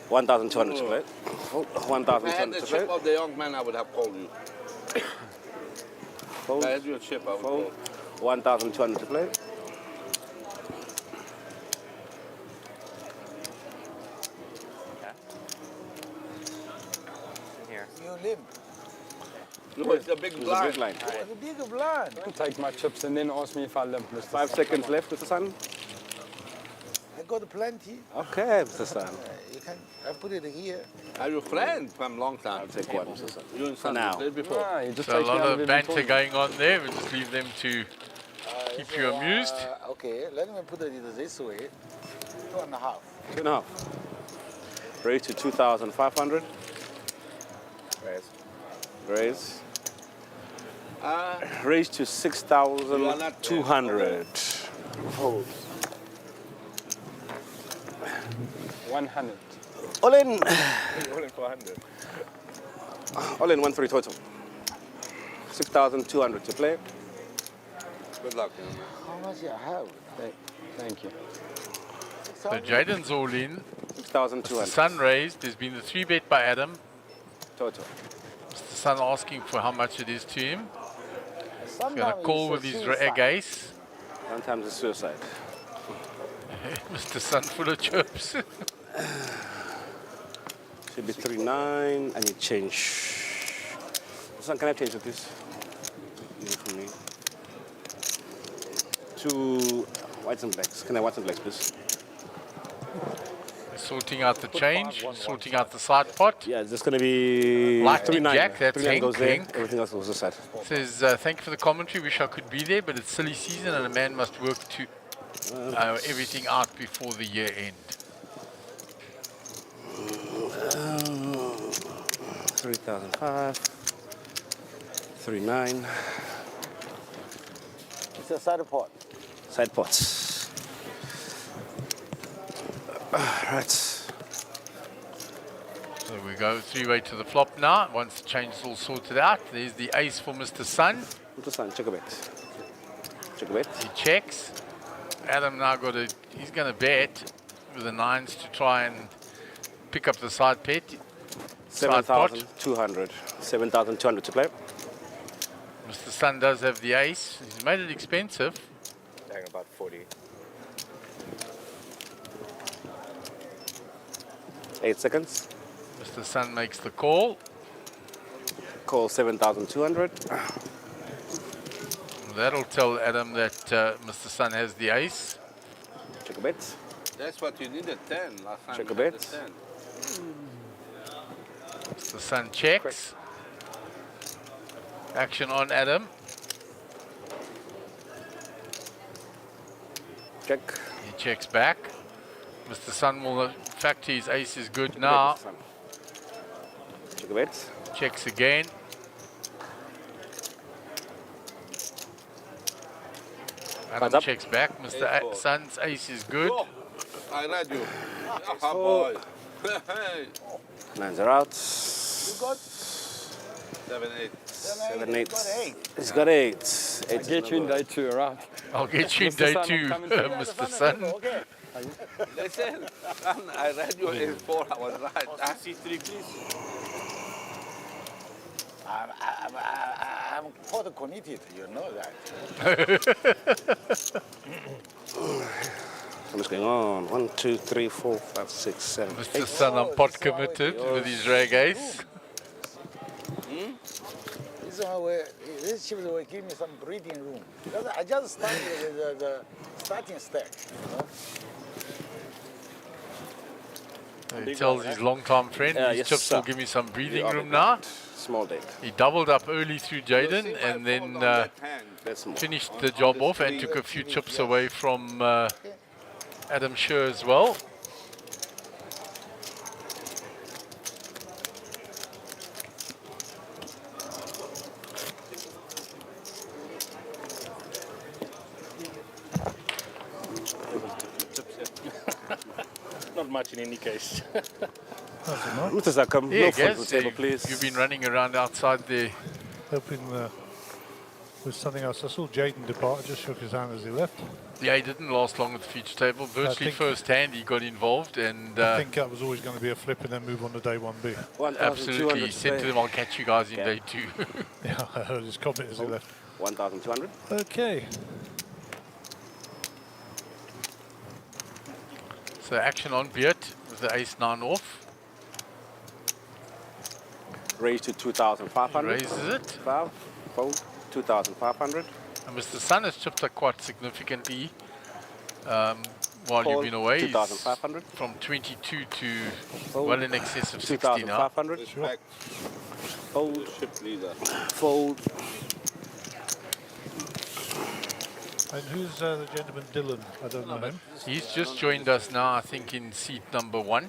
1,200 to play. If I had 1,200 the to play. chip of the young man, I would have called you. If I had your chip, I would call. 1,200 to play. Here. You limp. No, it's a big It's a blind. big line. It's a big blind. You can take my chips and then ask me if I limp, Mr. 5 seconds left, Mr. Sun. I got plenty. Okay, Mr. Sun. You can. I put it here. Are you friends from long time? I'll take one, Mr. Sun. You and For Sun now. played before. Ah, you just So a take me lot out of it banter before. going on there. We'll just leave them to keep you amused. Okay, let me put it this way. 2.5. 2.5. Raise to 2,500. Raise. Raise. Raise to 6,200. Fold. 100. All in. All in 400. All in 1-3 total. 6,200 to play. Good luck. How much I have? Thank you. So Jaden's all in. 6,200. Sun raised. There's been the 3-bet by Adam. Total. Mr. Sun asking for how much it is to him. He's going to call with his egg ace. Sometimes it's suicide. Mr. Sun full of chips. Should be 3-9 and you change. Son, can I change with this? Easy for me. To whites and blacks. Can I whites and blacks, please? Sorting out the change, sorting out the side pot. Yeah, it's just going to be Lightning 3-9. Jack, that's 3-9 goes there. Henk. Everything else goes this side. Says, thank you for the commentary. Wish I could be there, but it's silly season and a man must work to everything out before the year end. 3,005. 3-9. It's a side pot. Side pots. Right. So we go 3-way to the flop now. Once the change is all sorted out, there's the ace for Mr. Sun. Mr. Sun, check a bet. Check a bet. He checks. Adam now he's going to bet with the 9s to try and pick up the side bet. Side pot. 7,200. 7,200 to play. Mr. Sun does have the ace. He's made it expensive. Taking about 40. 8 seconds. Mr. Sun makes the call. Call 7,200. That'll tell Adam that Mr. Sun has the ace. Check a bet. That's what you needed, 10 last time. Check a you had bet. the 10. Mr. Sun checks. Action on Adam. Check. He checks back. Mr. Sun will, in fact, his ace is good now. Check a bet. Checks again. Adam checks back. Mr. Sun's ace is good. Oh, I read you. Ah, boy. Hey. 9s are out. You got 7, 8. 7, 8. eight. He's got 8. I'll get you in day 2, right? I'll get you in Mr. day Sun, 2, I'm coming to you. Mr. Sun. Okay. Listen, I read you in 4 hours, right? C3, please. I'm quite committed, you know that. What's going on? 1, 2, 3, 4, 5, 6, 7, 8. Mr. Sun, I'm pot committed with his rag ace. This chip will give me some breathing room. Because I just started the starting stack. You know? He tells his long-time friend, these yes, chips sir. will give me some breathing You are room now. Small date. He doubled up early through Jaden and then finished the job off and took a few chips away from Adam Scher as well. Not much in any case. Mr. Zakam, Yeah, no food Gaz, to the table, please. you've been running around outside there. Hoping with something else. I saw Jaden depart. I just shook his hand as he left. Yeah, he didn't last long at the feature table. Virtually first hand he got involved, and I think that was always going to be a flip and then move on to day 1B. absolutely, he said to them, "I'll catch you guys in day 2." Yeah, I heard his comment as he left. 1,200. Okay. So action on Beard with the ace-9 off. Raise to 2,500. Raises it. Fold, 2,500. And Mr. Sun has chipped up quite significantly while you've been away. 2,500. From 22 to well in excess of 60 now. 2,500. Sure. Fold. Ship leader. Fold. And who's the gentleman, Dylan? I don't know him. He's just joined us now, I think, in seat number 1.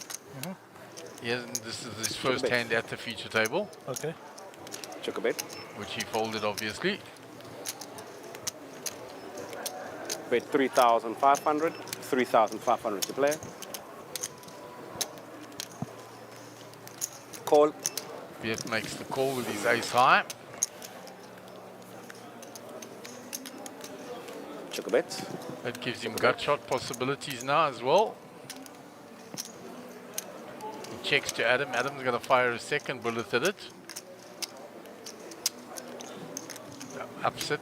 This is his first hand at the feature table. Okay. Check a bet. Which he folded, obviously. Bet 3,500. 3,500 to play. Call. Beard makes the call with his ace high. Check a bet. That gives him gut shot possibilities now as well. He checks to Adam. Adam's going to fire a second bullet at it. Upset.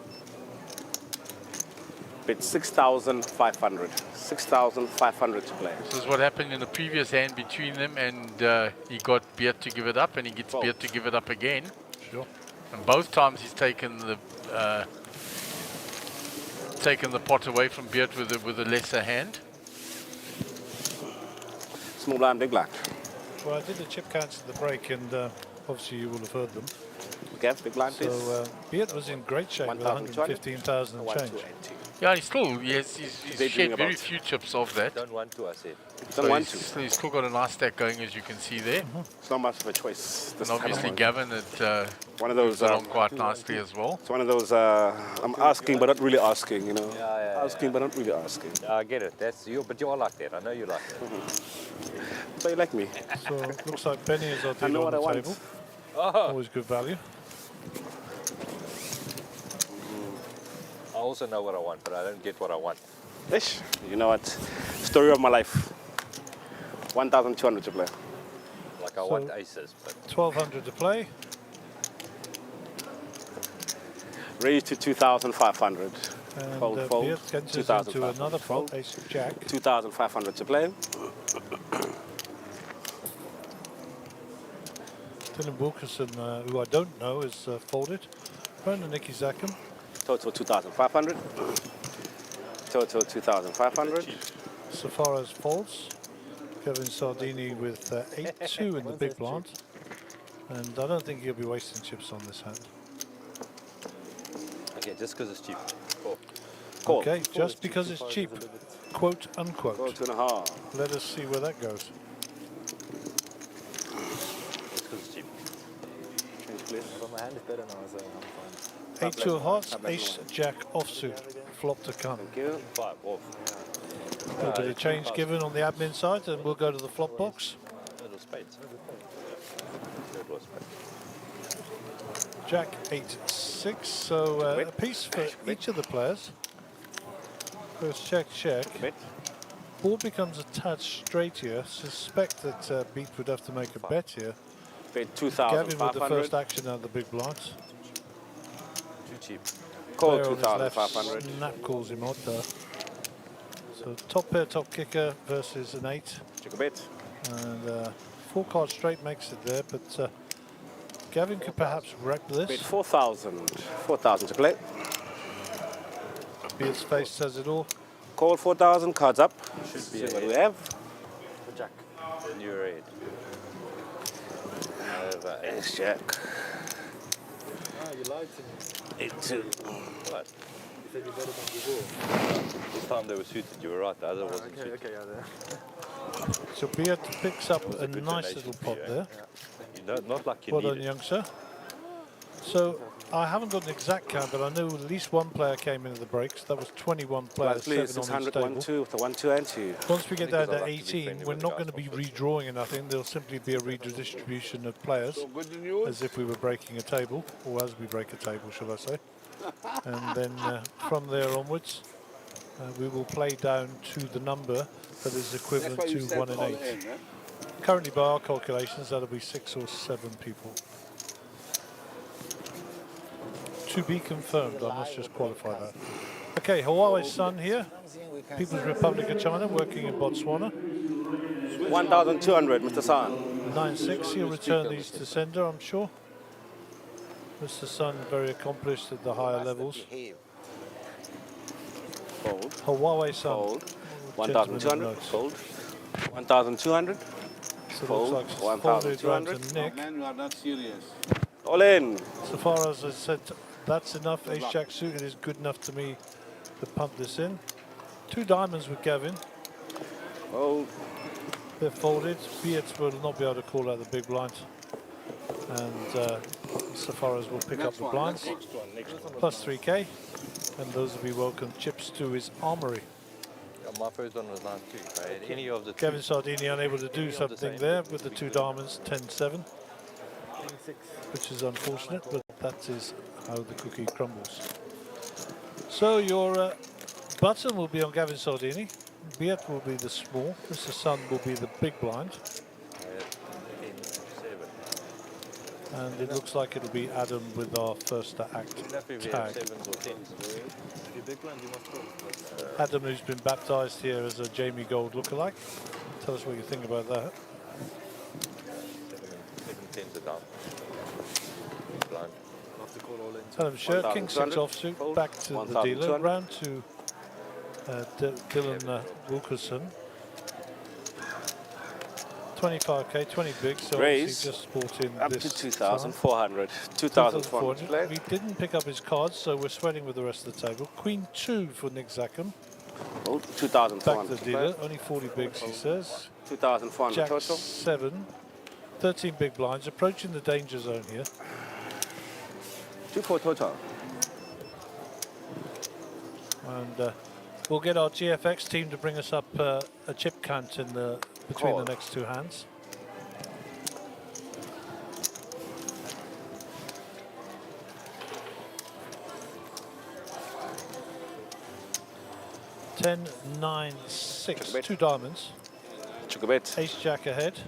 Bet 6,500. 6,500 to play. This is what happened in the previous hand between them, and he got Beard to give it up, and he gets Beard to give it up again. Sure. And both times he's taken the pot away from Beard with a lesser hand. Small blind, big blind. Well, I did the chip counts at the break, and obviously you will have heard them. Okay, big blind, please. So Beard was in great shape with 115,000 and change. Yeah, he's shed very few chips of that. Don't want to, I said. So he's still got a nice stack going, as you can see there. It's not much of a choice. And obviously Gavin had one of those along quite nicely as well. It's one of those I'm asking but not really asking, you know. Asking but not really asking. I get it. That's you, but you are like that. I know you like that. So you like me. So looks like Benny is our I know deal on what the I table. want. Always good value. I also know what I want, but I don't get what I want. Ish. You know what? Story of my life. 1,200 to play. Like I want aces, but 1,200 to play. Raise to 2,500. And Fold. Beard gets us into another fold, ace jack. 2,500 to play. Dylan Wilkerson, who I don't know, is folded. Brandon Nicky Zackham. Total 2,500. Total 2,500. Safaras folds. Kevin Sardini with 8-2 in the big blind. And I don't think he'll be wasting chips on this hand. okay, just because it's cheap. Call. Okay, just because it's cheap. Quote unquote. 2.5. Let us see where that goes. Just because it's cheap. But my hand is better now, so I'm fine. 8 of hearts, ace jack offsuit. Flop to come. Thank you. 5 off. A bit of change given on the admin side, and we'll go to the flop box. Little spades. Jack 8-6, so a piece for each of the players. First check. Board becomes a touch straight here. Suspect that Beat would have to make a bet here. Bet Gavin with the 2,500. first action out of the big blinds. Too cheap. Call Player on his left 2,500. snap calls him out there. So top pair, top kicker versus an 8. Check a bet. And 4 card straight makes it there, but Gavin could perhaps wreck Bet this. 4,000. 4,000 to play. Beard's face says it all. Call 4,000. Cards up. Should See be what we have. The jack. Then you're red. Ace jack. Ah, you lied to me. 8-2. What? You said you better than before. This time they were suited. You were right. The other wasn't suited. Okay, yeah, there. So Beard picks up a good nice donation little for pot you, eh? there. You know, not like you Well need done, it. young sir. So I haven't got an exact count, but I know at least one player came into the breaks. That was 21 players, Please, 7 on 600, the 1, table. 2, with the 1, 2, and 2. Once we get down Because I to like to be 18, friendly we're with not the going to guys be from first. redrawing or nothing. There'll simply be a redistribution of players, So good in yours? as if we were breaking a table, or as we break a table, shall I say. And then from there onwards, we will play down to the number that is equivalent to 1 in 8. Currently, by our calculations, that'll be 6 or 7 people. To be confirmed, I must just qualify that. Okay, Huawei's Sun here, People's Republic of China, working in Botswana. 1,200, Mr. San. 9-6, he'll return these to sender, I'm sure. Mr. Sun, very accomplished at the higher levels. Fold. Huawei Sun. Fold. 1,200. Fold. 1,200. So Fold. looks like 1,200. Nick. Man, you are not serious. All in. So far as I said, that's enough. Ace-Jack suited is good enough to me to pump this in. 2 diamonds with Gavin. Fold. They're folded. Beats will not be able to call out the big blind. And so far as we'll pick up the blinds. Plus 3k. And those will be welcome chips to his armory. Yeah, my first one was 9-2. If I had any of the Gavin Sardini unable to do something there with the 2 diamonds, 10-7. Which is unfortunate, but that is how the cookie crumbles. So your button will be on Gavin Sardini. Beat will be the small. Mr. Sun will be the big blind. And it looks like it'll be Adam with our first to act tag. Adam, who's been baptized here as a Jamie Gold lookalike. Tell us what you think about that. 7-10's a down. Blind. Adam Sher, King 6 offsuit, back to the dealer, round to Dylan Wilkerson. 25k, 20 big, so Raise he just bought in up this to 2,400. 2,400. We didn't pick up his cards, so we're sweating with the rest of the table. Queen 2 for Nick Zackham. Oh, 2,400. Back to the dealer, only 40 bigs, he says. 2,400 Jack total. 7, 13 big blinds, approaching the danger zone here. 2-4 total. And we'll get our GFX team to bring us up a chip count in the between the next 2 hands. Ten, 9, 6, 2 diamonds. Took a bet. Ace Jack ahead.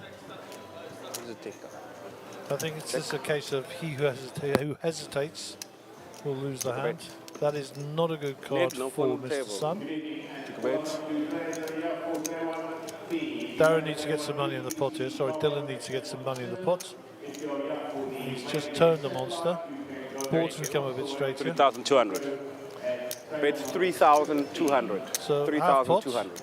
I think it's just a case of he who hesitates will lose the hand. That is not a good card for Mr. Sun. Took a bet. Darren needs to get some money in the pot here. Sorry, Dylan needs to get some money in the pot. He's just turned the monster. Boards become a bit straighter. 3,200. Bet 3,200. So 3,200.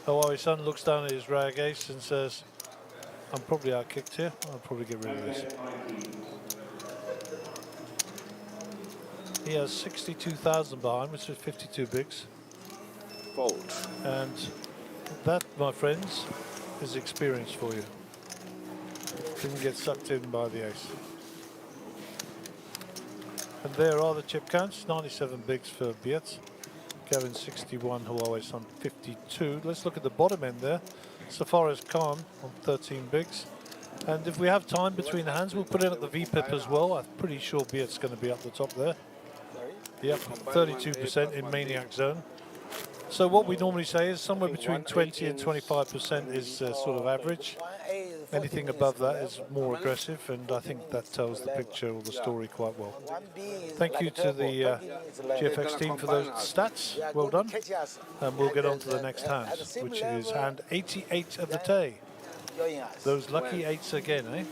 Hawaii Sun looks down at his rag ace and says, I'm probably out-kicked here. I'll probably get rid of this. He has 62,000 behind, which is 52 bigs. Fold. And that, my friends, is experience for you. Didn't get sucked in by the ace. And there are the chip counts. 97 bigs for Beat. Gavin 61, Huawei Sun 52. Let's look at the bottom end there. Safari's Khan on 13 bigs. And if we have time between the hands, we'll put in at the VPIP as well. I'm pretty sure Beat's going to be up the top there. Yep, 32% in Maniac Zone. So what we normally say is somewhere between 20 and 25% is sort of average. Anything above that is more aggressive, and I think that tells the picture or the story quite well. Thank you to the GFX team for those stats. Well done. And we'll get on to the next hand, which is hand 88 of the day. Those lucky 8s again, eh?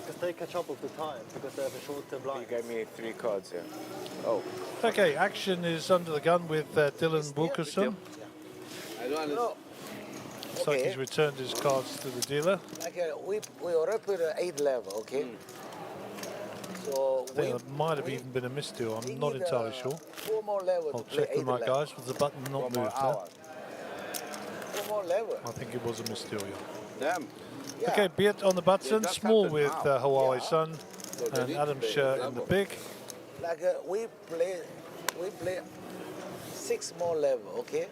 Because they catch up with the time, because they have a shorter blind. You gave me 3 cards, yeah. Oh. Okay, action is under the gun with Dylan Wilkerson. Looks like he's returned his cards to the dealer. We already put 8 level, okay? So I think there might have even been a misdeal, I'm not entirely sure. 4 more levels. I'll check with my guys, with the button not moved there. 4 more level. I think it was a misdeal, yeah. Damn. Okay, Beat on the button, small with Hawaii Sun and Adam Sher in the big. Like we play 6 more level, okay?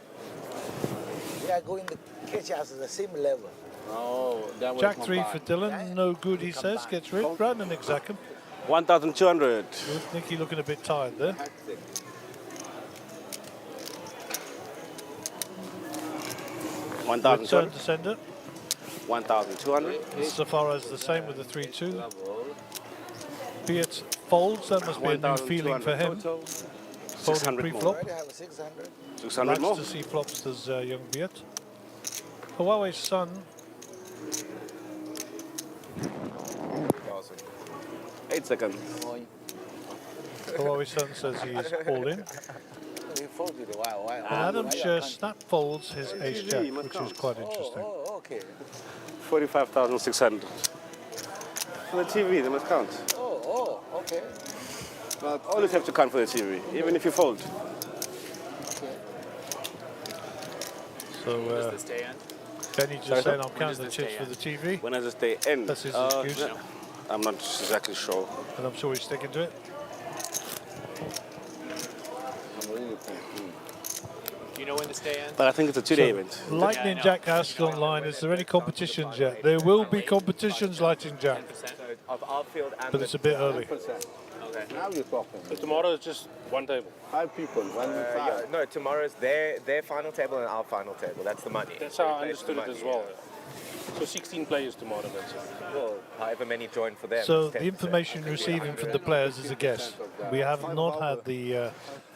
guy going to catch us at the same level. Oh, that was Jack my 3 bad. for Dylan, no good, he says. Gets rid. Brandon Exakim. 1,200. Nicky looking a bit tired there. Return to sender. 1,200. So far as the same with the 3-2. Be it folds, that must be a new feeling for him. Folding pre-flop. 600 Likes more. to see flops, does young Beat. Huawei's son. 8 seconds. Huawei's son says he is all in. He folded a while. And Adam shares snap folds his ace jack, which is quite interesting. Oh, okay. 45,600. For the TV, they must count. Oh, okay. But always have to count for the TV, even if you fold. So, Benny just saying I'm counting the chips for the TV. When does this day end? That's his excuse. No, I'm not exactly sure. And I'm sure he's sticking to it. Do you know when the stay ends? But I think it's a 2-day event. Lightning Jack asked online, is there any competitions yet? There will be competitions, Lightning Jack. Of our field and But it's a bit early. Okay. Now you're talking. So tomorrow is just one table. 5 people, 1 Yeah, no, tomorrow's their final table and our final table. That's the money. That's how I Everybody plays understood the it as money, well. So 16 players tomorrow, that's it. Well, however many join for them. So it's the 10%. information receiving from the players is a guess. We have not had the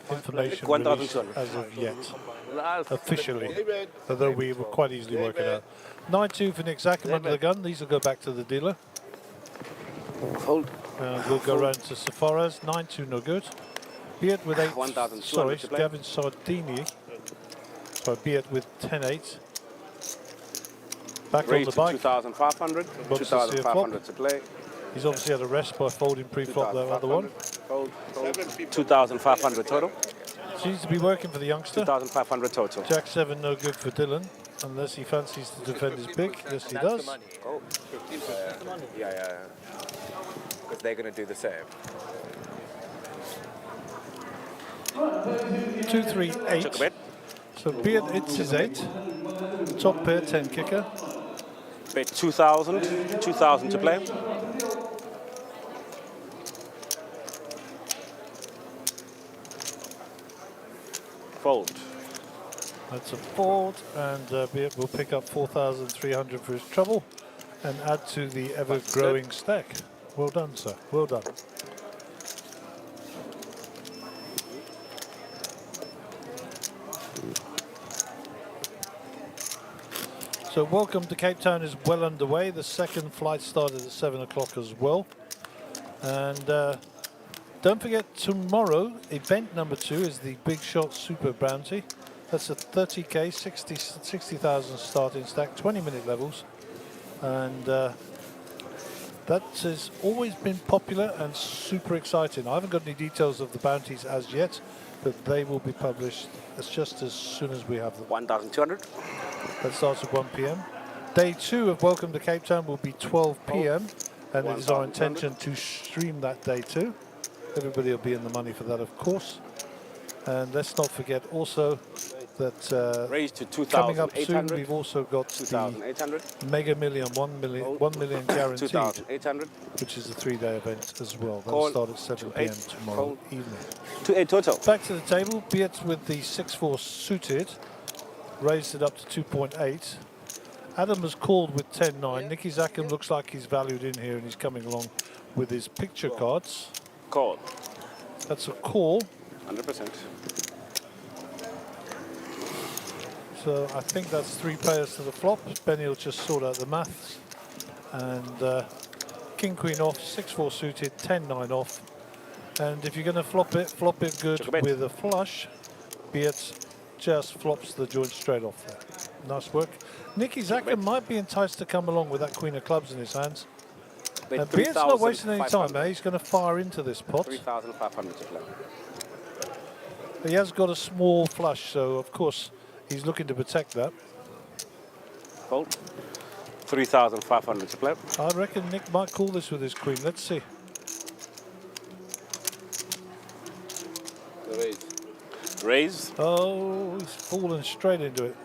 information released as of yet, officially, although we were quite easily working out. 9-2 for Nick Zackham under the gun. These will go back to the dealer. Hold. And we'll go round to Safaras. 9-2, no good. Beard with 8. 1,200 Sorry, to play. Gavin Sardini. Sorry, Beard with 10-8. Back on Raise the to bike. 2,500. Wants to see a 2,500 to play. He's obviously had a rest by folding pre-flop that other one. Fold. 2,500 total. Seems to be working for the youngster. 2,500 total. Jack 7, no good for Dylan, unless he fancies to defend his big. Yes, he does. Oh, yeah. Because they're going to do the same. 2, 3, 8. So Beard, it's his 8. Top pair, 10 kicker. Bet 2,000 to play. Fold. That's a fold, and Beard will pick up 4,300 for his trouble and add to the ever-growing stack. Well done, sir. Well done. So welcome to Cape Town is well underway. The second flight started at 7 o'clock as well. And don't forget, tomorrow, event number 2 is the Big Shot Super Bounty. That's a 30k, 60,000 starting stack, 20-minute levels. And that has always been popular and super exciting. I haven't got any details of the bounties as yet, but they will be published just as soon as we have them. 1,200. That starts at 1 p.m. Day 2 of Welcome to Cape Town will be 12 p.m. and it is our intention to stream that day too. Everybody will be in the money for that, of course. And let's not forget also that raised to coming up soon, 2,800. we've also got 2,800. the Mega Million, 1 million guaranteed, 2,800. which is a 3-day event as well. That'll Call. start at 7 p.m. tomorrow evening. 2-8 total. Back to the table. Beat with the 6-4 suited, raised it up to 2.8. Adam has called with 10-9. Nicky Zackham looks like he's valued in here and he's coming along with his picture cards. Call. That's a call. 100%. So I think that's 3 players to the flop. Benny will just sort out the maths. And King Queen off, 6-4 suited, 10-9 off. And if you're going to flop it good with a flush. Beat just flops the joint straight off there. Nice work. Nicky Zackham might be enticed to come along with that Queen of Clubs in his hands. And Beard's not wasting any time, eh? He's going to fire into this pot. 3,500 to play. He has got a small flush, so of course he's looking to protect that. Fold. 3,500 to play. I reckon Nick might call this with his queen. Let's see. Raise. Oh, he's fallen straight into it.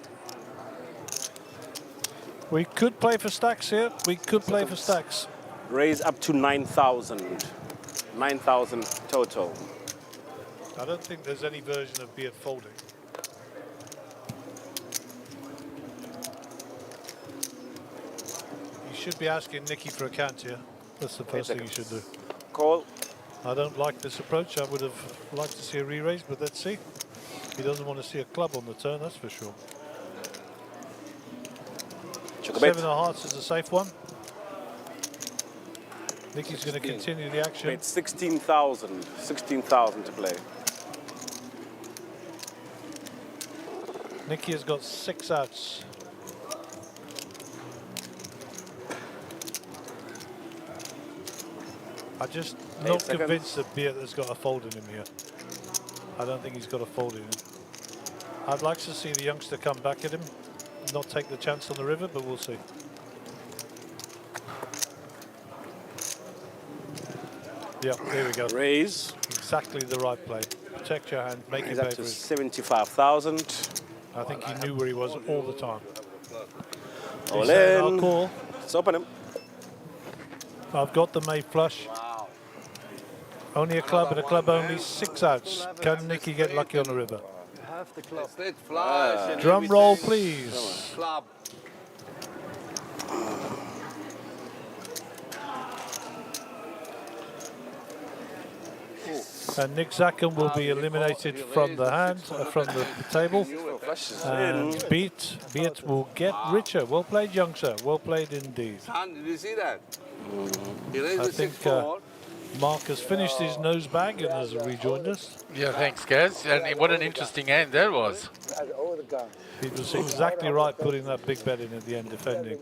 We could play for stacks here. We could play for stacks. Raise up to 9,000. 9,000 total. I don't think there's any version of Beard folding. You should be asking Nicky for a count here. That's the first thing you should do. Call. I don't like this approach. I would have liked to see a re-raise, but let's see. He doesn't want to see a club on the turn, that's for sure. Seven of hearts is a safe one. Nicky's going to continue the action. It's 16,000. 16,000 to play. Nicky has got 6 outs. I'm just not convinced that Beard has got a fold in him here. I don't think he's got a fold in him. I'd like to see the youngster come back at him, not take the chance on the river, but we'll see. Yeah, there we go. Raise. Exactly the right play. Protect your hand, make it He's up to favourite. 75,000. I think he knew where he was all the time. All He's saying, in. I'll call. Let's open him. I've got the May flush. Only a club and a club only, 6 outs. Can Nicky get lucky on the river? Half the club. Drum roll, please. Club. And Nick Zackham will be eliminated from the hand, from the table. And Beat will get richer. Well played, youngster. Well played indeed. Son, did you see that? He raised I the think 6-4. Mark has finished his nose bag and has rejoined us. Yeah, thanks, Gaz. And what an interesting hand that was. He was exactly right putting that big bet in at the end, defending.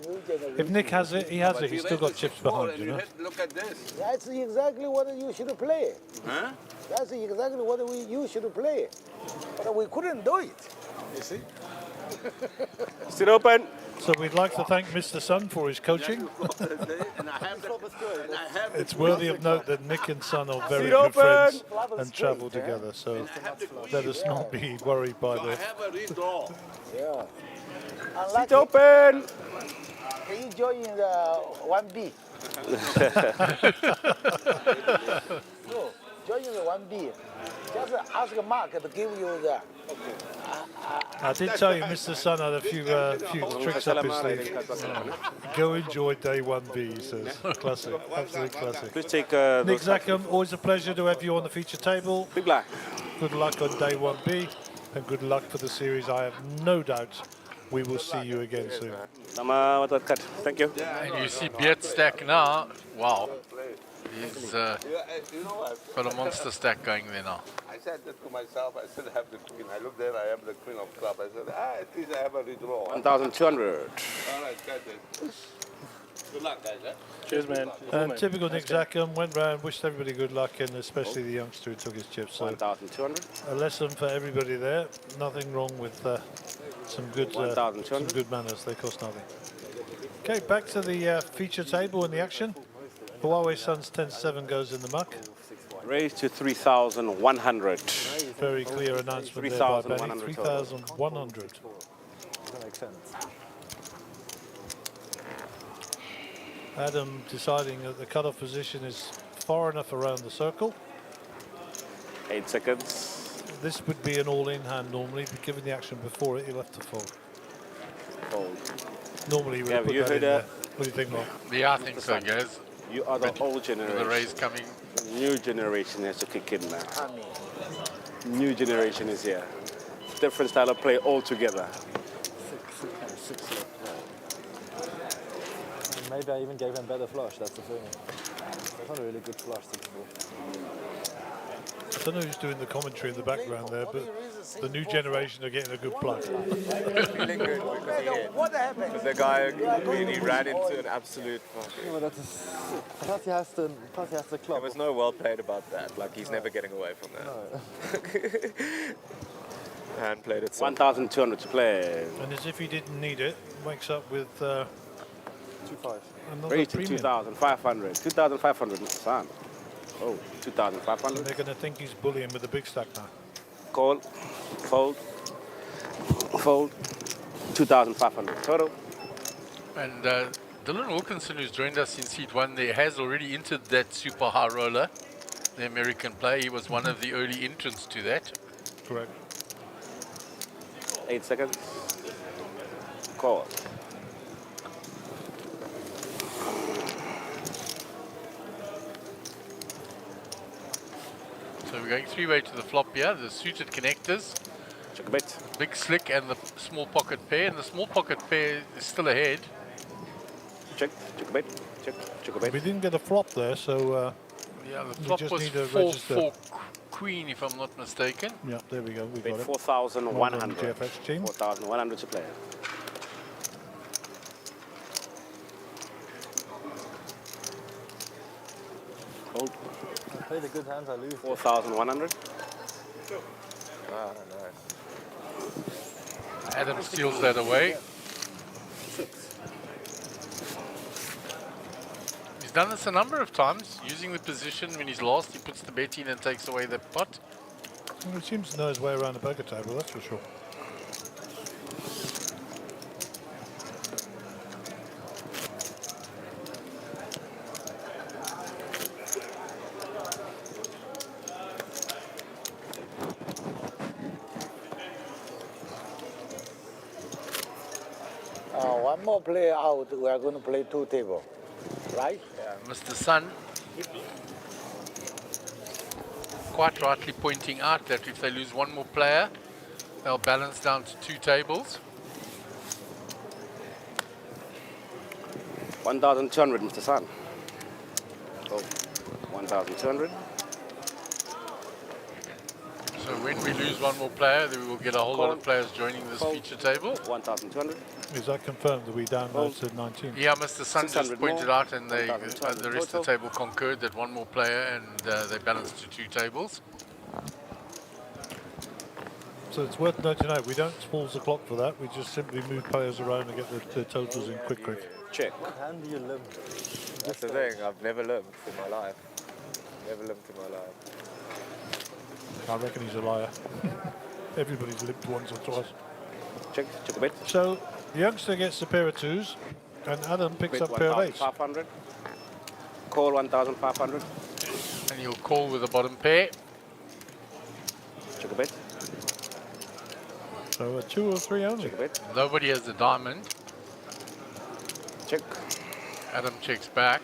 If Nick has it, he has it. He's still got chips behind, you know. Look at this. That's exactly what you should play. Huh? That's exactly what you should play. But we couldn't do it. You see? Still open. So we'd like to thank Mr. Sun for his coaching. And I have the, It's worthy of note that Nick and Sun are very Sit good open. friends and travel together, so let us not be worried by I the... have a redraw. Yeah. Sit open. Can you join in the 1B? No, join in the 1B. Just ask Mark to give you the... I did tell you Mr. Sun had a few tricks up his sleeve. Go enjoy day 1B, he says. Classic, absolute classic. Please take Nick Zackham, always a pleasure to have you on the feature table. Big black. Good luck on day 1B and good luck for the series. I have no doubt we will see you again soon. Thank you. And you see Beard stack now. Wow. He's got a monster stack going there now. I said that to myself. I said, I have the queen. I look there, I have the queen of club. I said, at least I have a redraw. 1,200. All right, got it. Good luck, guys. Cheers, man. And typical Nick Zackham went round, wished everybody good luck, and especially the youngster who took his chips. So 1,200. a lesson for everybody there. Nothing wrong with some good manners. They cost nothing. Okay, back to the feature table and the action. Huawei Suns 10-7 goes in the muck. Raised to 3,100. Very clear announcement there by Benny. 3,100. That makes sense. Adam deciding that the cutoff position is far enough around the circle. 8 seconds. This would be an all-in hand normally, but given the action before it, he'll have to fold. Fold. Normally, we Gavin, put you that heard in there. that? What do you think, Mark? Yeah, I think so, guys. You are the old generation. The raise coming. New generation has to kick in now. New generation is here. Different style of play altogether. Maybe I even gave him better flush, that's the thing. That's not a really good flush. I don't know who's doing the commentary in the background there, but the new generation are getting a good plug. Feeling good because he hit. What happened? But the guy really ran into an absolute fucking... Yeah, plus he has the club. There was no well played about that. Like, he's never getting away from that. No. Hand played it. 1,200 to play. And as if he didn't need it, wakes up with 2-5. another Raised to premium. 2,500. 2,500, son. Oh, 2,500. And they're going to think he's bullying with a big stack now. Call, fold, fold. 2,500 total. And Dylan Wilkinson, who's joined us in seat 1 there, has already entered that super high roller, the American player. He was one of the early entrants to that. Correct. 8 seconds. Call. So we're going 3-way to the flop here. The suited connectors, check a bet. Big Slick and the small pocket pair. And the small pocket pair is still ahead. Check a bet. Check a bet. We didn't get a flop there, so yeah, the we flop just was need to 4-4 queen, if I'm not mistaken. Yeah, there we go. We Bet got it. 4,100. GFX team. 4,100 to play. Hold. I play the good hands, I lose. 4,100. Ah, nice. Adam steals that away. He's done this a number of times, using the position when he's lost, he puts the bet in and takes away the pot. Well, he seems to know his way around the poker table, that's for sure. One more player out, we are going to play 2 tables, right? Yeah, Mr. Sun quite rightly pointing out that if they lose one more player, they'll balance down to 2 tables. 1,200, Mr. Sun. Oh, 1,200. So when we lose one more player, then we will get a whole lot of players joining this feature table. 1,200. Is that confirmed that we down now to 19? Yeah, Mr. Sun just pointed out, and the rest of the table total. concurred that one more player, and they balanced to 2 tables. So it's worth noting out, we don't pause the clock for that, we just simply move players around and get the totals in quick. Check. What hand do you limp? That's the thing, I've never limped in my life. Never limped in my life. I reckon he's a liar. Everybody's limped once or twice. Check a bet. So the youngster gets the pair of 2s, and Adam picks up pair of 8s. 1,500. Call 1,500. And he'll call with the bottom pair. Check a bet. So a 2 or 3 only. Check a bet. Nobody has the diamond. Check. Adam checks back.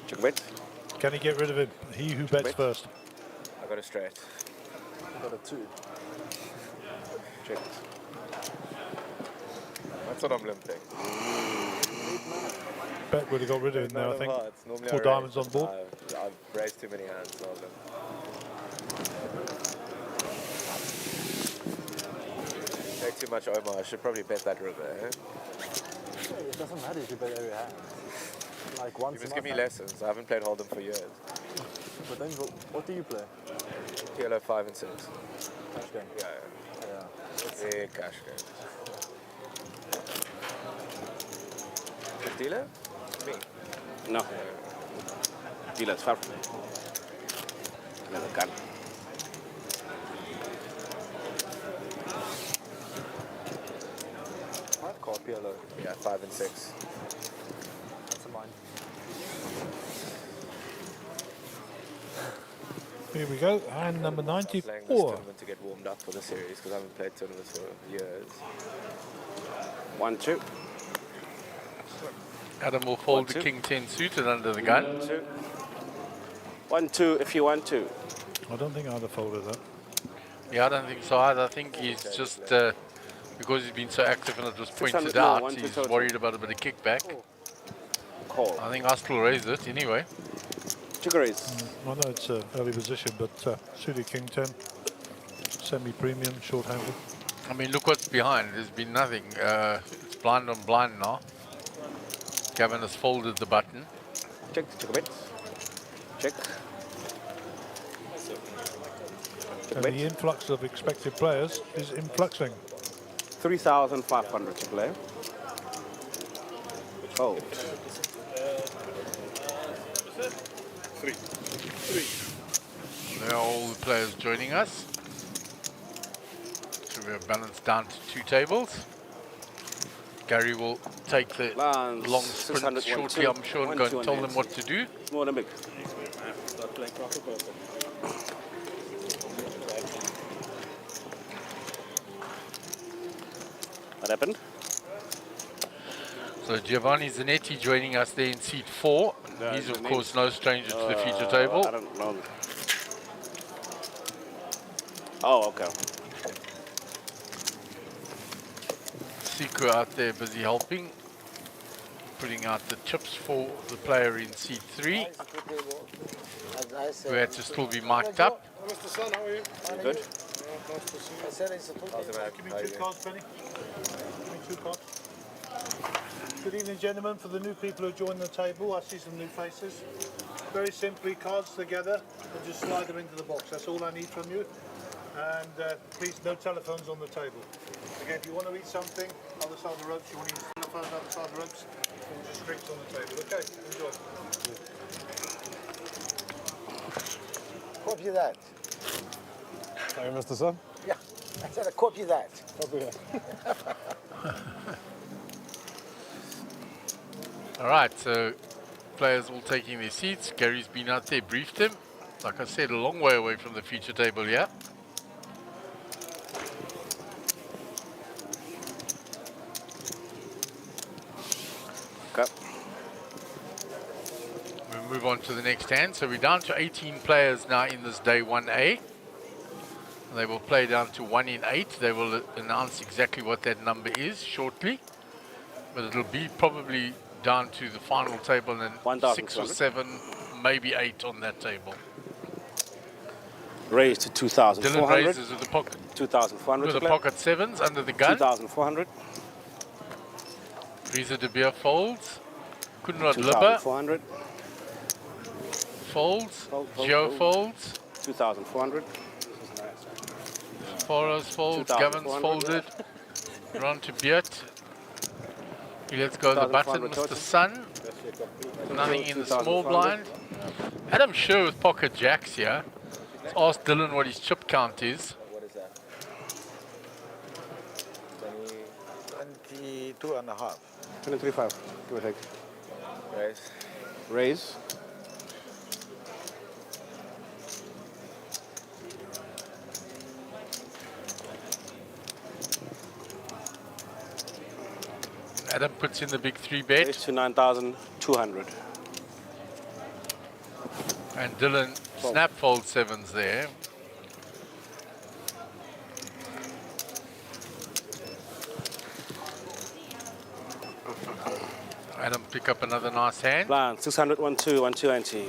Check a bet. Can he get rid of him? He who bets first. I got a straight. I got a 2. Check. That's what I'm limping. Bet would have got rid of him there, I think. Normally 4 diamonds on board. I've raised too many hands, so I'll limp. Take too much Omar, I should probably bet that river, eh? It doesn't matter if you bet every hand. Like once You must a give me month. lessons. I haven't played Hold'em for years. But then what do you play? PLO 5 and 6. Cash game? Yeah. Yeah, cash game. Dealer? Me? No. Dealer's far. Another gun. I've called PLO. Yeah, 5 and 6. That's a mine. Here we go, hand number Playing this 94. tournament to get warmed up for the series because I haven't played tournaments for years. 1-2. Adam will fold the 1-2. king 10 suited under the gun. 1-2. 1-2 if you want to. I don't think I'd have folded that. Yeah, I don't think so either. I think he's just, because he's been so active and it was pointed 600, no, out, 1-2 he's total. worried about a bit of kickback. Call. I think I still raise it anyway. Chicories. I know it's an early position, but suited king 10, semi-premium, short-handed. I mean, look what's behind. There's been nothing. It's blind on blind now. Gavin has folded the button. Check a bet. Check. And the influx of expected players is influxing. 3,500 to play. Hold. 3. There are all the players joining us. So we are balanced down to 2 tables. Gary will take the long sprint shortly, I'm sure, and go and tell them what to do. More than big. What happened? So Giovanni Zanetti joining us there in seat 4. He's of course no stranger to the feature table. I don't know. Oh, okay. Siku out there busy helping, putting out the chips for the player in seat 3, who had to still be mic'd up. Mr. Sun, how are you? Good. Give me 2 cards, Benny. Give me 2 cards. Good evening, gentlemen. For the new people who join the table, I see some new faces. Very simply, cards together and just slide them into the box. That's all I need from you. And please, no telephones on the table. Again, if you want to eat something, other side of the ropes, you want to use telephones, other side of the ropes, or just drinks on the table. Okay, enjoy. Copy that. Sorry, Mr. Sun? Yeah, I said copy that. Copy that. All right, so players all taking their seats. Gary's been out there, briefed them. Like I said, a long way away from the feature table here. Okay. We'll move on to the next hand. So we're down to 18 players now in this day 1A. They will play down to 1 in 8. They will announce exactly what that number is shortly. But it'll be probably down to the final table and 6 or 7, maybe 8 on that table. Raised to 2,400. Dylan raises with the pocket. 2,400. With the pocket 7s under the gun. 2,400. Reza De Beer folds. Kunrad Libba 2,400. folds. Gio folds. 2,400. Faros folds. Gavin's folded. Ron to Beert. He lets go the button, Mr. Sun. Nothing in the small blind. Adam Sher with pocket jacks here. Let's ask Dylan what his chip count is. What is that? 22 and a half. 23.5. Give or take. Raise. Raise. Adam puts in the big 3 bet. Raise to 9,200. And Dylan snap fold 7s there. Adam pick up another nice hand. Blind 600, 1-2, 1-2 ante.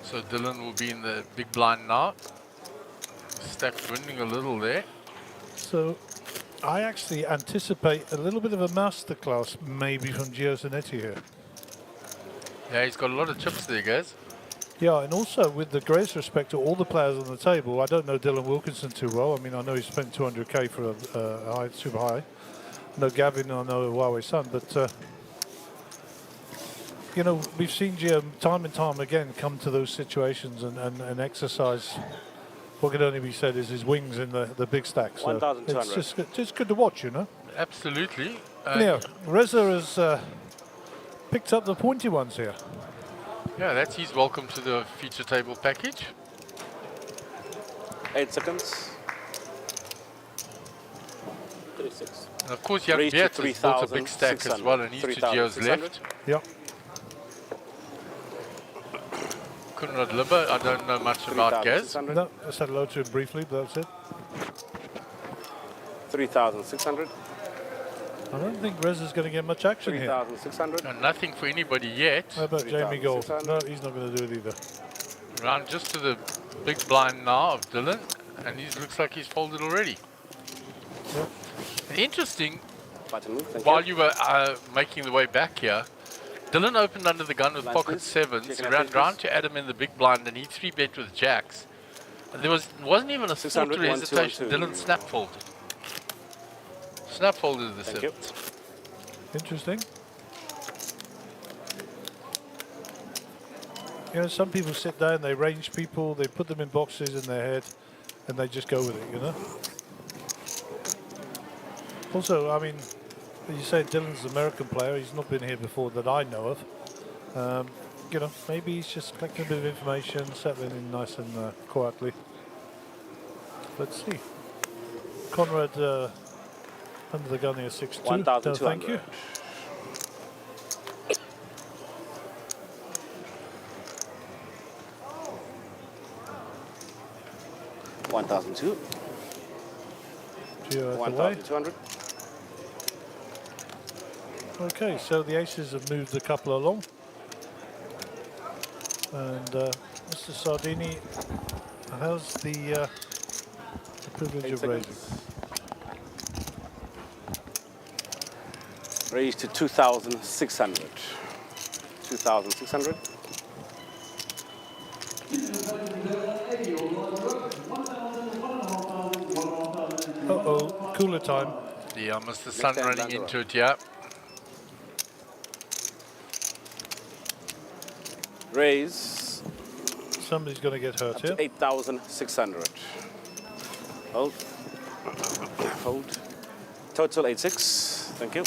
So Dylan will be in the big blind now. Stack's winning a little there. So I actually anticipate a little bit of a masterclass maybe from Gio Zanetti here. Yeah, he's got a lot of chips there, guys. Yeah, and also with the greatest respect to all the players on the table, I don't know Dylan Wilkinson too well. I mean, I know he spent 200k for a high, super high. I know Gavin, I know Huawei Sun, but you know, we've seen Gio time and time again come to those situations and exercise what can only be said is his wings in the big stack. So it's just good to watch, you know. Absolutely. Yeah, Reza has picked up the pointy ones here. Yeah, that's his welcome to the feature table package. 8 seconds. 36. And of course, Jan Beert has built a big stack as well, and he's to Gio's left. Yeah. Kunrad Libba, I don't know much about Gaz. No, I said hello to him briefly, but that's it. 3,600. I don't think Reza's going to get much action here. 3,600. And nothing for anybody yet. How about Jamie Gold? No, he's not going to do it either. Round just to the big blind now of Dylan, and he looks like he's folded already. Yep. Interesting, Move, while you were making the way back here, Dylan opened under the gun with pocket 7s, ran round to Adam in the big blind, and he 3-bet with jacks. And there wasn't even a thought or hesitation. Dylan snap folded. Snap folded the 7s. Interesting. You know, some people sit down, they range people, they put them in boxes in their head, and they just go with it, you know? Also, I mean, you say Dylan's an American player. He's not been here before that I know of. You know, maybe he's just collecting a bit of information, settling in nice and quietly. Let's see. Conrad under the gun here, 6-2. No, 1,200. thank you. $1,200. Gio out the way. 1,200. Okay, so the aces have moved a couple along. And Mr. Sardini has the privilege of raising. Raised to 2,600. 2,600. Uh-oh, cooler time. Yeah, Mr. Sun running into it, yeah. Raise. Somebody's going to get hurt here. 8,600. Hold. Hold. Total 8,600. Thank you.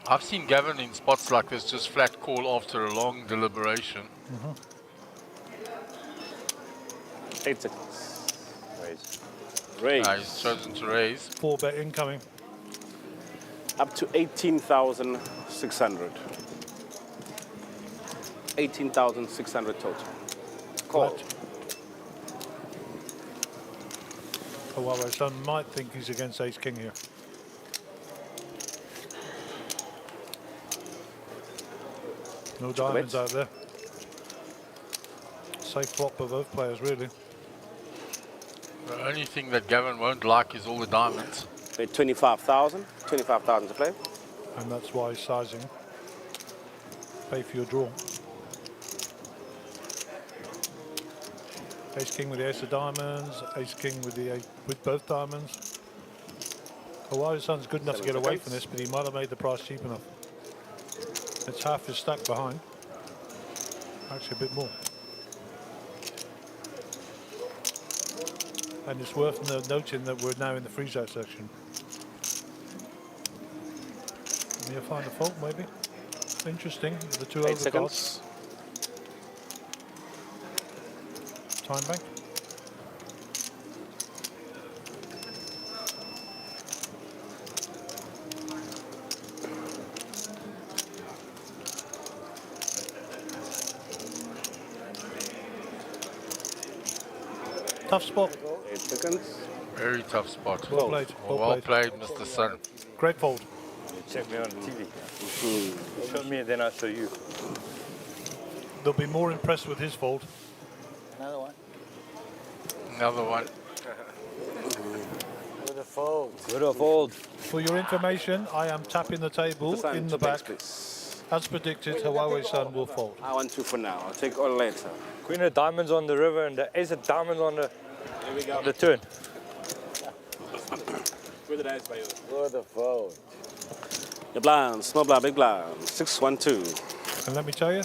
I've seen Gavin in spots like this just flat call after a long deliberation. 8,600. Raise. Raise. He's chosen to raise. 4-bet incoming. Up to 18,600. 18,600 total. Call. Oh, well, my son might think he's against ace-king here. No diamonds out there. Safe flop for both players, really. The only thing that Gavin won't like is all the diamonds. 25,000. 25,000 to play. And that's why he's sizing. Pay for your draw. Ace-king with the ace of diamonds. Ace-king with the with both diamonds. Hawaii's son's good enough to get away from this, but he might have made the price cheap enough. It's half his stack behind. Actually, a bit more. And it's worth noting that we're now in the freeze-out section. Can you find a fault, maybe? Interesting, with the 2 overcards. Time bank. Tough spot. 8 seconds. Very tough spot. Well played. Well played, Mr. Sun. Great fold. You check me on TV. Show me and then I'll show you. They'll be more impressed with his fold. Another one. Another one. With a fold. With a fold. For your information, I am tapping the table in the back. As predicted, Huawei-san will fold. I want 2 for now. I'll take all later. Queen of diamonds on the river and the ace of diamonds on the turn. With the dice by you. With a fold. The blind, small blind, big blind. 612. And let me tell you,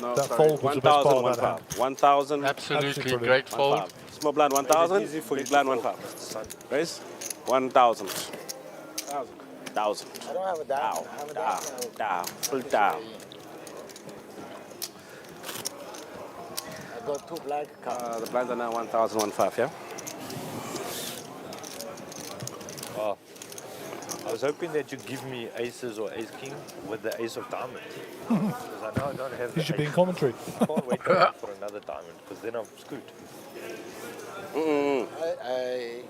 no, that sorry. fold was the best part of that hand. 1,000. Absolutely great fold. Small blind 1,000. Big blind 1,000. Raise 1,000. 1,000. I don't have a diamond. I have a diamond. Down. Full down. I got 2 black cards. The blinds are now 1,015, yeah? Oh. I was hoping that you'd give me aces or ace-king with the ace of diamonds. Because I know I don't have the you should be in ace. commentary. I can't wait for another diamond because then I'm screwed. I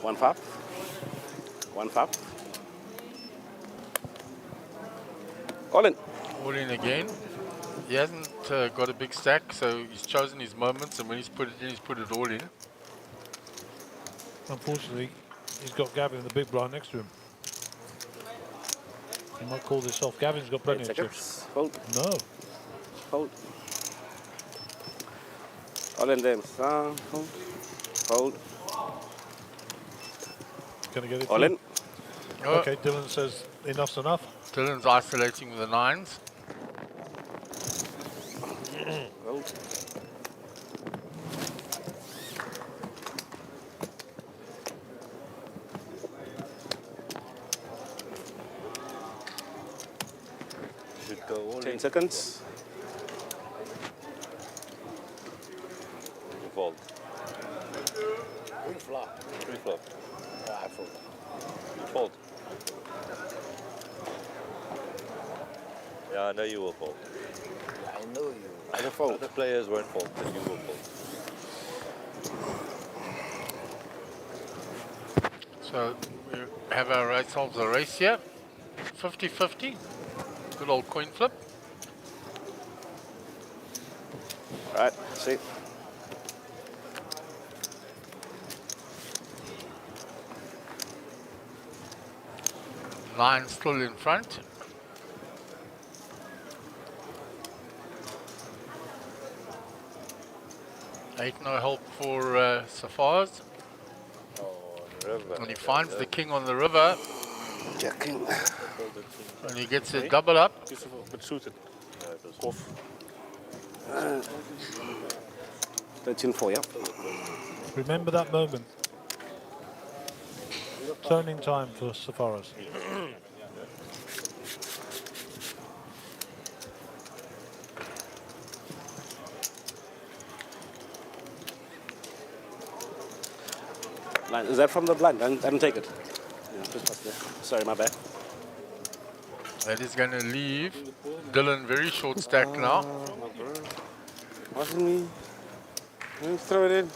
1,5. 1,5. All in. All in again. He hasn't got a big stack, so he's chosen his moments, and when he's put it in, he's put it all in. Unfortunately, he's got Gavin in the big blind next to him. He might call this off. Gavin's got plenty of chips. Fold. No. Fold. All in them. Fold. Fold. Gonna get it. All in. Okay, Dylan says enough's enough. Dylan's isolating with the 9s. Should go all 10 in. seconds. Fold. Green flop. Three flop. Oh, I fold. You fold. Yeah, I know you will fold. I know you. Other players won't fold, but you will fold. So we have ourselves a race here. 50-50. Good old coin flip. Right, see. Nine still in front. Eight, no help for Safaris. River. And he finds the king on the river. Jacking. And he gets a double up. But suited. Off. 13-4, yeah. Remember that moment. Turning time for Safaris. Blind. Is that from the blind? I didn't take it. Yeah, just past there. Sorry, my bad. That is going to leave Dylan very short stack now. Wasn't me. Throw it in.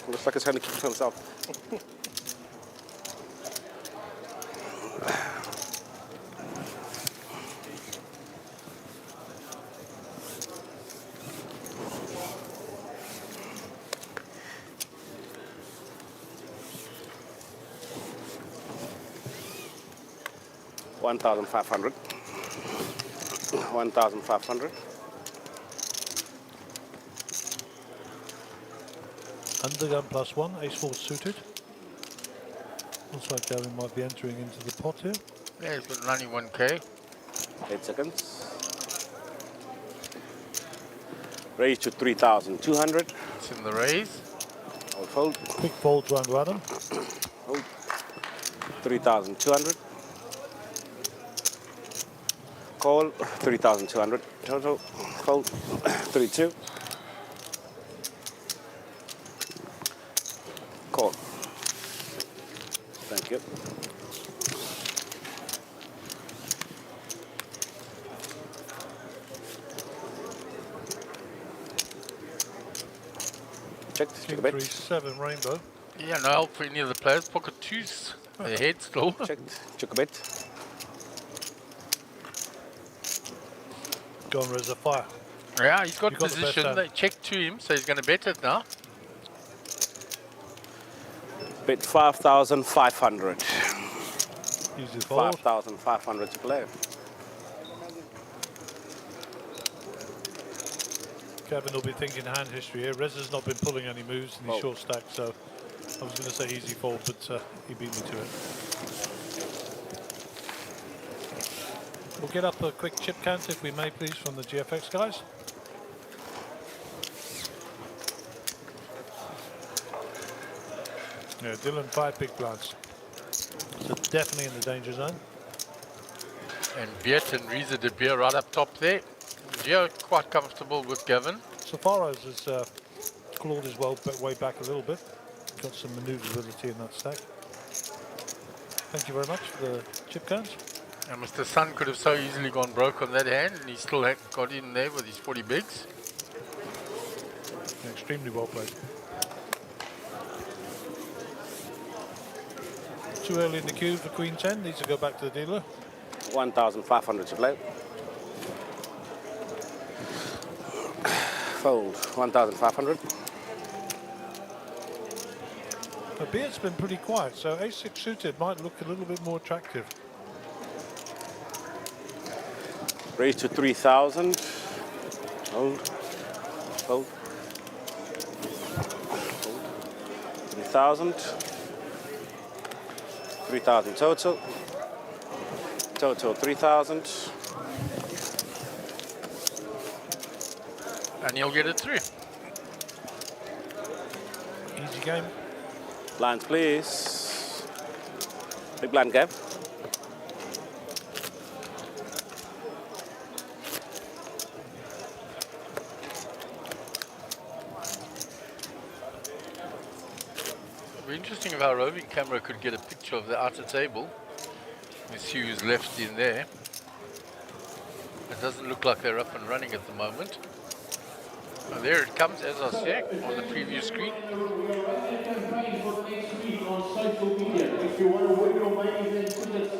Looks like it's trying to keep it to himself. $1,500. 1,500. Undergun +1, ace-4 suited. Looks like Gavin might be entering into the pot here. Yeah, he's got 91k. 8 seconds. Raise to 3,200. It's in the raise. I'll fold. Quick fold round to Adam. Fold. 3,200. Call. 3,200. Total. Fold. 3-2. Call. Thank you. Check. Check a bit. 3-7 rainbow. Yeah, no help for any of the players. Pocket twos ahead still. Check a bit. Gone res a fire. Yeah, he's got You got the best position. hand. They checked to him, so he's going to bet it now. Bid 5,500. Easy fold. 5,500 to play. Gavin will be thinking hand history here. Rez has not been pulling any moves in his short stack, so I was going to say easy fold, but he beat me to it. We'll get up a quick chip count, if we may, please, from the GFX guys. Yeah, Dylan 5 big blinds. So definitely in the danger zone. And Beat and Reza de Beer right up top there. Gio quite comfortable with Gavin. Safaros has clawed his way back a little bit. Got some manoeuvrability in that stack. Thank you very much for the chip count. And Mr. Sun could have so easily gone broke on that hand, and he still had got in there with his 40 bigs. Yeah, extremely well played. Too early in the queue for Queen 10. Needs to go back to the dealer. 1,500 to play. Fold. 1,500. The Beard's been pretty quiet, so ace-6 suited might look a little bit more attractive. Raise to 3,000. Fold. Fold. 3,000. 3,000 total. Total 3,000. And you'll get it through. Easy game. Blinds, please. Big blind, Gav. It'd be interesting if our roving camera could get a picture of the outer table. Let's see who's left in there. It doesn't look like they're up and running at the moment. Oh, there it comes, as I said, on the preview screen. On social media, if you want to win your main event tickets,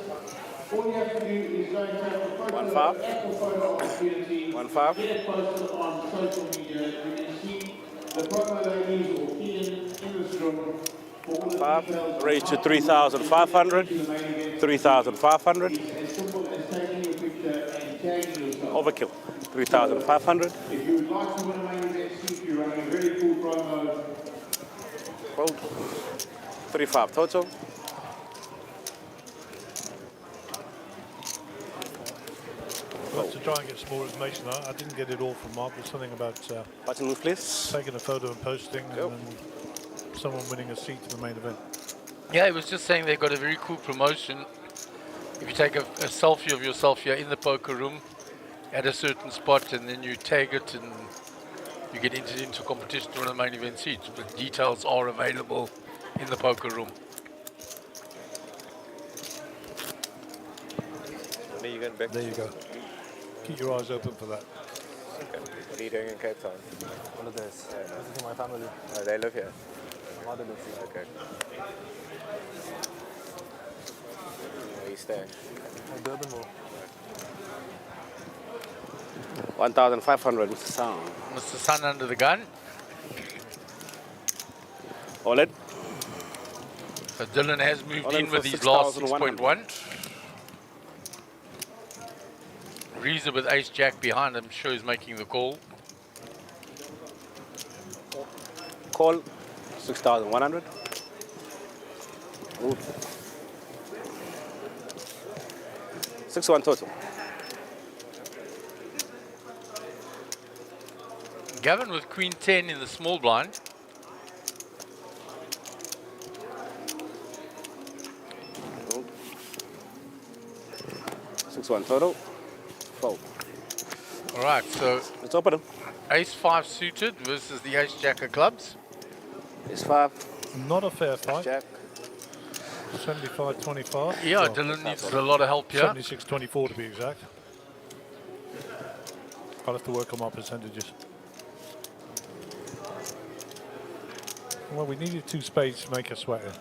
all you have to do is go and take a photo, 1-5. ample photo opportunity, 1-5. get it posted on social media. You can see the promo ladies or Keegan in this room for all the details. Raise to 3,500. 3,500. As simple as taking a picture and tagging yourself. Overkill. 3,500. If you would like to win a main event seat, you're running a very cool promo. Fold. 3,500 total. We'll have to try and get some more information. I didn't get it all from Mark. There's something about button move, please. Taking a photo and posting, and then someone winning a seat to the main event. Yeah, it was just saying they've got a very cool promotion. If you take a selfie of yourself here in the poker room at a certain spot, and then you tag it, and you get entered into a competition to win a main event seat. But details are available in the poker room. There you go. Keep your eyes open for that. Okay. What are you doing in Cape Town? Holidays. Visiting my family. Oh, they live here? My mother lives here. Okay. Where are you staying? In Durbanville. 1,500, Mr. Sun. Mr. Sun under the gun. All in. So Dylan has moved All in in with for his last 6,100. 6.1. Reza with ace jack behind, I'm sure he's making the call. Call 6,100. 6-1 total. Gavin with queen 10 in the small blind. One total. Fold. All right, so let's open them. Ace 5 suited versus the ace jack of clubs. Ace 5. Not a fair fight. Jack. 75-25. Yeah, Well, Dylan needs a lot of help here. 76-24 to be exact. I'll have to work on my percentages. Well, we needed 2 spades to make a sweater.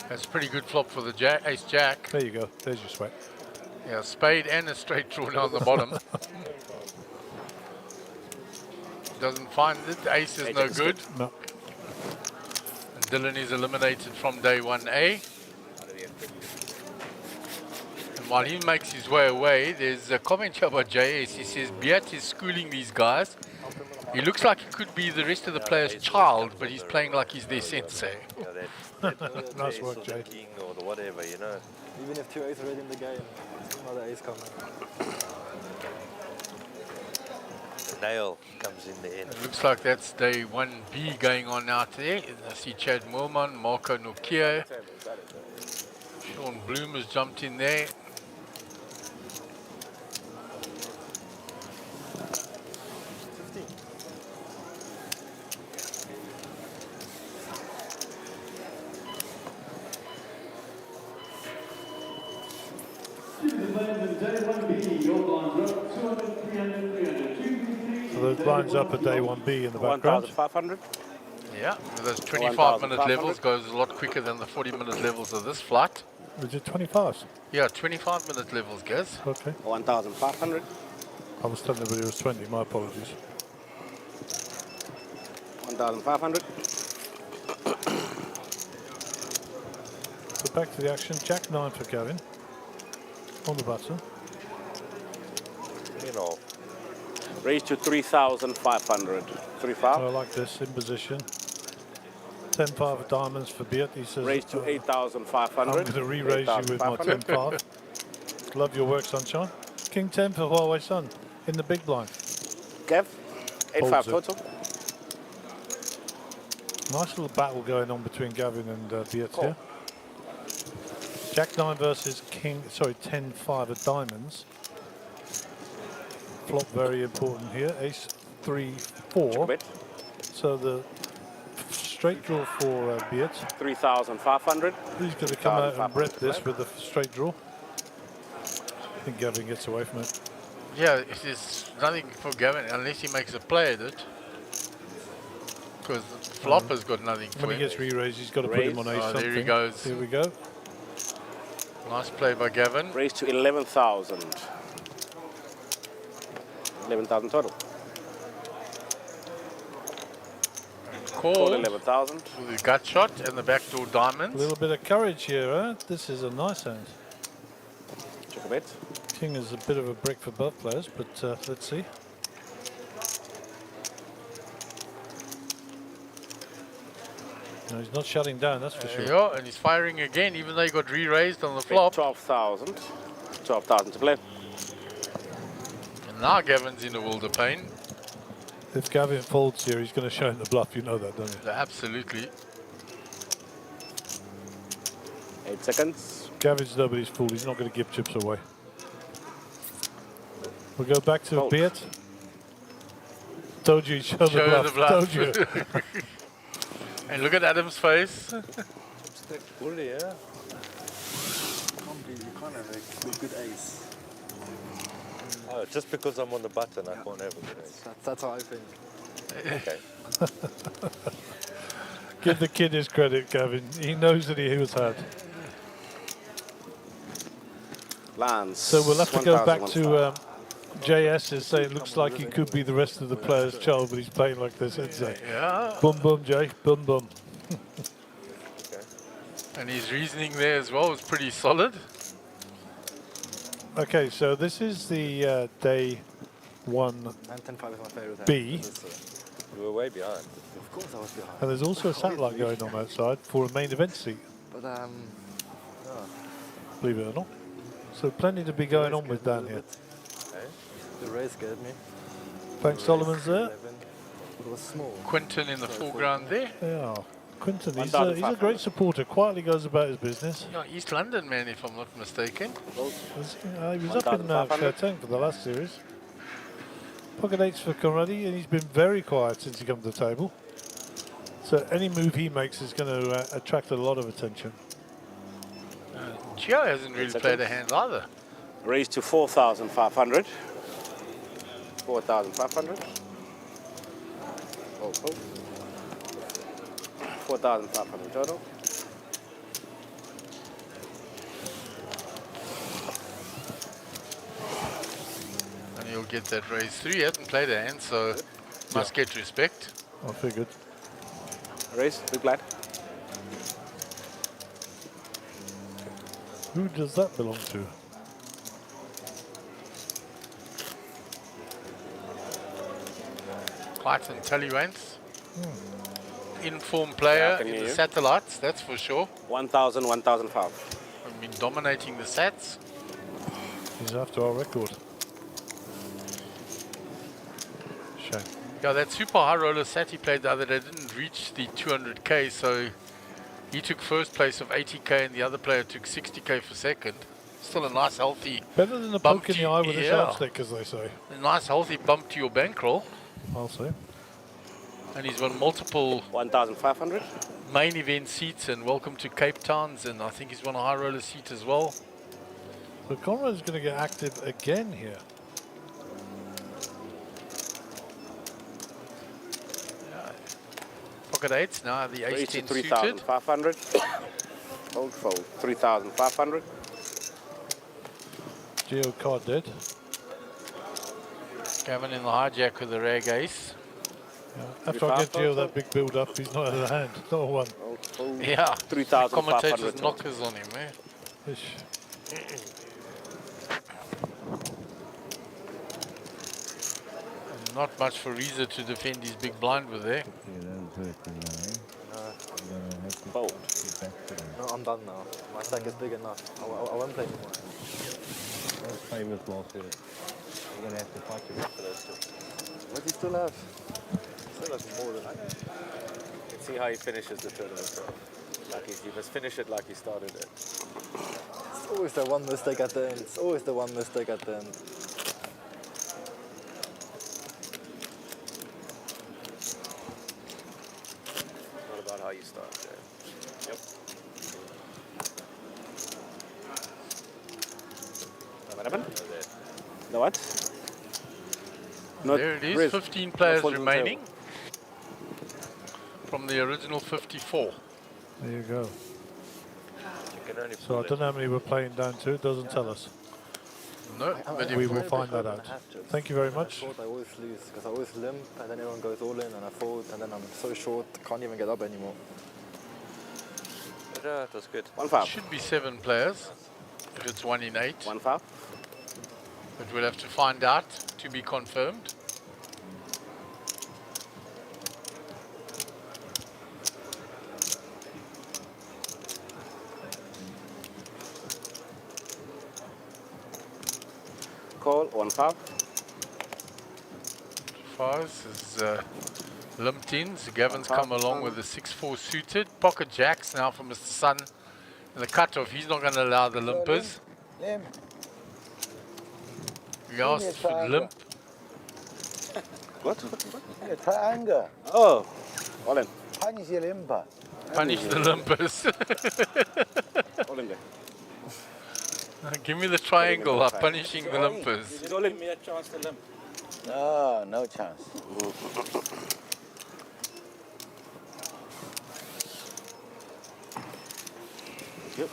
That's a pretty good flop for the jack, ace jack. There you go. There's your sweat. Yeah, spade and a straight draw down the bottom. Doesn't find it. The ace is no good. No. And Dylan is eliminated from day 1A. And while he makes his way away, there's a comment here about JS. He says, Beat is schooling these guys. He looks like he could be the rest of the players' child, but he's playing like he's their sensei. Nice work, Jay. King or the whatever, you know. Even if 2 ace already in the game, another ace coming. The nail comes in the end. It looks like that's day 1B going on out there. I see Chad Moorman, Marco Nokia. Sean Bloom has jumped in there. So those blinds up at day 1B in the background. 1,500. Yeah, those 25-minute levels goes a lot quicker than the 40-minute levels of this flight. Was it 25? Yeah, 25-minute levels, guys. Okay. 1,500. I was telling everybody it was 20. My apologies. 1,500. So back to the action. Jack 9 for Gavin. On the button. You know. Raise to 3,500. 3-5. I like this in position. 10-5 of diamonds for Beat. He says, Raise to 8,500. I'm going to re-raise you with my 10-5. Love your work, Sunshine. King 10 for Huawei Sun in the big blind. Gav, 8-5 it. total. Nice little battle going on between Gavin and Beat here. Jack 9 versus 10-5 of diamonds. Flop very important here. Ace 3-4. So the straight draw for Beat. 3,500. He's going to come out and rip this with a straight draw. I think Gavin gets away from it. Yeah, there's nothing for Gavin unless he makes a play at it. Because flop has got nothing for him. When he gets re-raised, he's got to put him on ace something. There he goes. Here we go. Nice play by Gavin. Raise to 11,000. 11,000 total. Call 11,000. With the gut shot and the backdoor diamonds. A little bit of courage here, huh? This is a nice hand. Check a bet. King is a bit of a brick for both players, but let's see. No, he's not shutting down, that's for sure. Yeah, and he's firing again, even though he got re-raised on the flop. 12,000. 12,000 to play. And now Gavin's in a world of pain. If Gavin folds here, he's going to show him the bluff. You know that, don't you? Absolutely. 8 seconds. Gavin's nobody's fool. He's not going to give chips away. We'll go back to Beat. Told you he'd show the bluff. Told you. And look at Adam's face. Stick bully, yeah. You can't have a good ace. Oh, just because I'm on the button, I can't have a good ace. That's how I think. Okay. Give the kid his credit, Gavin. He knows that he was had. Lands. So we'll have to go back to JS is saying it looks like he could be the rest of the players' child, but he's playing like this, isn't he? Yeah. Boom, boom, Jay. Boom, boom. And his reasoning there as well was pretty solid. Okay, so this is the day 1 And 10-5 is my favorite. B. You were way behind. Of course I was behind. And there's also a satellite going on outside for a main event seat, But believe it or not. So plenty to be going on with down here. the race scared me. Thanks, Solomon's there. It was small. Quinton in the foreground there. Yeah, Quinton, he's a great supporter. Quietly goes about his business. Yeah, East London man, if I'm not mistaken. He was up in Fairtang for the last series. Pocket 8s for Conradi, and he's been very quiet since he come to the table. So any move he makes is going to attract a lot of attention. Gio hasn't really played a hand either. Raise to 4,500. 4,500. Oh, 4,500 total. And he'll get that raise through. He hasn't played a hand, so must get respect. I figured. Raise, big blind. Who does that belong to? Quite and Tallywants. Informed player in the satellites, that's for sure. 1,000, 1,005. I've been dominating the sats. He's after our record. Shame. Yeah, that super high roller sat he played the other day didn't reach the 200k, so he took first place of 80k and the other player took 60k for second. Still a nice healthy Better than a poke in the eye with a sharp stick, as they say. A nice healthy bump to your bankroll. I'll say. And he's won multiple 1,500 main event seats and welcome to Cape Towns, and I think he's won a high roller seat as well. So Conrad's going to get active again here. Pocket 8s now, the ace 10 suited. 3,500. Fold, fold. 3,500. Geo card dead. Gavin in the hijack with the rag ace. Yeah. After I get Geo that big build up, he's not out of the hand. Not a one. Yeah, 3,500. Commentator's knockers on him, eh? Ish. Not much for Reza to defend his big blind with there. done now. My stack is big enough. I won't play anymore. Those famous last year. You're going to have to fight your way for those two. What do you still have? Still has more than I know. You can see how he finishes the tournament. So. Like he must finish it like he started it. It's always the one mistake at the end. It's always the one mistake at the end. Not about how you start. Yeah. Yep. What happened? The what? There it is, 15 players remaining from the original 54. There you go. Can only So I don't know how many we're playing down to. It doesn't tell us. No, but we will find that out. Thank you very much. I always lose because I always limp and then everyone goes all in and I fold and then I'm so short, can't even get up anymore. That was good. 1-5. Should be 7 players if it's 1 in 8. 1-5. But we'll have to find out to be confirmed. Call 1-5. Fives is limped in. So Gavin's come along with the 6-4 suited. Pocket jacks now for Mr. Sun. And the cutoff, he's not going to allow the limpers. He asked for limp. What? A triangle. Oh, all in. Punish the limper. Punish the limpers. All in there. Give me the triangle of punishing the limpers. Give me a chance to limp. No, no chance. Yep.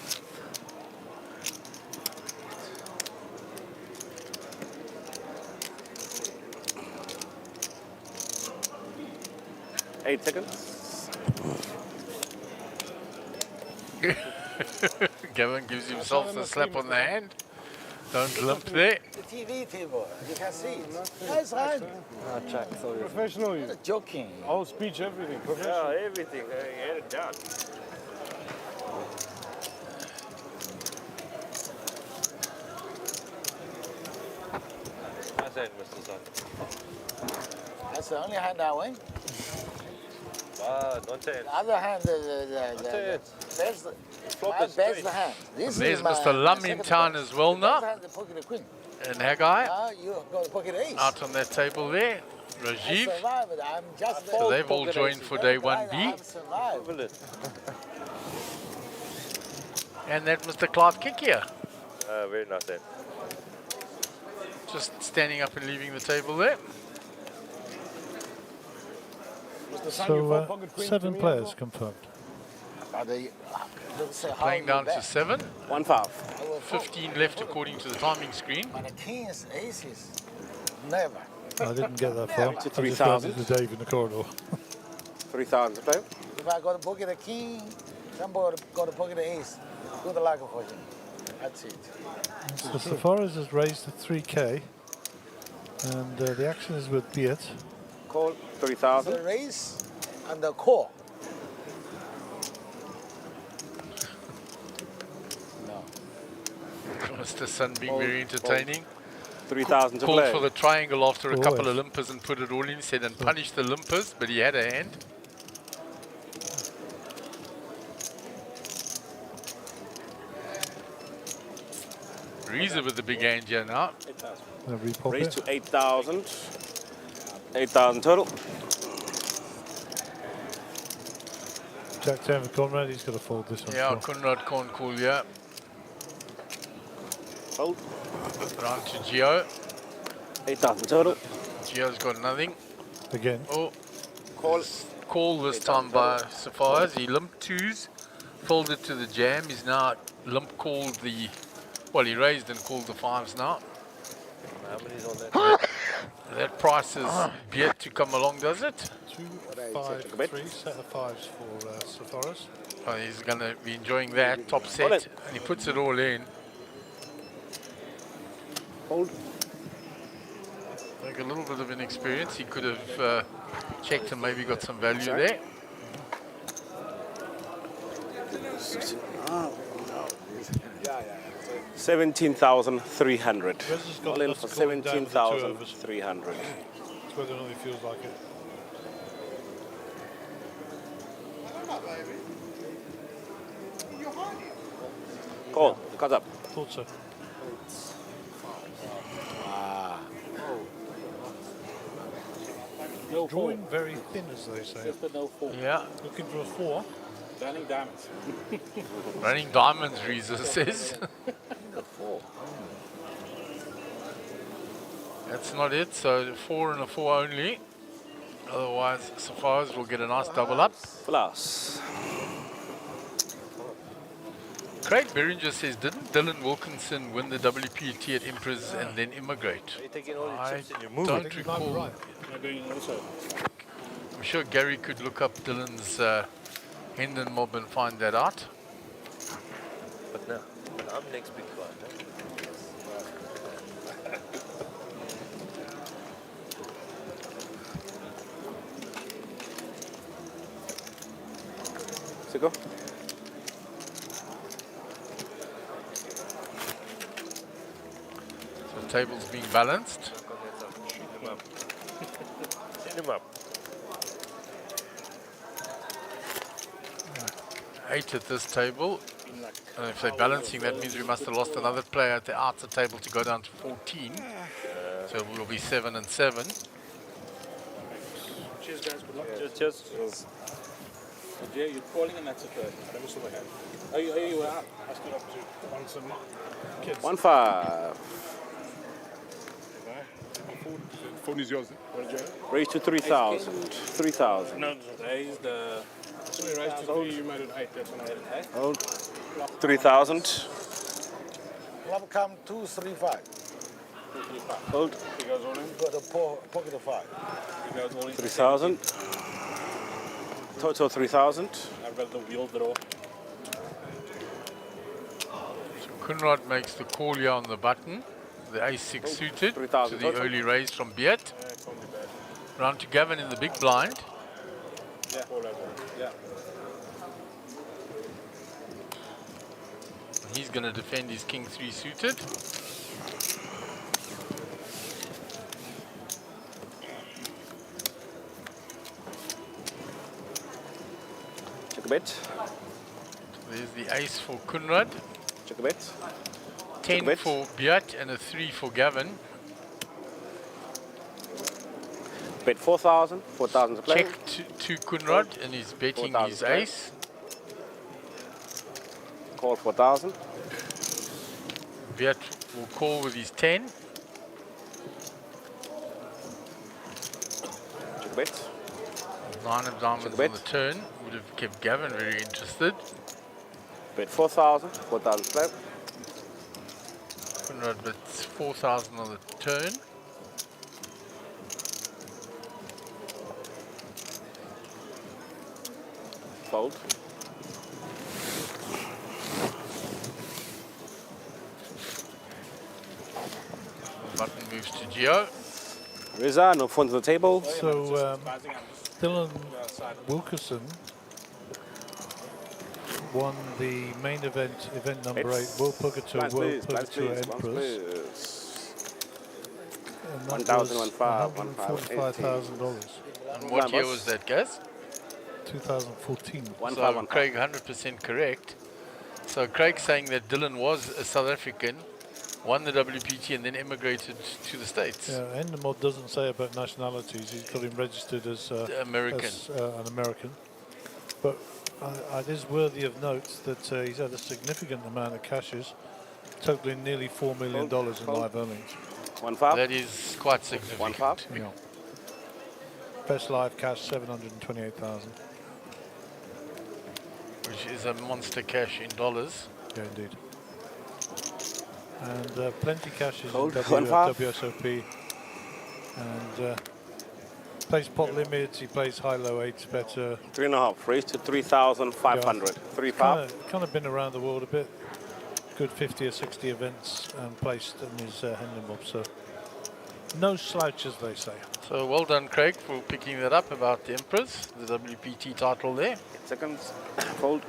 Eight seconds. Gavin gives himself a slap on the hand. Don't limp there. The TV table, you can see it. Nice hand. Jack, sorry. Professional, you. Joking. Whole speech, everything. Professional. Yeah, everything. He had it down. Nice hand, Mr. Sun. That's the only hand I win. Don't say it. The other hand, that's the hand. This There's is my Mr. Lum in second town place. as well now. The other hand, the pocket of queen. And Haggai Now you got the pocket ace. out on that table there. I Rajiv. survived it. I'm just So they've all joined for day 1B. I've survived. And that Mr. Clark Kikia. Very nice hand. Just standing up and leaving the table there. So 7 players confirmed. Playing down to 7. 1-5. 15 left according to the timing screen. But the kings, aces, never. I didn't get that far. I To just 3,000. went to Dave in the corridor. 3,000 to play. If I got a pocket of king, somebody got a pocket of ace. Good luck for him. That's it. So Safaris has raised to 3K. And the action is with Beat. Call 3,000. The race and the core. No. Mr. Sun being very entertaining. 3,000 to Called play. for the triangle after a couple of Always. limpers and put it all in. Said and punished the limpers, but he had a hand. Reza with the big hand here now. Raise to 8,000. 8,000 total. Jack 10 for Conrad, he's got to fold this one. Yeah, still. Conrad can't call yeah. Hold. Round to Gio. 8,000 total. Gio's got nothing. Again. Oh, Call. call this time by Safaris. He limped 2s, folded to the jam. He's now limp called the, well, he raised and called the 5s now. How many's on that? That price is yet to come along, does it? 2, 5, 3, set of 5s for Safaris. Oh, he's going to be enjoying that top set, and he puts it all in. Hold. Like a little bit of inexperience, he could have checked and maybe got some value there. 17,300. Rez has got All in enough for to calm him down with the 2 overs. 17,300. It's whether or not he feels like it. Call. Cut up. Thought so. Ah. Drawing very thin, as they say. Just a no 4. Yeah. Looking for a 4. Running diamonds. Running diamonds, Reza says. That's not it, so 4 and a 4 only. Otherwise, Safaris will get a nice double up. Plus. Craig Beringer says, didn't Dylan Wilkinson win the WPT at Emperors and then immigrate? Are you taking all your I chips and you're moving? don't recall. I'm sure Gary could look up Dylan's Hendon mob and find that out. But no, but I'm next big one. Go. So table's being balanced. Send him up. 8 at this table. And if they're balancing, that means we must have lost another player at the outer table to go down to 14. So we'll be 7 and 7. Cheers, guys. Good luck. Cheers. Yeah, you're calling and that's a third. That was the way. Are you out? I stood up to on some kids. 1-5. Phone is yours. Raise to 3,000. 3,000. No, raise the. Sorry, raise to 3. You made it 8. That's when I made it 8. Hold. 3,000. Club come 2, 3, 5. 2, 3, 5. Hold. He goes all in. Got the pocket of 5. He goes all in. 3,000. Total 3,000. I've got the wheel draw. So Kunrad makes the call here on the button. The ace-6 suited to the early raise from Beat. Round to Gavin in the big blind. Yeah. Yeah. He's going to defend his king-3 suited. Check a bet. So there's the ace for Kunrad. Check a bet. 10 for Beat and a 3 for Gavin. Bet 4,000. 4,000 to play. Check to Kunrad and he's betting his ace. Call 4,000. Beat will call with his 10. Check a bet. 9 of diamonds on the turn. Would have kept Gavin very interested. Bet 4,000. 4,000 play. Kunrad bets 4,000 on the turn. Fold. Button moves to Geo. Reza, no phone to the table. So Dylan Wilkinson won the main event, event number 8, World Poker Tour, World Poker Tour Emperors. And that was $145,000. And what year was that, guys? 2014. So Craig 100% correct. So Craig saying that Dylan was a South African, won the WPT and then immigrated to the States. Yeah, and the mod doesn't say about nationalities. He's got him registered as, American. an American. But it is worthy of note that he's had a significant amount of cashes, totaling nearly $4 million in live earnings. 1-5. That is quite significant. 1-5. Yeah. Best live cash, 728,000. Which is a monster cash in dollars. Yeah, indeed. And plenty cashes in Hold. WSOP. And plays pot limits, he plays high-low 8s better. 3.5. Raise to 3,500. 3-5. Kind of been around the world a bit. Good 50 or 60 events and placed in his Hendon mob. So no slouch, as they say. So well done, Craig, for picking that up about the Emperors, the WPT title there. 8 seconds. Fold.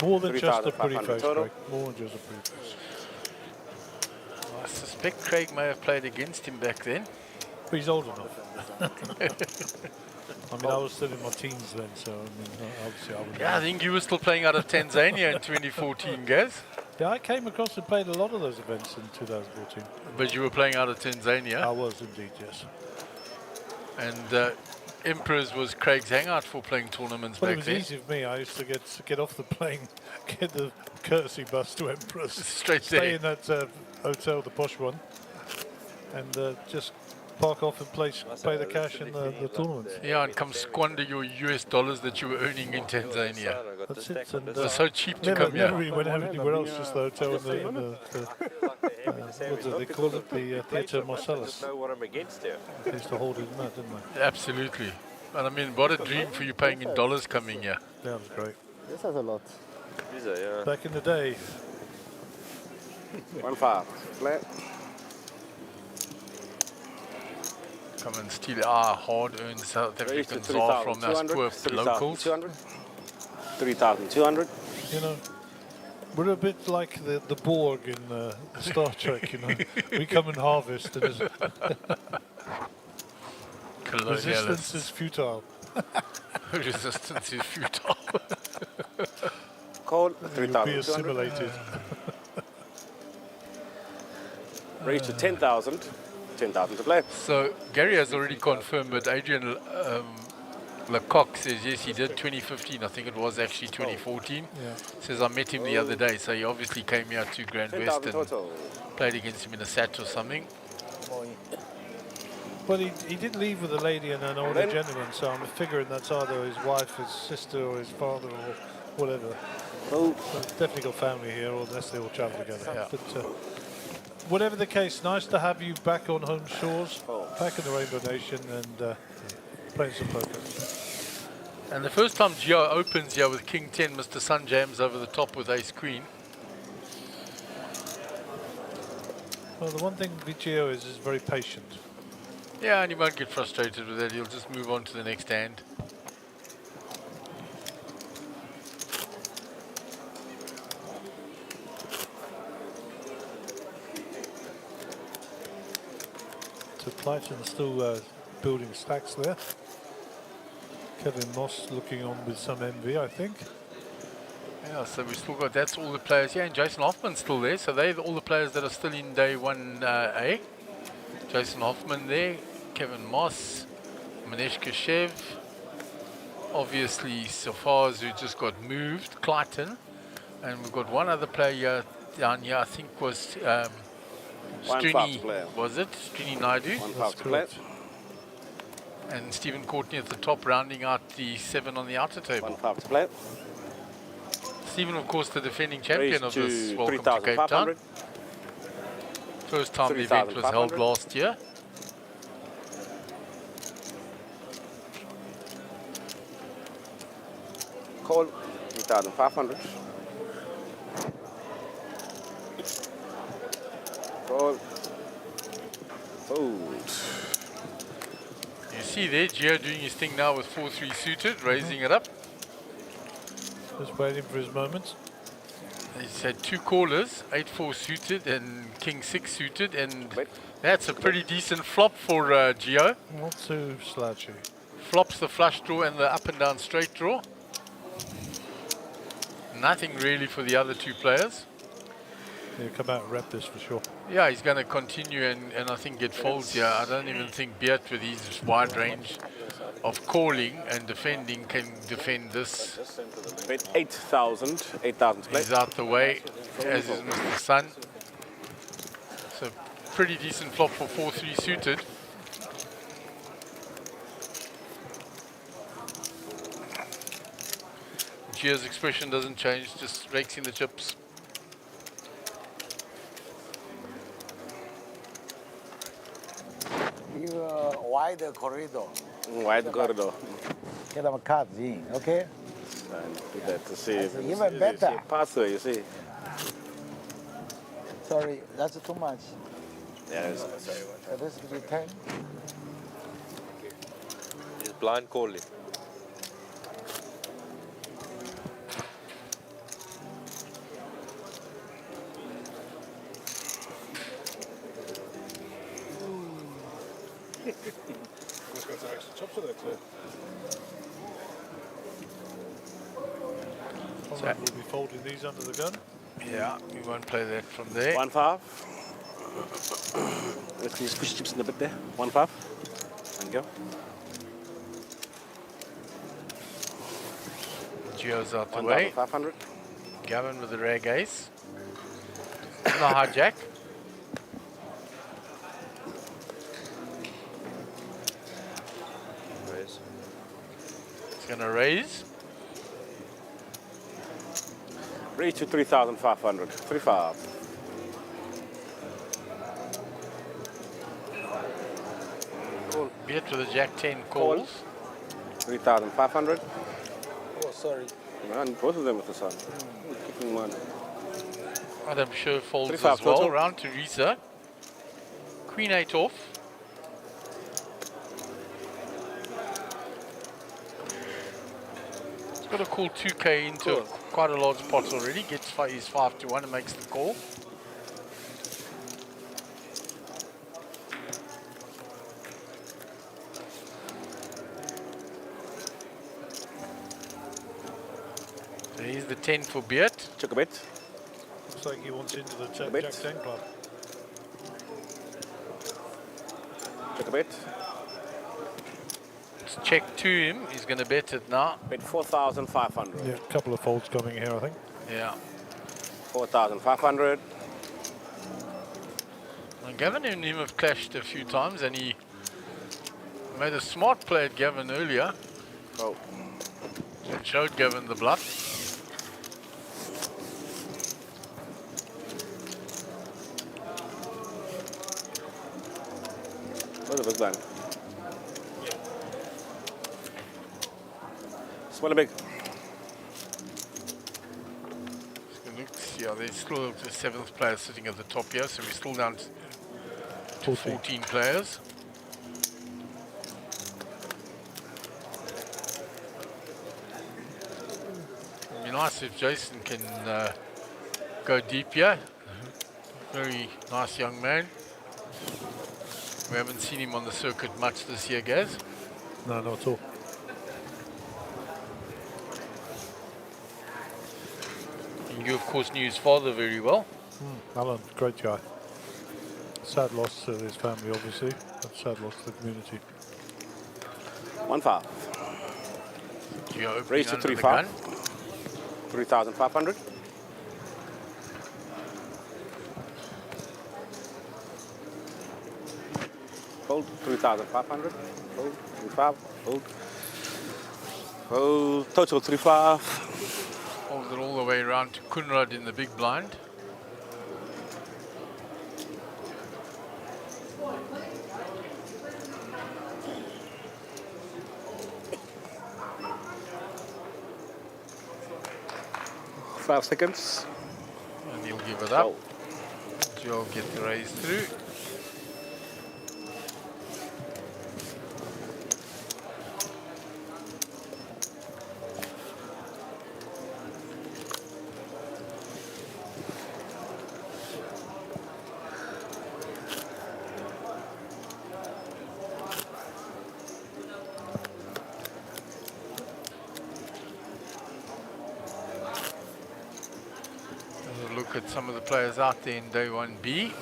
More than just a pretty 3,500 face, total. Craig. More than just a pretty face. I suspect Craig may have played against him back then. But he's old enough. I mean, I was still in my teens then, so I mean, obviously I was. Yeah, I think you were still playing out of Tanzania in 2014, Gaz. Yeah, I came across and played a lot of those events in 2014. But you were playing out of Tanzania. I was indeed, yes. And Emperors was Craig's hangout for playing tournaments Well, back it was then. easy for me. I used to get off the plane, get the courtesy bus to Emperors, Straight stay there. in that hotel, the posh one, and just park off and pay the cash in the tournament. Yeah, and come squander your US dollars that you were earning in Tanzania. That's it. And, It was so cheap to never, come never here. really went anywhere else, just the hotel and what do they call it? The Theatre Marcellus. Know what I'm against here. They used to hold it in that, didn't they? Absolutely. And I mean, what a dream for you paying in dollars coming here. That was great. This has a lot. Yeah. Back in the day. 1-5. Flat. Come and steal our hard-earned South Raise to African ZAR from us 3,200. poor 3,200. locals. 3,200. You know, we're a bit like the Borg in Star Trek, you know. We come and harvest, and resistance is futile. Resistance is futile. Call You'll be 3,200. assimilated. Raise to 10,000. 10,000 to play. So Gary has already confirmed, but Adrian Lecoq says yes, he did 2015. I think it was actually 2014. Yeah. Says I met him the other day, so he obviously came here to 10,000 GrandWest and total. played against him in a set or something. Well, he did leave with a lady and an older gentleman, so I'm figuring that's either his wife, his sister, or his father, or whatever. Oh. So it's definitely got family here, or unless they all travel together. Yeah. But whatever the case, nice to have you back on home shores, back in the Rainbow Nation, and playing some poker. And the first time Gio opens here with King 10, Mr. Sun jams over the top with Ace Queen. Well, the one thing Gio is very patient. Yeah, and he won't get frustrated with it. He'll just move on to the next hand. So Clayton still building stacks there. Kevin Moss looking on with some envy, I think. Yeah, so we've still got, that's all the players. Yeah, and Jason Hoffman's still there. So they're all the players that are still in day 1A. Jason Hoffman there, Kevin Moss, Manesh Kashev. Obviously, Safars, who just got moved, Clayton. And we've got one other player down here, I think was Srini, was it? Srini Naidu. And Stephen Courtney at the top, rounding out the 7 on the outer table. 1-5 to play. Stephen, of course, the defending champion of this to Welcome to Cape Town. 3,500. First time the event was held 3,500. last year. Call 3,500. Call. Fold. You see there, Gio doing his thing now with 4-3 suited, raising it up. Just waiting for his moment. He's had 2 callers, 8-4 suited and King 6 suited, and that's a pretty decent flop for Gio. Not too slouchy. Flops the flush draw and the up and down straight draw. Nothing really for the other 2 players. He'll come out and rep this for sure. Yeah, he's going to continue and I think get folds here. I don't even think Beat with his wide range of calling and defending can defend this. Bet 8,000. 8,000 to play. He's out the way, as is Mr. Sun. So pretty decent flop for 4-3 suited. Gio's expression doesn't change, just rakes in the chips. You wide corridor. Wide corridor. Get them cards in, okay? And do that to see if Even better. Passer, you see. Sorry, that's too much. Yeah, So this will be 10. He's blind calling. got some extra chops with it, too. Conrad will be folding these under the gun. Yeah, we won't play that from there. 1-5. Let's just push chips in a bit there. 1-5. Thank you. Gio's out the way. 1,500. Gavin with the rag ace. No hijack. Raise. It's going to raise. Raise to 3,500. 3-5. Call. Beat with the jack 10 calls. 3,500. Oh, sorry. Man, both of them with the sun. Keeping one. Adam Sure folds 3-5 as well. total. Round to Risa. Queen 8 off. He's got a cool 2k into quite a large pot already. Gets his 5-1 and makes the call. So here's the 10 for Beard. Check a bit. Looks like he wants into the Jack 10 club. Check a bit. It's check to him. He's going to bet it now. Bet 4,500. Yeah, a couple of folds coming here, I think. Yeah. 4,500. And Gavin and him have clashed a few times, and he made a smart play at Gavin earlier. Oh. And showed Gavin the bluff. Where's the big blind? Small big. Yeah, there's still the 7th player sitting at the top here, so we're still down to 14 players. It'd be nice if Jason can go deep here. Very nice young man. We haven't seen him on the circuit much this year, Gaz. No, not at all. And you, of course, knew his father very well. Alan, great guy. Sad loss to his family, obviously, but sad loss to the community. 1-5. Raise to 3-5. 3,500. Fold 3,500. Fold 3-5. Fold. Fold. Total 3-5. Folds it all the way around to Kunrad in the big blind. Five seconds. And he'll give it up. Joe will get the raise through. Look at some of the players out there in day 1B.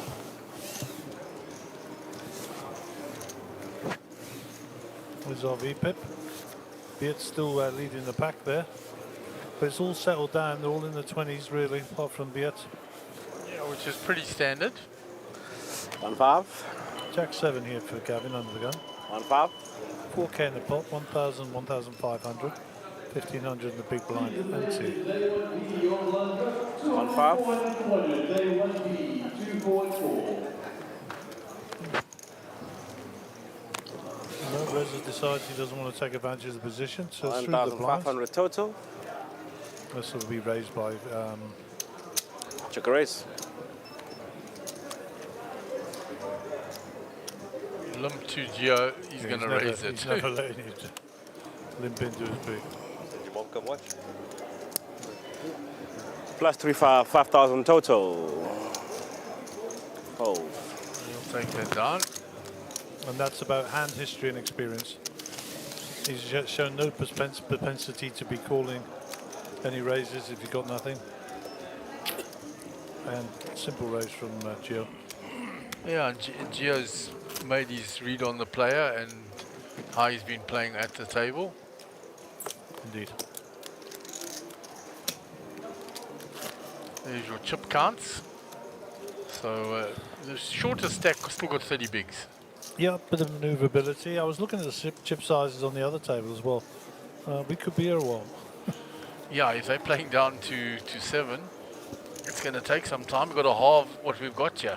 There's our VPIP. Beard's still leading the pack there. But it's all settled down. They're all in the 20s, really, apart from Beard. Yeah, which is pretty standard. 1-5. Jack 7 here for Gavin under the gun. 1-5. 4K in the pot, 1,000, 1,500. 1,500 in the big blind. And two. 1-5. No, Reza decides he doesn't want to take advantage of the position, so through the blinds. 1,500 total. This will be raised by... Check a raise. Limp to Gio, he's going to raise it. He's never letting you limp into his boot. Did your mom come watch? Plus 5,000 total. Fold. He'll take that down. And that's about hand history and experience. He's shown no propensity to be calling any raises if you've got nothing. And simple raise from Gio. Yeah, Gio's made his read on the player and how he's been playing at the table. Indeed. There's your chip counts. So the shortest stack still got 30 bigs. Yeah, bit of maneuverability. I was looking at the chip sizes on the other table as well. We could be here a while. Yeah, if they're playing down to 7, it's going to take some time. We've got to halve what we've got here.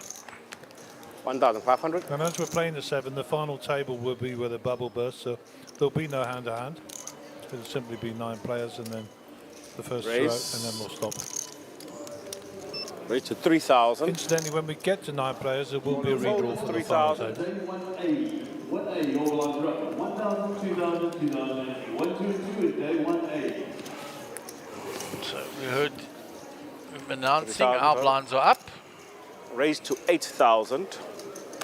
1,500. And as we're playing the 7, the final table will be where the bubble bursts, so there'll be no hand-to-hand. It'll simply be 9 players and then the first throw, and then we'll stop. Raise to 3,000. Incidentally, when we get to 9 players, there will be a redraw for the final table. 1A, your lines are up. 1,000, 2,000, 2,000, 1, 2, and 2 is day 1A. So we heard announcing our blinds are up. Raise to 8,000.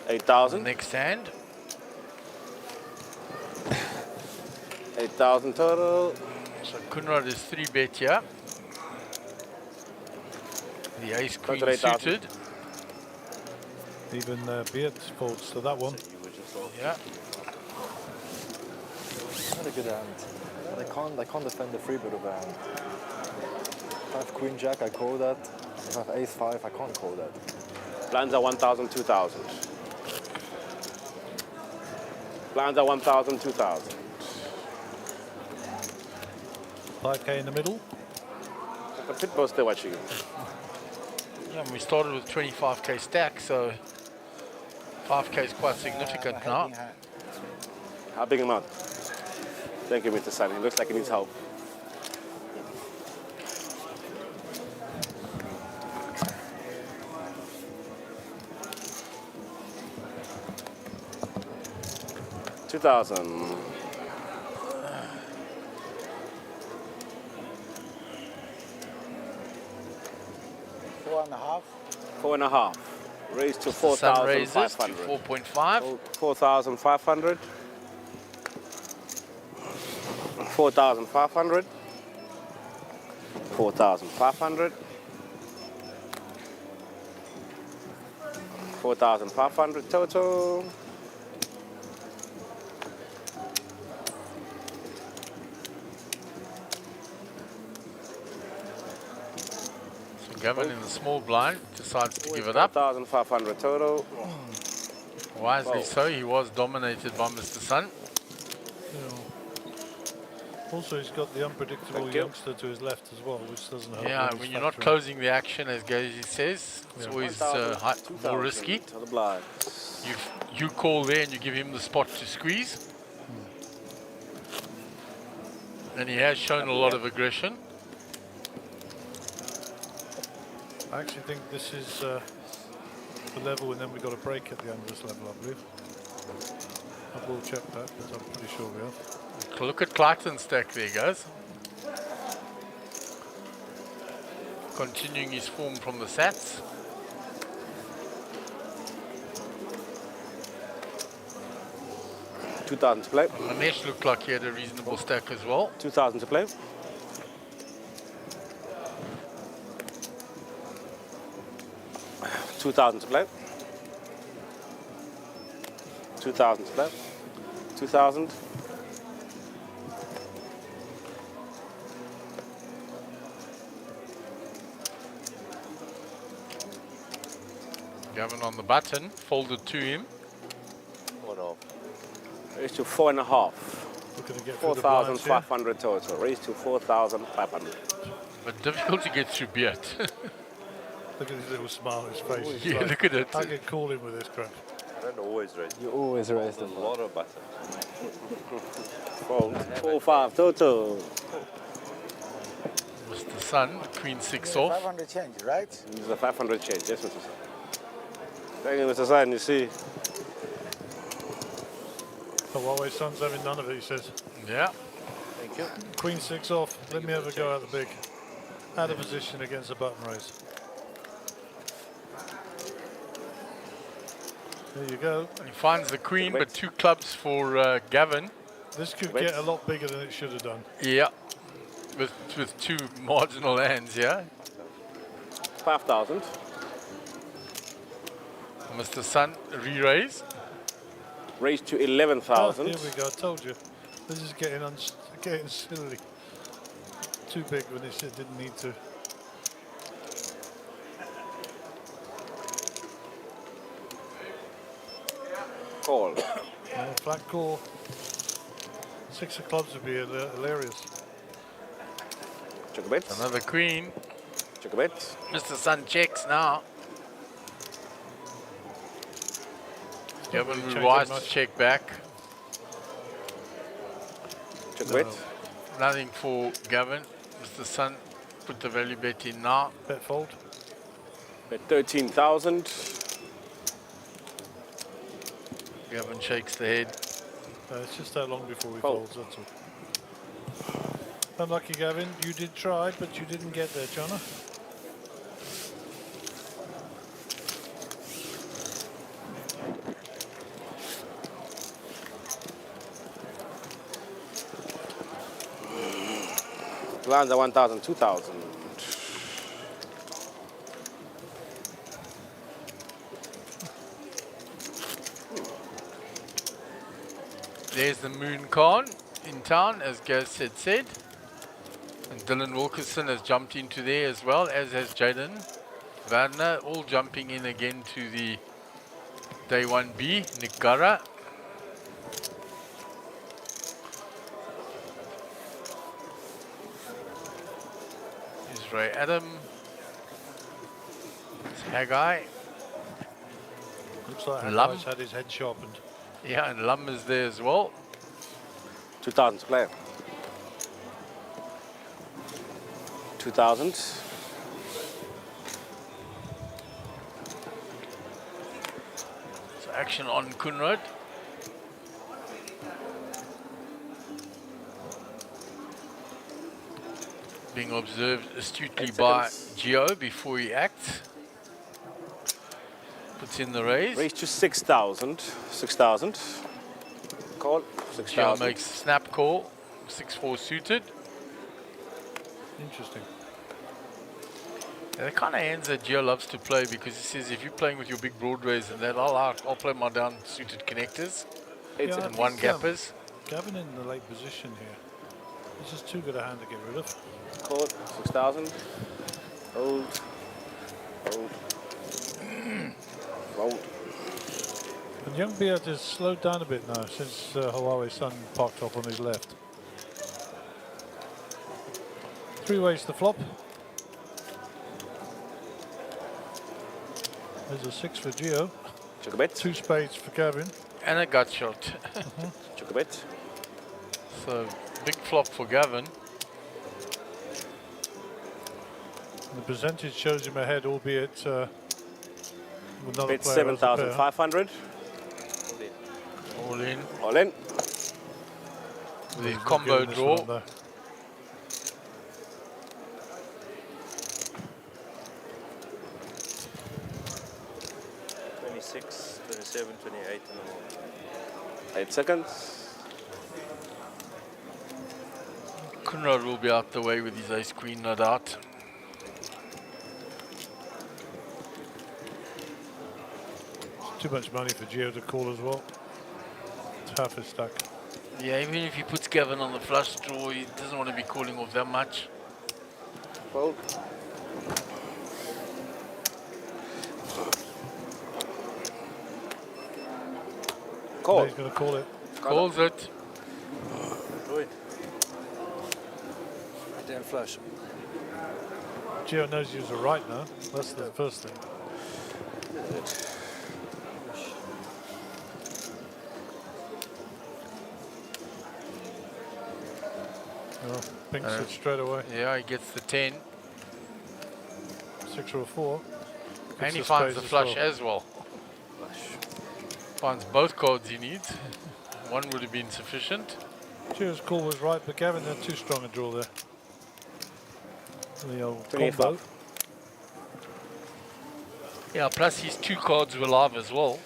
8,000. Next hand. 8,000 total. So Kunrad is 3-bet here. The ace queen suited. Even Beard folds to that one. Yeah. Not a good hand. They can't defend the free bet of a hand. If I have queen jack, I call that. If I have ace 5, I can't call that. Blinds are 1,000, 2,000. Blinds are 1,000, 2,000. 5k in the middle. The pit boss there watching. Yeah, and we started with 25k stack, so 5k is quite significant now. How big amount? Thank you, Mr. Sun. It looks like he needs help. $2,000. 4.5. 4.5. Raised to Sun raises to 4,500. 4.5. 4,500. 4,500. 4,500. 4,500 total. So Gavin in the small blind decides to give it up. 4,500 total. Wisely so, he was dominated by Mr. Sun. Also, he's got the unpredictable youngster to his left as well, which doesn't help. Yeah, when you're not closing the action, as Gazy says, it's always more risky. You call there and you give him the spot to squeeze. And he has shown a lot of aggression. I actually think this is the level, and then we've got a break at the end of this level, I believe. I will check that, but I'm pretty sure we have. Look at Clayton's stack there, guys. Continuing his form from the Sats. $2,000 to play. Manesh looked like he had a reasonable stack as well. 2,000 to play. $2,000 to play. 2,000 to play. 2,000. Gavin on the button, folded to him. Raised to 4.5. 4,500 total. Raised to 4,500. But difficult to get through Beard. Look at his little smile on his face. Yeah, look at it. I can call him with this crap. I don't always raise. You always raise them. A lot of buttons. 4,500 total. Mr. Sun, Queen 6 off. 500 change, right? This is a 500 change, yes, Mr. Sun. Thank you, Mr. Sun, you see. The Huawei Sun's having none of it, he says. Yeah. Thank you. Queen 6 off. Let me have a go at the big. Out of position against a button raise. There you go. He finds the queen, but 2 clubs for Gavin. This could get a lot bigger than it should have done. Yeah, with 2 marginal hands, yeah. 5,000. Mr. Sun re-raise. Raised to 11,000. Here we go. I told you. This is getting silly. Too big when it didn't need to. Call. Flat call. 6 of clubs would be hilarious. Check a bet. Another queen. Check a bet. Mr. Sun checks now. Gavin will rise to check back. Check a bet. Nothing for Gavin. Mr. Sun put the value bet in now. Bet fold. Bet 13,000. Gavin shakes the head. It's just that long before he folds, that's all. Unlucky, Gavin. You did try, but you didn't get there, Jonna. Lands at 1,000, 2,000. There's the Moon Khan in town, as Gaz had said. And Dylan Wilkerson has jumped into there as well, as has Jaden Wagner, all jumping in again to the Day 1B. Nick Gara. Here's Ray Adam. It's Haggai. Looks like Lum. Haggai's had his head sharpened. Yeah, and Lum is there as well. 2,000 to play. 2,000. So action on Kunrad. Being observed astutely by Gio before he acts. Puts in the raise. Raise to 6,000. 6,000. Call. Gio 6,000. makes snap call. 6-4 suited. Interesting. Yeah, the kind of hands that Gio loves to play, because he says if you're playing with your big Broadways and that, I'll play my down suited connectors and one gappers. Gavin in the late position here. This is too good a hand to get rid of. Call. 6,000. Hold. Hold. Hold. And young Beard has slowed down a bit now since Huawei's son parked off on his left. 3 ways to flop. There's a 6 for Gio. Check a bet. 2 spades for Gavin. And a gut shot. Check a bet. So big flop for Gavin. The percentage shows him ahead, albeit with another Bet player as a pair. 7,500. All in. All in. The combo draw. 26, 27, 28 in the morning. 8 seconds. Kunrad will be out the way with his ace queen, no doubt. It's too much money for Gio to call as well. It's half his stack. Yeah, even if he puts Gavin on the flush draw, he doesn't want to be calling off that much. Fold. Call. He's going to call it. Calls it. Do it. Right there and flush. Gio knows he's a right now. That's the first thing. Oh, pinks it straight away. Yeah, he gets the 10. 6 or a 4. And he finds the flush as well. Finds both cards he needs. One would have been sufficient. Gio's call was right, but Gavin had too strong a draw there. The old 25. combo. Yeah, plus his 2 cards were live as well.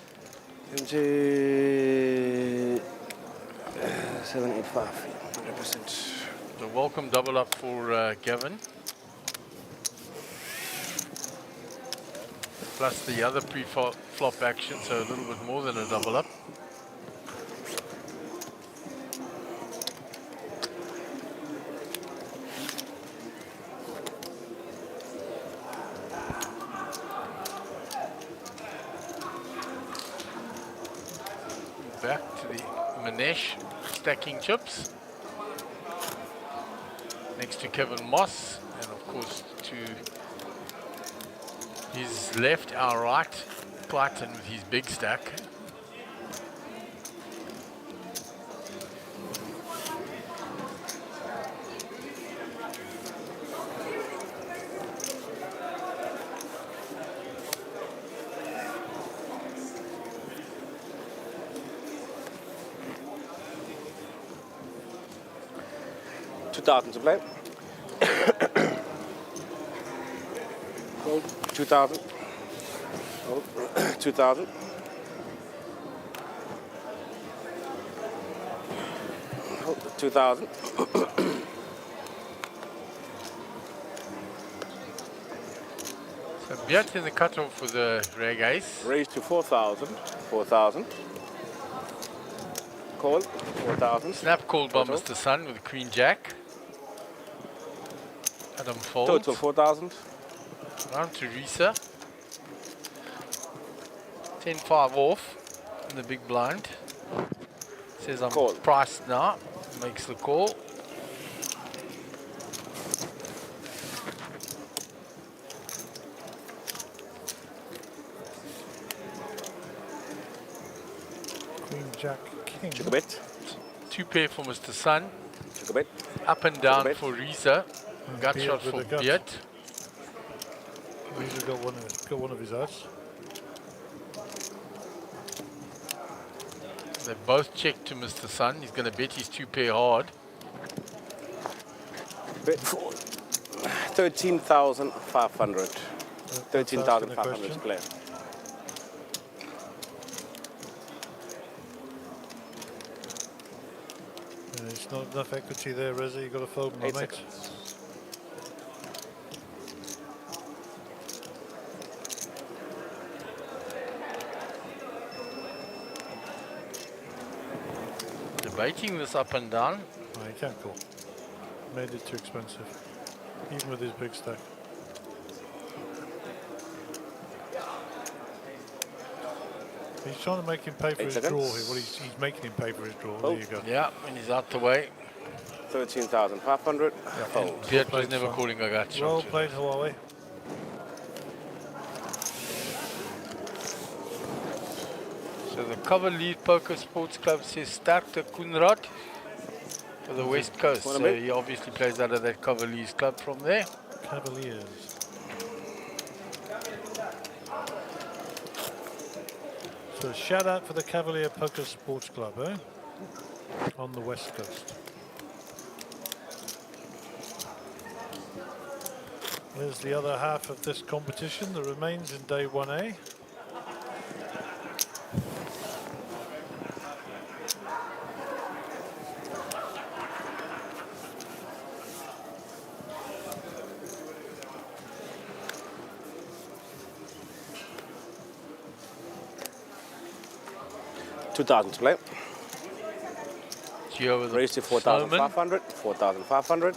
Into 785, 100%. The welcome double up for Gavin. Plus the other pre-flop action, so a little bit more than a double up. Back to the Manesh stacking chips. Next to Kevin Moss, and of course to his left, our right, Clayton with his big stack. $2,000 to play. 2,000. 2,000. 2,000. So Beat in the cutoff for the reg ace. Raise to 4,000. 4,000. Call. 4,000. Snap called by Mr. Sun with Queen Jack. Adam folds. Total 4,000. Round to Risa. 10-5 off in the big blind. Says I'm priced now. Makes the call. Queen, Jack, King. Took a bet. Two pair for Mr. Sun. Took a bet. Up and down for Risa. Gut Beard shot with for a gut. Beat. Risa got one of his outs. They both checked to Mr. Sun. He's going to bet his two pair hard. Bet for 13,500. 13,500 to play. It's not enough equity there, Reza. You've got to fold my 8 mate. seconds. Debating this up and down. No, he can't call. Made it too expensive, even with his big stack. He's trying to make him pay for 8 his seconds. draw here. Well, he's making him pay for his draw. There you go. Yeah, and he's out the way. 13,500. Fold. Beat was never calling a gut shot. Well played, Huawei. So the cover lead Poker Sports Club says start the Kunrad for the West Coast. Wanna So bet? he obviously plays out of that cover leads club from there. Cavaliers. So shout out for the Cavalier Poker Sports Club, eh? On the West Coast. There's the other half of this competition that remains in day 1A. $2,000 to play. Geo with the Raise to 4,500. 4,500.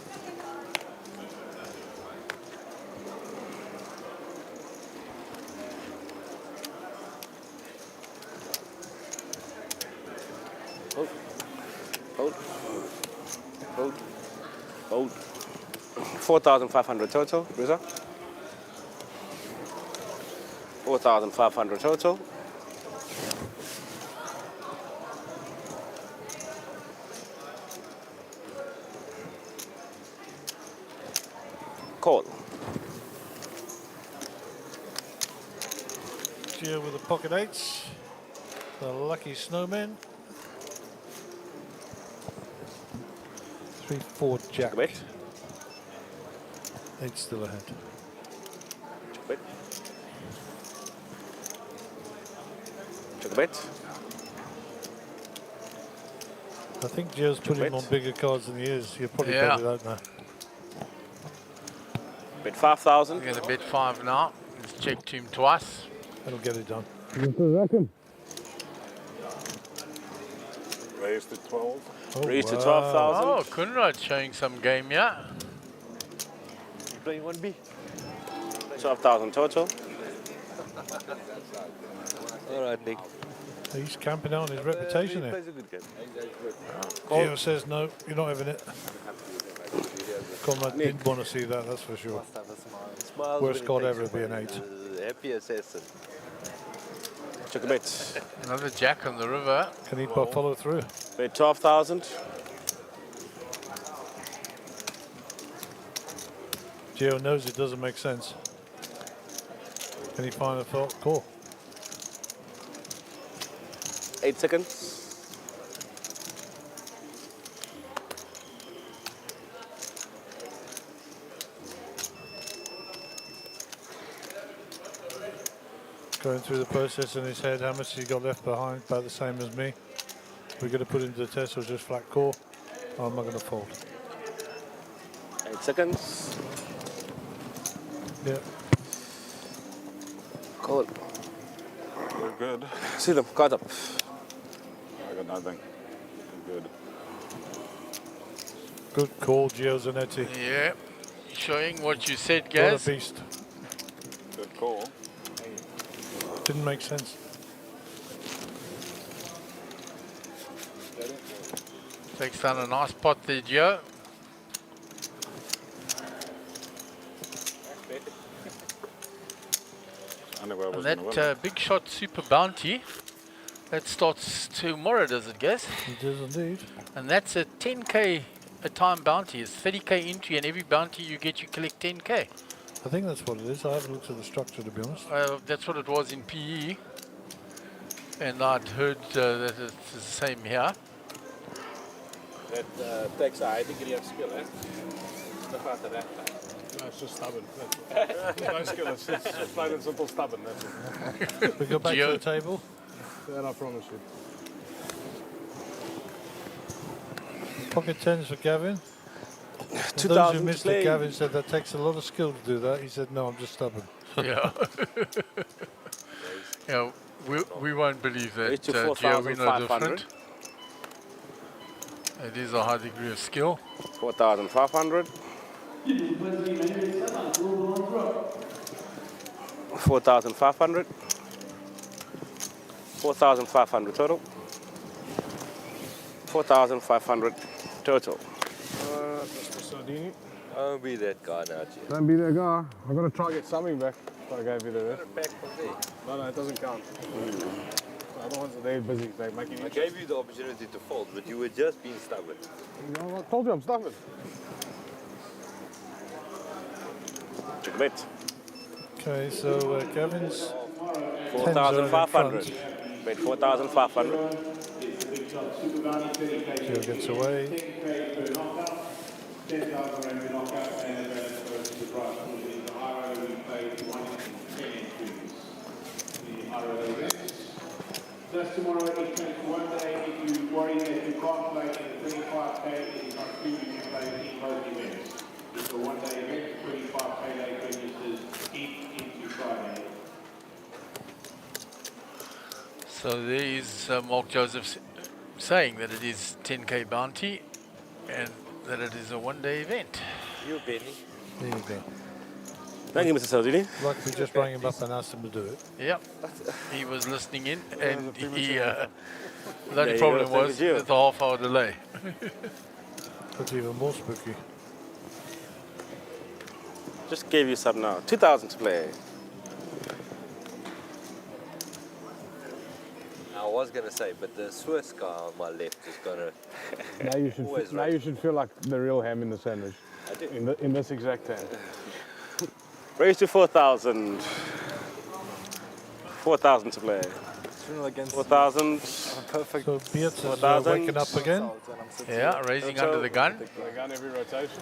Hold. Hold. Hold. Hold. 4,500 total, Rizzo. 4,500 total. Call. Geo with the pocket eights. The lucky snowman. 3-4 jack. Bet. Eight still ahead. Bet. Took a bet. I think Gio's put him on bigger cards than he is. You're probably better that now. Bet 5,000. We're going to bet 5 now. Let's check to him twice. That'll get it done. Raise to 12. Raise to 12,000. Oh, Kunrad showing some game, yeah. You playing 1B? 12,000 total. All right, Nick. He's camping out on his reputation He here. plays a good game. Gio says no, you're not having it. Conrad didn't want to see that, that's for sure. Smiles Worst when card he ever takes be an it. 8. Happy assassin. Check a bet. Another jack on the river. Can he follow through? Bet 12,000. Gio knows it doesn't make sense. Can he find a call? 8 seconds. Going through the process in his head, how much he got left behind, about the same as me. We're going to put him to the test or just flat call. Oh, I'm not going to fold. 8 seconds. Yeah. Call it. We're good. See them, caught up. I got nothing. Good. Good call, Gio Zanetti. Yeah. Showing what you said, What Gaz. a beast. Good call. Didn't make sense. Takes down a nice pot there, Gio. And that big shot super bounty, that starts tomorrow, does it, Gaz? It does indeed. And that's a 10k a time bounty. It's 30k entry, and every bounty you get, you collect 10k. I think that's what it is. I haven't looked at the structure, to be honest. That's what it was in PE. And I'd heard that it's the same here. That takes a high degree of skill, eh? Stuff after that. No, it's just stubborn. No skill, it's just plain and simple stubborn, that's it. We go back to the table. That I promise you. Pocket tens for Gavin. For 2,000 those who missed play. it, Gavin said that takes a lot of skill to do that. He said, no, I'm just stubborn. Yeah. Yeah, we won't believe that, It's to Gio. We're no 4,500. different. It is a high degree of skill. 4,500. 4,500. 4,500 total. 4,500 total. Mr. Sardini. Don't be that guy now, Gio. Don't be that guy. I've got to try to get something back. I gave you the rest. No, it doesn't count. The other ones are there busy. They're making I gave you the opportunity to fold, but you were just being stubborn. I told you I'm stubborn. Bet. Okay, so Gavin's 4,500. Bet 4,500. Gio gets away. 10,000 rand per knockout, and then goes to the prize pool. In the Iro, we played 1 in 10 entries. The Iro events. Just tomorrow, it takes 1 day. If you worry that you can't play in the 25k, it is not true. You can play in both events. It's a 1-day event, 25k late registers each into Friday. So there is Mark Joseph saying that it is 10k bounty and that it is a 1-day event. You, Benny. There you go. Thank you, Mr. Saldini. Like we just rang him up and asked him to do it. Yep. He was listening in, and he, the There only you problem go, thank was you. the half-hour delay. That's even more spooky. Just gave you some now. 2,000 to play. I was gonna say, but the Swiss guy on my left is gonna. Now you should feel like the real ham in the sandwich. I do. In this exact hand. Raise to 4,000. 4,000 to play. 4,000. Perfect. So Beats is 4,000. waking up again. Yeah, raising under the gun. The gun every rotation.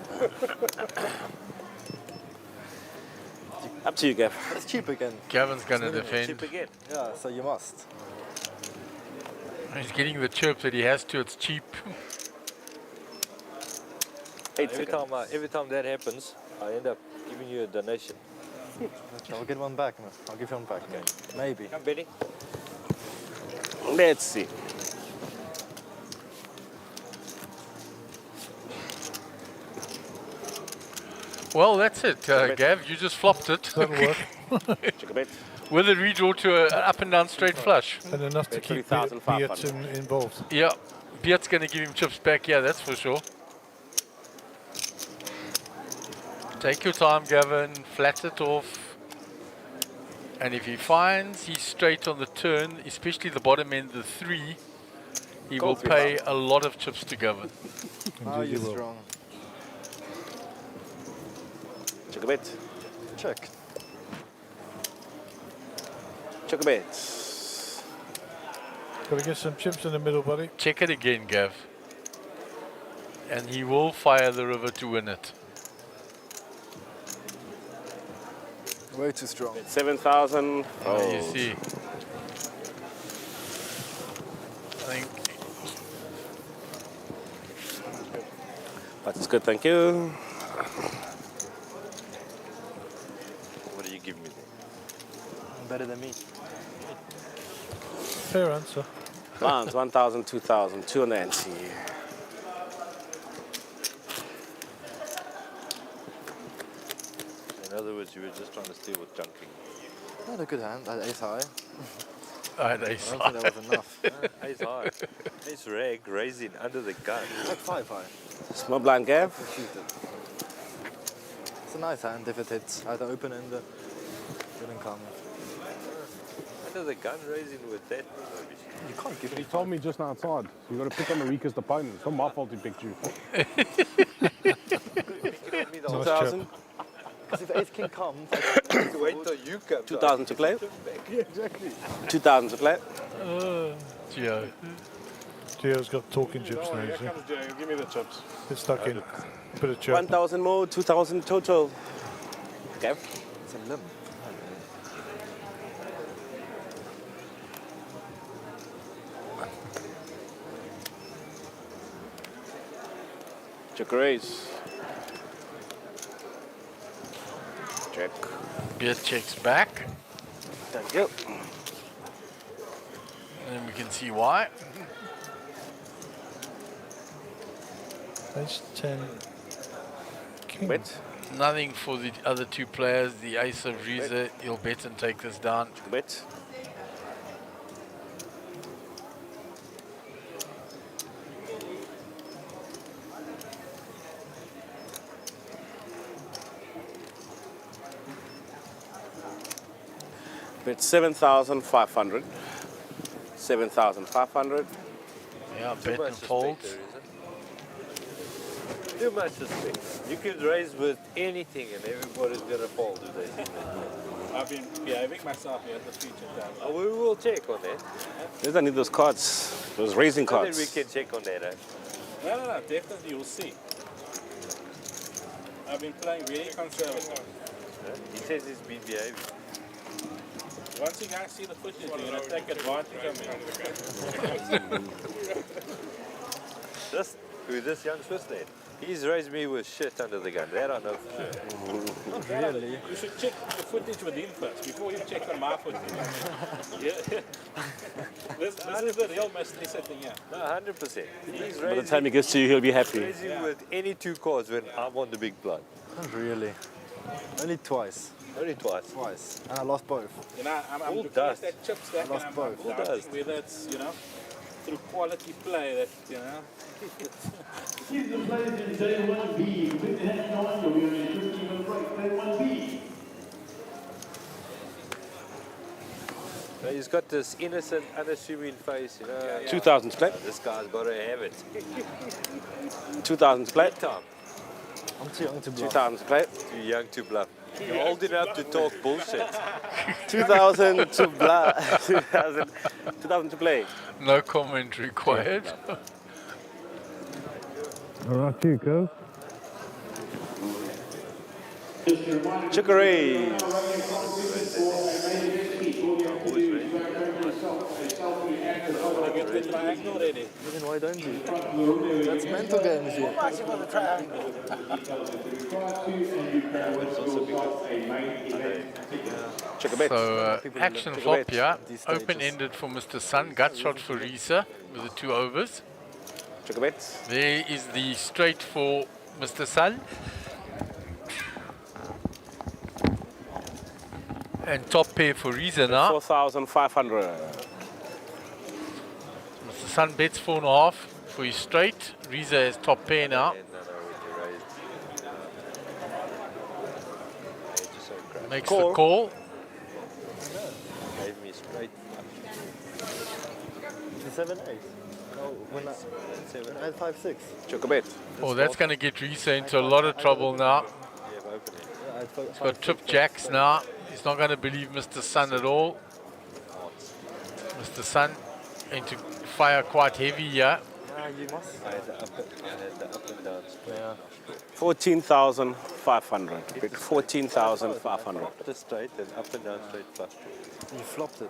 Up to you, Gav. It's cheap again. Gavin's going to defend. Chip again. Yeah, so you must. He's getting the chirp that he has to. It's cheap. Every time that happens, I end up giving you a donation. I'll get one back. Man. I'll give you one back. Okay. Maybe. Come, Benny. Let's see. Well, that's it, Gav. You just flopped it. That'll work. Check a bit. With a redraw to an up and down straight flush. And enough to keep Beat involved. Yeah, Beat's going to give him chips back. Yeah, that's for sure. Take your time, Gavin. Flat it off. And if he finds he's straight on the turn, especially the bottom end, the 3, he will pay a lot of chips to Gavin. Oh, you're strong. Check a bit. Check. Check a bit. Gotta get some chips in the middle, buddy. Check it again, Gav. And he will fire the river to win it. Way too strong. 7,000. Oh, you see. I think. That's good, thank you. What do you give me there? Better than me. Fair answer. Lance, 1,000, 2,000, 290. In other words, you were just trying to steal with junking. I had a good hand. I had ace high. I had ace I don't think that was enough. Ace high. Ace rag, raising under the gun. Like 5 high. Small blind, Gav. It's a nice hand if it hits. I had to open in the didn't come. Under the gun raising with that. You can't give He told me just outside. You got to pick on the weakest opponent. It's not my fault he picked you. 2,000. Because if ace king comes, wait till you come. 2,000 to play. Yeah, exactly. 2,000 to play. Gio. Gio's got talking chips now, Here you see. comes Jay. Give me the chips. It's stuck in. Bit of chip. 1,000 more, 2,000 total. Gav. it's a limb. Check raise. Check. Beat checks back. Thank you. And we can see why. Ace 10. King. Bet. Nothing for the other two players. The ace of Riza, he'll bet and take this down. Bet. Bet 7,500. 7,500. Yeah, bet and fold. Too much respect. You can raise with anything and everybody's going to fold if they see I've been behaving myself here at the feature time. Oh, we will check on that. There's need those cards. Those raising And then cards. we can check on that. Eh? No, definitely you'll see. I've been playing very conservative. He says he's been behaving. Once you guys see the footage, you're going to take advantage of me. This young Swiss lad, he's raised me with shit under the gun. That I know for sure. Not really. You should check the footage with him first before you check on my footage. Yeah. This is the real mystery setting here. No, 100%. He's By the time he gets to you, he'll be happy. raising with any two cards when I'm on the big blind. Not really. Only twice. Only twice. Twice. And I lost both. You know, I'm Who looking does? at that chip stack I lost and both. I'm Who does? doubting whether it's, you know, through quality play that, you know. Here's the players in day 1B. With the head on, you'll be on your 15 break. Play 1B. So he's got this innocent, unassuming face, you know. 2,000 to play. This guy's got to have it. 2,000 to play. Big time. I'm too young to bluff. 2,000 to play. Too young to bluff. You're old enough to talk bullshit. 2,000 to bluff. 2,000 to play. No comment required. All right, you go. Check a raise. the triangle already. Then why don't you? That's mental games here. What's for the triangle? So action flop here, open-ended for Mr. Sun, gut shot for Risa with the 2 overs. There is the straight for Mr. Sun. And top pair for Risa now. 4,500. Mr. Sun bets 4.5 for his straight. Risa is top pair now. Makes the call. Gave me straight. 7-8. No, when I 5-6. Oh, that's going to get Risa into a lot of trouble now. He's got trip jacks now. He's not going to believe Mr. Sun at all. Mr. Sun into fire quite heavy here. You must. I had the up and down straight. Yeah. 14,500. 14,500. The straight and up and down straight flush. You flopped it.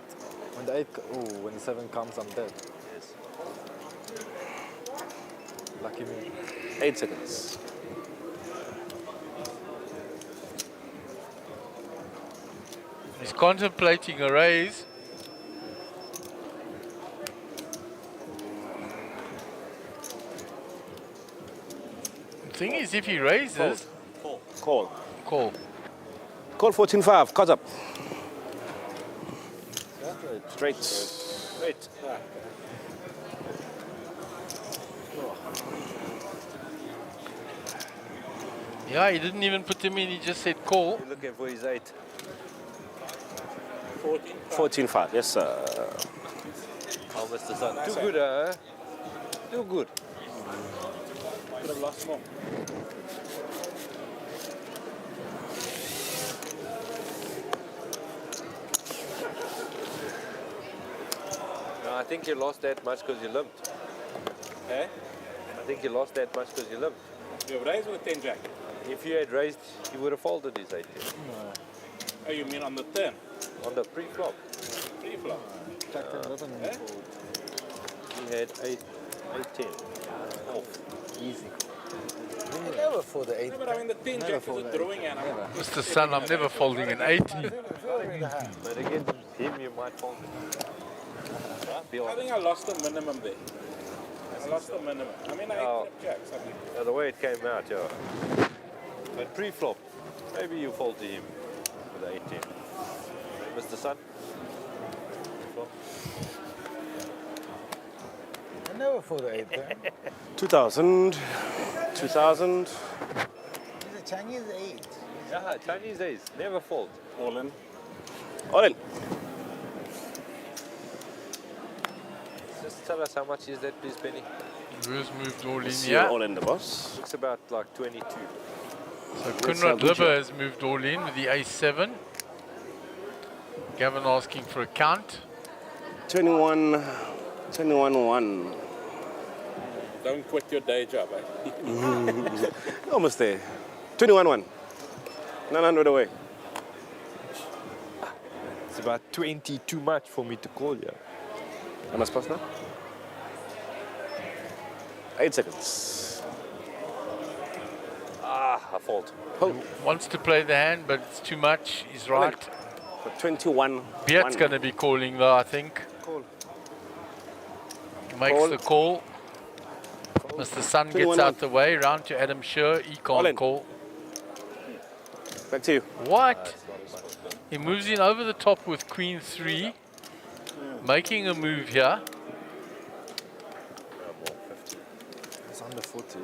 When the 8, when the 7 comes, I'm dead. Yes. Lucky me. 8 seconds. He's contemplating a raise. The thing is, if he raises... Call. Call. Call 14.5. Cards up. Straight. Straight. Yeah, he didn't even put him in, he just said call. You're looking for his 8. 14.5. Yes, sir. Oh, Mr. Sun. Too good, huh? Too good. Could have lost more. No, I think you lost that much because you limped. Eh? I think you lost that much because you limped. You have raised with 10 jack. If you had raised, you would have folded his 8. Oh, you mean on the turn? On the pre-flop. Pre-flop? Jack 10 doesn't Eh? fold. He had 8, 10. Off. Easy. Never for the 8. No, but I mean the 10 jack is a drawing animal. Mr. Sun, I'm never folding an 80. But against him, you might fold it. I think I lost the minimum there. I lost the minimum. I mean, I ate jacks, I think. The way it came out, yeah. But pre-flop, maybe you fold to him with the 18. Mr. Sun? Flop. I never for the 8. 2,000. 2,000. He's a Chinese 8. Yeah, Chinese ace, never fold. All in. All in. Just tell us how much is that, please, Penny? Who's moved all in See here? all in the boss. Looks about like 22. So Kunrad Liver has moved all in with the ace-7. Gavin asking for a count. 21, 21-1. Don't quit your day job, eh? Almost there. 21-1. 900 away. It's about 20 too much for me to call you. How much pass now? 8 seconds. Ah, I fold. Wants to play the hand, but it's too much. He's right. For 21. Beat's going to be calling though, I think. Call. Makes the call. Mr. Sun gets out the way, round to Adam Sher. He can't call. Back to you. What? He moves in over the top with Queen 3, making a move here. It's under 40.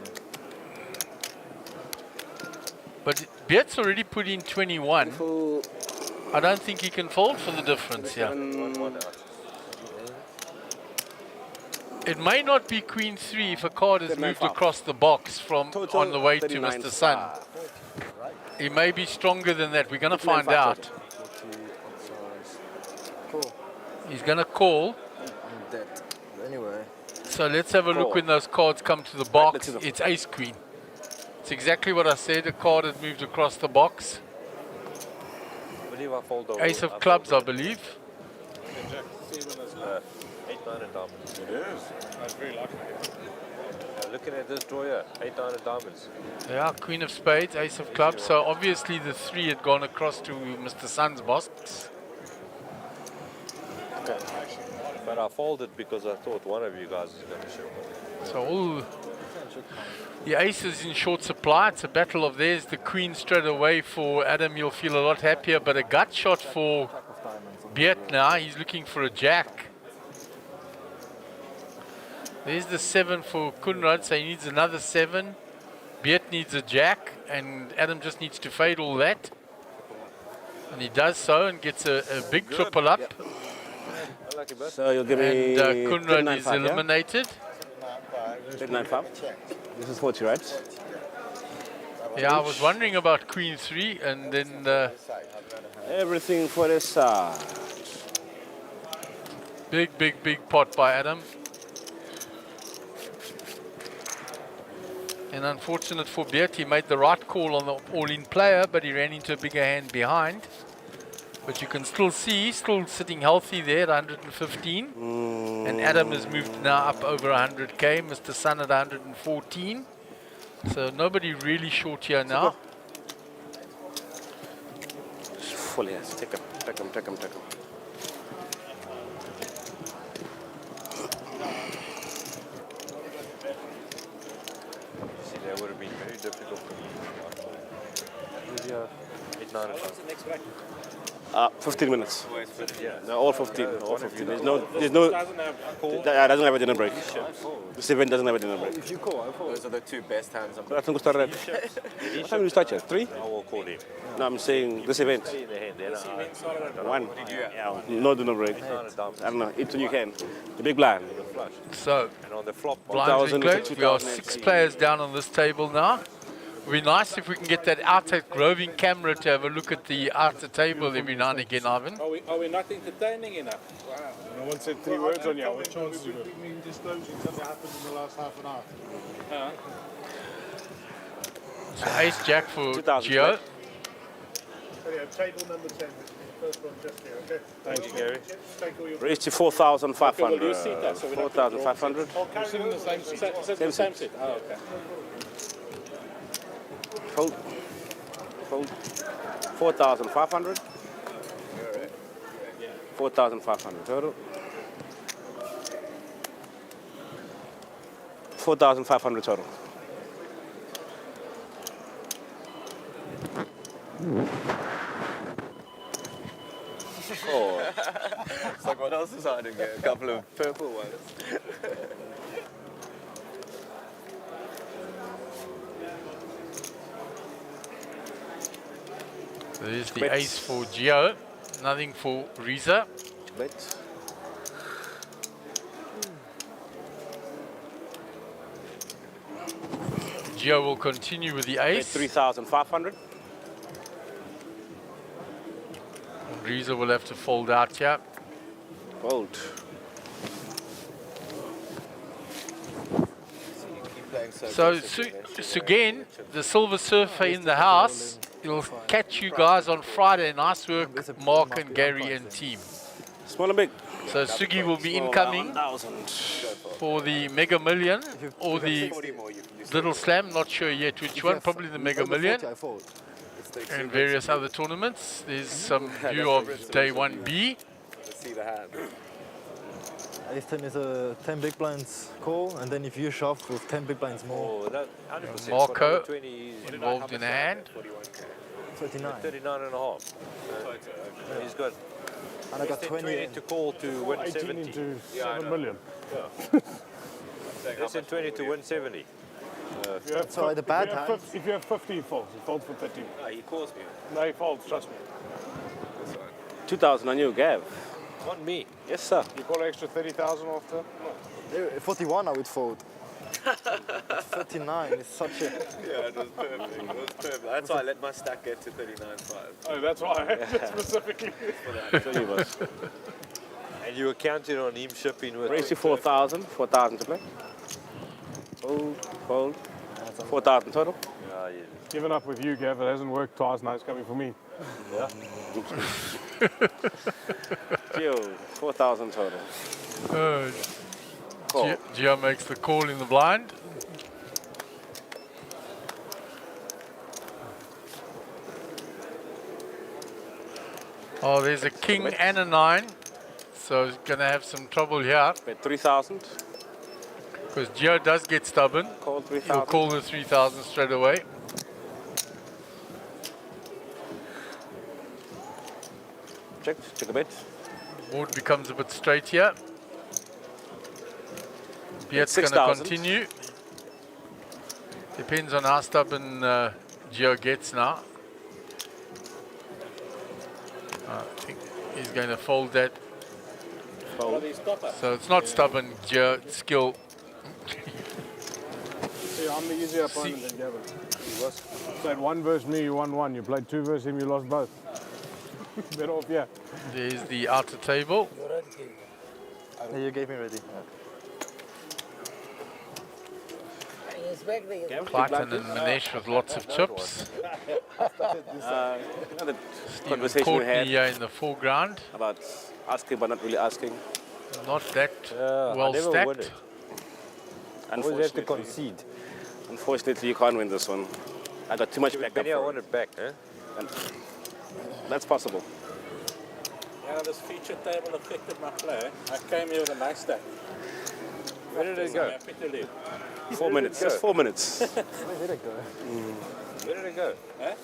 But Beat's already put in 21. I don't think he can fold for the difference here. It may not be Queen 3 if a card is moved across the box from on the way to Mr. Sun. He may be stronger than that. We're going to find out. He's going to call. I'm dead. Anyway. So let's have a look when those cards come to the box. It's Ace Queen. It's exactly what I said. A card has moved across the box. I believe I fold over. Ace of clubs, I believe. 9 of diamonds. It is. That's very lucky. Looking at this draw here, 8, 9 of diamonds. Yeah, Queen of Spades, Ace of Clubs. So obviously the 3 had gone across to Mr. Sun's box. Okay. But I folded because I thought one of you guys was going to show. So all the aces in short supply. It's a battle of theirs. The queen straight away for Adam. You'll feel a lot happier. But a gut shot for Beert now. He's looking for a jack. There's the 7 for Kunrad. So he needs another 7. Beert needs a jack. And Adam just needs to fade all that. And he does so and gets a big triple up. So you'll give me... And Kunrad is eliminated. 39.5. This is 40, right? Yeah, I was wondering about Queen 3 and then... Everything for the side. Big, big, big pot by Adam. And unfortunate for Beert, he made the right call on the all-in player, but he ran into a bigger hand behind. But you can still see, still sitting healthy there at 115. And Adam has moved now up over 100k, Mr. Sun at 114. So nobody really short here now. Full yes, take him. See, that would have been very difficult for me. 8, 9 of diamonds. 15 minutes. Yeah. No, all 15. All 15. There's no. Doesn't have a dinner break. This event doesn't have a dinner break. If you call, those are the 2 best hands. I think we start at. What time do you start here? 3? I will call him. No, I'm saying this event. 1. Yeah, no dinner break. I don't know. Eat when you can. The big blind. So, and on the flop, blinds enclosed. We are 6 players down on this table now. It would be nice if we can get that outer roving camera to have a look at the outer table every now and again, Ivan. Are we not entertaining enough? Wow. No one said 3 words on you. What chances you got? Disclosing something happened in the last half an hour. So ace jack for Gio. Table number 10. First one just here, okay? Thank you, Gary. Raise to 4,500. Okay, well, you see that, so 4,500. You're sitting in the same seat. Same seat. Oh, okay. Fold. 4,500. 4,500 total. 4,500 total. Oh. It's like, what else is hiding here? A couple of purple ones. So there's the ace for Gio, nothing for Riza. Gio will continue with the ace. 3,500. Riza will have to fold out here. Fold. So Sugen, the Silver Surfer in the house, he'll catch you guys on Friday. Nice work, Mark and Gary and team. Small and big. So Sugi will be incoming for the Mega Million or the Little Slam, not sure yet which one, probably the Mega Million and various other tournaments. There's some view of day 1B. See the hand. Ace 10 is a 10 big blinds call, and then if you shove with 10 big blinds more. Marco involved in a hand. 39. 39 and a half. He's got. And I got 20 to call to win 18 70. into 7 million. They said 20 to win 70. So the bad hand. If you have 15 folds, he folds for 13. He calls me. No, he folds, trust me. 2,000 on you, Gav. On me. Yes, sir. You call an extra 30,000 after? No. 41 I would fold. 39 is such a... Yeah, it was perfect. It was perfect. That's why I let my stack get to 39.5. Oh, that's why, specifically. And you were counting on him shipping with... Raise to 4,000. 4,000 to play. Fold. 4,000 total. Yeah. Given up with you, Gav. It hasn't worked twice. Now it's coming for me. Yeah. Gio, 4,000 total. Gio makes the call in the blind. Oh, there's a king and a 9. So he's going to have some trouble here. Bet 3,000. Because Gio does get stubborn. Call 3,000. He'll call the 3,000 straight away. Check a bet. Board becomes a bit straight here. Beat's going to 6,000. continue. Depends on how stubborn Gio gets now. I think he's going to fold that. So it's not stubborn Gio, it's skill. See, I'm the easier opponent than Gavin. He was. Played 1 versus me, you won 1. You played 2 versus him, you lost both. Better off, yeah. There's the outer table. You gave me ready. Clayton and Manesh with lots of chips. Another Stephen conversation we had Courtney in the foreground. about asking but not really asking. Not that well stacked. Always have to concede. Unfortunately, you can't win this one. I got too much back up. I want it back, eh? And that's possible. Yeah, this feature table affected my play. I came here with a nice stack. Where did it go? Happy to leave. 4 minutes. Just 4 minutes. Where did it go? Where did it go? Eh?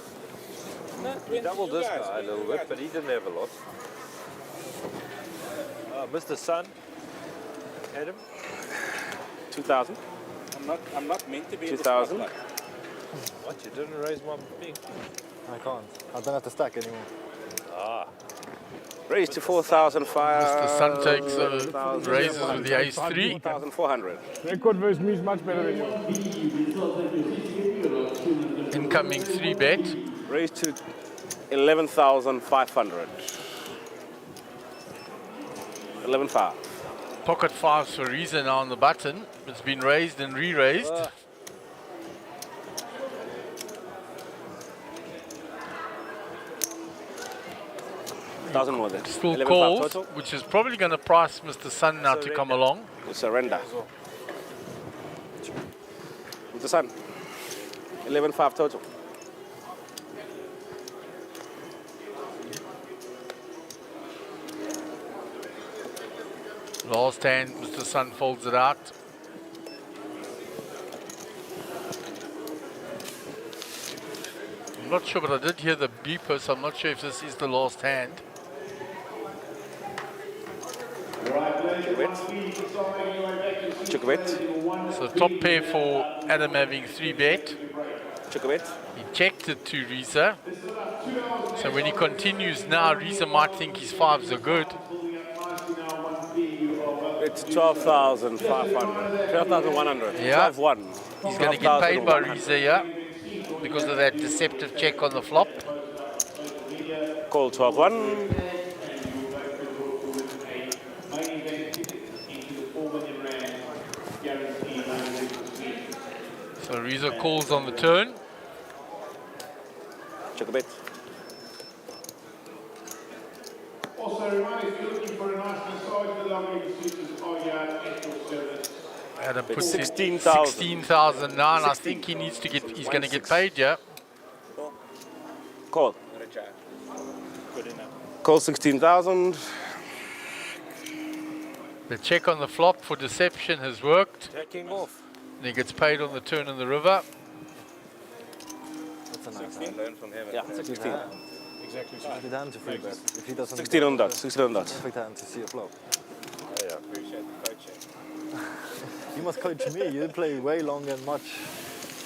He doubled this guy a little bit, but he didn't have a lot. Mr. Sun, Adam? 2,000. I'm not meant to be 2,000. What? You didn't raise one big? I can't. I don't have to stack anymore. Ah. Raise to 4,000 fire. Mr. Sun takes raises with the ace 3. 4,400. Record versus me is much better than yours. Incoming 3 bet. Raise to 11,500. 11,500. Pocket 5s for Reza now on the button. It's been raised and re-raised. 1,000 more then. Still 11,500 calls, total. which is probably going to price Mr. Sun now to come along. Surrender. With the Sun. 11,500 total. Last hand, Mr. Sun folds it out. I'm not sure, but I did hear the beeper, so I'm not sure if this is the last hand. So top pair for Adam having 3 bet. He checked it to Reza. So when he continues now, Reza might think his 5s are good. It's 12,500. 12,100. Yeah. 12,1. He's going to get paid by Reza, yeah, because of that deceptive check on the flop. Call 12,1. So Reza calls on the turn. Check a bet. Also, reminder, if you're looking for a nice massage, the lovely massages are your actual service. Adam It's puts 16,000. 16,009. I think he needs to get. He's going to get paid, yeah. Call. Good enough. Call 16,000. The check on the flop for deception has worked. Taking off. And he gets paid on the turn in the river. That's a nice I learned from him. Yeah, 16. Exactly. Good hand to free bet. If he doesn't 16 on dots. 16 on dots. perfect hand to see a flop. Oh, yeah, appreciate the coaching. You must coach me. You play way longer and much.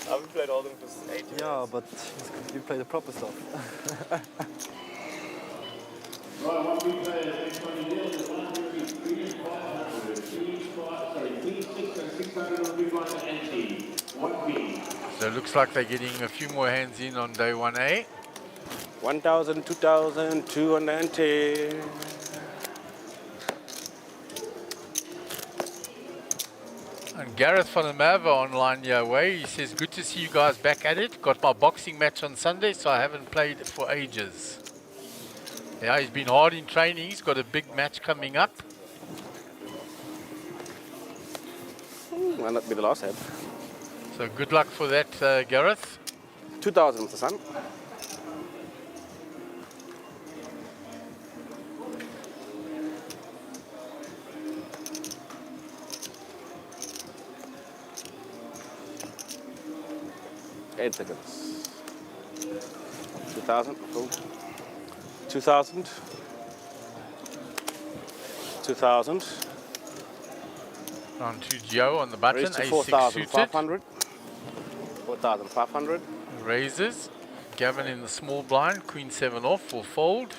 I haven't played all them for 8 years. Yeah, but you play the proper stuff. Right, one big player, next one you deal with 150, 500, 3, 6 and 600 on big blind and ante. 1B. So it looks like they're getting a few more hands in on day 1A. 1,000, 2,000, 210. And Gareth van der Merwe online your way. He says, good to see you guys back at it. Got my boxing match on Sunday, so I haven't played for ages. Yeah, he's been hard in training. He's got a big match coming up. Might not be the last hand. So good luck for that, Gareth. 2,000, Mr. Sun. Eight seconds. 2,000. 2,000. 2,000. On to Joe on the button. Raise to Ace 6 suited. 4,500. 4,500. Raises. Gavin in the small blind. Queen 7 off will fold.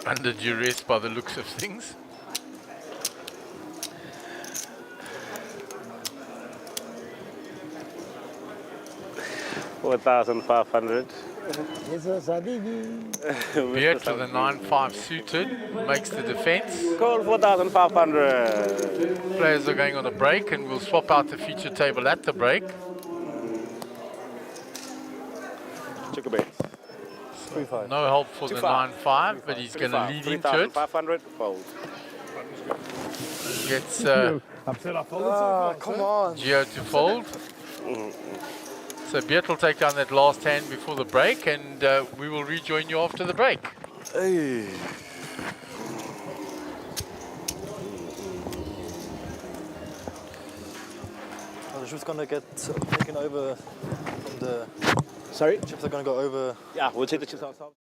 Under duress by the looks of things. $4,500. Beard to the 9-5 suited. Makes the defense. Call 4,500. Players are going on a break and we'll swap out the feature table at the break. Check a bet. No help for the 9-5, but he's going to lead into it. 3,500. Fold. Gets Come on. Gio to fold. So Beard will take down that last hand before the break, and we will rejoin you after the break. Hey. Oh, the chips gonna get taken over from the. Sorry? Chips are gonna go over. Yeah, we'll take the chips ourselves.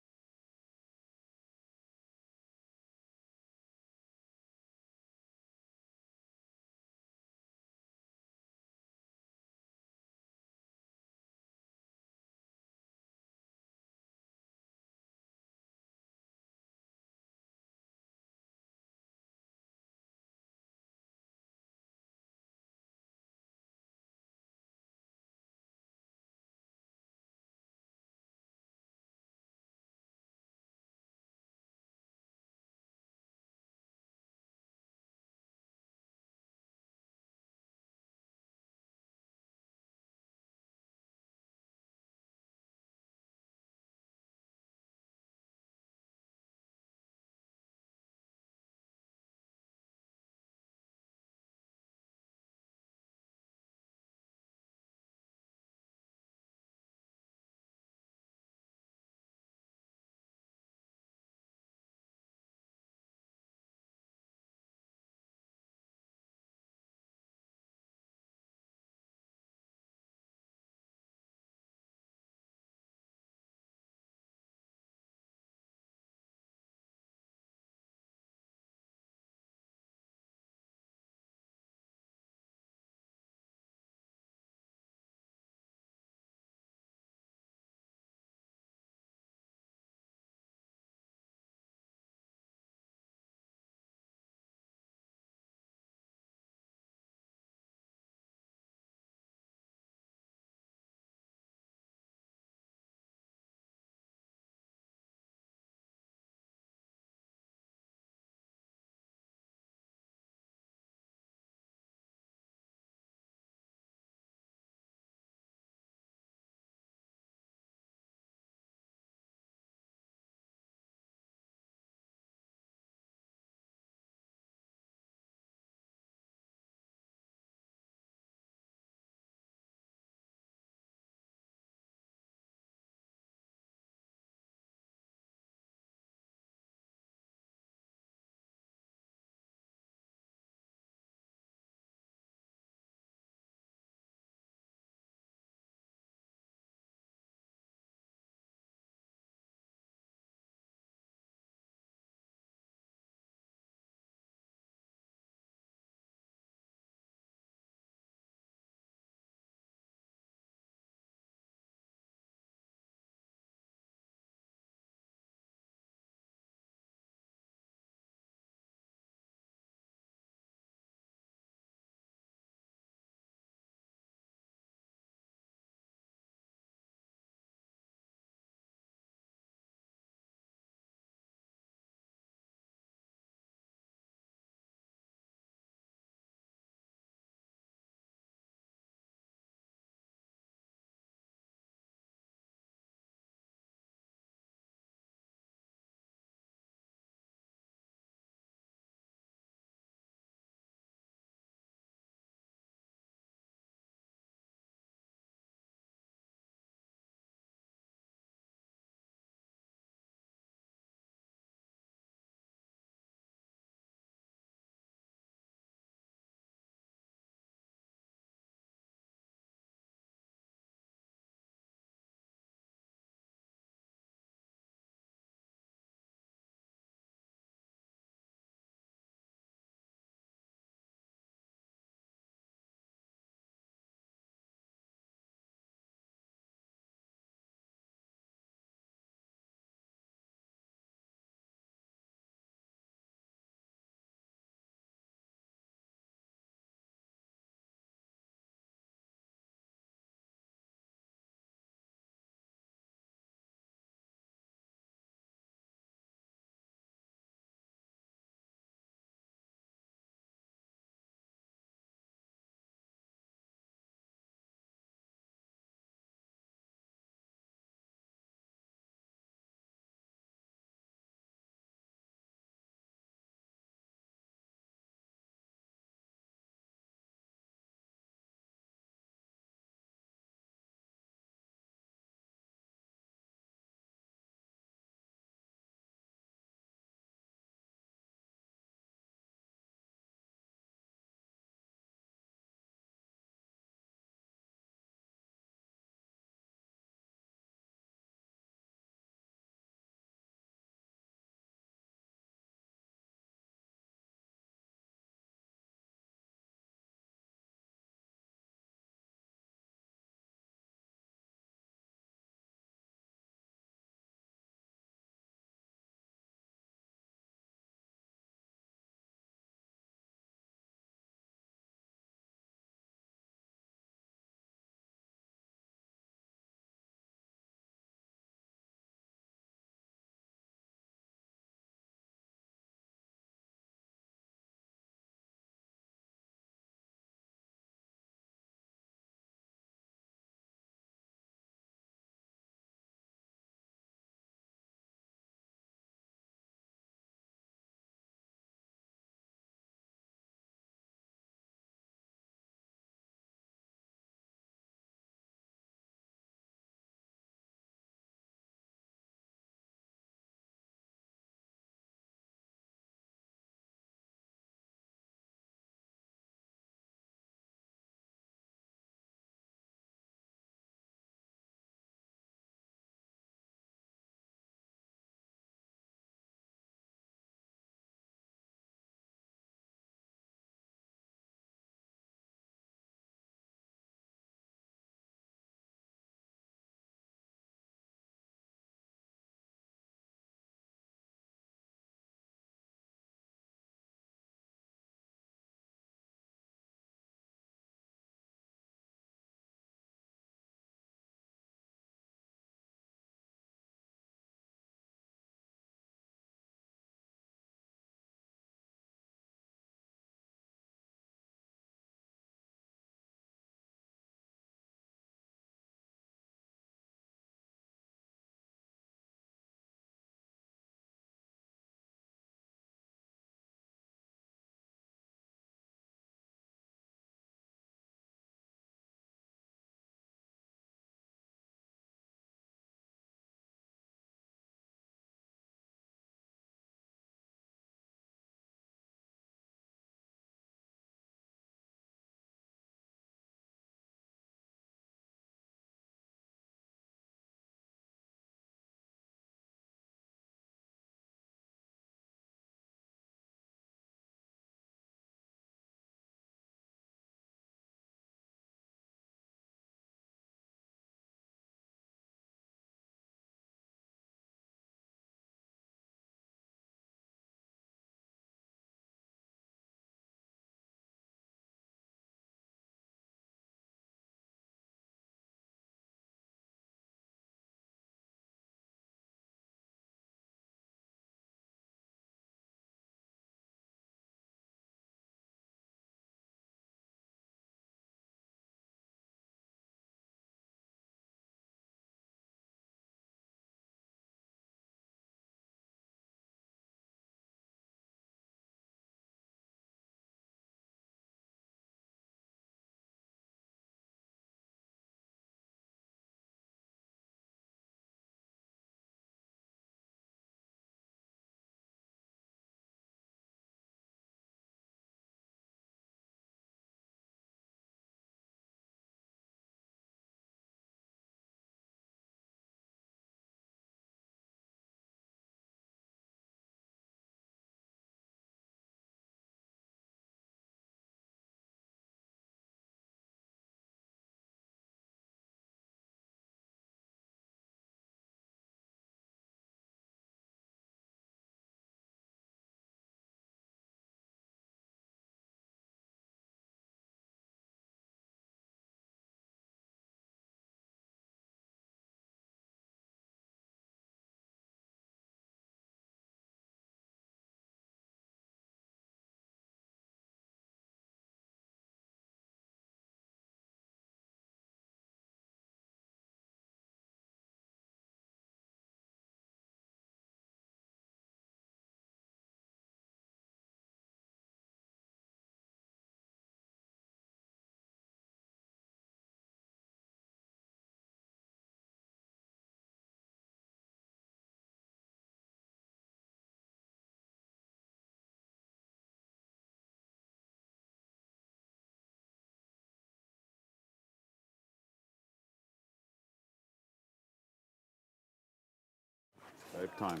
Cape Town.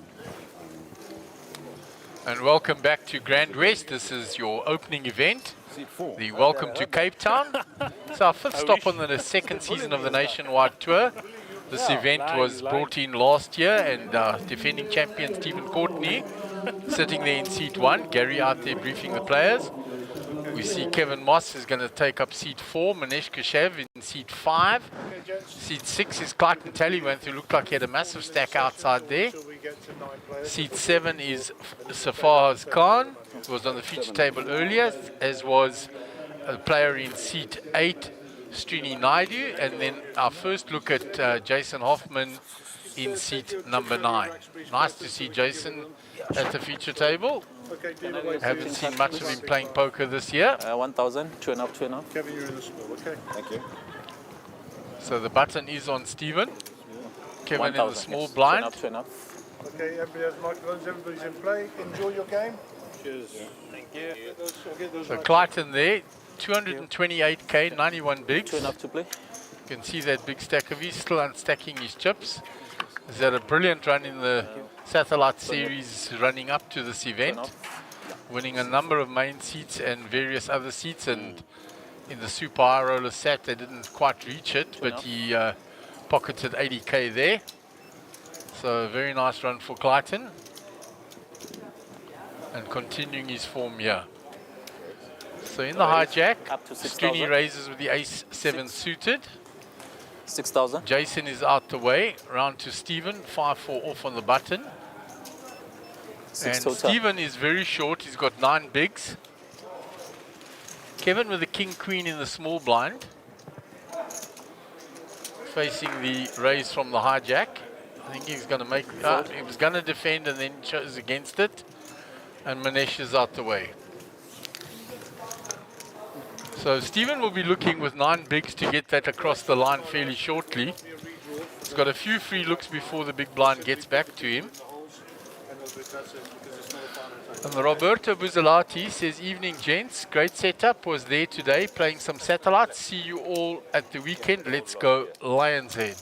And welcome back to GrandWest. This is your opening event. Seat 4. The Welcome to Cape Town. It's our fifth stop on the second season of the Nationwide Tour. This event was brought in last year, and defending champion Stephen Courtney sitting there in seat 1. Gary out there briefing the players. We see Kevin Moss is going to take up seat 4. Manesh Kashev in seat 5. Seat 6 is Clayton Tallywanth, who looked like he had a massive stack outside there. Seat 7 is Safaz Khan, who was on the feature table earlier, as was a player in seat 8, Srini Naidu. And then our first look at Jason Hoffman in seat number 9. Nice to see Jason at the feature table. Haven't seen much of him playing poker this year. 1,000, 2.5, 2.5. Kevin, you're in the small, okay? Thank you. So the button is on Stephen. Kevin in 1,000, the small yes. blind. 2.5. Okay, everybody has microphones, everybody's in play. Enjoy your game. Cheers. Thank you. So Clayton there, 228k, 91 bigs. 2.5 to play. You can see that big stack of his, still unstacking his chips. He's had a brilliant run in the Satellite Series running up to this event, winning a number of main seats and various other seats, and in the Super High Roller Sat they didn't quite reach it, but he pocketed 80k there. So a very nice run for Clayton, and continuing his form here. So in the hijack, Strini raises with the ace-7 suited. 6,000. Jason is out the way, round to Stephen, 5-4 off on the button. And Stephen is very short, he's got 9 bigs. Kevin with the king-queen in the small blind, facing the raise from the hijack. I think he's going to make, he was going to defend and then chose against it. And Manesh is out the way. So Stephen will be looking with 9 bigs to get that across the line fairly shortly. He's got a few free looks before the big blind gets back to him. And Roberto Buzzolati says, evening gents, great setup, was there today playing some satellites. See you all at the weekend. Let's go Lions Head.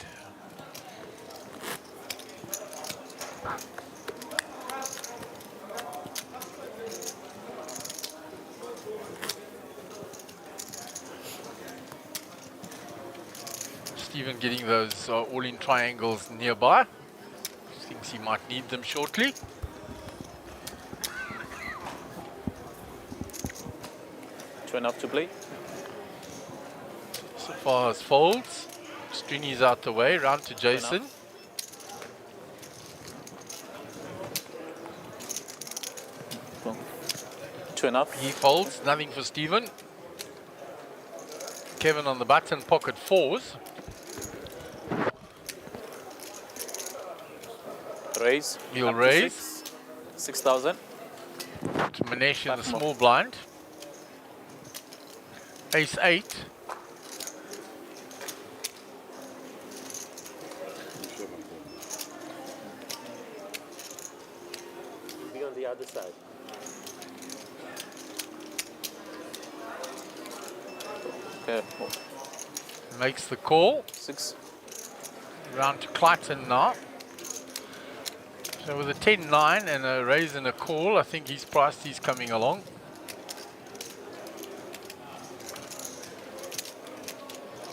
Stephen getting those all-in triangles nearby. Thinks he might need them shortly. Two enough to play. So far as folds. Strini's out the way, round to Jason. Two enough. He folds, nothing for Stephen. Kevin on the button, pocket 4s. Raise. He'll raise. 6,000. Manesh in the small blind. Ace-8. Be on the other side. Okay. Makes the call. 6. Round to Clayton now. So with a 10-9 and a raise and a call, I think he's priced, he's coming along.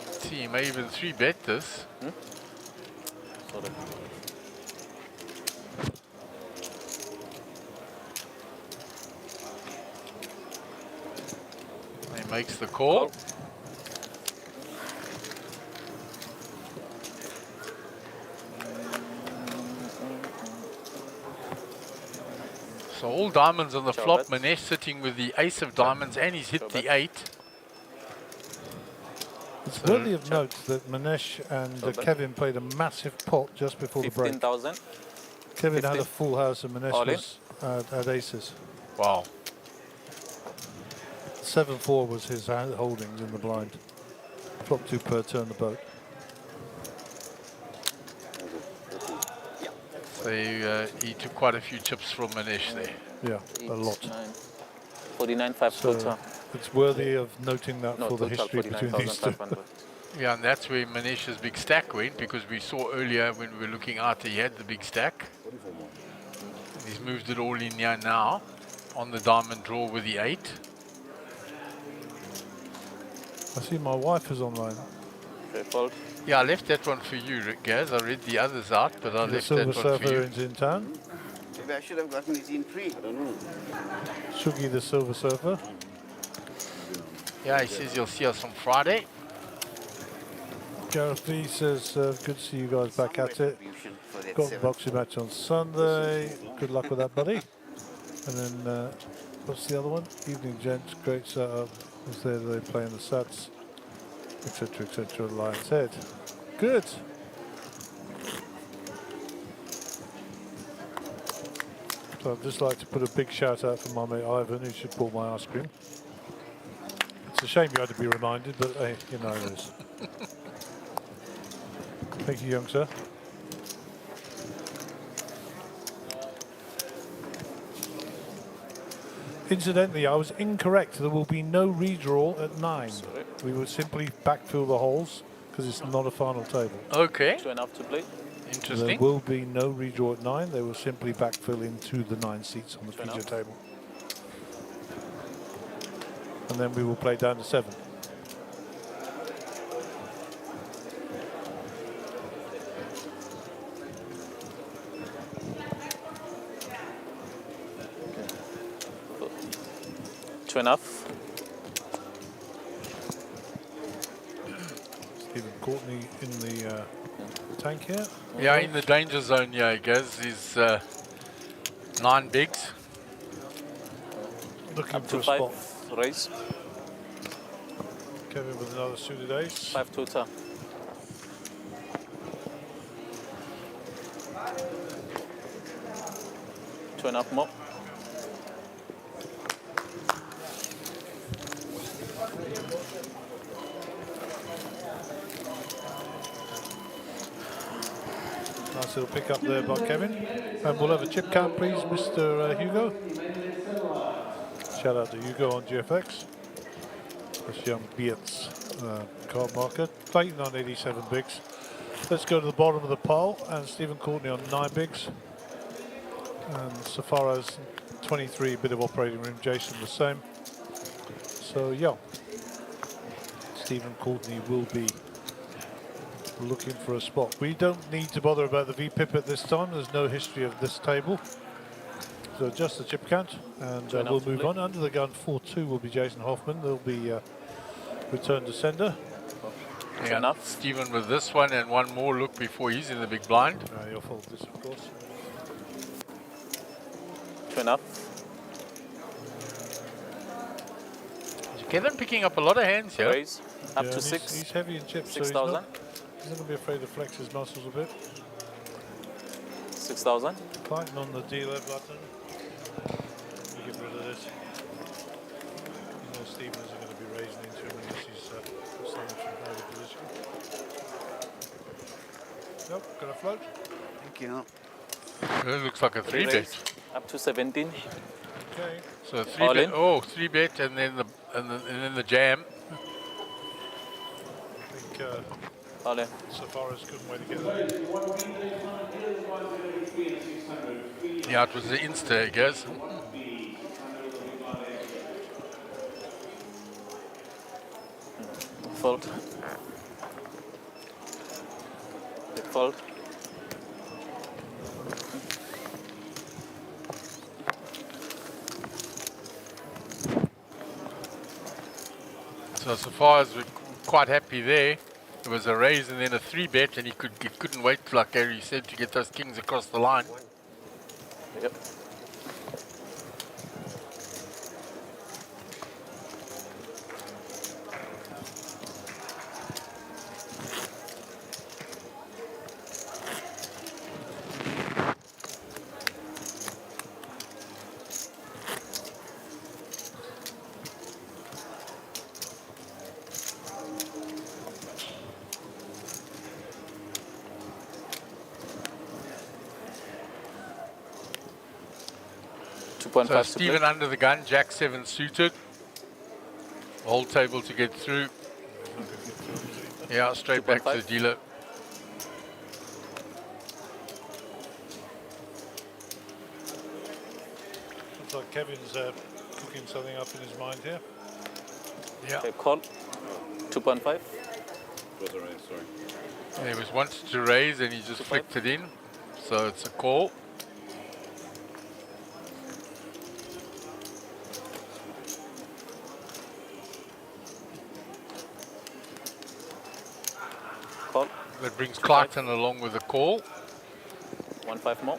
Let's see, he may even 3-bet this. He makes the call. So all diamonds on the flop. Manesh sitting with the ace of diamonds, and he's hit the 8. It's worthy of note that Manesh and Kevin played a massive pot just before the break. 15,000. Kevin had a full house and Manesh was at aces. Wow. 7-4 was his holdings in the blind. Flop 2 per turn the boat. So he took quite a few chips from Manesh there. Yeah, a lot. 49.5 So total. it's worthy of noting that for the history between these two. Yeah, and that's where Manesh's big stack went, because we saw earlier when we were looking out, he had the big stack. He's moved it all in here now on the diamond draw with the 8. I see my wife is online. Yeah, I left that one for you, Rick Gaz. I read the others out, but I The left Silver that one for Surfer you. is in town. Maybe I should have gotten it in free. I don't know. Shuggy the Silver Surfer. Yeah, he says he'll see us on Friday. Gareth B says, good to see you guys back at it. Got a boxing match on Sunday. Good luck with that, buddy. And then, what's the other one? Evening Gents, great setup. Was there they playing the Sats, etc., Lion's Head. Good. So I'd just like to put a big shout out for my mate Ivan, who should bought my ice cream. It's a shame you had to be reminded, but hey, you know it is. Thank you, young sir. Incidentally, I was incorrect. There will be no redraw at 9. Sorry. We will simply backfill the holes because it's not a final table. Okay. 2.5 to play. Interesting. There will be no redraw at 9. They will simply backfill into the 9 seats on the feature table. And then we will play down to 7. Two enough. Stephen Courtney in the tank here. Yeah, in the danger zone, yeah, he goes. He's 9 bigs. Looking Up for to a spot. 5 raise. Kevin with another suited ace. 5 total. Two and a half more. Nice little pick up there by Kevin. And we'll have a chip count, please, Mr. Hugo. Shout out to Hugo on GFX. This young Beats card marker. Clayton on 87 bigs. Let's go to the bottom of the pile. And Stephen Courtney on 9 bigs. And Safara's 23, bit of operating room. Jason the same. So, yeah. Stephen Courtney will be looking for a spot. We don't need to bother about the VPIP at this time. There's no history of this table. So just the chip count, and we'll move on. Under the gun 4-2 will be Jason Hoffman. There'll be return to sender. Yeah, enough. Stephen with this one and one more look before he's in the big blind. You'll fold this, of course. Two enough. Kevin picking up a lot of hands here. Raise. Up to and 6. He's heavy in chips, 6,000. so he's not going to be afraid to flex his muscles a bit. 6,000. Clayton on the dealer button. We get rid of this. You know Stephen isn't going to be raising into him unless he's put so much in out of position. Nope, going to float. Thank you. It looks like a 3-bet. Up to 17. Okay. So 3-bet. Oh, 3-bet and then the jam. I think All in. Safara's good way to get that. Yeah, it was the Insta, I guess. Fold. Big fold. So far as we're quite happy there, it was a raise and then a 3-bet, and he couldn't wait, like Gary said, to get those kings across the line. Yep. So Stephen under the gun, Jack 7 suited. Whole table to get through. Yeah, straight back to the dealer. Looks like Kevin's cooking something up in his mind here. Yeah. Okay, call. 2.5. Was a raise, sorry. And he was wanted to raise and he just flicked it in. So it's a call. Call. That brings Clarkson along with a call. 1.5 more.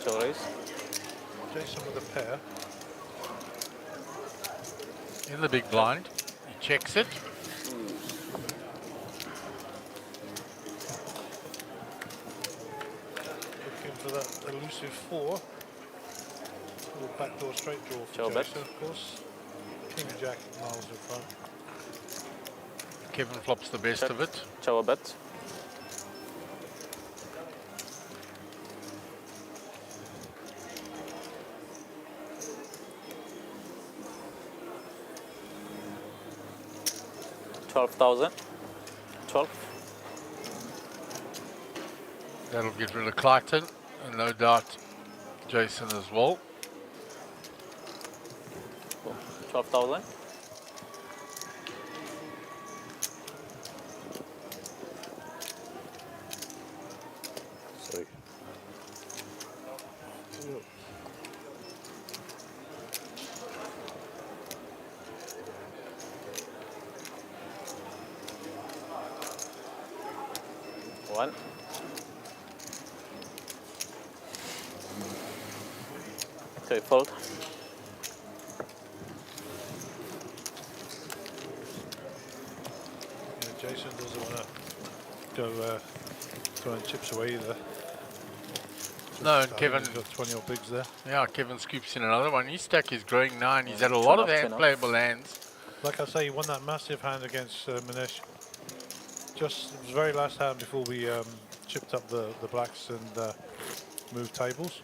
So raise. Jason with a pair. In the big blind. He checks it. Looking for that elusive 4. Little backdoor straight draw for Joe bet. Jason, of course. King Jack miles in front. Kevin flops the best of it. Chow bet. $12,000. 12. That'll get rid of Clarkson. And no doubt Jason as well. 12,000. Sorry. One. Okay, fold. Yeah, Jason doesn't want to go throwing chips away either. No, and Kevin He's got 20 odd bigs there. Yeah, Kevin scoops in another one. His stack is growing 9. He's had a lot of playable hands. Like I say, he won that massive hand against Manesh. Just, it was the very last hand before we chipped up the blacks and moved tables.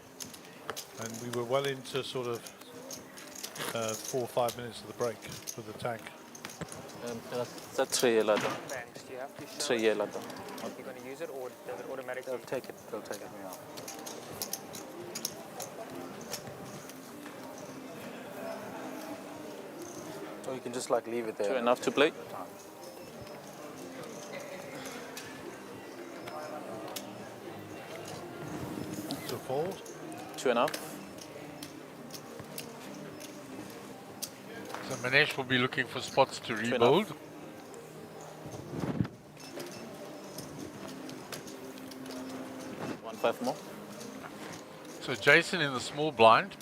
And we were well into sort of 4 or 5 minutes of the break for the tank. That's 3 yellow. Banks, do you have to show 3 yellow. you're going to use it, or does it automatically? They'll take it. They'll take it. Yeah. Or you can just like leave it there. 2 enough to play. So fold. 2 enough. So Manesh will be looking for spots to rebuild. One 5 more. So Jason in the small blind.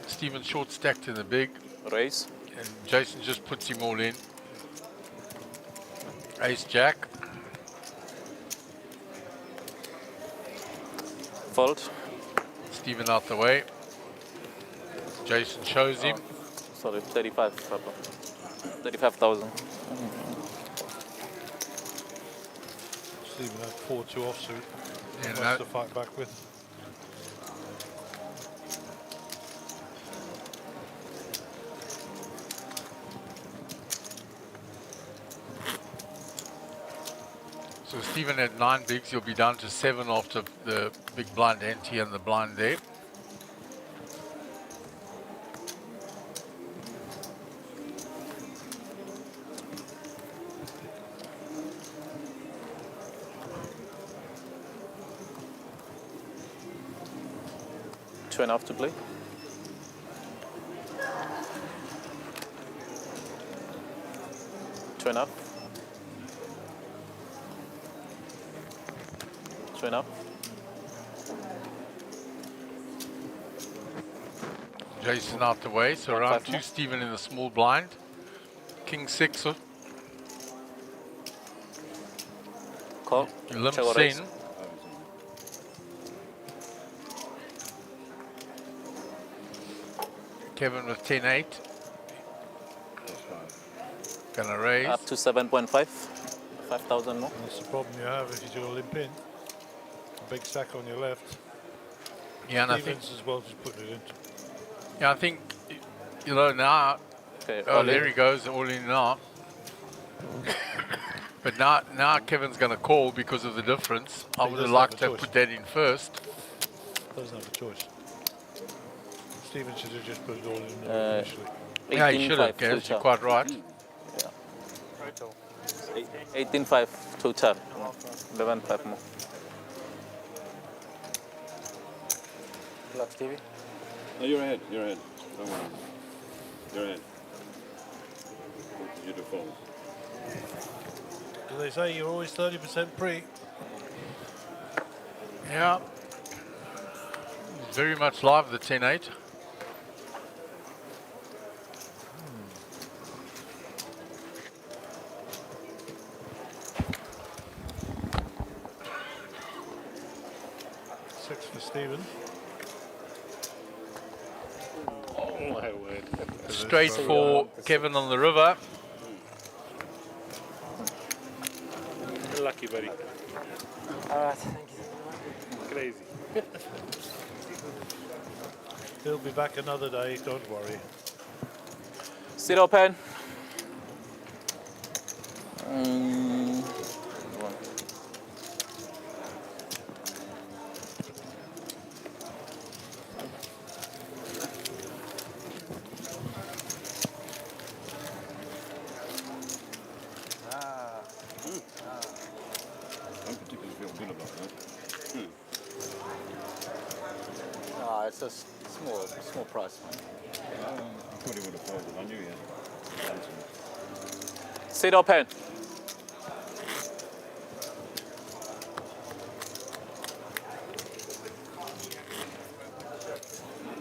Stephen short stacked in the big. Raise. And Jason just puts him all in. Ace Jack. Fold. Stephen out the way. Jason shows him. Sorry, 35. Papa. 35,000. Stephen had 4-2 offsuit. Yeah, Much no. to fight back with. So Stephen had 9 bigs. He'll be down to 7 after the big blind ante and the blind there. Two enough to play. Two enough. Two enough. Jason out the way, so round 2, Stephen in the small blind. King 6. Call. Limps Check in. Kevin with 10-8. Gonna raise. Up to 7.5. 5,000 more. That's the problem you have if you do a limp in. A big stack on your left. Yeah, and I think Stevens as well just putting it in. Yeah, I think, you know, now. Okay, Oh, all there in. he goes, all in now. But now Kevin's going to call because of the difference. I He would have doesn't have liked a to have choice. put that in first. Doesn't have a choice. Stephen should have just put it all in initially. Yeah, he should have, 18.5 Gaz. You're total. quite right. Yeah. 18.5 total. 11.5 more. Good luck, Stevie. No, you're ahead. You're ahead. Don't worry. You're ahead. You to fold. Do they say you're always 30% pre? Yeah. Very much live, the 10-8. Six for Stephen. Oh my word. Straight for Kevin on the river. Lucky, buddy. Alright, thank you. Crazy. He'll be back another day, don't worry. Sit open. I don't particularly feel good about that. No, it's a small price, man. I thought he would have folded. I knew he had answered. Sit open.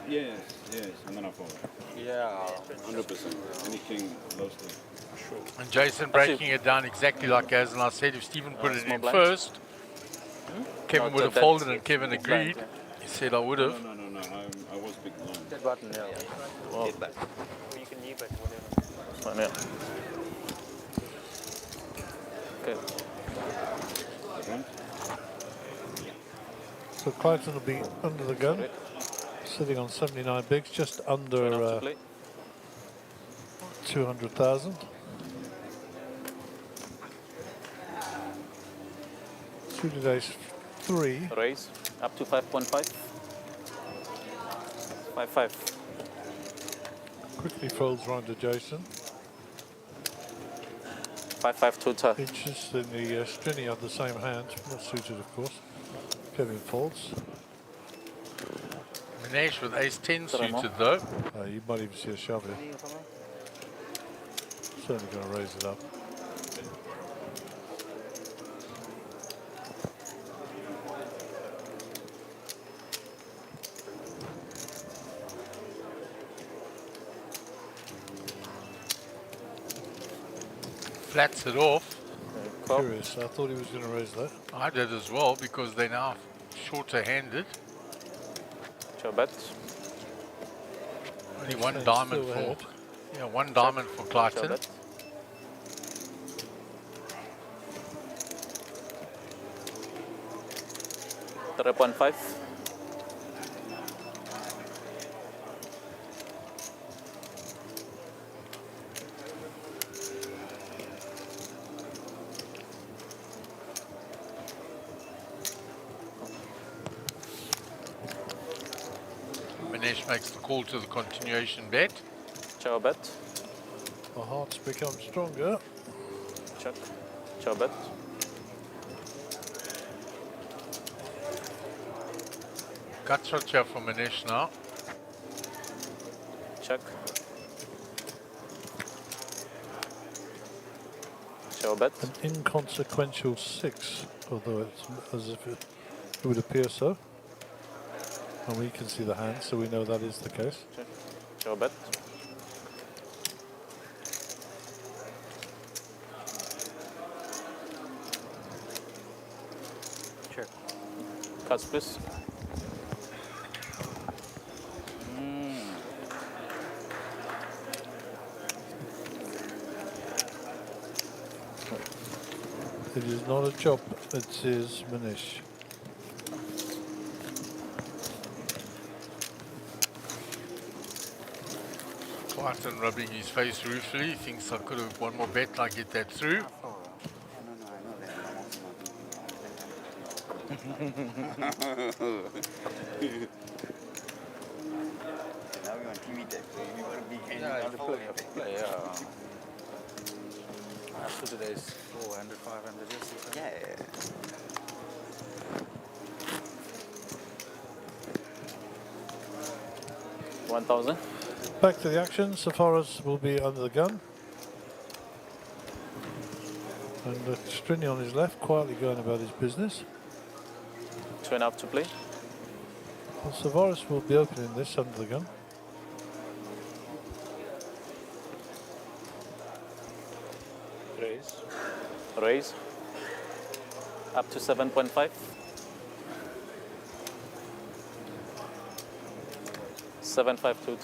Yes, and then I folded. Yeah. 100%. Any king, mostly. Sure. And Jason breaking it down exactly like Gaz and I said. If Stephen put it small in blind. first, Kevin No, would have that- folded and Kevin it's agreed. blind, He said I would have. No. I was big blind. That button, yeah. Well, You can knee bet whatever. fine, yeah. Okay. So Clayton will be under the gun, sitting on 79 bigs, just under 200,000. Suited ace 3. Raise up to 5.5. 5.5. Quickly folds round to Jason. 5.5 total. Interestingly, Strinny on the same hand, not suited of course. Kevin folds. Manesh with ace 10 Sorry, suited though. You might even see a shove here. Certainly going to raise it up. Flats it off. Curious, I thought he was going to raise that. I did as well because they're now shorter handed. Show bet. Only one Still diamond ahead. for, yeah, one diamond for Clayton. bet. $3.5. Manesh makes the call to the continuation bet. Show bet. The hearts become stronger. Check. Show bet. Cut structure for Manesh now. Check. Show bet. An inconsequential 6, although it's as if it would appear so. And we can see the hand, so we know that is the case. Check. Show bet. Check. Cuts, please. It is not a chop, it is Manish. Clayton rubbing his face ruefully. Thinks I could have one more bet, I get that through. we're on TV day. We want to be handing Yeah, out the play, play. yeah. After today's 400, 500, yes. Yeah. 1,000. Back to the action. Safaris will be under the gun. And Strini on his left, quietly going about his business. 2.5 to play. Well, Safaris will be opening this under the gun. Raise. Raise. Up to 7.5. 7.5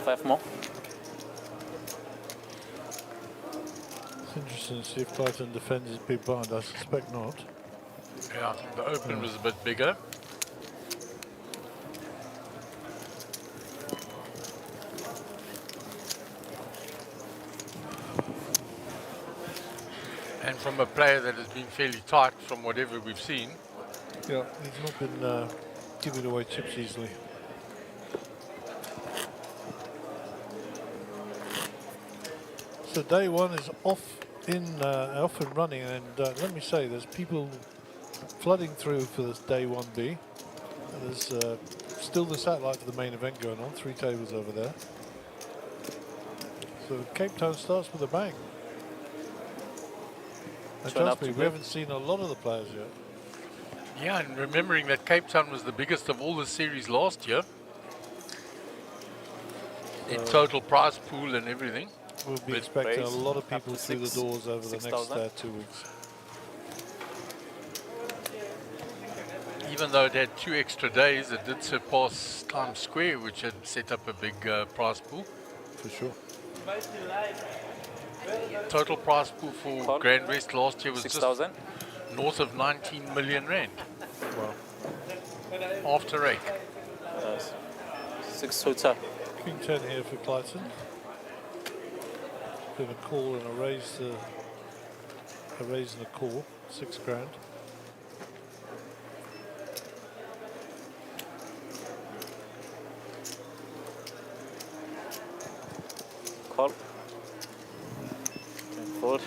5 more. It's interesting to see if Clayton defends his big blind. I suspect not. Yeah, the open was a bit bigger. And from a player that has been fairly tight from whatever we've seen. Yeah, he's not been giving away chips easily. So day one is off and running, and let me say, there's people flooding through for this day 1B. There's still the satellite for the main event going on, 3 tables over there. So Cape Town starts with a bang. And trust me, we haven't seen a lot of the players yet. Yeah, and remembering that Cape Town was the biggest of all the series last year. In total prize pool and everything. We'll be expecting a lot of people through the doors over the next 2 weeks. Even though it had 2 extra days, it did surpass Times Square, which had set up a big prize pool. For sure. Total prize pool for GrandWest last year was 6,000. just north of 19 million rand. Wow. After rake. 6 suits up. King 10 here for Clayton. Been a call and a raise and a call, 6 grand. Call. Fold.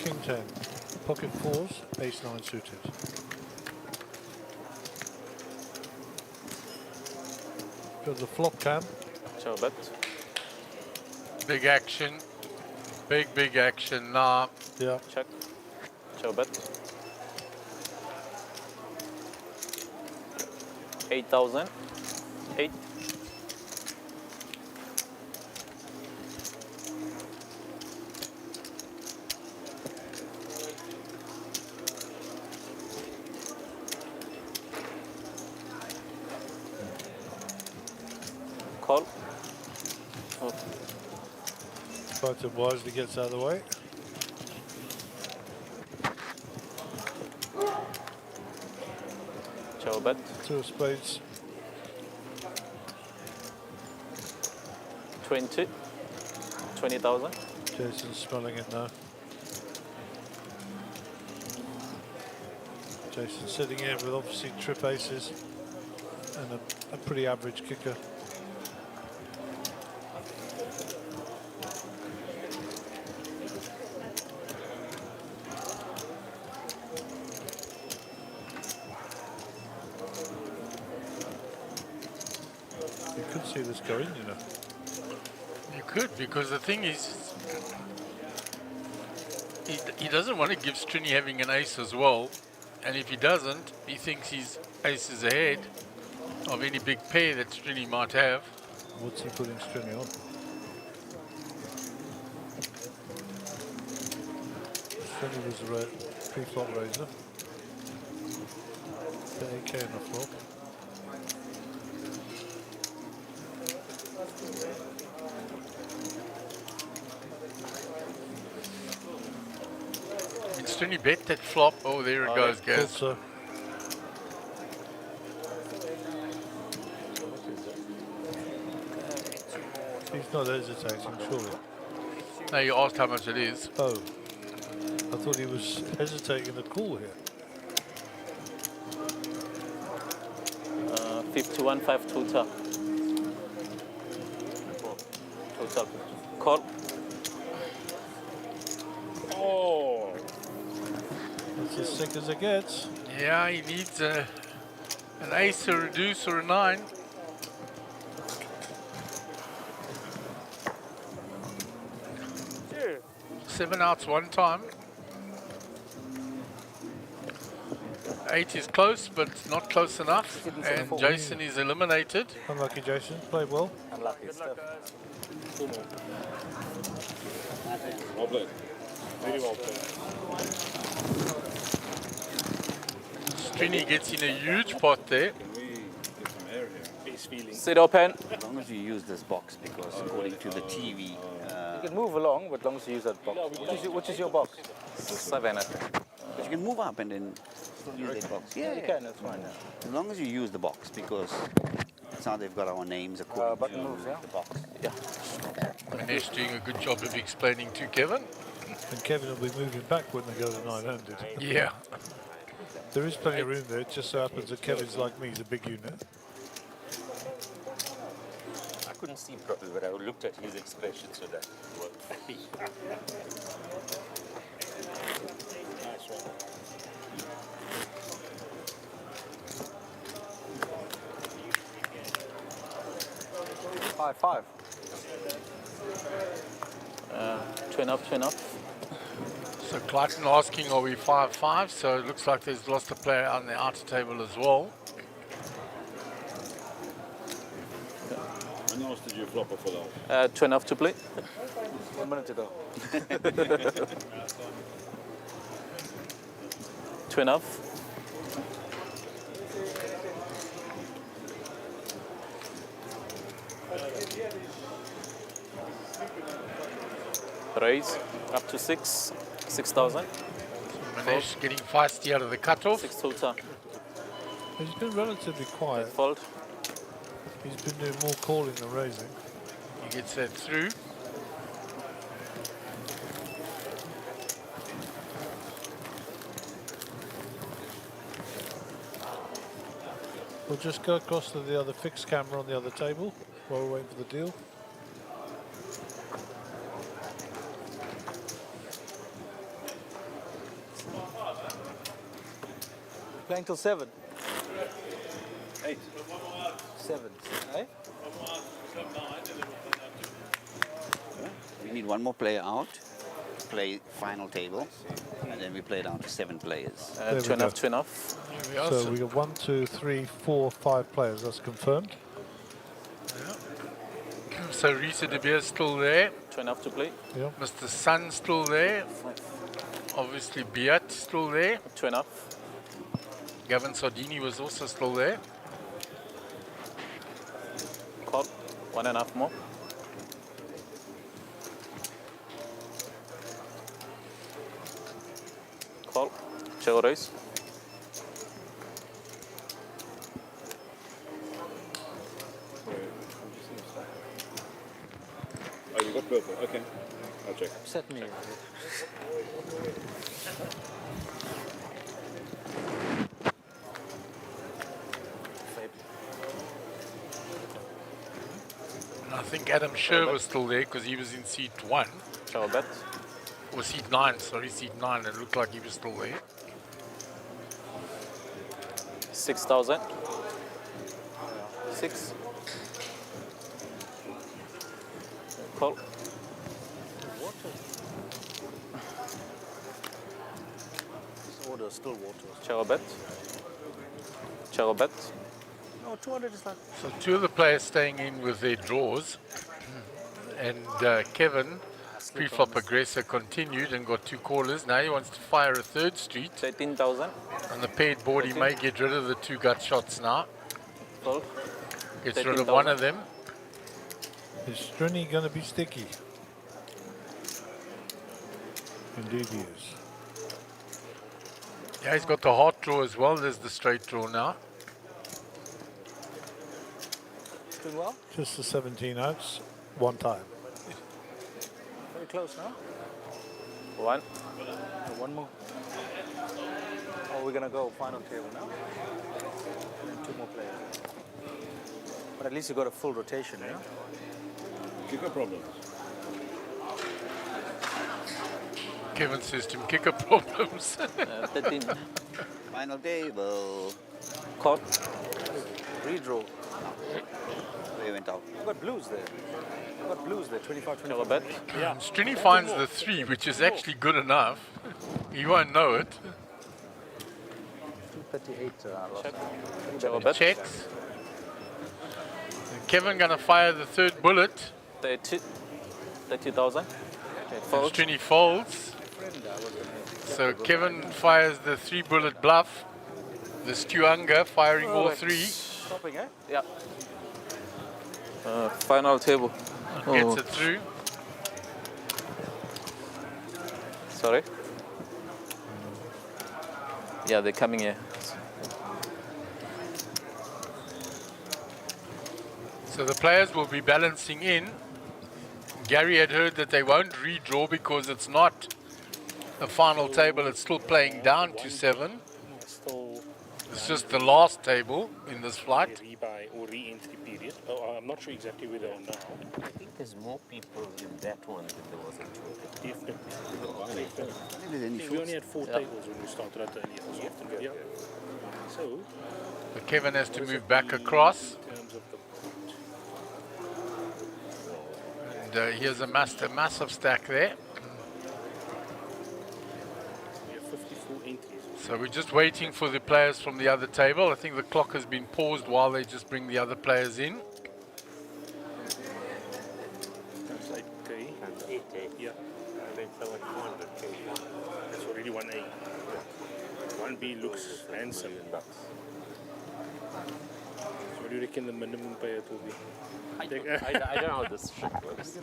King 10, pocket 4s, ace 9 suited. Got the flop cam. Showbet. Big action. Big action now. Yeah. Check. Showbet. 8,000. 8. Call. Clayton wisely gets out of the way. Showbet. 2 of spades. 20. 20,000. Jason's smelling it now. Jason's sitting here with obviously trip aces and a pretty average kicker. You could see this go in, you know. You could, because the thing is, he doesn't want to give Strini having an ace as well. And if he doesn't, he thinks his ace is ahead of any big pair that Strini might have. What's he putting Strini on? Strini was the pre-flop raiser. The AK on the flop. Strini bet that flop. Oh, there it goes, Gaz. So. He's not hesitating, surely. No, you asked how much it is. Oh. I thought he was hesitating the call here. 51.5 total. Total. Call. Oh. That's as sick as it gets. Yeah, he needs an ace, or a deuce, or a 9. Yeah. 7 outs one time. 8 is close, but not close enough. And Jason is eliminated. Unlucky Jason, played well. Unlucky stuff. Well played. Very well played. Strini gets in a huge pot there. Sit open. As long as you use this box, because according to the TV, You can move along, but as long as you use that box. Which is your box? 7, I think. but you can move up and then still use that box. Yeah, you can, that's fine. As long as you use the box, because that's how they've got our names according button to moves, yeah? the box. Yeah. Ganesh doing a good job of explaining to Kevin. And Kevin will be moving back when they go to 900. Yeah. There is plenty of room there. It just so happens that Kevin's like me, he's a big unit. I couldn't see properly, but I looked at his expression, so that worked. Nice one. Five. Twin up. So Clayton asking, are we 5-5? So it looks like there's lost a player on the outer table as well. When else did you flop a full out? Twin up to play. 1 minute ago. Twin up. Raise up to 6,000. Manesh getting feisty out of the cutoff. 6 total. He's been relatively quiet. Fold. He's been doing more calling than raising. He gets that through. We'll just go across to the other fixed camera on the other table while we're waiting for the deal. Playing till 7. 8. 7. Eh? We need one more player out, play final table, and then we play down to 7 players. Twin off. So we got 1, 2, 3, 4, 5 players. That's confirmed. So Risa De Beer's still there. Twin up to play. Yeah. Mr. Sun still there. Obviously Beat still there. Twin up. Gavin Sardini was also still there. Call. 1.5 more. Call. Check raise. Oh, you got purple. Okay. I'll check. Upset me. And I think Adam Sher was still there because he was in seat 1. Show bet. Or seat 9, sorry, seat 9. It looked like he was still there. 6,000. 6. Call. Water, still water. Check bet. No, 200 is like. So 2 of the players staying in with their draws. And Kevin, pre-flop aggressor, continued and got 2 callers. Now he wants to fire a 3rd street. 18,000. On the paired board, he may get rid of the 2 gut shots now. Fold. Gets rid of one of them. Is Strini going to be sticky? Indeed he is. Yeah, he's got the heart draw as well as the straight draw now. Doing well? Just the 17 outs. one time. Very close now. One. One more. Oh, we're gonna go final table now. And 2 more players. But at least you got a full rotation, yeah? Kicker problems. Kevin system kicker problems. 13. Final table. Caught. Redraw. We went out. You got blues there. You got blues there, 25, 25. Bet. Yeah. Strini finds the 3, which is actually good enough. He won't know it. 238. Checks. And Kevin gonna fire the 3rd bullet. 30,000. And Strini folds. So Kevin fires the 3 bullet bluff. The Stuanga firing all 3. Stopping, eh? Yeah. Final table. Gets it through. Sorry. Yeah, they're coming here. So the players will be balancing in. Gary had heard that they won't redraw because it's not a final table, it's still playing down to 7. It's just the last table in this flight. Rebuy or re-entry period. Oh, I'm not sure exactly where they are now. I think there's more people in that one than there was in Definitely. We only had 4 tables when we started at the earlier. Yeah. So, But Kevin has to move back across. in terms of the And here's a massive stack there. we have 54 entries. So we're just waiting for the players from the other table. I think the clock has been paused while they just bring the other players in. That's 8K. Yeah. That's already 1A. 1B looks handsome. So what do you reckon the minimum payout will be? I don't know how this shit works.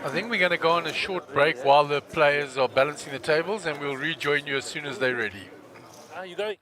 I think we're going to go on a short break while the players are balancing the tables, and we'll rejoin you as soon as they're ready. You going?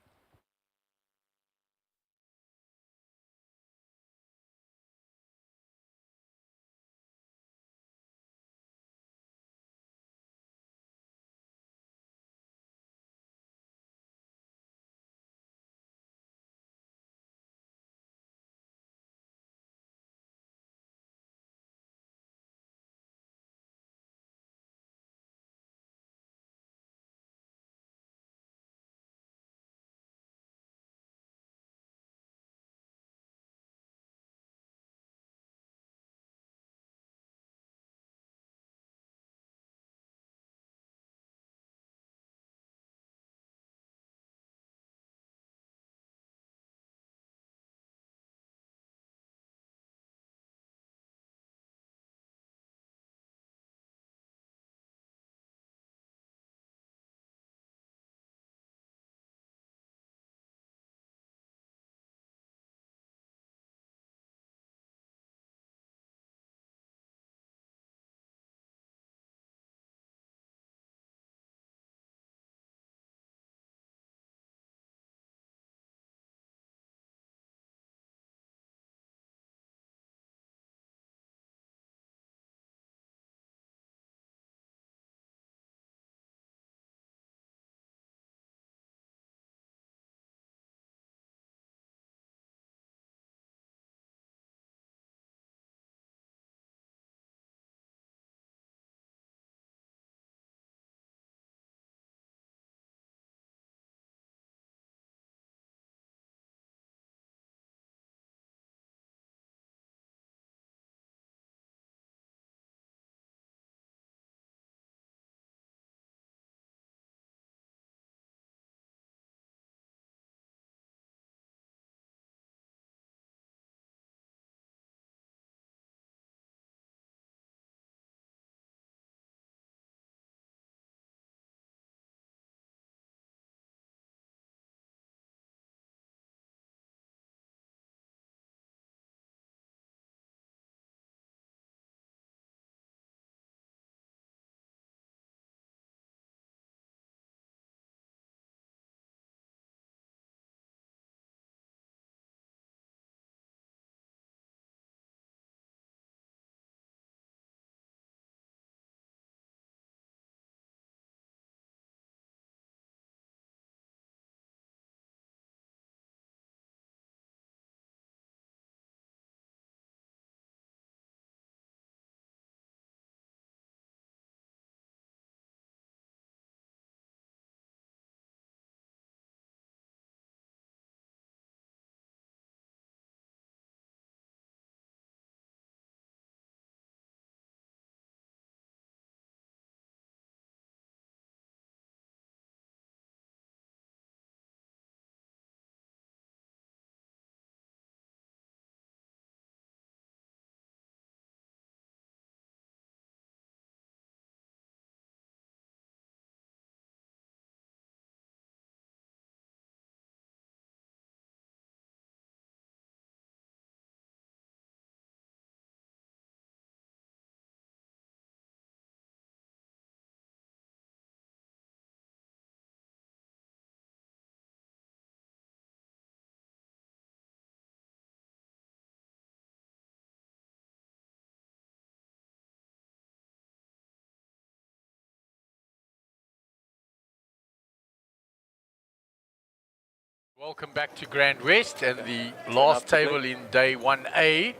Welcome back to GrandWest, and the last table in day 1A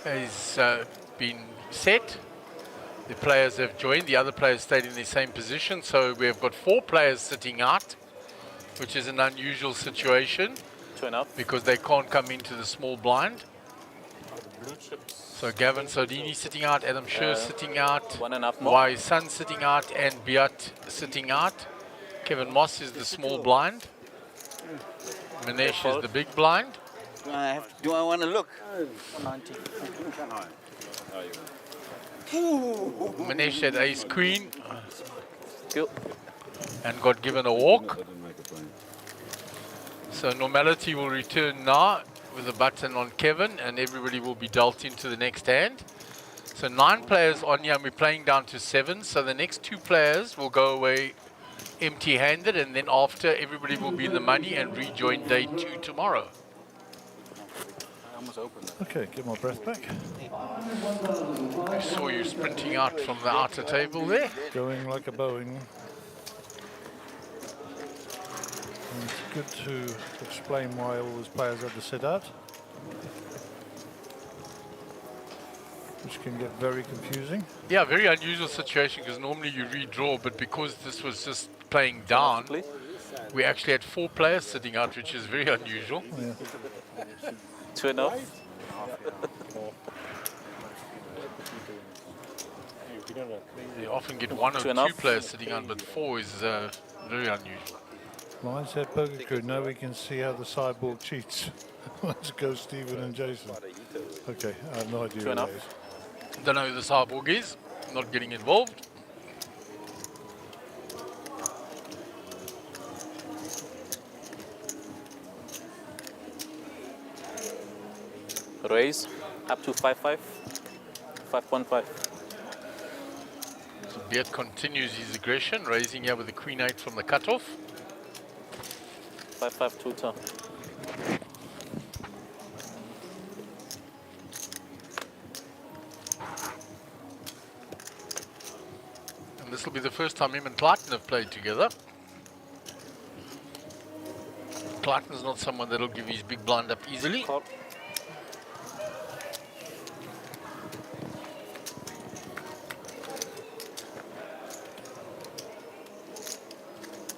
has been set. The players have joined, the other players stayed in the same position, so we have got 4 players sitting out, which is an unusual situation because they can't come into the small blind. So Gavin Sodini sitting out, Adam Scher sitting out, Y Sun sitting out, and Biat sitting out. Kevin Moss is the small blind. Manesh is the big blind. Do I want to look? 190. Manesh had ace queen and got given a walk. So normality will return now with a button on Kevin, and everybody will be dealt into the next hand. So 9 players on here, and we're playing down to 7. So the next 2 players will go away empty-handed, and then after everybody will be in the money and rejoin day 2 tomorrow. Okay, get my breath back. I saw you sprinting out from the outer table there. Going like a Boeing. And it's good to explain why all those players had to sit out, which can get very confusing. Yeah, very unusual situation because normally you redraw, but because this was just playing down, we actually had 4 players sitting out, which is very unusual. Yeah. 2.5. You often get 1 or 2 players sitting out, but 4 is very unusual. Lions Head Poker Crew, now we can see how the sideboard cheats. Let's go, Stephen and Jason. Okay, I have no idea. Don't know who the cyborg is, not getting involved. Raise up to 5-5, 5.5. So Beat continues his aggression, raising here with the Queen 8 from the cutoff. 5-5, 2 turn. And this will be the first time him and Clayton have played together. Clayton's not someone that'll give his big blind up easily.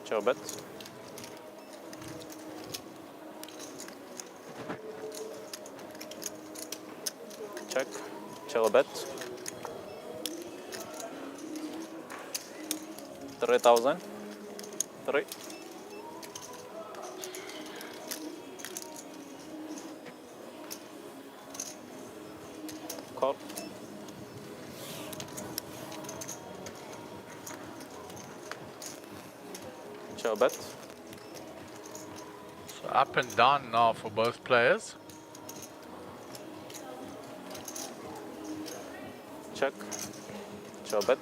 Show bet. Check. Show bet. 3,000. 3. Call. Show bet. So up and down now for both players. Check. Show bet.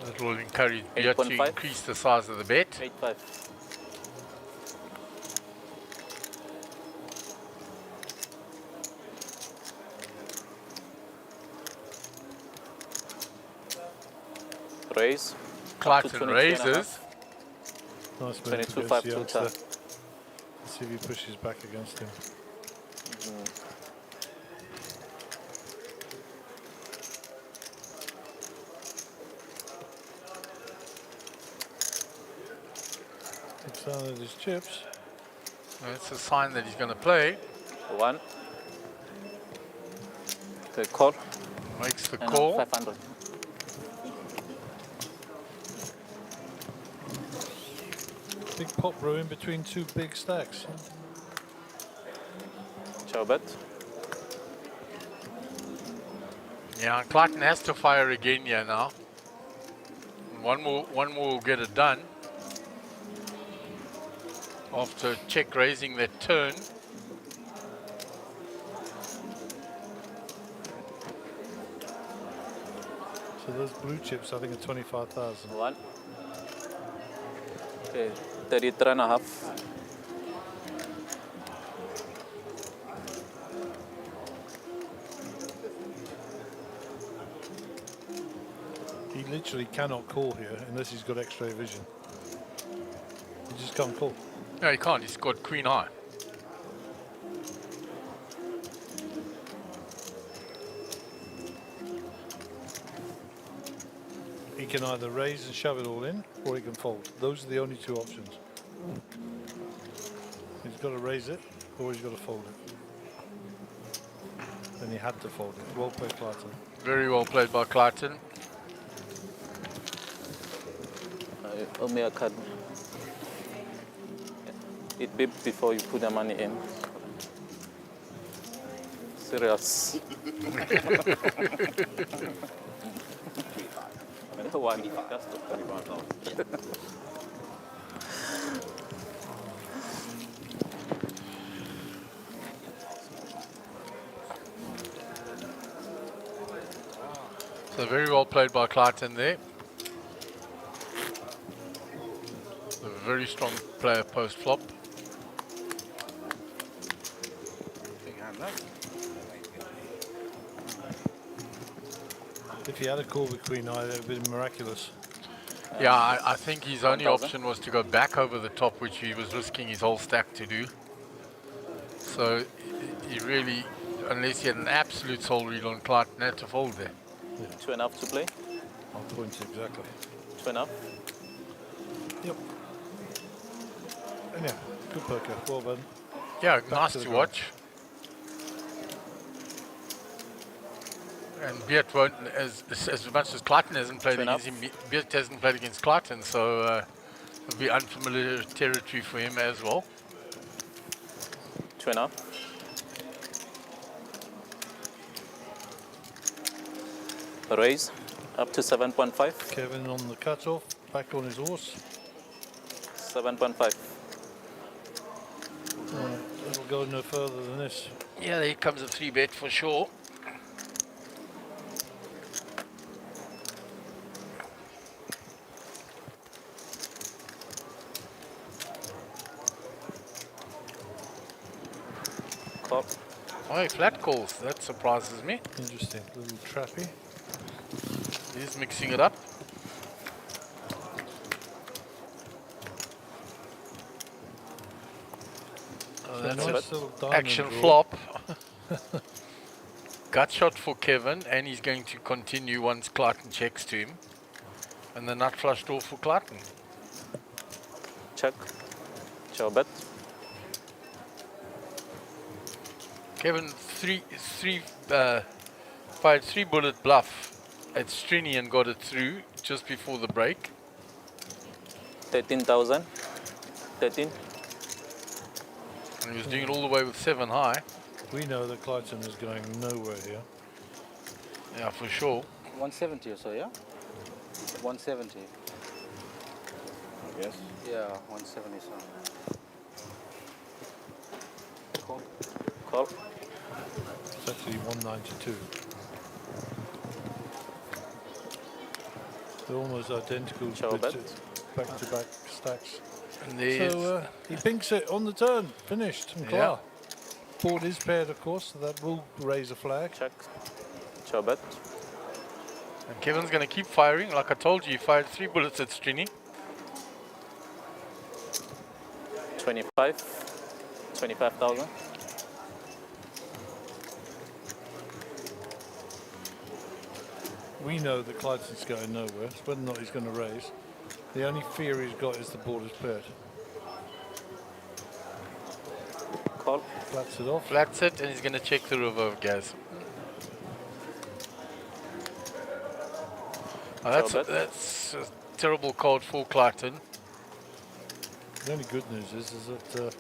That will encourage Beat to increase the size of the bet. 8-5. Raise. Clayton raises. Nice 22, 5, 2 turn. Let's see if he pushes back against him. Looks down at his chips. That's a sign that he's going to play. 1. Okay, call. Makes the And call. 500. Big pop row in between 2 big stacks. Show bet. Yeah, Clayton has to fire again here now. One more will get it done. After check raising that turn. So those blue chips, I think, are 25,000. 1. Okay, 33.5. literally cannot call here unless he's got X-ray vision. He just can't call. No, he can't. He's got queen high. He can either raise and shove it all in, or he can fold. Those are the only two options. He's got to raise it, or he's got to fold it. And he had to fold it. Well played, Clayton. Very well played by Clayton. Owe me a card. It beeped before you put the money in. Serious. One, that's the 35,000. So very well played by Clayton there. A very strong player post flop. If he had a call with queen high, that would have been miraculous. Yeah, I think his only option was to go back over the top, which he was risking his whole stack to do. So he really, unless he had an absolute soul read on Clayton, had to fold there. Yeah. 2.5 to play. On point exactly. 2.5. Yep. And yeah, good poker. Well done. Yeah, Back nice to the to ground. watch. And Beert won't, as much as Clayton hasn't played against him, Beert hasn't played against Clayton, so it'll be unfamiliar territory for him as well. 2.5. Raise up to 7.5. Kevin on the cutoff, back on his horse. 7.5. It'll go no further than this. Yeah, there comes a 3-bet for sure. Call. Oh, flat calls. That surprises me. Interesting. Little trappy. He's mixing it up. Oh, that's nice an action flop. Gut shot for Kevin, and he's going to continue once Clayton checks to him. And the nut flush draw for Clayton. Check. Show bet. Kevin fired 3-bullet bluff at Strini and got it through just before the break. 13,000. 13. And he was doing it all the way with 7 high. We know that Clayton is going nowhere here. Yeah, for sure. 170 or so, yeah? 170. Yes. Yeah, 170 so. Call. Call. It's actually 192. They're almost identical Show bet. back-to-back stacks. And there's he pinks it on the turn. Finished. And Yeah. Board is paired, of course, so that will raise a flag. Check. Show bet. And Kevin's going to keep firing. Like I told you, he fired 3 bullets at Strini. 25,000. We know that Clayton's going nowhere. It's whether or not he's going to raise. The only fear he's got is the board is paired. Call. Flats it off. Flats it, and he's going to check the river of gas. Oh, that's a terrible card for Clayton. The only good news is that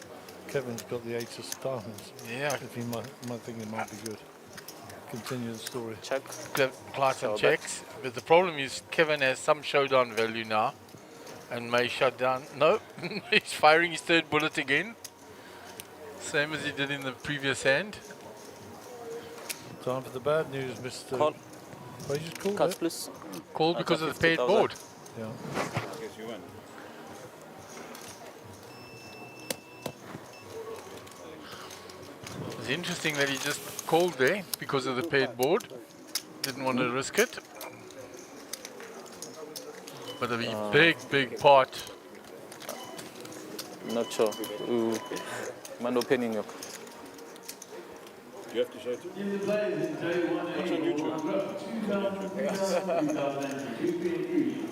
Kevin's got the 8 of diamonds. Yeah. If he might think it might be good. Continue the story. Check. Clayton checks, but the problem is Kevin has some showdown value now and may shut down. No, he's firing his 3rd bullet again. Same as he did in the previous hand. Time for the bad news, Mr. Call. Oh, you just called Cuts, it? please. Called because of the paired board. Yeah. I guess you win. It's interesting that he just called there because of the paired board. Didn't want to risk it. But a big pot. Not sure. Man opinion. You have to show too? It's on YouTube.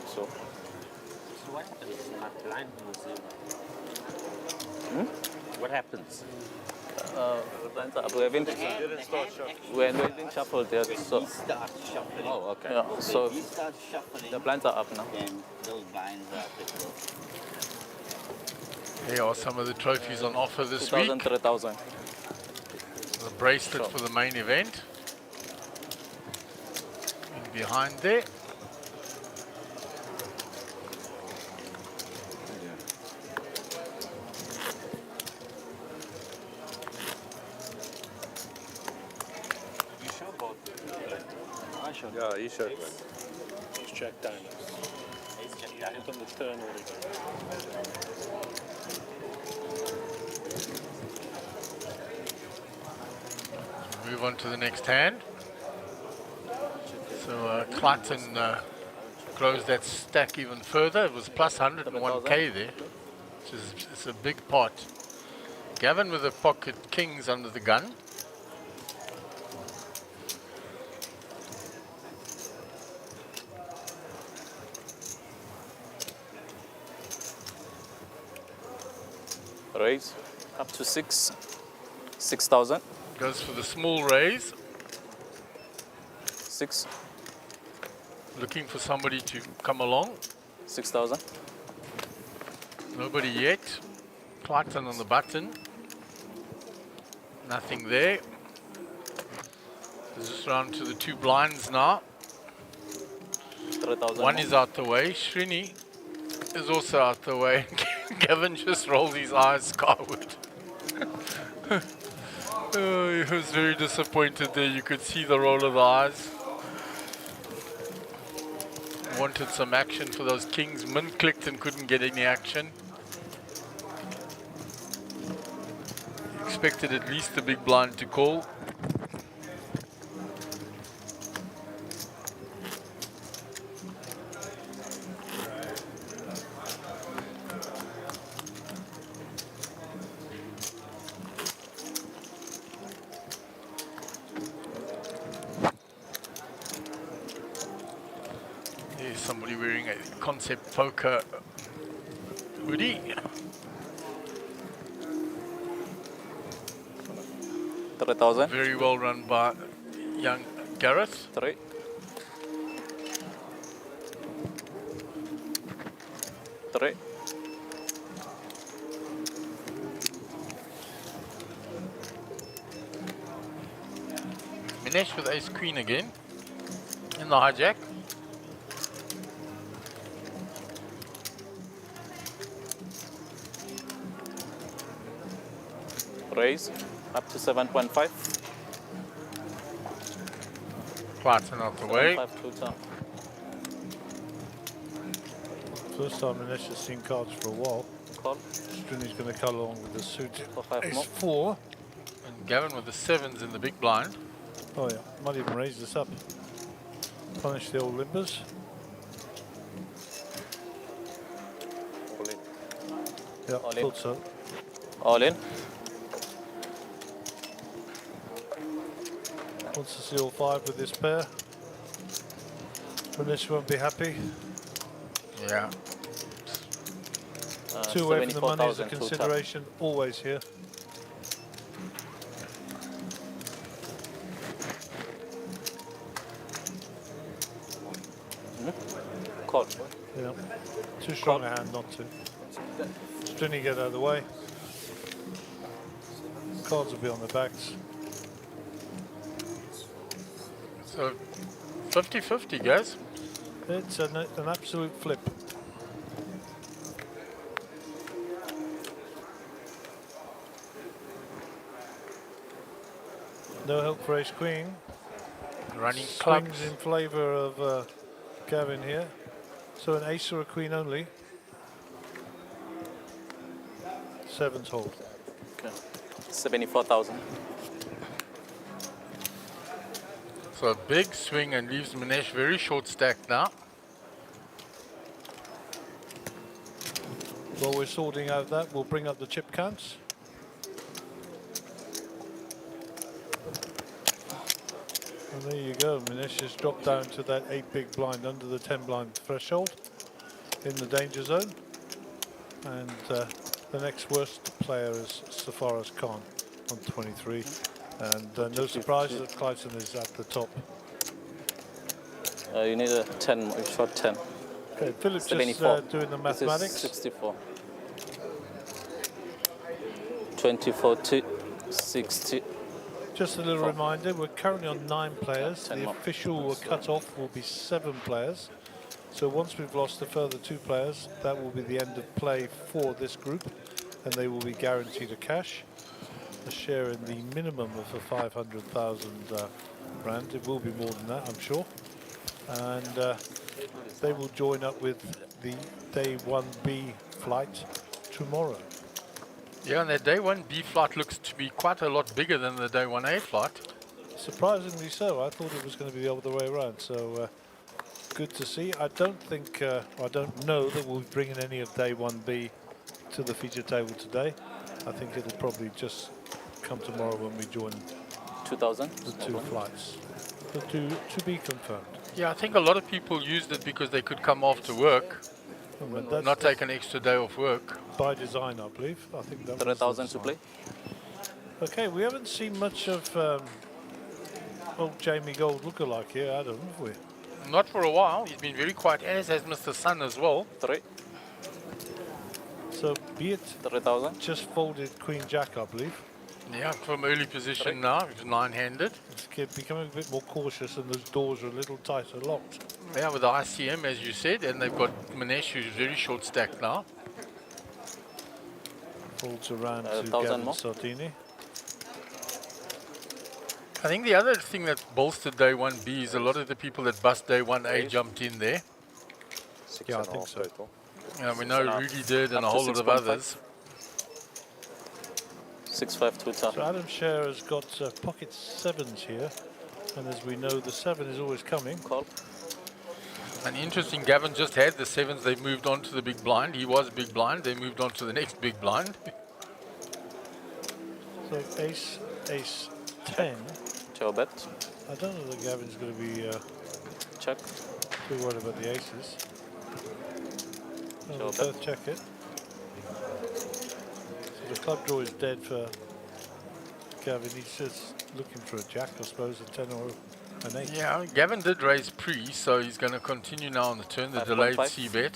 So. So what happens in my blind museum? What happens? Blinds are up. We haven't shuffled yet. So. Start shuffling. Oh, okay. Yeah, so He starts shuffling. the blinds are up now. Then those blinds are applicable. Here are some of the trophies on offer this 2,000, week. 3,000. The bracelet for the main event. And behind there. You show both. I showed. Yeah, he showed. It's Jack Diamonds. It's on the turn already. Move on to the next hand. So Clayton grows that stack even further. It was plus 101k there, which is it's a big pot. Gavin with the pocket kings under the gun. Raise up to 6,000. Goes for the small raise. 6. Looking for somebody to come along. 6,000. Nobody yet. Clayton on the button. Nothing there. It's just round to the two blinds now. 3,000. One is out the way. Srini is also out the way. Gavin just rolled his eyes skyward. Oh, he was very disappointed there. You could see the roll of the eyes. Wanted some action for those kings. Min clicked and couldn't get any action. Expected at least the big blind to call. There's somebody wearing a concept poker hoodie. 3,000. Very well run by young Gareth. 3. 3. Minesh with ace queen again in the hijack. Raise up to 7.5. Clayton out the way. 7.5 two time. First time Minesh has seen cards for a while. Call. Strini's going to cut along with the suit. For 5 Ace more. 4. And Gavin with the sevens in the big blind. Oh yeah, might even raise this up. Punish the old limbers. All in. Yeah, All in. thought so. All in. Wants to see all 5 with this pair. Minesh won't be happy. Yeah. 2 away from the money is a 74,000 two time. consideration, always here. Call. Yeah. Too strong a hand not to. Strini get out of the way. Cards will be on the backs. So 50-50 guys. It's an absolute flip. No help for ace queen. Running Swings clubs. in favour of Gavin here. So an ace or a queen only. 7's hold. Okay. 74,000. So a big swing and leaves Minesh very short stack now. While we're sorting out that, we'll bring up the chip counts. And there you go, Minesh has dropped down to that 8 big blind under the 10 blind threshold in the danger zone. And the next worst player is Safaras Khan on 23. And no surprise that Clayton is at the top. You need a 10, you shot 10. Okay, Philip's just doing the mathematics. 64. 24 to 60. Just a little reminder, we're currently on 9 players. The official cut-off will be 7 players. So once we've lost a further 2 players, that will be the end of play for this group, and they will be guaranteed a cash, a share in the minimum of a 500,000 rand. It will be more than that, I'm sure. And they will join up with the day 1B flight tomorrow. Yeah, and that day 1B flight looks to be quite a lot bigger than the day 1A flight. Surprisingly so. I thought it was going to be the other way around. So good to see. I don't think, I don't know that we'll bring in any of day 1B to the feature table today. I think it'll probably just come tomorrow when we join 2000 the 2 flights. But to be confirmed. Yeah, I think a lot of people used it because they could come after work, not take an extra day off work. By design, I believe. I think that 3,000 to play. Okay, we haven't seen much of old Jamie Gold lookalike here, Adam, have we? Not for a while. He's been very quiet, as has Mr. Sun as well. 3. So be it 3,000. Just folded Queen Jack, I believe. Yeah, from early position now, it's 9-handed. It's becoming a bit more cautious, and those doors are a little tighter locked. Yeah, with the ICM, as you said, and they've got Manesh, who's very short stacked now. Folds around to Gavin Sardini. I think the other thing that bolstered day 1B is a lot of the people that bust day 1A jumped in there. Yeah, I think so. Yeah, we know Rudy did and a whole lot of others. 6-5 to top. So Adam Scher has got pocket 7s here, and as we know, the 7 is always coming. Call. And interesting, Gavin just had the 7s. They moved on to the big blind. He was big blind. They moved on to the next big blind. So ace, ace 10. Joe bet. I don't know that Gavin's going to be check. Too worried about the aces. We'll both check it. So the club draw is dead for Gavin. He's just looking for a jack, I suppose, a 10 or an 8. Yeah, Gavin did raise pre, so he's going to continue now on the turn, the delayed C-bet.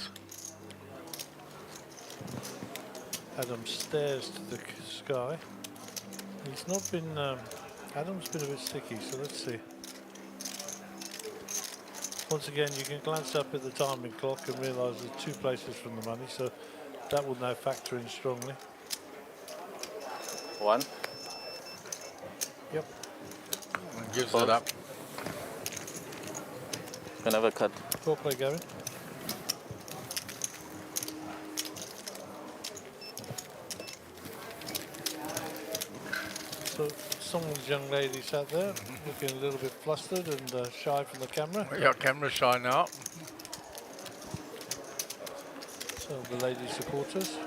Adam stares to the sky. He's not been, Adam's been a bit sticky, so let's see. Once again, you can glance up at the timing clock and realise there's 2 places from the money, so that will now factor in strongly. 1. Yep. And gives it up. Can have a cut. Poor play, Gavin. So someone's young lady sat there, looking a little bit flustered and shy from the camera. Yeah, camera shy now. So the lady supporters.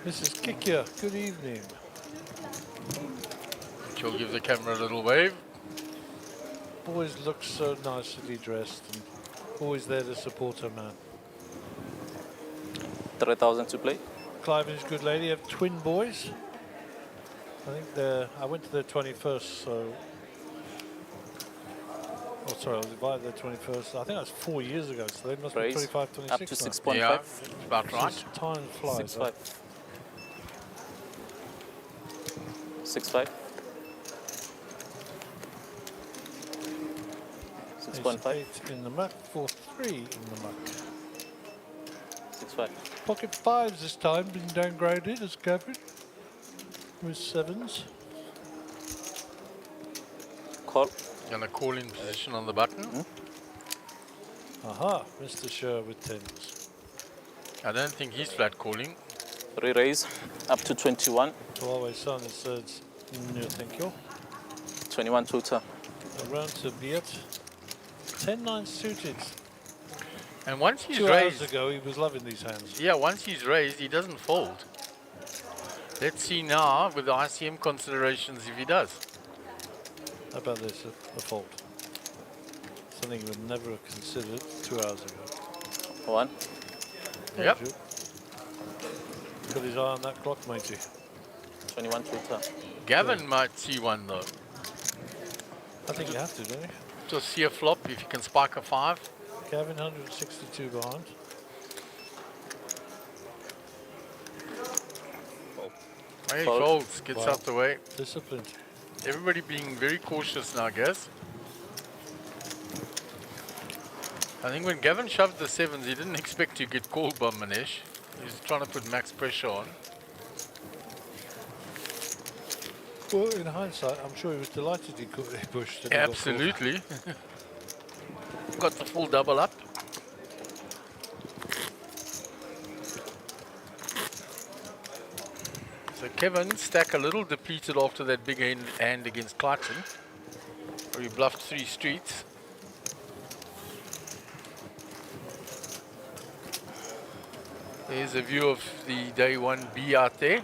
Mrs. Kikya, good evening. She'll give the camera a little wave. Always looks so nicely dressed and always there to support her man. 3,000 to play. Clive is a good lady. You have twin boys. I think I went to their 21st, so. Oh, sorry, I was invited to their 21st. I think that's 4 years ago, so they must be 25, 26. Up to 6.5. Yeah, about right. Time flies. 6.5. 6.5. 6.5. 8 in the muck, 4-3 in the muck. 6.5. Pocket 5s this time, been downgraded as Gavin with 7s. Call. Gonna call in position on the button. Aha, Mr. Scher with 10s. I don't think he's flat calling. Re-raise up to 21. Huawei Sun says, no, thank you. 21 tutor. Around to Beat. 10-9 suited. And once he's 2 raised, hours ago, he was loving these hands. yeah, once he's raised, he doesn't fold. Let's see now with the ICM considerations if he does. How about this, a fold? Something he would never have considered 2 hours ago. 1. Yep. Got his eye on that clock, matey. 21 tutor. Gavin might see one though. I think you have to, don't you? Just see a flop if you can spike a 5. Gavin, 162 behind. He folds, gets Wow. out the way. Disciplined. Everybody being very cautious now, guys. I think when Gavin shoved the 7s, he didn't expect to get called by Manish. He's trying to put max pressure on. Well, in hindsight, I'm sure he was delighted he pushed. And he got caught. Absolutely. Got the full double up. So Kevin stack a little depleted after that big hand against Clarkson, where he bluffed 3 streets. There's a view of the day 1B out there.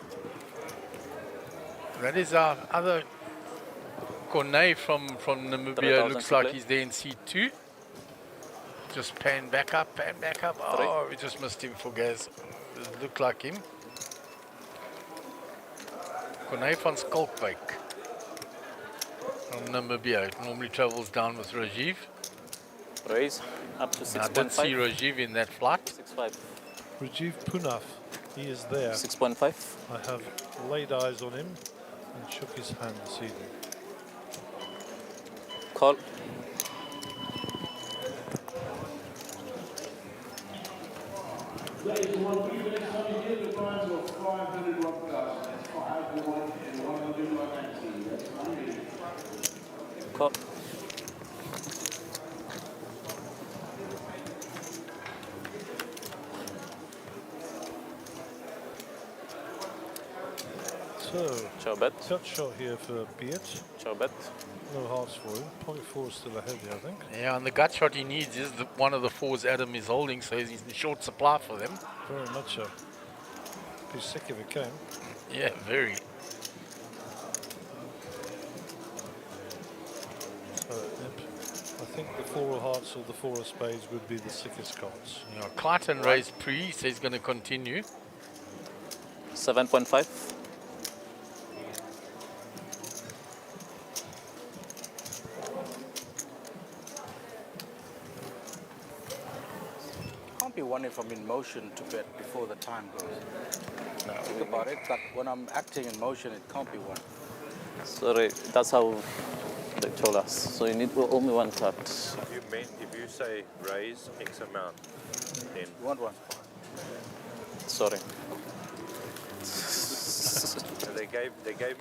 That is our other Cornet from Namibia. Looks like he's there in seat 2. Just pan back up, pan back up. Oh, we just missed him for Gaz. Doesn't look like him. Cornet van Skalkwyk from Namibia. It normally travels down with Rajiv. Raise up to 6.5. I did see Rajiv in that flight. 6.5. Rajiv Punaf, he is there. 6.5. I have laid eyes on him and shook his hand this evening. Call. Ladies and gentlemen, the next time you get the prize of 500 Rockstars. That's 5, 1, and 190. That's money. Call. So, Ciao bet. Touch shot here for Beat. Ciao bet. No hearts for him. 0.4 is still ahead here, I think. Yeah, and the gut shot he needs is one of the 4s Adam is holding, so he's in short supply for them. Very much so. Be sick if it came. Yeah, very. So, yep. I think the 4 of hearts or the 4 of spades would be the sickest cards. You know, Clayton raised pre, so he's going to continue. 7.5. Can't be one if I'm in motion to bet before the time goes. No. Think about it, but when I'm acting in motion, it can't be one. Sorry, that's how they told us. So you need only one card. If you say raise X amount, then You want one? Sorry. So they gave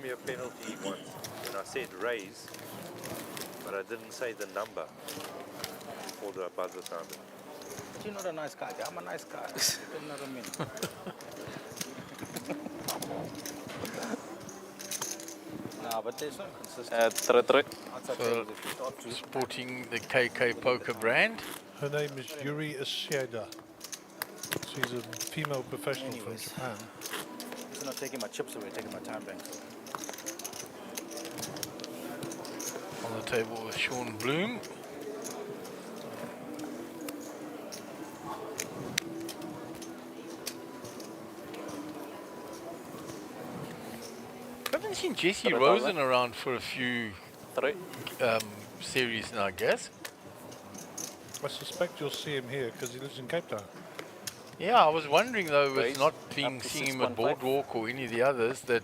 me a penalty once, and I said raise, but I didn't say the number before the buzzer sounded. But you're not a nice guy. I'm a nice guy. You know what I mean? Nah, but there's no consistency. So, sporting the KK Poker brand. Her name is Yuri Asieda. She's a female professional from Japan. It's not taking my chips away, taking my time bank. On the table with Sean Bloom. I haven't seen Jesse Rosen around for a few series now, I guess. I suspect you'll see him here because he lives in Cape Town. Yeah, I was wondering though, with not seeing him at Boardwalk or any of the others, that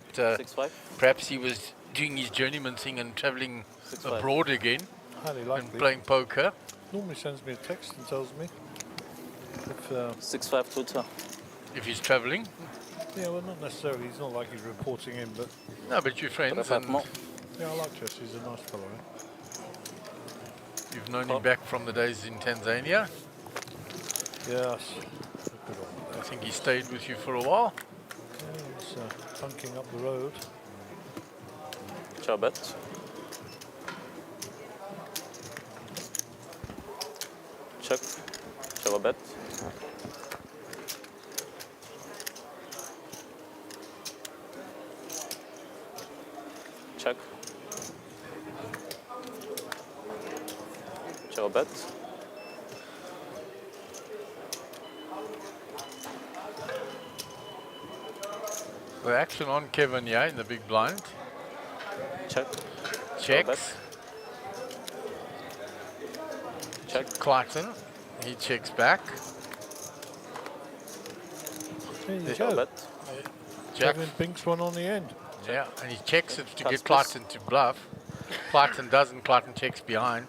perhaps he was doing his journeyman thing and travelling abroad again Highly and likely. playing poker. Normally sends me a text and tells me if 6-5 tutor. If he's travelling. Yeah, well, not necessarily. He's not like he's reporting in, but No, but you're friends. And yeah, I like Jesse. He's a nice fellow. Eh? you've known him back from the days in Tanzania. Yes. I think he stayed with you for a while. Funking up the road. Show bet. Check. Show bet. Check. Show bet. The action on Kevin here in the big blind. Check. Checks. Check Clayton. He checks back. There you There's go. Jack. Gavin binks one on the end. Yeah, and he checks it to Cuts get Clayton to bluff. Clayton doesn't. Clayton checks behind.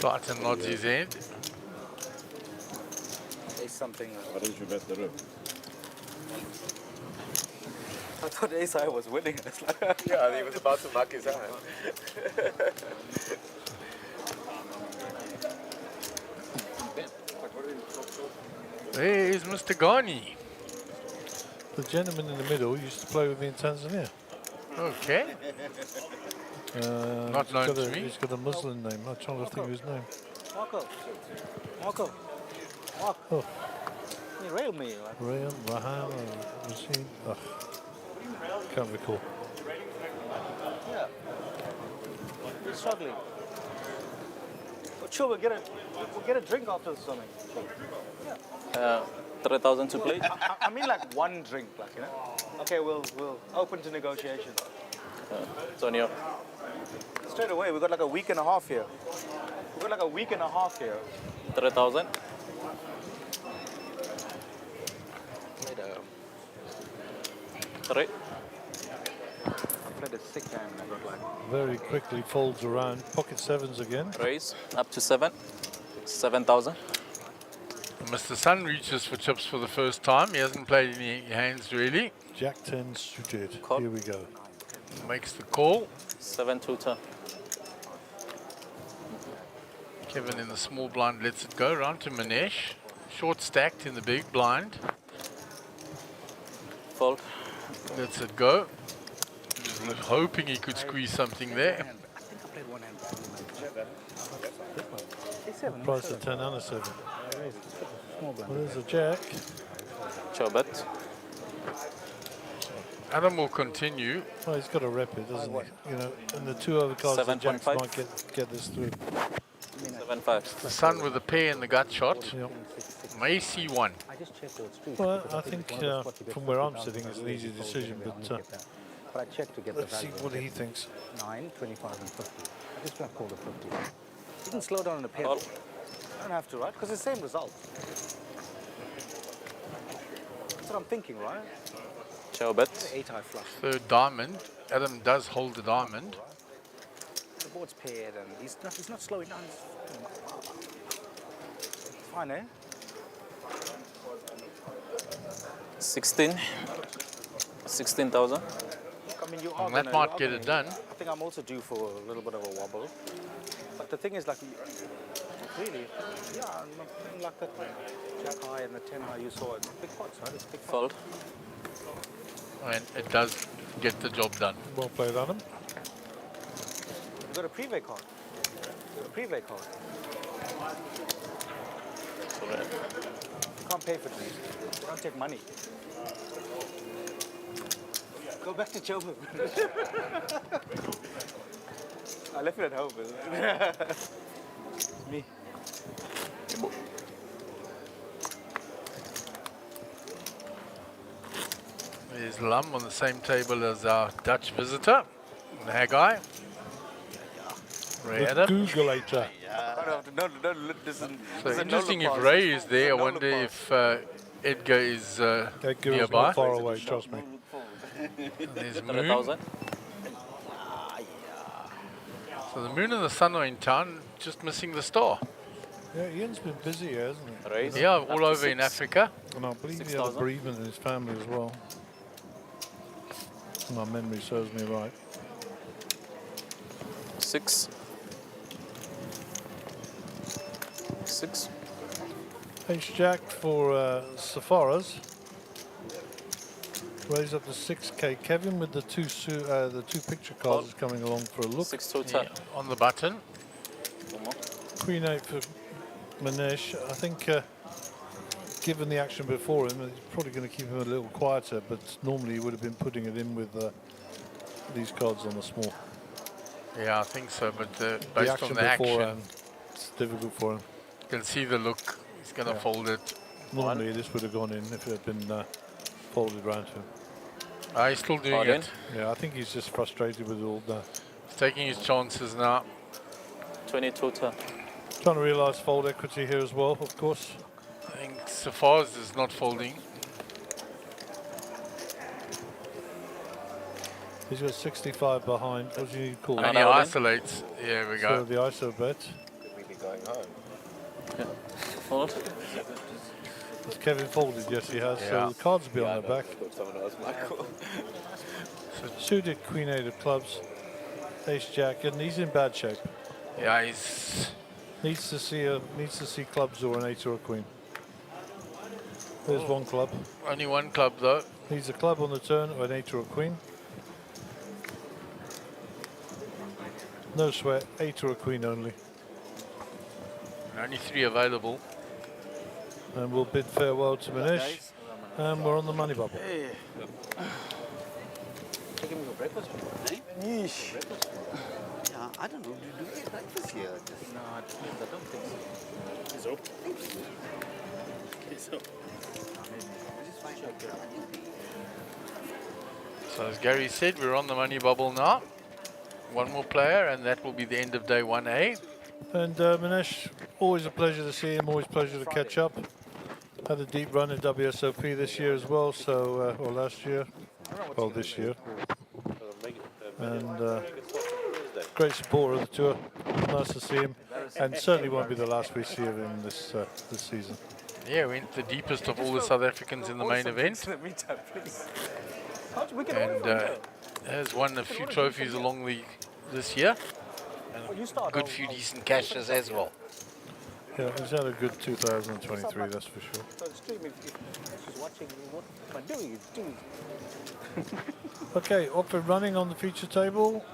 Clayton nods his head. Ace something. Why didn't you bet the rip? I thought ace high was winning. It's like Yeah, he was about to mark his hand. There is Mr. Ghani. The gentleman in the middle used to play with me in Tanzania. Okay. Not He's known got to a- me. He's got a Muslim name. I'm trying to think of his name. Marco. Marco. Marco. Oh. You railed me. Like. Rayan, Raham, Rashid. Oh, can't recall. Yeah. You're struggling. But sure, we'll get a drink after the swimming. Yeah. 3,000 to play. I mean like one drink, like, you know. Okay, we'll open to negotiation. It's on you. Straight away, we got like a week and a half here. 3,000. Played a, 3. I played a sick game and I got like. Very quickly folds around. Pocket sevens again. Raise up to 7. 7,000. Mr. Sun reaches for chips for the first time. He hasn't played any hands really. Jack 10 suited. Call. Here we go. Makes the call. 7 to turn. Kevin in the small blind lets it go. Round to Manesh. Short stacked in the big blind. Fold. Lets it go. Just hoping he could squeeze something there. Price of 10 and a 7. Well, there's a jack. Show bet. Adam will continue. Well, he's got to rep it, doesn't he? You know, and the two other cards, the jacks 7.5. might get this through. 7-5. The Sun with a pair in the gut shot. May see one. Well, I think from where I'm sitting, it's an easy decision, but I checked to get let's see what he thinks. 9, 25, and 50. I just have called a 50. You can slow down on a pair. Call. I don't have to, right? Because it's the same result. That's what I'm thinking, right? Show bet. 8 high flush. Third diamond. Adam does hold the diamond. The board's paired and he's not slowing down. Fine, eh? 16. 16,000. I mean, you are And that gonna- might you are get gonna- it done. I think I'm also due for a little bit of a wobble. But the thing is, like, really, yeah, I'm not playing like that. Jack high and the 10 high you saw. It's big pots, right? It's big pots. Fold. And it does get the job done. Well played, Adam. You got a prevay card. You can't pay for these. You can't take money. Go back to Joburg. I left it at home. Me. There's Lum on the same table as our Dutch visitor, Haggai. Ray The Adam. Googleator. No, listen. So interesting if Ray is there. I wonder if Edgar is Edgar is nearby. not far away, trust me. And there's Moon. 3,000. So the Moon and the Sun are in town, just missing the star. Yeah, Ian's been busy, hasn't he? Raise. Yeah, Up all to over in 6. Africa. And I believe he had a 6,000. bereavement in his family as well. If my memory serves me right. 6. 6. Ace-Jack for Safaras. Raise up to 6k. Kevin with the two picture cards is coming along for a look. 6-2 Yeah, on the button. Queen 8 for Manish. I think given the action before him, it's probably going to keep him a little quieter, but normally he would have been putting it in with these cards on the small. Yeah, I think so, but The based action on the action, beforehand, it's difficult for him. you can see the look. He's going to fold it. Normally this would have gone in if it had been folded round to him. He's still doing it. Yeah, I think he's just frustrated with all that. He's taking his chances now. 22 turn. Trying to realise fold equity here as well, of course. I think Safaras is not folding. He's got 65 behind. What do you need to call it? And he isolates. Here we go. So the ISO bet. We'd be going home. Fold. Has Kevin folded? Yes, he has. Yeah. So the cards will be on the back. Someone else might call. Suited Queen 8 of clubs, Ace Jack, and he's in bad shape. Yeah, he's needs to see clubs or an 8 or a queen. There's one club. Only one club though. Needs a club on the turn or an 8 or a queen. No sweat, 8 or a queen only. Only 3 available. And we'll bid farewell to Manish. And we're on the money bubble. Hey. Taking me for breakfast? Yeesh. Yeah, I don't know. Do we get breakfast here? No, I don't think so. It's open. It's open. So as Gary said, we're on the money bubble now. One more player, and that will be the end of day 1A. And Manish, always a pleasure to see him, always a pleasure to catch up. Had a deep run in WSOP this year as well, so, or last year, well this year. And great supporter of the tour, nice to see him. And certainly won't be the last we see of him this season. Yeah, went the deepest of all the South Africans in the main event. And has won a few trophies along this year. And a good few decent cashes as well. Yeah, he's had a good 2023, that's for sure. Okay, off and running on the feature table.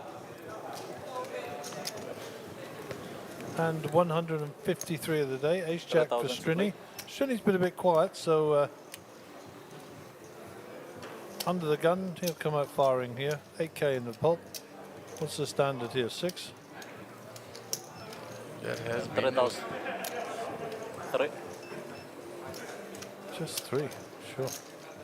And 153 of the day, Ace Jack for Strinny. Strinny's been a bit quiet, so under the gun, he'll come out firing here. 8k in the pulp. What's the standard here, 6? That has been just 3, sure.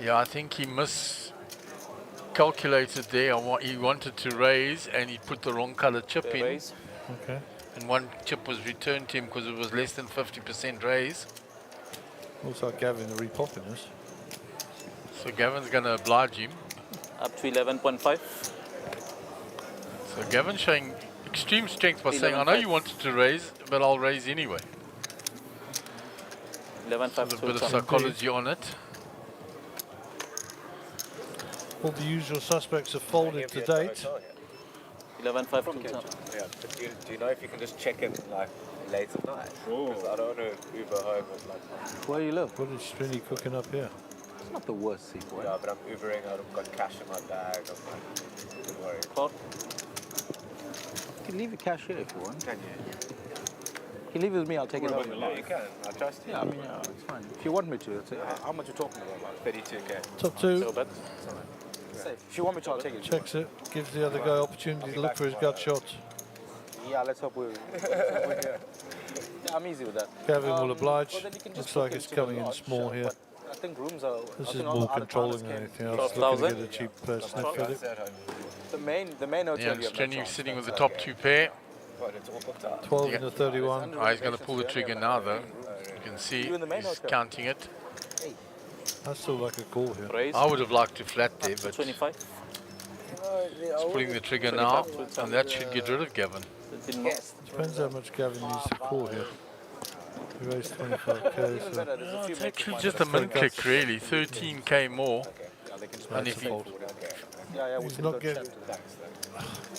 Yeah, I think he miscalculated there on what he wanted to raise, and he put the wrong color chip in. Okay. And one chip was returned to him because it was less than 50% raise. Looks like Gavin repopping us. So Gavin's going to oblige him. Up to 11.5. So Gavin's showing extreme strength by saying, I know you wanted to raise, but I'll raise anyway. 11.5. So a bit of psychology on it. All the usual suspects have folded to date. 11.5 to 10. Yeah, but do you know if you can just check in like late at night? Because I don't want to Uber home at like. Where do you live? What is Strinny cooking up here? It's not the worst sequel. Yeah, but I'm Ubering. I've got cash in my bag. I'm like, don't worry. You can leave your cash here if you want. Can you? You can leave it with me, I'll take it out. Yeah, you can. I trust you. Yeah, I mean, it's fine. If you want me to, how much are you talking about? Like 32k. Top 2. If you want me to, I'll take it. Checks it, gives the other guy opportunity to look for his gut shot. Yeah, let's hope we're yeah, I'm easy with that. Gavin will oblige. Well, then you can just Looks like look it's into coming the in lodge, small here. I think rooms are. This I is think all more the other controlling partners than came. anything else. Looking to get a cheap sniff at it. The main hotel. Yeah, Strinny sitting with the top 2 pair. 12 in the 31. Oh, he's going to pull the trigger now though. You can see he's counting it. I still like a call here. I would have liked to flat there, but 25. he's pulling the trigger now, and that should get rid of Gavin. Depends how much Gavin needs to call here. He raised 25k. So No, it's actually just a min click really, 13k more. And if he, he's not getting.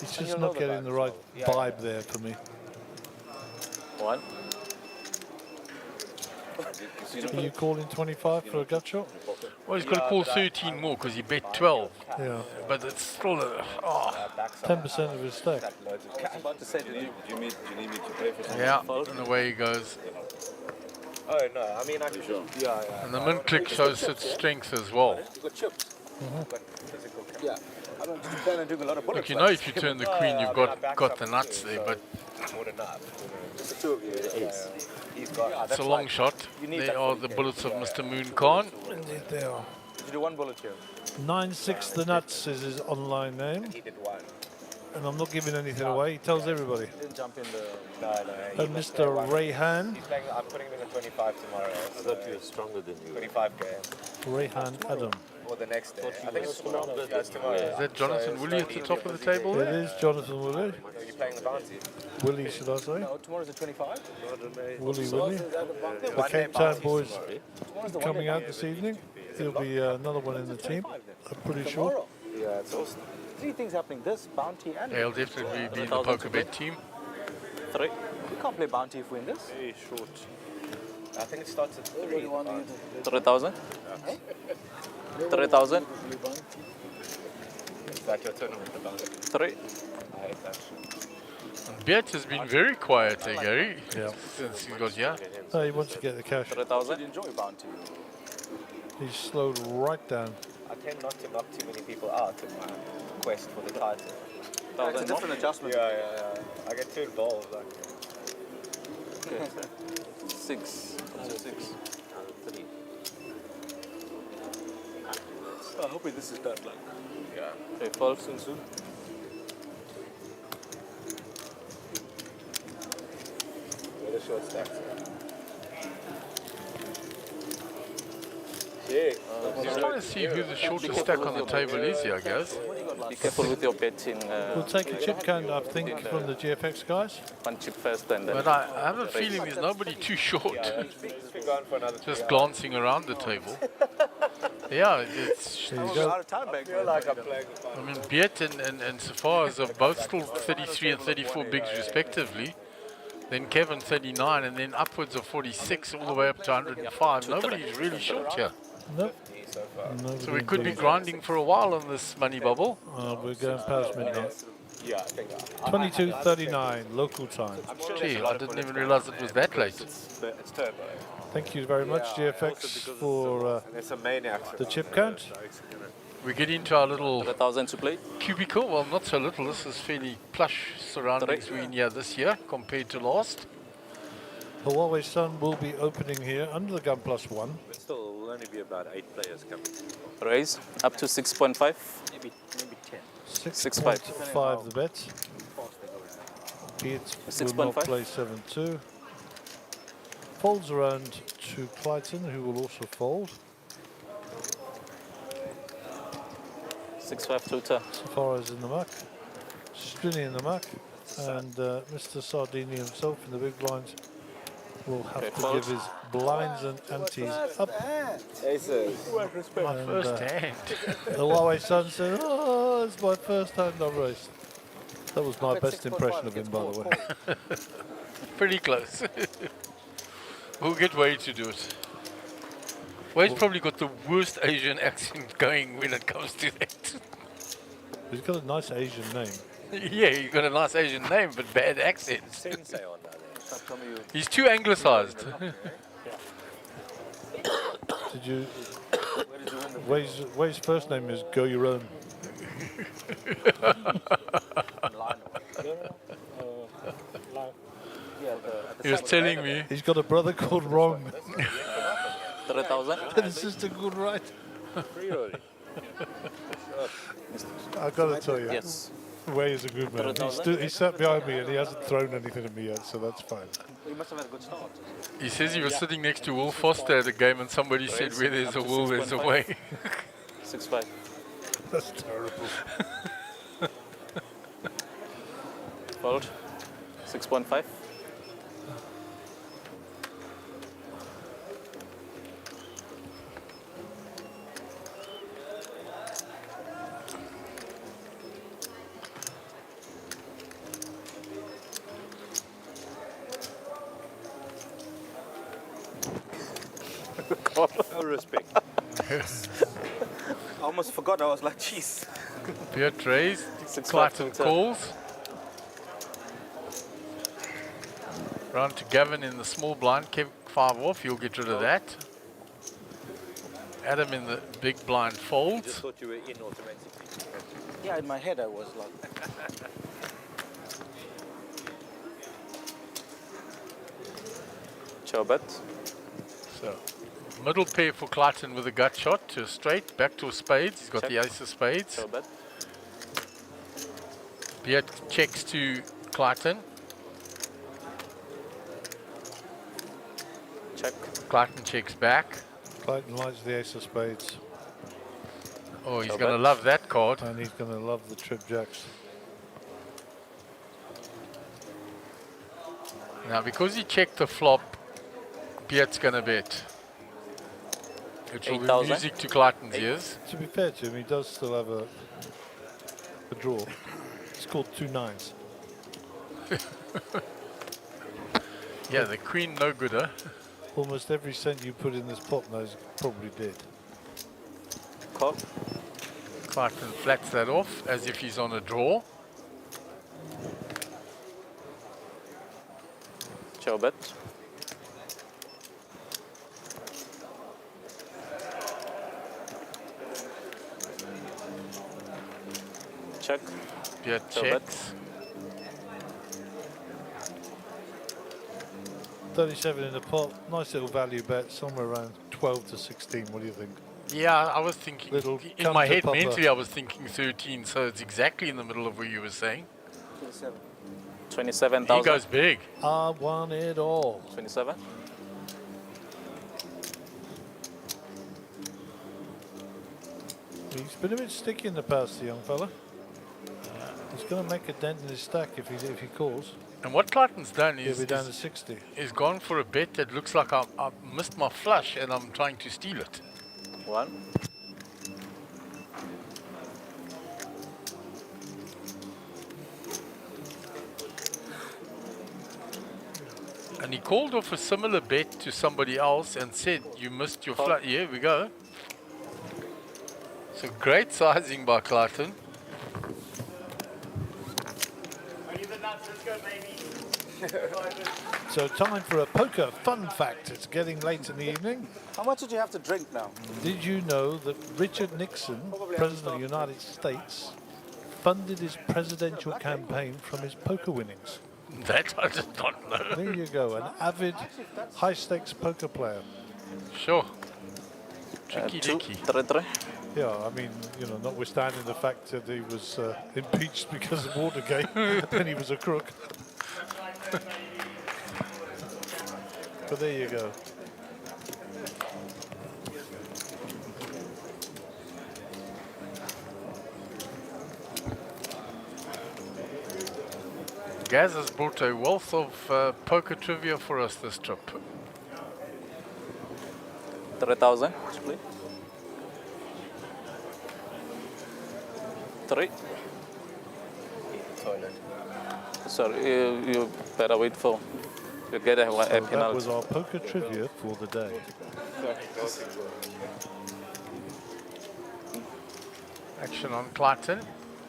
He's just not getting the right vibe there for me. 1. Are you calling 25 for a gut shot? Well, he's got to call 13 more because he bet 12. Yeah. But it's still a... 10% of his stack. I was about to say, do you need me to pay for something? Yeah, and away he goes. Oh, no, I mean, I can sure. Yeah. And the min click shows its strength as well. You've got chips. Got physical cash. Yeah. I don't plan on doing a lot of bullets. Look, you know if you turn the queen, you've got the nuts there, but more than enough. Just the two of you. He's got. it's a long shot. There are the bullets of Mr. Moon Khan. Indeed they are. Did you do one bullet here? 96 the Nuts is his online name. He did one. And I'm not giving anything away. He tells everybody. He didn't jump in the... And Mr. Rayhan. He's playing, I'm putting him in the 25 tomorrow. I thought he was stronger than you. 25k. Rayhan Adam. Or the next day. I think it's tomorrow. Yeah, it's tomorrow. Is that Jonathan Woolley at the top of the table It there? is Jonathan Woolley. Are you playing the bounty? Willie, should I say? No, tomorrow's the 25. Willie. The Cape Town boys coming out this evening. There'll be another one in the team, I'm pretty sure. Yeah, it's awesome. 3 things happening, this, bounty and... They'll definitely be in the poker bet team. 3. We can't play bounty if we win this. Very short. I think it starts at 3. 3,000. 3,000. Is that your tournament, the bounty? 3. I hate that. Bet has been very quiet, Gary. Yeah. Since he got here. No, he wants to get the cash. 3,000. You enjoy bounty. He's slowed right down. I tend not to knock too many people out in my quest for the title. It's a different adjustment. Yeah. I get too involved. Like. 6. 6. 3. I hope this is done. Like. Yeah. Okay, fold. Soon. Where the short stacks are. I'm just trying to see who the shortest stack on the table is here, guys. Be careful with your betting. We'll take a chip count, I think, from the GFX guys. One chip first and then... But I have a feeling there's nobody too short. Just glancing around the table. Yeah, it's... I mean, Beat and Safaris are both still 33 and 34 bigs respectively. Then Kevin 39 and then upwards of 46 all the way up to 105. Nobody's really short here. Nope. So we could be grinding for a while on this money bubble. We're going past midnight. Yeah, I think 22:39 local time. Gee, I didn't even realize it was that late. It's turbo. Thank you very much, GFX, for the chip count. We get into our little 3,000 to play. Cubicle. Well, not so little. This is fairly plush surroundings we're in here this year compared to last. Huawei Sun will be opening here under the gun +1. But still, will only be about 8 players coming. Raise up to 6.5. Maybe 10. 6.5 the bet. Beat will not 6.5. play 7-2. Folds around to Clayton, who will also fold. 6-5 tutor. Safari's in the muck. Strinny in the muck. And Mr. Sardini himself in the big blinds will have to give his blinds and antes up. My first hand. The Huawei Sun said, "Oh, it's my first hand I've raced." That was my best impression of him, by the way. Pretty close. We'll get Wade to do it. Wade's probably got the worst Asian accent going when it comes to that. He's got a nice Asian name. Yeah, he's got a nice Asian name, but bad accent. Sensei on that. He's too anglicized. Did you? Wade's first name is Go Your Own. He was telling me. He's got a brother called Wrong. 3,000. And a sister called Right. I've got to tell you. Yes. Way is a good man. He sat behind me and he hasn't thrown anything at me yet, so that's fine. He must have had a good start. He says he was sitting next to Will Foster at the game and somebody said, where there's a will, there's a way. 6-5. That's terrible. Fold. 6.5. No respect. I almost forgot. I was like, jeez. Beard raised. Clayton calls. Round to Gavin in the small blind. Kev 5 off. You'll get rid of that. Adam in the big blind I just folds. thought you were in automatically. Yeah, in my head I was like. Chobet. So, middle pair for Clayton with a gut shot to a straight, back to a spades. He's got the ace of spades. Chobet. Beard checks to Clayton. Check. Clayton checks back. Clayton likes the ace of spades. Oh, he's going to love that card. And he's going to love the trip jacks. Now, because he checked the flop, Beard's going to bet. Which will be 8,000. music to Clayton's ears. To be fair to him, he does still have a draw. It's called 2 9s. Yeah, the queen no gooder. Almost every cent you put in this pot now is probably dead. Call. Clayton flats that off as if he's on a draw. Chobet. Check. Beard checks. 37 in the pot. Nice little value bet. Somewhere around 12 to 16. What do you think? Yeah, I was thinking, Little in my head counter-popper. mentally I was thinking 13, so it's exactly in the middle of what you were saying. 27. 27,000. He goes big. I want it all. 27. He's been a bit sticky in the past, the young fella. He's going to make a dent in his stack if he calls. And what Clayton's done He'll is, be down to 60. is gone for a bet that looks like I've missed my flush and I'm trying to steal it. 1. And he called off a similar bet to somebody else and said, you missed your flush. Here we go. So great sizing by Clayton. So time for a poker fun fact. It's getting late in the evening. How much did you have to drink now? Did you know that Richard Nixon, President of the United States, funded his presidential campaign from his poker winnings? That I did not know. There you go, an avid high-stakes poker player. Sure. Tricky dicky. Yeah, I mean, you know, notwithstanding the fact that he was impeached because of Watergate, and he was a crook. But there you go. Gaz has brought a wealth of poker trivia for us this trip. 3,000, split. 3. Sorry, you better wait for. You get a So penalty. that was our poker trivia for the day. Action on Clayton.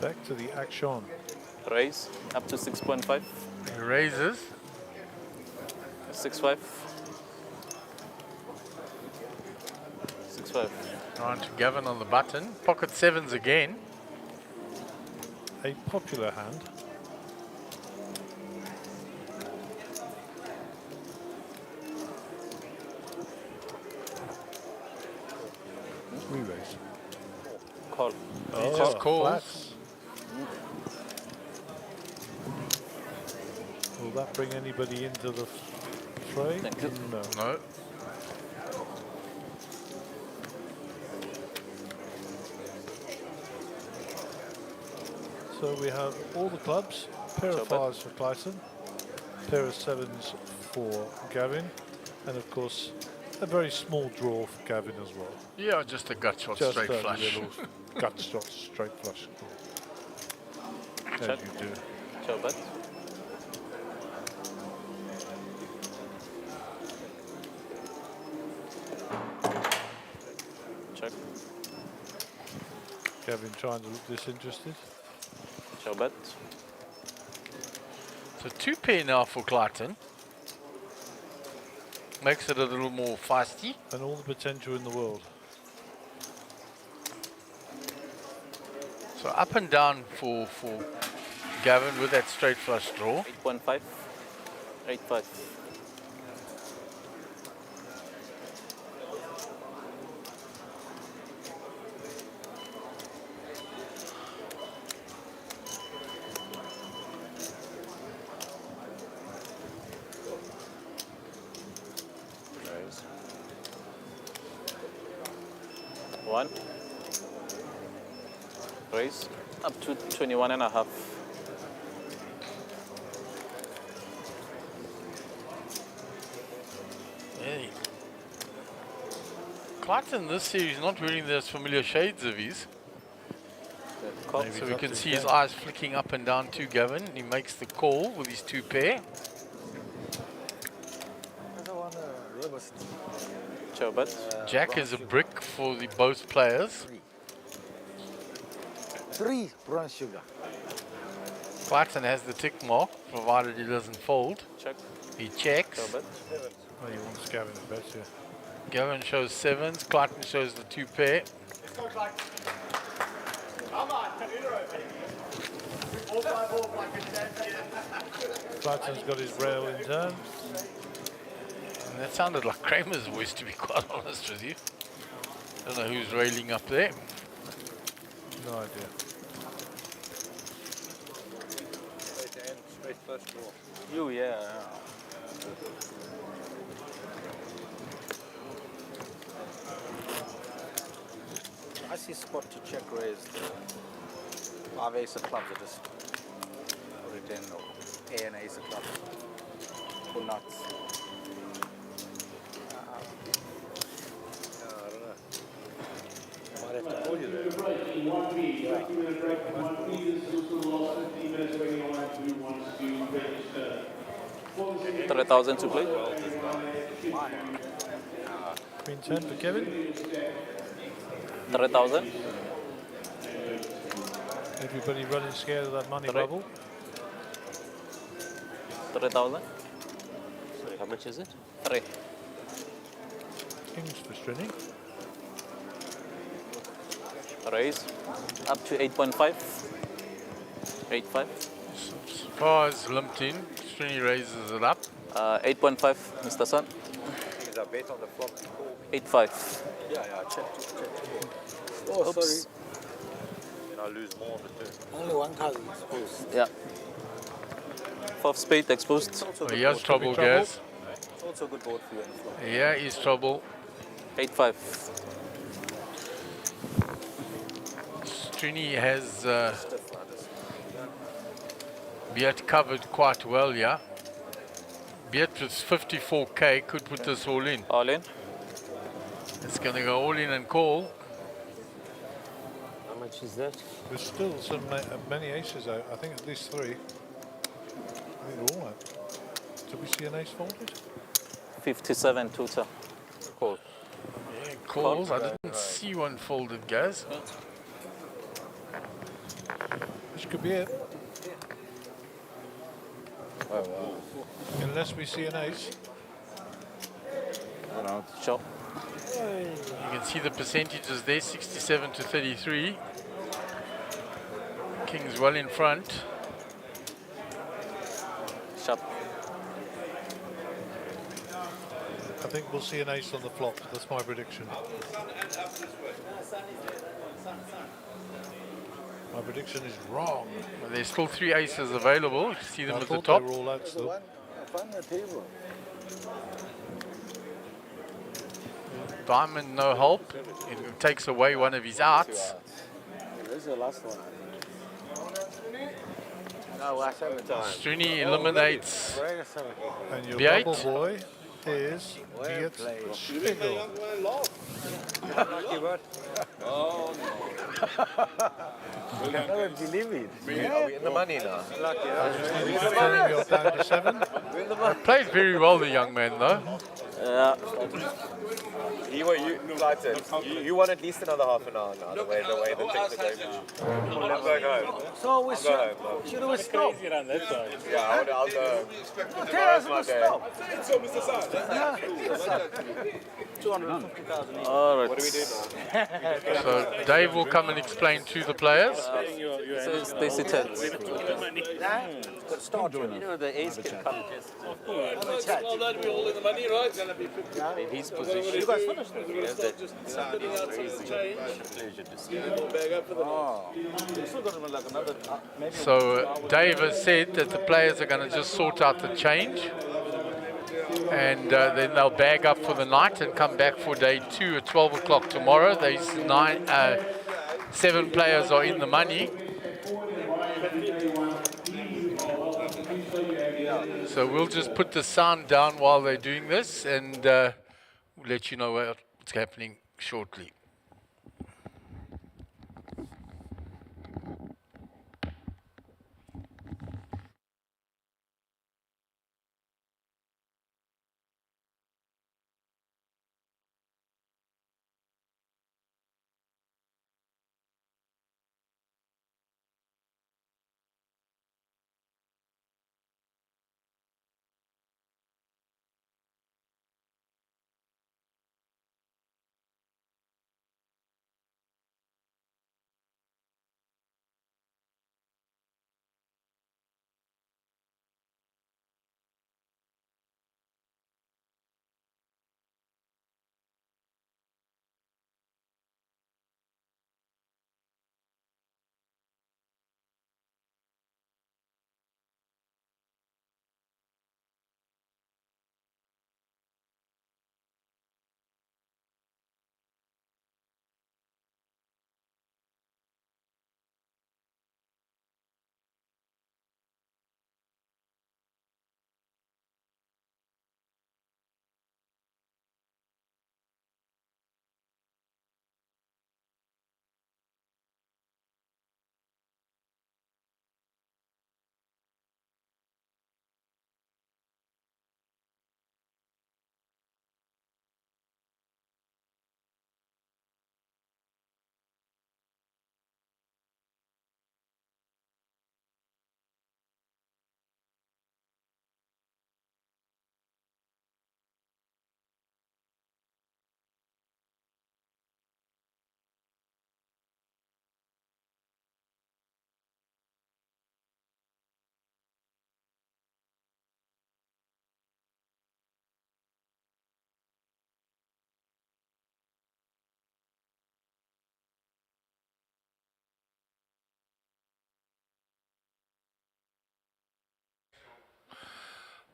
Back to the action. Raise up to 6.5. He raises. 6.5. 6.5. On to Gavin on the button. Pocket sevens again. A popular hand. We raise. Call. He just calls. Flats. Will that bring anybody into the fray? No. No. So we have all the clubs, pair of fives for Clayton, pair of sevens for Gavin, and of course a very small draw for Gavin as well. Yeah, just a gut shot, Just straight a flush. little gut shot, straight flush. As Check. you do. Chobet. Check. Gavin trying to look disinterested. Showbet. So 2 pair now for Clayton. Makes it a little more feisty. And all the potential in the world. So up and down for Gavin with that straight flush draw. 8.5. 8.5. One. Raise up to 21.5. Hey. Clayton this series not wearing those familiar shades of his. So we can see his eyes flicking up and down to Gavin. He makes the call with his 2 pair. Jack is a brick for the both players. 3 brown sugar. Clayton has the tick mark, provided he doesn't fold. Check. He checks. Well, he wants Gavin to bet, yeah. Gavin shows 7s, Clayton shows the 2 pair. Clayton's got his rail in turn. And that sounded like Kramer's voice, to be quite honest with you. Don't know who's railing up there. No idea. Straight flush draw. You, yeah. I see spot to check raise the 5 ace of clubs. I just put it in, or A and ace of clubs. Or nuts. I don't know. Might have to call you there. 30-minute break, 1P. This is also the last 15 minutes for anyone who wants to register. 3,000 to play. Queen 10 for Kevin. 3,000. Everybody running scared of that money bubble. 3,000. Sorry, how much is it? 3. Kings for Strinny. Raise up to 8.5. 8.5. As far as limped in, Strinny raises it up. 8.5, Mr. Sun. Is that bet on the flop? 8.5. Yeah, I checked. Oh, Oops. sorry. Then I lose more on the turn. Only 1 card is exposed. Yeah. 4 spade exposed. Oh, he has trouble, guys. It's also a good board for you on the flop. Yeah, he's trouble. 8.5. Strinny has Beat covered quite well, yeah. Beat with 54k could put this all in. All in. It's going to go all in and call. How much is that? There's still some many aces out. I think at least 3. I think they're all out. Did we see an ace folded? 57 total. Call. Yeah, calls. I didn't see one folded, guys. This could be it. Oh, wow. Unless we see an ace. Sure. You can see the percentages there, 67 to 33. King's well in front. Sharp. I think we'll see an ace on the flop. That's my prediction. My prediction is wrong. Well, there's still 3 aces available. You see them I at the thought top. they were all out still. Find the table. Diamond, no help. It takes away one of his outs. This is the last one. No, last 7 times. Strinny eliminates And your Beat. bubble boy is Beat Spiegel. Lucky bird. Oh I can never believe it. Are we in the money now? Lucky, I just need to confirm you're down to 7. Played very well, the young man, though. Yeah. You want at least another half an hour now, the way the things are going now. I'm going home. So we should we stop? Yeah, I'll go. Tell us to stop. All right. What do we do now? So Dave will come and explain to the players. They sit tense. Start, You know, the ace can come just. Well, that'd be all in the money, right? It's gonna be 50. In his position. You guys finished it? We're gonna just sending out some change. Pleasure to see. We'll bag up for the We still got like another. Maybe So Dave has said that the players are going to just sort out the change, and then they'll bag up for the night and come back for day 2 at 12 o'clock tomorrow. These 7 players are in the money. So we'll just put the sound down while they're doing this, and we'll let you know what's happening shortly.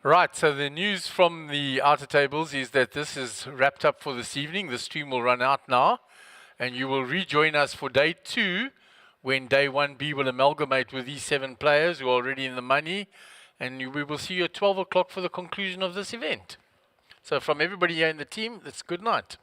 Right, so the news from the outer tables is that this is wrapped up for this evening. The stream will run out now, and you will rejoin us for day 2, when day 1B will amalgamate with these 7 players who are already in the money, and we will see you at 12 o'clock for the conclusion of this event. So from everybody here in the team, it's good night.